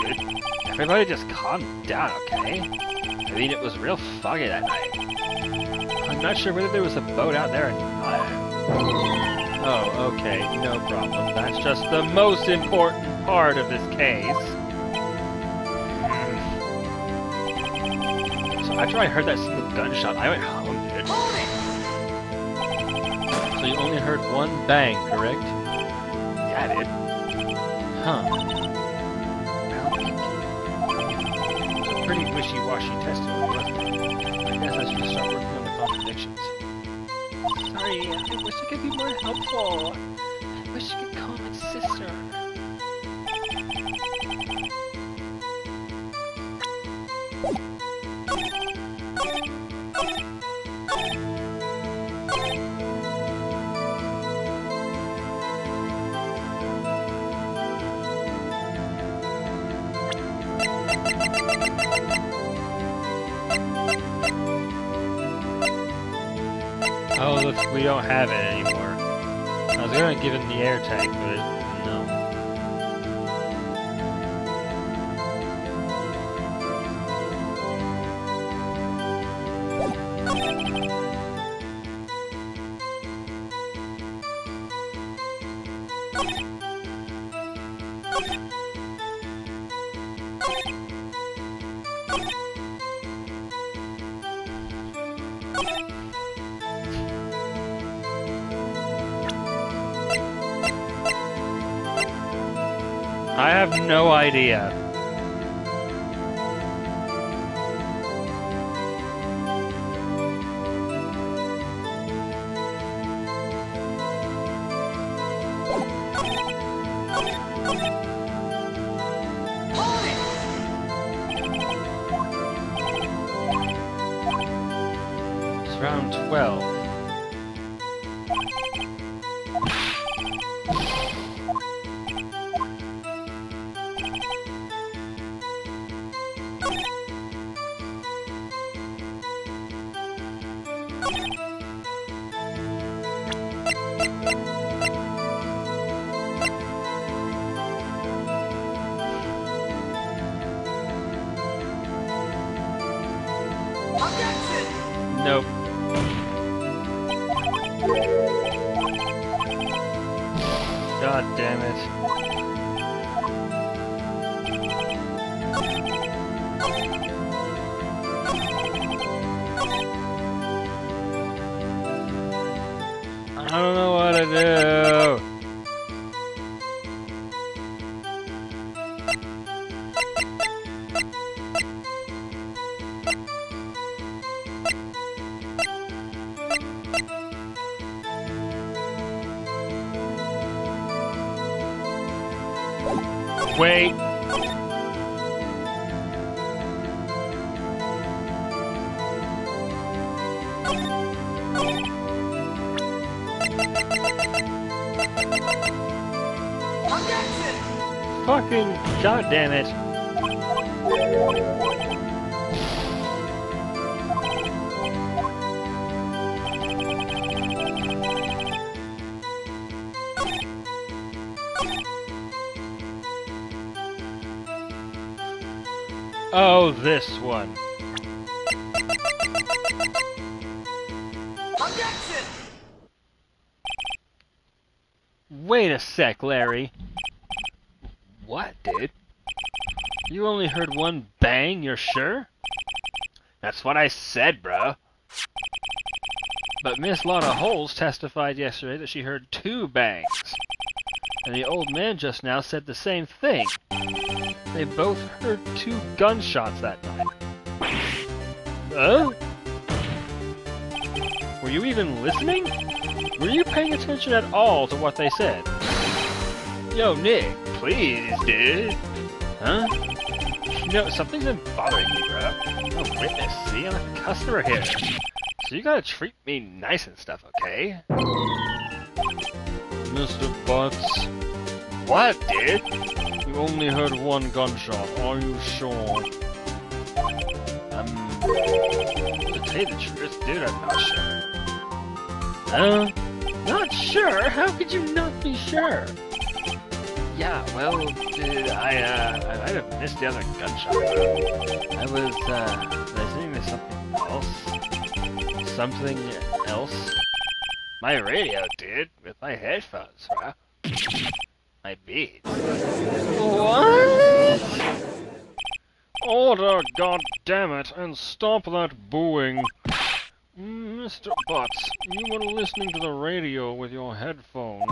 dude. Everybody just calm down, okay? I mean, it was real foggy that night. I'm not sure whether there was a boat out there or not. Oh, okay, no problem. That's just the most important part of this case. So after I heard that single gunshot, I went home, dude. So you only heard one bang, correct? Yeah, dude. Huh. Pretty wishy-washy testimony, wasn't it? I guess I should start working on the contradictions. Sorry, I wish I could be more helpful. I wish I could call my sister. Oh, look, we don't have it anymore. was gonna give him the air tank, but no. I have no idea. It's round 12. Nope. God damn it. I don't know what to do. Wait. Fucking goddamn it. Oh, this one. Wait a sec, Larry. What, dude? You only heard one bang, you're sure? That's what I said, bro. But Miss Lotta Holes testified yesterday that she heard 2 bangs. And the old man just now said the same thing. They both heard 2 gunshots that night. Huh? Were you even listening? Were you paying attention at all to what they said? Yo, Nick, please, dude. Huh? You know, something's been bothering me, bro. I'm a witness, see? I'm a customer here. So you gotta treat me nice and stuff, okay? Mr. Butts, What, dude? you only heard 1 gunshot. Are you sure? To tell you the truth, dude, I'm not sure. Not sure? How could you not be sure? Yeah, well, dude, I might have missed the other gunshot. I was listening to something else. Something else? My radio, dude, with my headphones, bro. My beat. What? Order, goddammit, and stop that booing. Mr. Butts, you were listening to the radio with your headphones.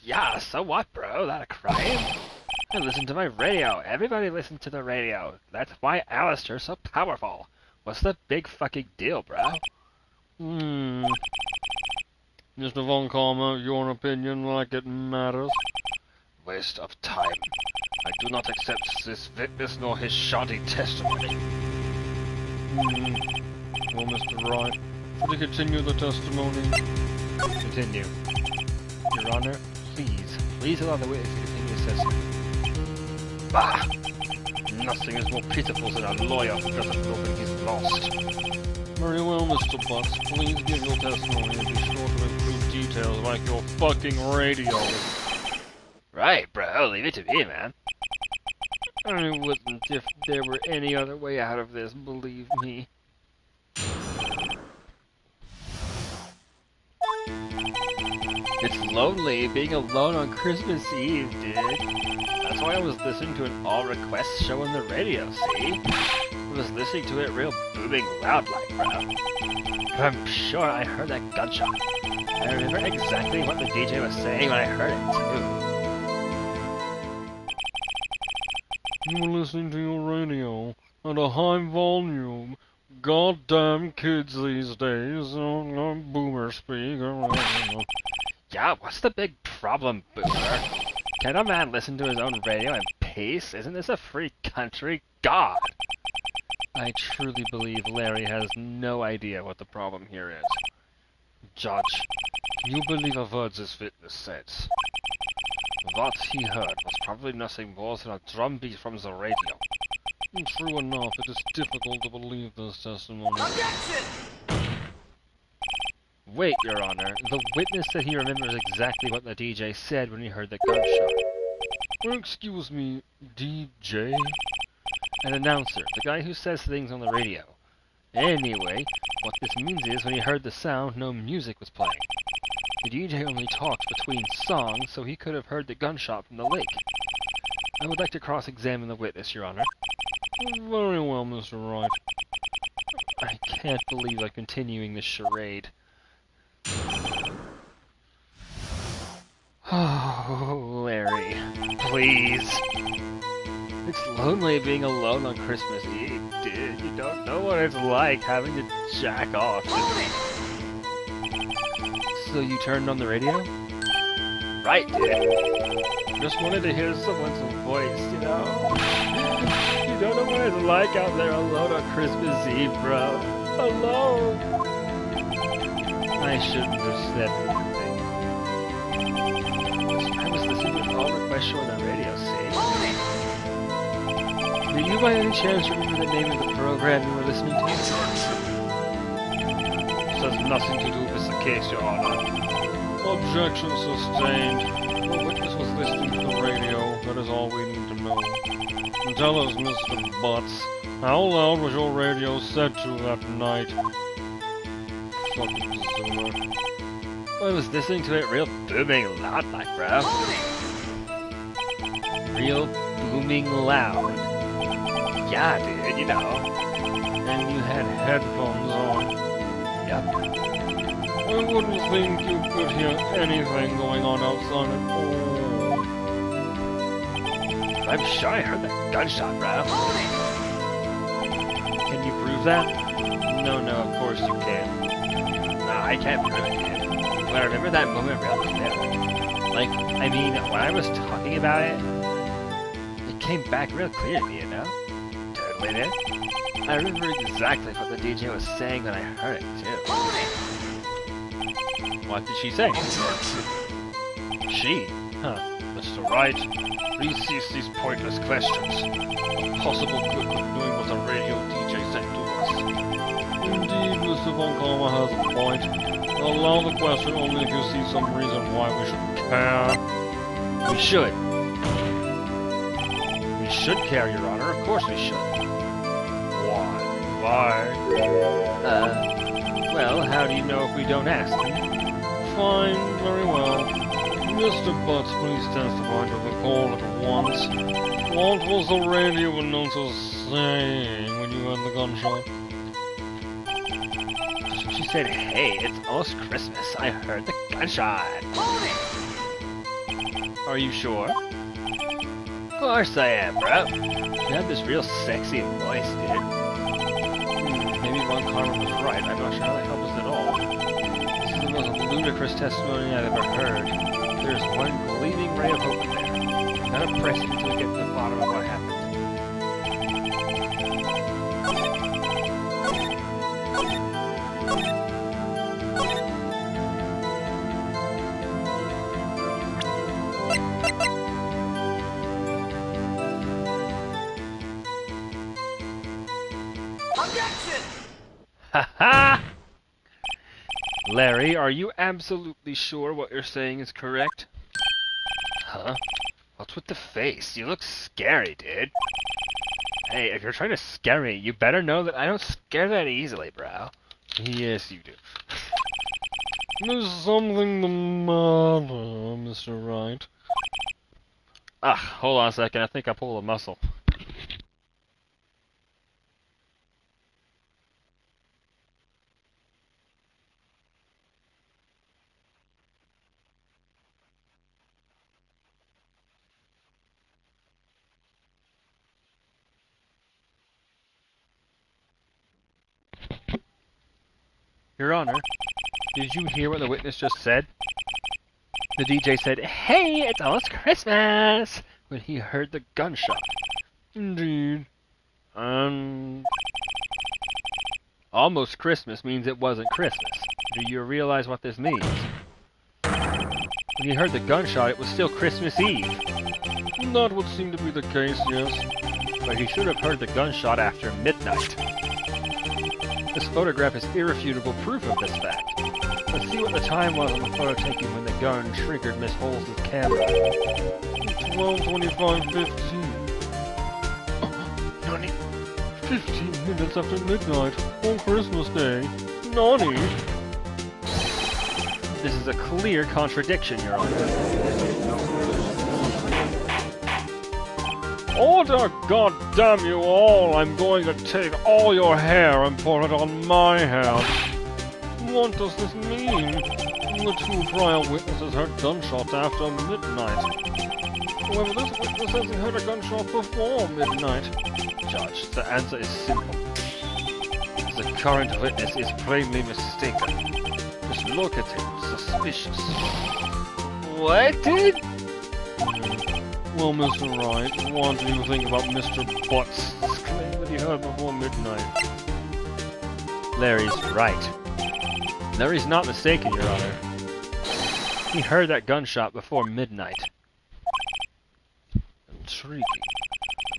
Yeah, so what, bro? That a crime? I listen to my radio. Everybody listens to the radio. That's why Alistair's so powerful. What's the big fucking deal, bro? Mr. Von Karma, your opinion like it matters? Waste of time. I do not accept this witness nor his shoddy testimony. Well, Mr. Wright, should we continue the testimony? Continue. Your Honor, please allow the witness to continue his testimony. Bah! Nothing is more pitiful than a lawyer who doesn't know when he's lost. Very well, Mr. Butts. Please give your testimony and be sure to include details like your fucking radio. Right, bro, leave it to me, man. I wouldn't if there were any other way out of this, believe me. It's lonely being alone on Christmas Eve, dude. That's why I was listening to an all-request show on the radio, see? I was listening to it real booming loud like, bro. But I'm sure I heard that gunshot. I remember exactly what the DJ was saying when I heard it, too. You were listening to your radio at a high volume. Goddamn kids these days on boomer speak. Yeah, what's the big problem, boomer? Can a man listen to his own radio in peace? Isn't this a free country? God! I truly believe Larry has no idea what the problem here is. Judge, can you believe a word this witness said? What he heard was probably nothing more than a drumbeat from the radio. And true enough, it is difficult to believe this testimony. Objection! Wait, Your Honor. The witness said he remembers exactly what the DJ said when he heard the gunshot. Excuse me, DJ? An announcer, the guy who says things on the radio. Anyway, what this means is when he heard the sound, no music was playing. The DJ only talked between songs, so he could have heard the gunshot from the lake. I would like to cross-examine the witness, Your Honor. Very well, Mr. Wright. I can't believe I'm continuing this charade. Oh, Larry, please. It's lonely being alone on Christmas Eve, dude. You don't know what it's like having to jack off. So you turned on the radio? Right, dude. Just wanted to hear someone's voice, you know? You don't know what it's like out there alone on Christmas Eve, bro. Alone! I shouldn't have said anything. I was listening to an all-request show on the radio, see? Do you by any chance remember the name of the program you were listening to? This has nothing to do with the case, Your Honor. Objection sustained. The witness was listening to the radio. That is all we need to know. And tell us, Mr. Butts, how loud was your radio set to that night? Fucking zoomer. I was listening to it real booming loud like, bro. Real booming loud. Yeah, dude, you know. And you had headphones on. Yep. I wouldn't think you could hear anything going on outside at all. I'm sure I heard that gunshot, bro. Can you prove that? No, of course you can't. Nah, I can't prove it, dude. But I remember that moment real clear. Like, I mean, when I was talking about it, it came back real clear to me, you know? Totally did. I remember exactly what the DJ was saying when I heard it, too. What did she say? She? Huh. Mr. Wright, please cease these pointless questions. What possible good could doing what a radio DJ said to us? Indeed, Mr. Von Karma has a point. Allow the question only if you see some reason why we should care. We should. We should care, Your Honor. Of course we should. Why? Well, how do you know if we don't ask? Fine, very well. Mr. Butts, please testify to the call at once. What was the radio announcer saying when you heard the gunshot? She said, hey, it's almost Christmas. I heard the gunshot. Are you sure? Of course I am, bro. You have this real sexy voice, dude. Maybe Von Karma was right. I'm not sure how that helps us at all. This is the most ludicrous testimony I've ever heard. There's one gleaming ray of hope in there. Gotta press it until we get to the bottom of what happened. Objection! Ha ha! Larry, are you absolutely sure what you're saying is correct? Huh? What's with the face? You look scary, dude. Hey, if you're trying to scare me, you better know that I don't scare that easily, bro. Yes, you do. There's something the matter, Mr. Wright. Ah, hold on a second. I think I pulled a muscle. Your Honor, did you hear what the witness just said? The DJ said, "Hey, it's almost Christmas!" when he heard the gunshot. Indeed. And almost Christmas means it wasn't Christmas. Do you realize what this means? When he heard the gunshot, it was still Christmas Eve. That would seem to be the case, yes. But he should have heard the gunshot after midnight. This photograph is irrefutable proof of this fact. Let's see what the time was on the photo taken when the gun triggered Miss Holmes' camera. 12:25:15. Nani? 15 minutes after midnight, on Christmas Day. Nani? This is a clear contradiction, Your Honor. Order, God damn you all! I'm going to take all your hair and put it on my head. What does this mean? The two prior witnesses heard gunshots after midnight. However, this witness says he heard a gunshot before midnight. Judge, the answer is simple. The current witness is plainly mistaken. Just look at him, suspicious. What, dude? Well, Mr. Wright, what do you think about Mr. Butts' claim that he heard before midnight? Larry's right. Larry's not mistaken, Your Honor. He heard that gunshot before midnight. Intriguing.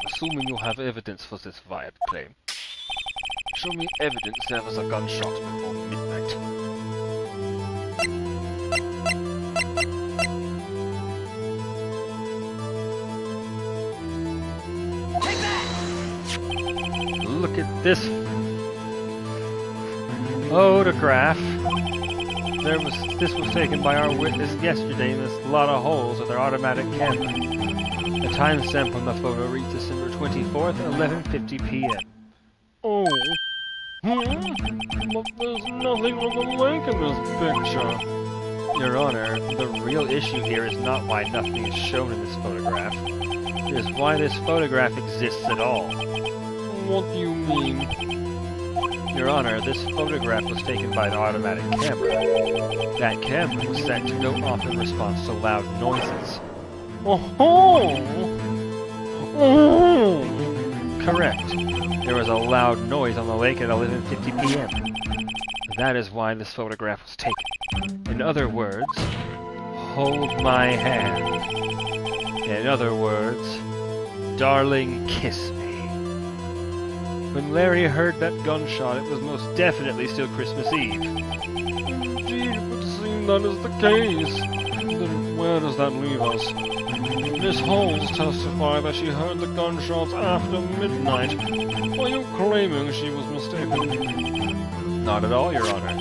I'm assuming you have evidence for this Wyatt claim. Show me evidence there was a gunshot before midnight. Look at this photograph. This was taken by our witness yesterday in this lot of holes with our automatic camera. The timestamp on the photo reads December 24th at 11:50 p.m. Oh. But there's nothing of the lake in this picture. Your Honor, the real issue here is not why nothing is shown in this photograph. It is why this photograph exists at all. What do you mean? Your Honor, this photograph was taken by an automatic camera. That camera was set to go off in response to loud noises. Oh-ho! Oh! Correct. There was a loud noise on the lake at 11:50 p.m. That is why this photograph was taken. In other words, hold my hand. In other words, darling, kiss me. When Larry heard that gunshot, it was most definitely still Christmas Eve. Indeed, it would seem that is the case. Then where does that leave us? Miss Holmes testified that she heard the gunshots after midnight. Are you claiming she was mistaken? Not at all, Your Honor.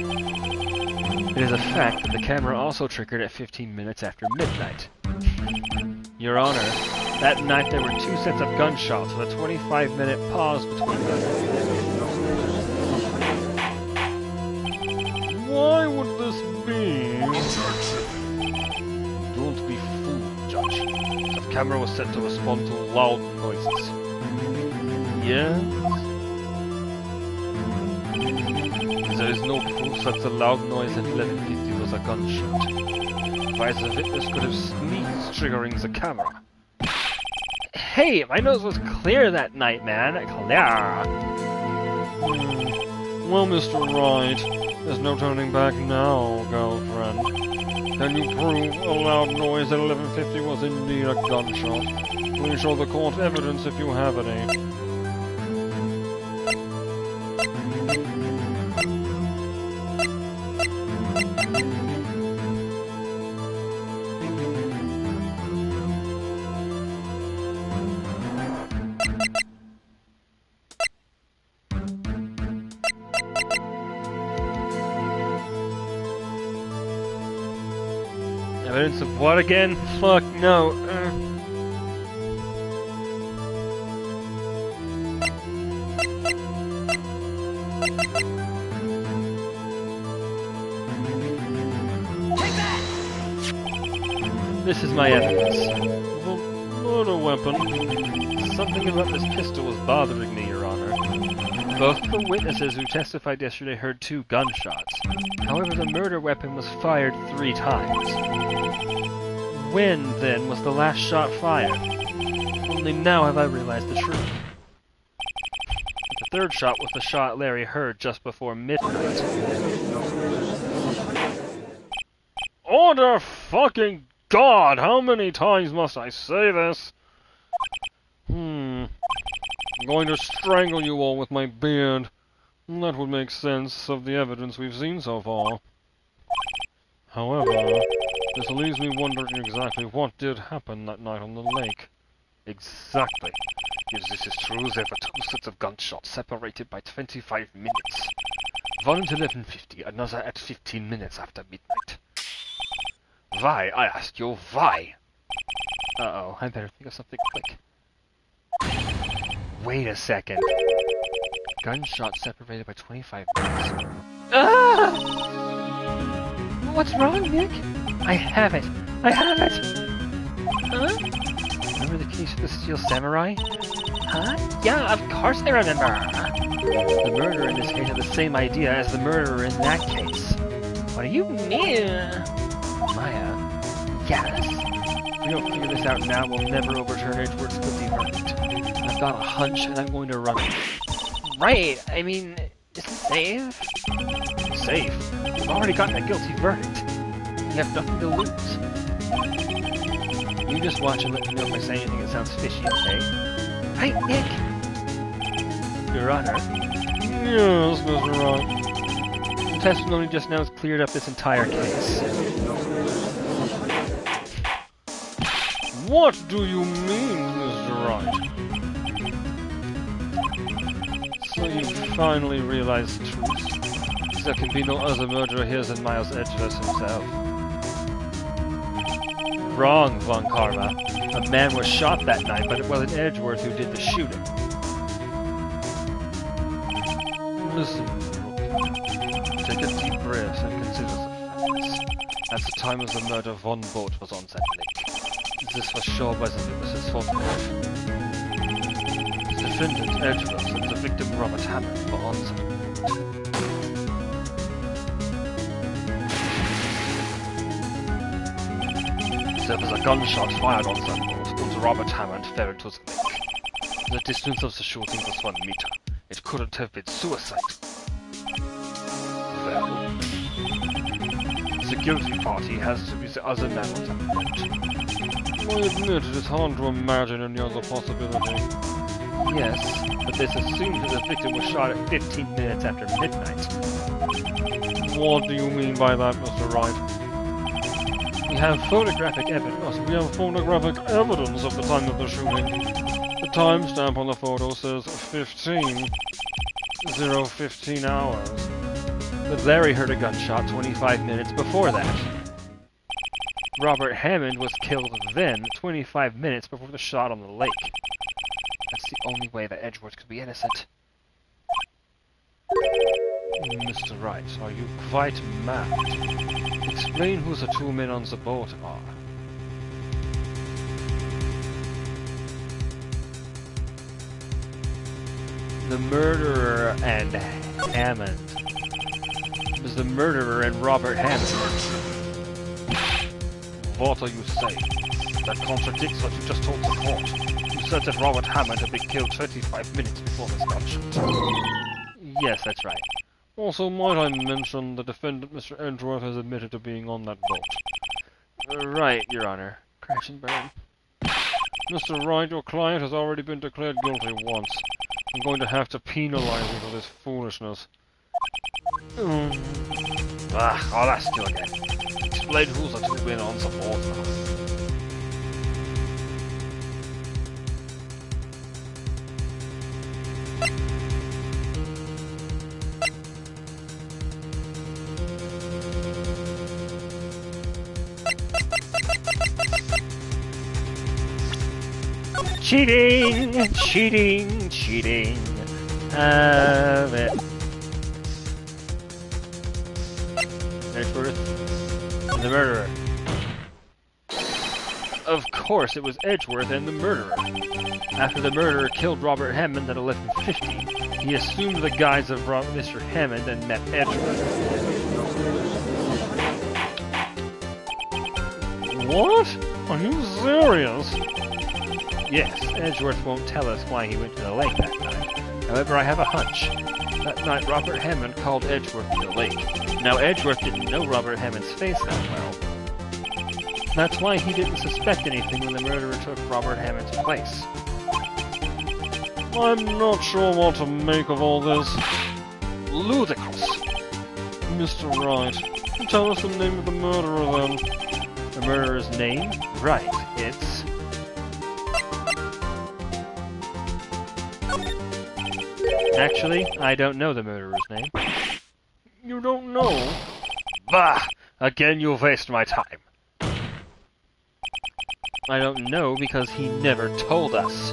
It is a fact that the camera also triggered at 15 minutes after midnight. Your Honor, that night there were 2 sets of gunshots with a 25-minute pause between them. Why would this be? Don't be fooled, Judge. The camera was set to respond to loud noises. Yes? There is no proof that the loud noise at 11:50 was a gunshot. Why the witness could have sneezed, triggering the camera. Hey, my nose was clear that night, man. Clear. Well, Mr. Wright, there's no turning back now, girlfriend. Can you prove a loud noise at 11:50 was indeed a gunshot? Please show the court evidence if you have any. Evidence of what again? Fuck no. Take that! This is my evidence. The murder weapon. Something about this pistol was bothering me, Your Honor. Both the witnesses who testified yesterday heard 2 gunshots. However, the murder weapon was fired 3 times. When, then, was the last shot fired? Only now have I realized the truth. The 3rd shot was the shot Larry heard just before midnight. Order fucking God! How many times must I say this? I'm going to strangle you all with my beard. That would make sense of the evidence we've seen so far. However, this leaves me wondering exactly what did happen that night on the lake. Exactly. If this is true, there were 2 sets of gunshots separated by 25 minutes. One at 11:50, another at 15 minutes after midnight. Why, I ask you, why? Uh-oh, I better think of something quick. Wait a second. Gunshot separated by 25 minutes. Ah! What's wrong, Nick? I have it! I have it! Huh? Remember the case of the Steel Samurai? Huh? Yeah, of course I remember. The murderer in this case had the same idea as the murderer in that case. What do you mean? Maya? Yes? If we don't figure this out now, we'll never overturn Edward's guilty verdict. I've got a hunch, and I'm going to run it. Right, I mean, is it safe? Safe? We've already gotten a guilty verdict. You have nothing to lose. You just watch and let me know if I say anything that sounds fishy, okay? Right, Nick? Your Honor, Yes, Mr. Wright. the testimony just now has cleared up this entire case. What do you mean, Mr. Wright? So you finally realized the truth. There can be no other murderer here than Miles Edgeworth himself. Wrong, Von Karma. A man was shot that night, but it wasn't Edgeworth who did the shooting. Listen, Take a deep breath and consider the facts. At the time of the murder, Von Boat was on that lake. This for sure wasn't witness's photograph. The defendant, Edgeworth, and the victim, Robert Hammond, were on that boat. There was a gunshot fired on that boat, and Robert Hammond fell into the lake. The distance of the shooting was 1 meter. It couldn't have been suicide. Well, the guilty party has to be the other man on that boat. I admit it is hard to imagine any other possibility. Yes, but this assumes that the victim was shot at 15 minutes after midnight. What do you mean by that, Mr. Wright? We have photographic evidence. We have photographic evidence of the time of the shooting. The timestamp on the photo says 15 hours. But Larry heard a gunshot 25 minutes before that. Robert Hammond was killed then, 25 minutes before the shot on the lake. That's the only way that Edgeworth could be innocent. Mr. Wright, are you quite mad? Explain who the 2 men on the boat are. The murderer and Hammond. It was the murderer and Robert Hammond. What are you saying? That contradicts what you just told the court. You said that Robert Hammond had been killed 25 minutes before this gunshot. Yes, that's right. Also, might I mention the defendant, Mr. Edgeworth, has admitted to being on that boat. Right, Your Honor. Crash and burn. Mr. Wright, your client has already been declared guilty once. I'm going to have to penalize you for this foolishness. I'll ask you again. Explain who the 2 men on the boat are. Cheating! Cheating! Cheating! Have it. Edgeworth, the murderer. Of course, it was Edgeworth and the murderer. After the murderer killed Robert Hammond at 11:50, he assumed the guise of Mr. Hammond and met Edgeworth. What? Are you serious? Yes, Edgeworth won't tell us why he went to the lake that night. However, I have a hunch. That night, Robert Hammond called Edgeworth to the lake. Now, Edgeworth didn't know Robert Hammond's face that well. That's why he didn't suspect anything when the murderer took Robert Hammond's place. I'm not sure what to make of all this. Ludicrous! Mr. Wright, tell us the name of the murderer then. The murderer's name? Right, it's... Actually, I don't know the murderer's name. You don't know? Bah! Again, you've wasted my time. I don't know because he never told us.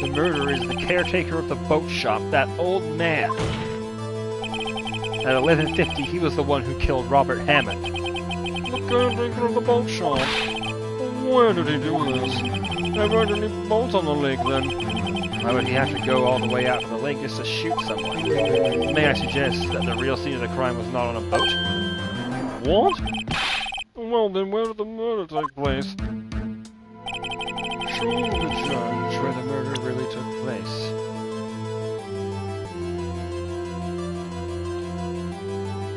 The murderer is the caretaker of the boat shop, that old man. At 11:50, he was the one who killed Robert Hammond. The caretaker of the boat shop? Where did he do this? There weren't any boats on the lake then. Why would he have to go all the way out to the lake just to shoot someone? May I suggest that the real scene of the crime was not on a boat? What? Well, then where did the murder take place? Show the judge where the murder really took place.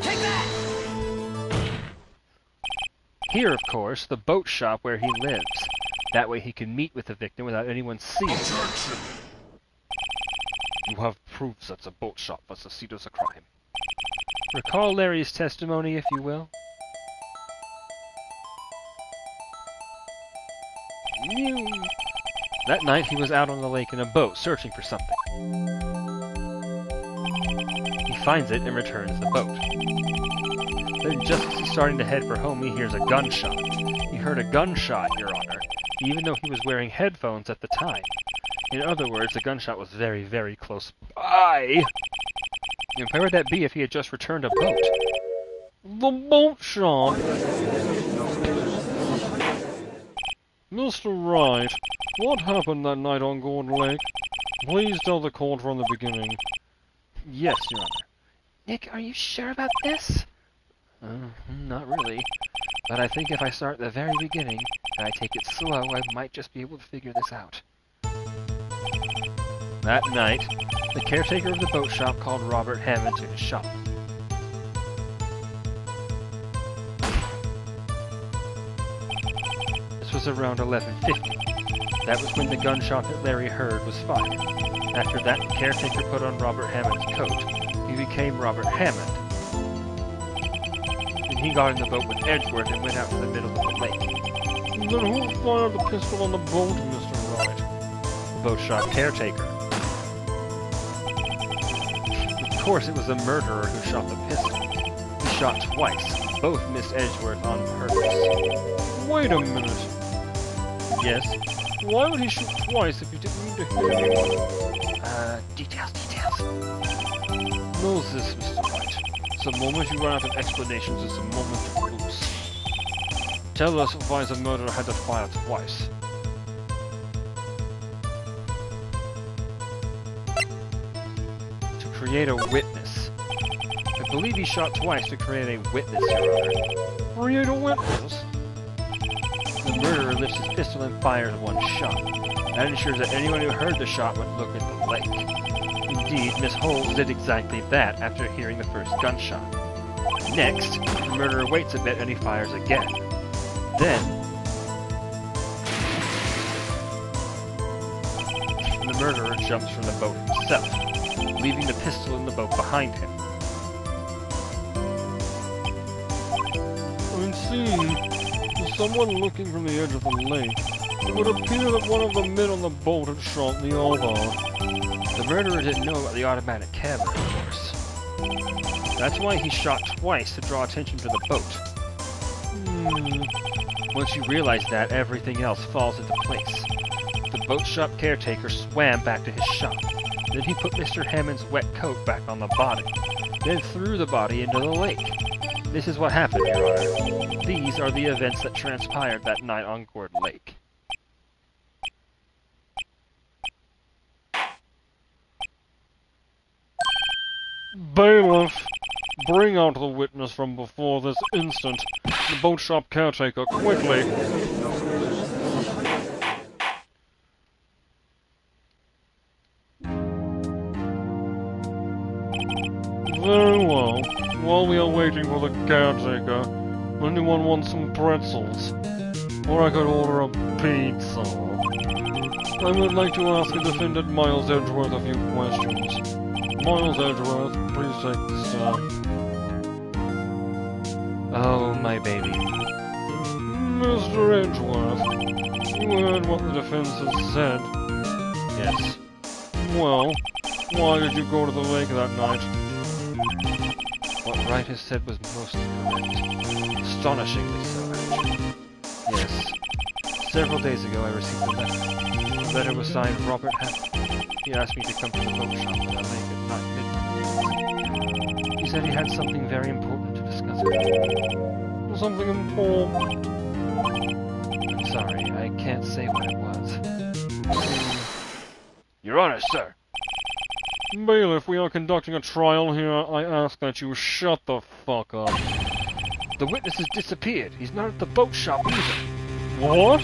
Take that! Here, of course, the boat shop where he lives. That way he can meet with the victim without anyone seeing him. You have proofs that the boat shop was the seat of the crime. Recall Larry's testimony, if you will. That night he was out on the lake in a boat, searching for something. He finds it and returns the boat. Then just as he's starting to head for home, he hears a gunshot. He heard a gunshot, Your Honor, even though he was wearing headphones at the time. In other words, the gunshot was very, very close by. And where would that be if he had just returned a boat? The boat shop! Mr. Wright, what happened that night on Gordon Lake? Please tell the court from the beginning. Yes, Your Honor. Nick, are you sure about this? Not really. But I think if I start at the very beginning, and I take it slow, I might just be able to figure this out. That night, the caretaker of the boat shop called Robert Hammond to his shop. This was around 11:50. That was when the gunshot that Larry heard was fired. After that, the caretaker put on Robert Hammond's coat. He became Robert Hammond. Then he got in the boat with Edgeworth and went out to the middle of the lake. Then who fired the pistol on the boat, Mr. Wright? The boat shop caretaker. Of course, it was the murderer who shot the pistol. He shot twice. Both missed Edgeworth on purpose. Wait a minute. Yes? Why would he shoot twice if he didn't need to hit anyone? Details. Knows this, Mr. Wright. The moment you run out of explanations is the moment to lose. Tell us why the murderer had to fire twice. To create a witness. I believe he shot twice to create a witness, Your Honor. Create a witness? The murderer lifts his pistol and fires one shot. That ensures that anyone who heard the shot would look at the lake. Indeed, Miss Holes did exactly that after hearing the first gunshot. Next, the murderer waits a bit and he fires again. Then, the murderer jumps from the boat himself, leaving the pistol in the boat behind him. I see. To someone looking from the edge of the lake, it would appear that one of the men on the boat had shot the other. The murderer didn't know about the automatic camera, of course. That's why he shot twice to draw attention to the boat. Once you realize that, everything else falls into place. The boat shop caretaker swam back to his shop. Then he put Mr. Hammond's wet coat back on the body, then threw the body into the lake. This is what happened, Your Honor. These are the events that transpired that night on Gourd Lake. Bailiff, bring out the witness from before this instant. The boat shop caretaker, quickly. Very well. While we are waiting for the caretaker, anyone want some pretzels? Or I could order a pizza. I would like to ask the defendant Miles Edgeworth a few questions. Miles Edgeworth, please take the stand. Oh, my baby. Mr. Edgeworth, you heard what the defense has said. Yes. Well, why did you go to the lake that night? What Wright has said was most correct. Astonishingly so, actually. Yes. Several days ago I received a letter. The letter was signed Robert Hammond. He asked me to come to the boat shop at that lake at midnight. He said he had something very important to discuss with me. Something important? I'm sorry, I can't say what it was. Your Honor, sir! Bailiff, we are conducting a trial here. I ask that you shut the fuck up. The witness has disappeared. He's not at the boat shop either. What?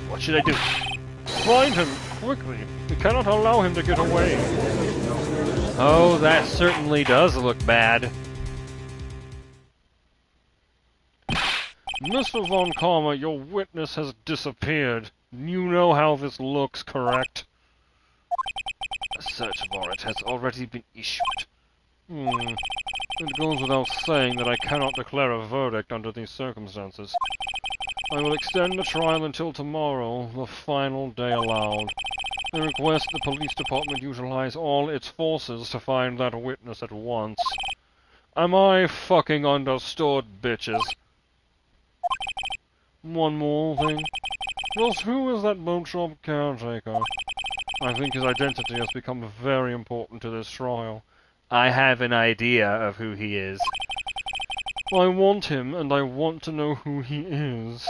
What should I do? Find him, quickly. We cannot allow him to get away. Oh, that certainly does look bad. Mr. Von Karma, your witness has disappeared. You know how this looks, correct? A search warrant has already been issued. It goes without saying that I cannot declare a verdict under these circumstances. I will extend the trial until tomorrow, the final day allowed. I request the police department utilize all its forces to find that witness at once. Am I fucking understood, bitches? One more thing. Just who is that boat shop caretaker? I think his identity has become very important to this trial. I have an idea of who he is. I want him, and I want to know who he is.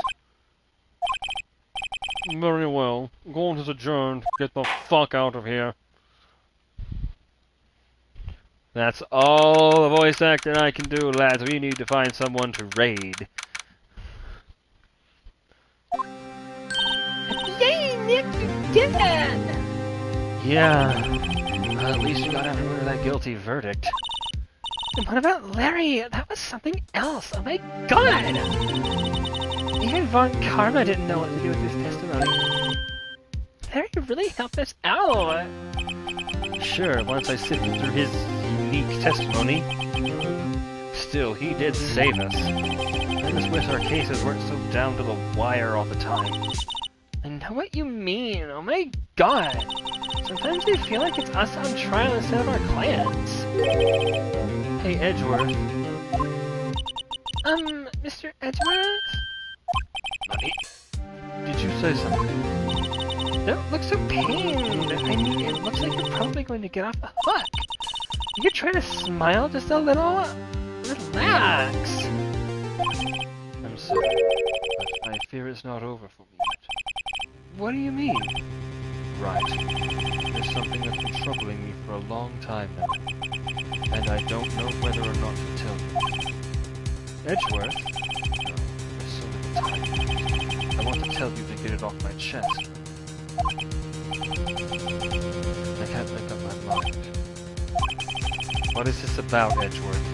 Very well. Court is adjourned. Get the fuck out of here. That's all the voice acting I can do, lads. We need to find someone to raid. Yay, Nick, you did that! Yeah. At least you got everyone to that guilty verdict. And what about Larry? That was something else. Oh my god! Even Von Karma didn't know what to do with his testimony. Larry really helped us out. Sure, once I sifted through his unique testimony. Still, he did save us. I just wish our cases weren't so down to the wire all the time. I know what you mean. Oh my god. Sometimes I feel like it's us on trial instead of our clients. Hey, Edgeworth. Mr. Edgeworth? Honey, did you say something? Don't look so pained. I mean, it looks like you're probably going to get off the hook. You could try to smile just a little. Relax. I'm sorry, but I fear it's not over for me yet. What do you mean? Right. There's something that's been troubling me for a long time now. And I don't know whether or not to tell you. Edgeworth? No, there's so little time. I want to tell you to get it off my chest. I can't make up my mind. What is this about, Edgeworth?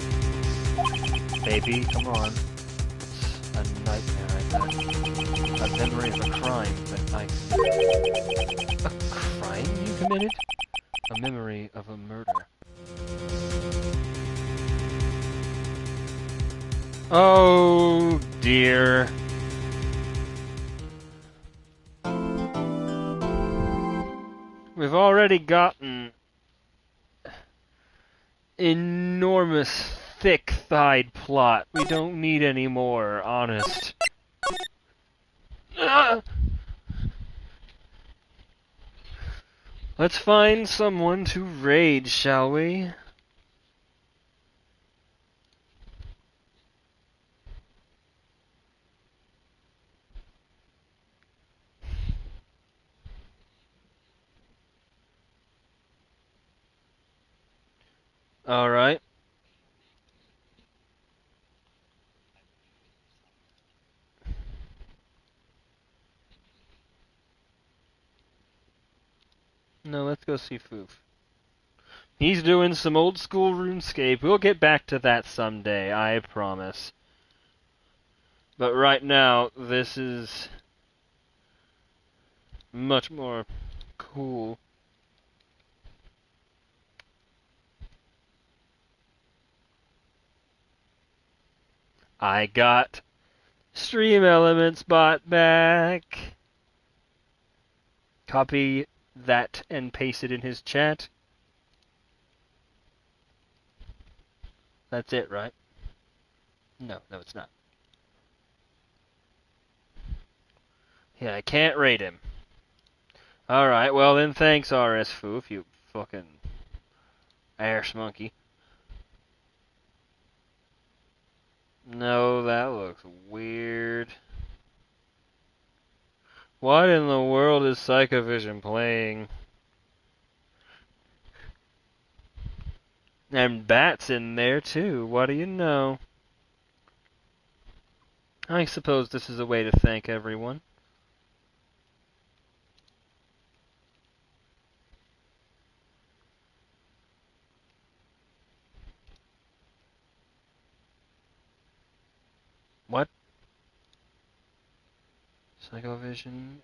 Baby, come on. It's a nightmare I've had. A memory of a crime that I committed. A crime you committed? A memory of a murder. Oh dear. We've already gotten enormous thick-thighed plot. We don't need any more, honest. Ah! Let's find someone to raid, shall we? Alright. No, let's go see Foof. He's doing some old school RuneScape. We'll get back to that someday, I promise. But right now, this is much more cool. I got Stream Elements bot back. Copy that and paste it in his chat. That's it, right? No, it's not. Yeah, I can't rate him. Alright, well then thanks RS Foof, you fucking arse monkey. No, that looks weird. What in the world is Psychovision playing? And Bat's in there too, what do you know? I suppose this is a way to thank everyone. What? Psychovision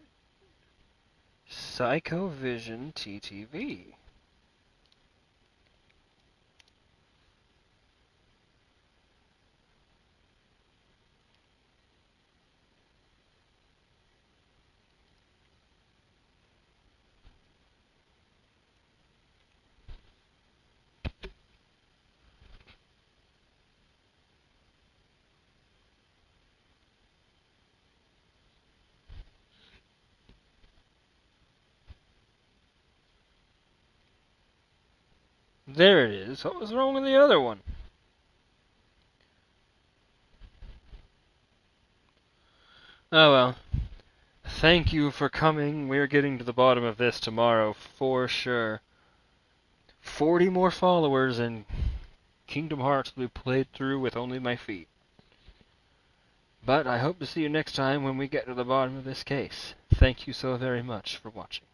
TTV. There it is. What was wrong with the other one? Oh well. Thank you for coming. We're getting to the bottom of this tomorrow for sure. 40 more followers and Kingdom Hearts will be played through with only my feet. But I hope to see you next time when we get to the bottom of this case. Thank you so very much for watching.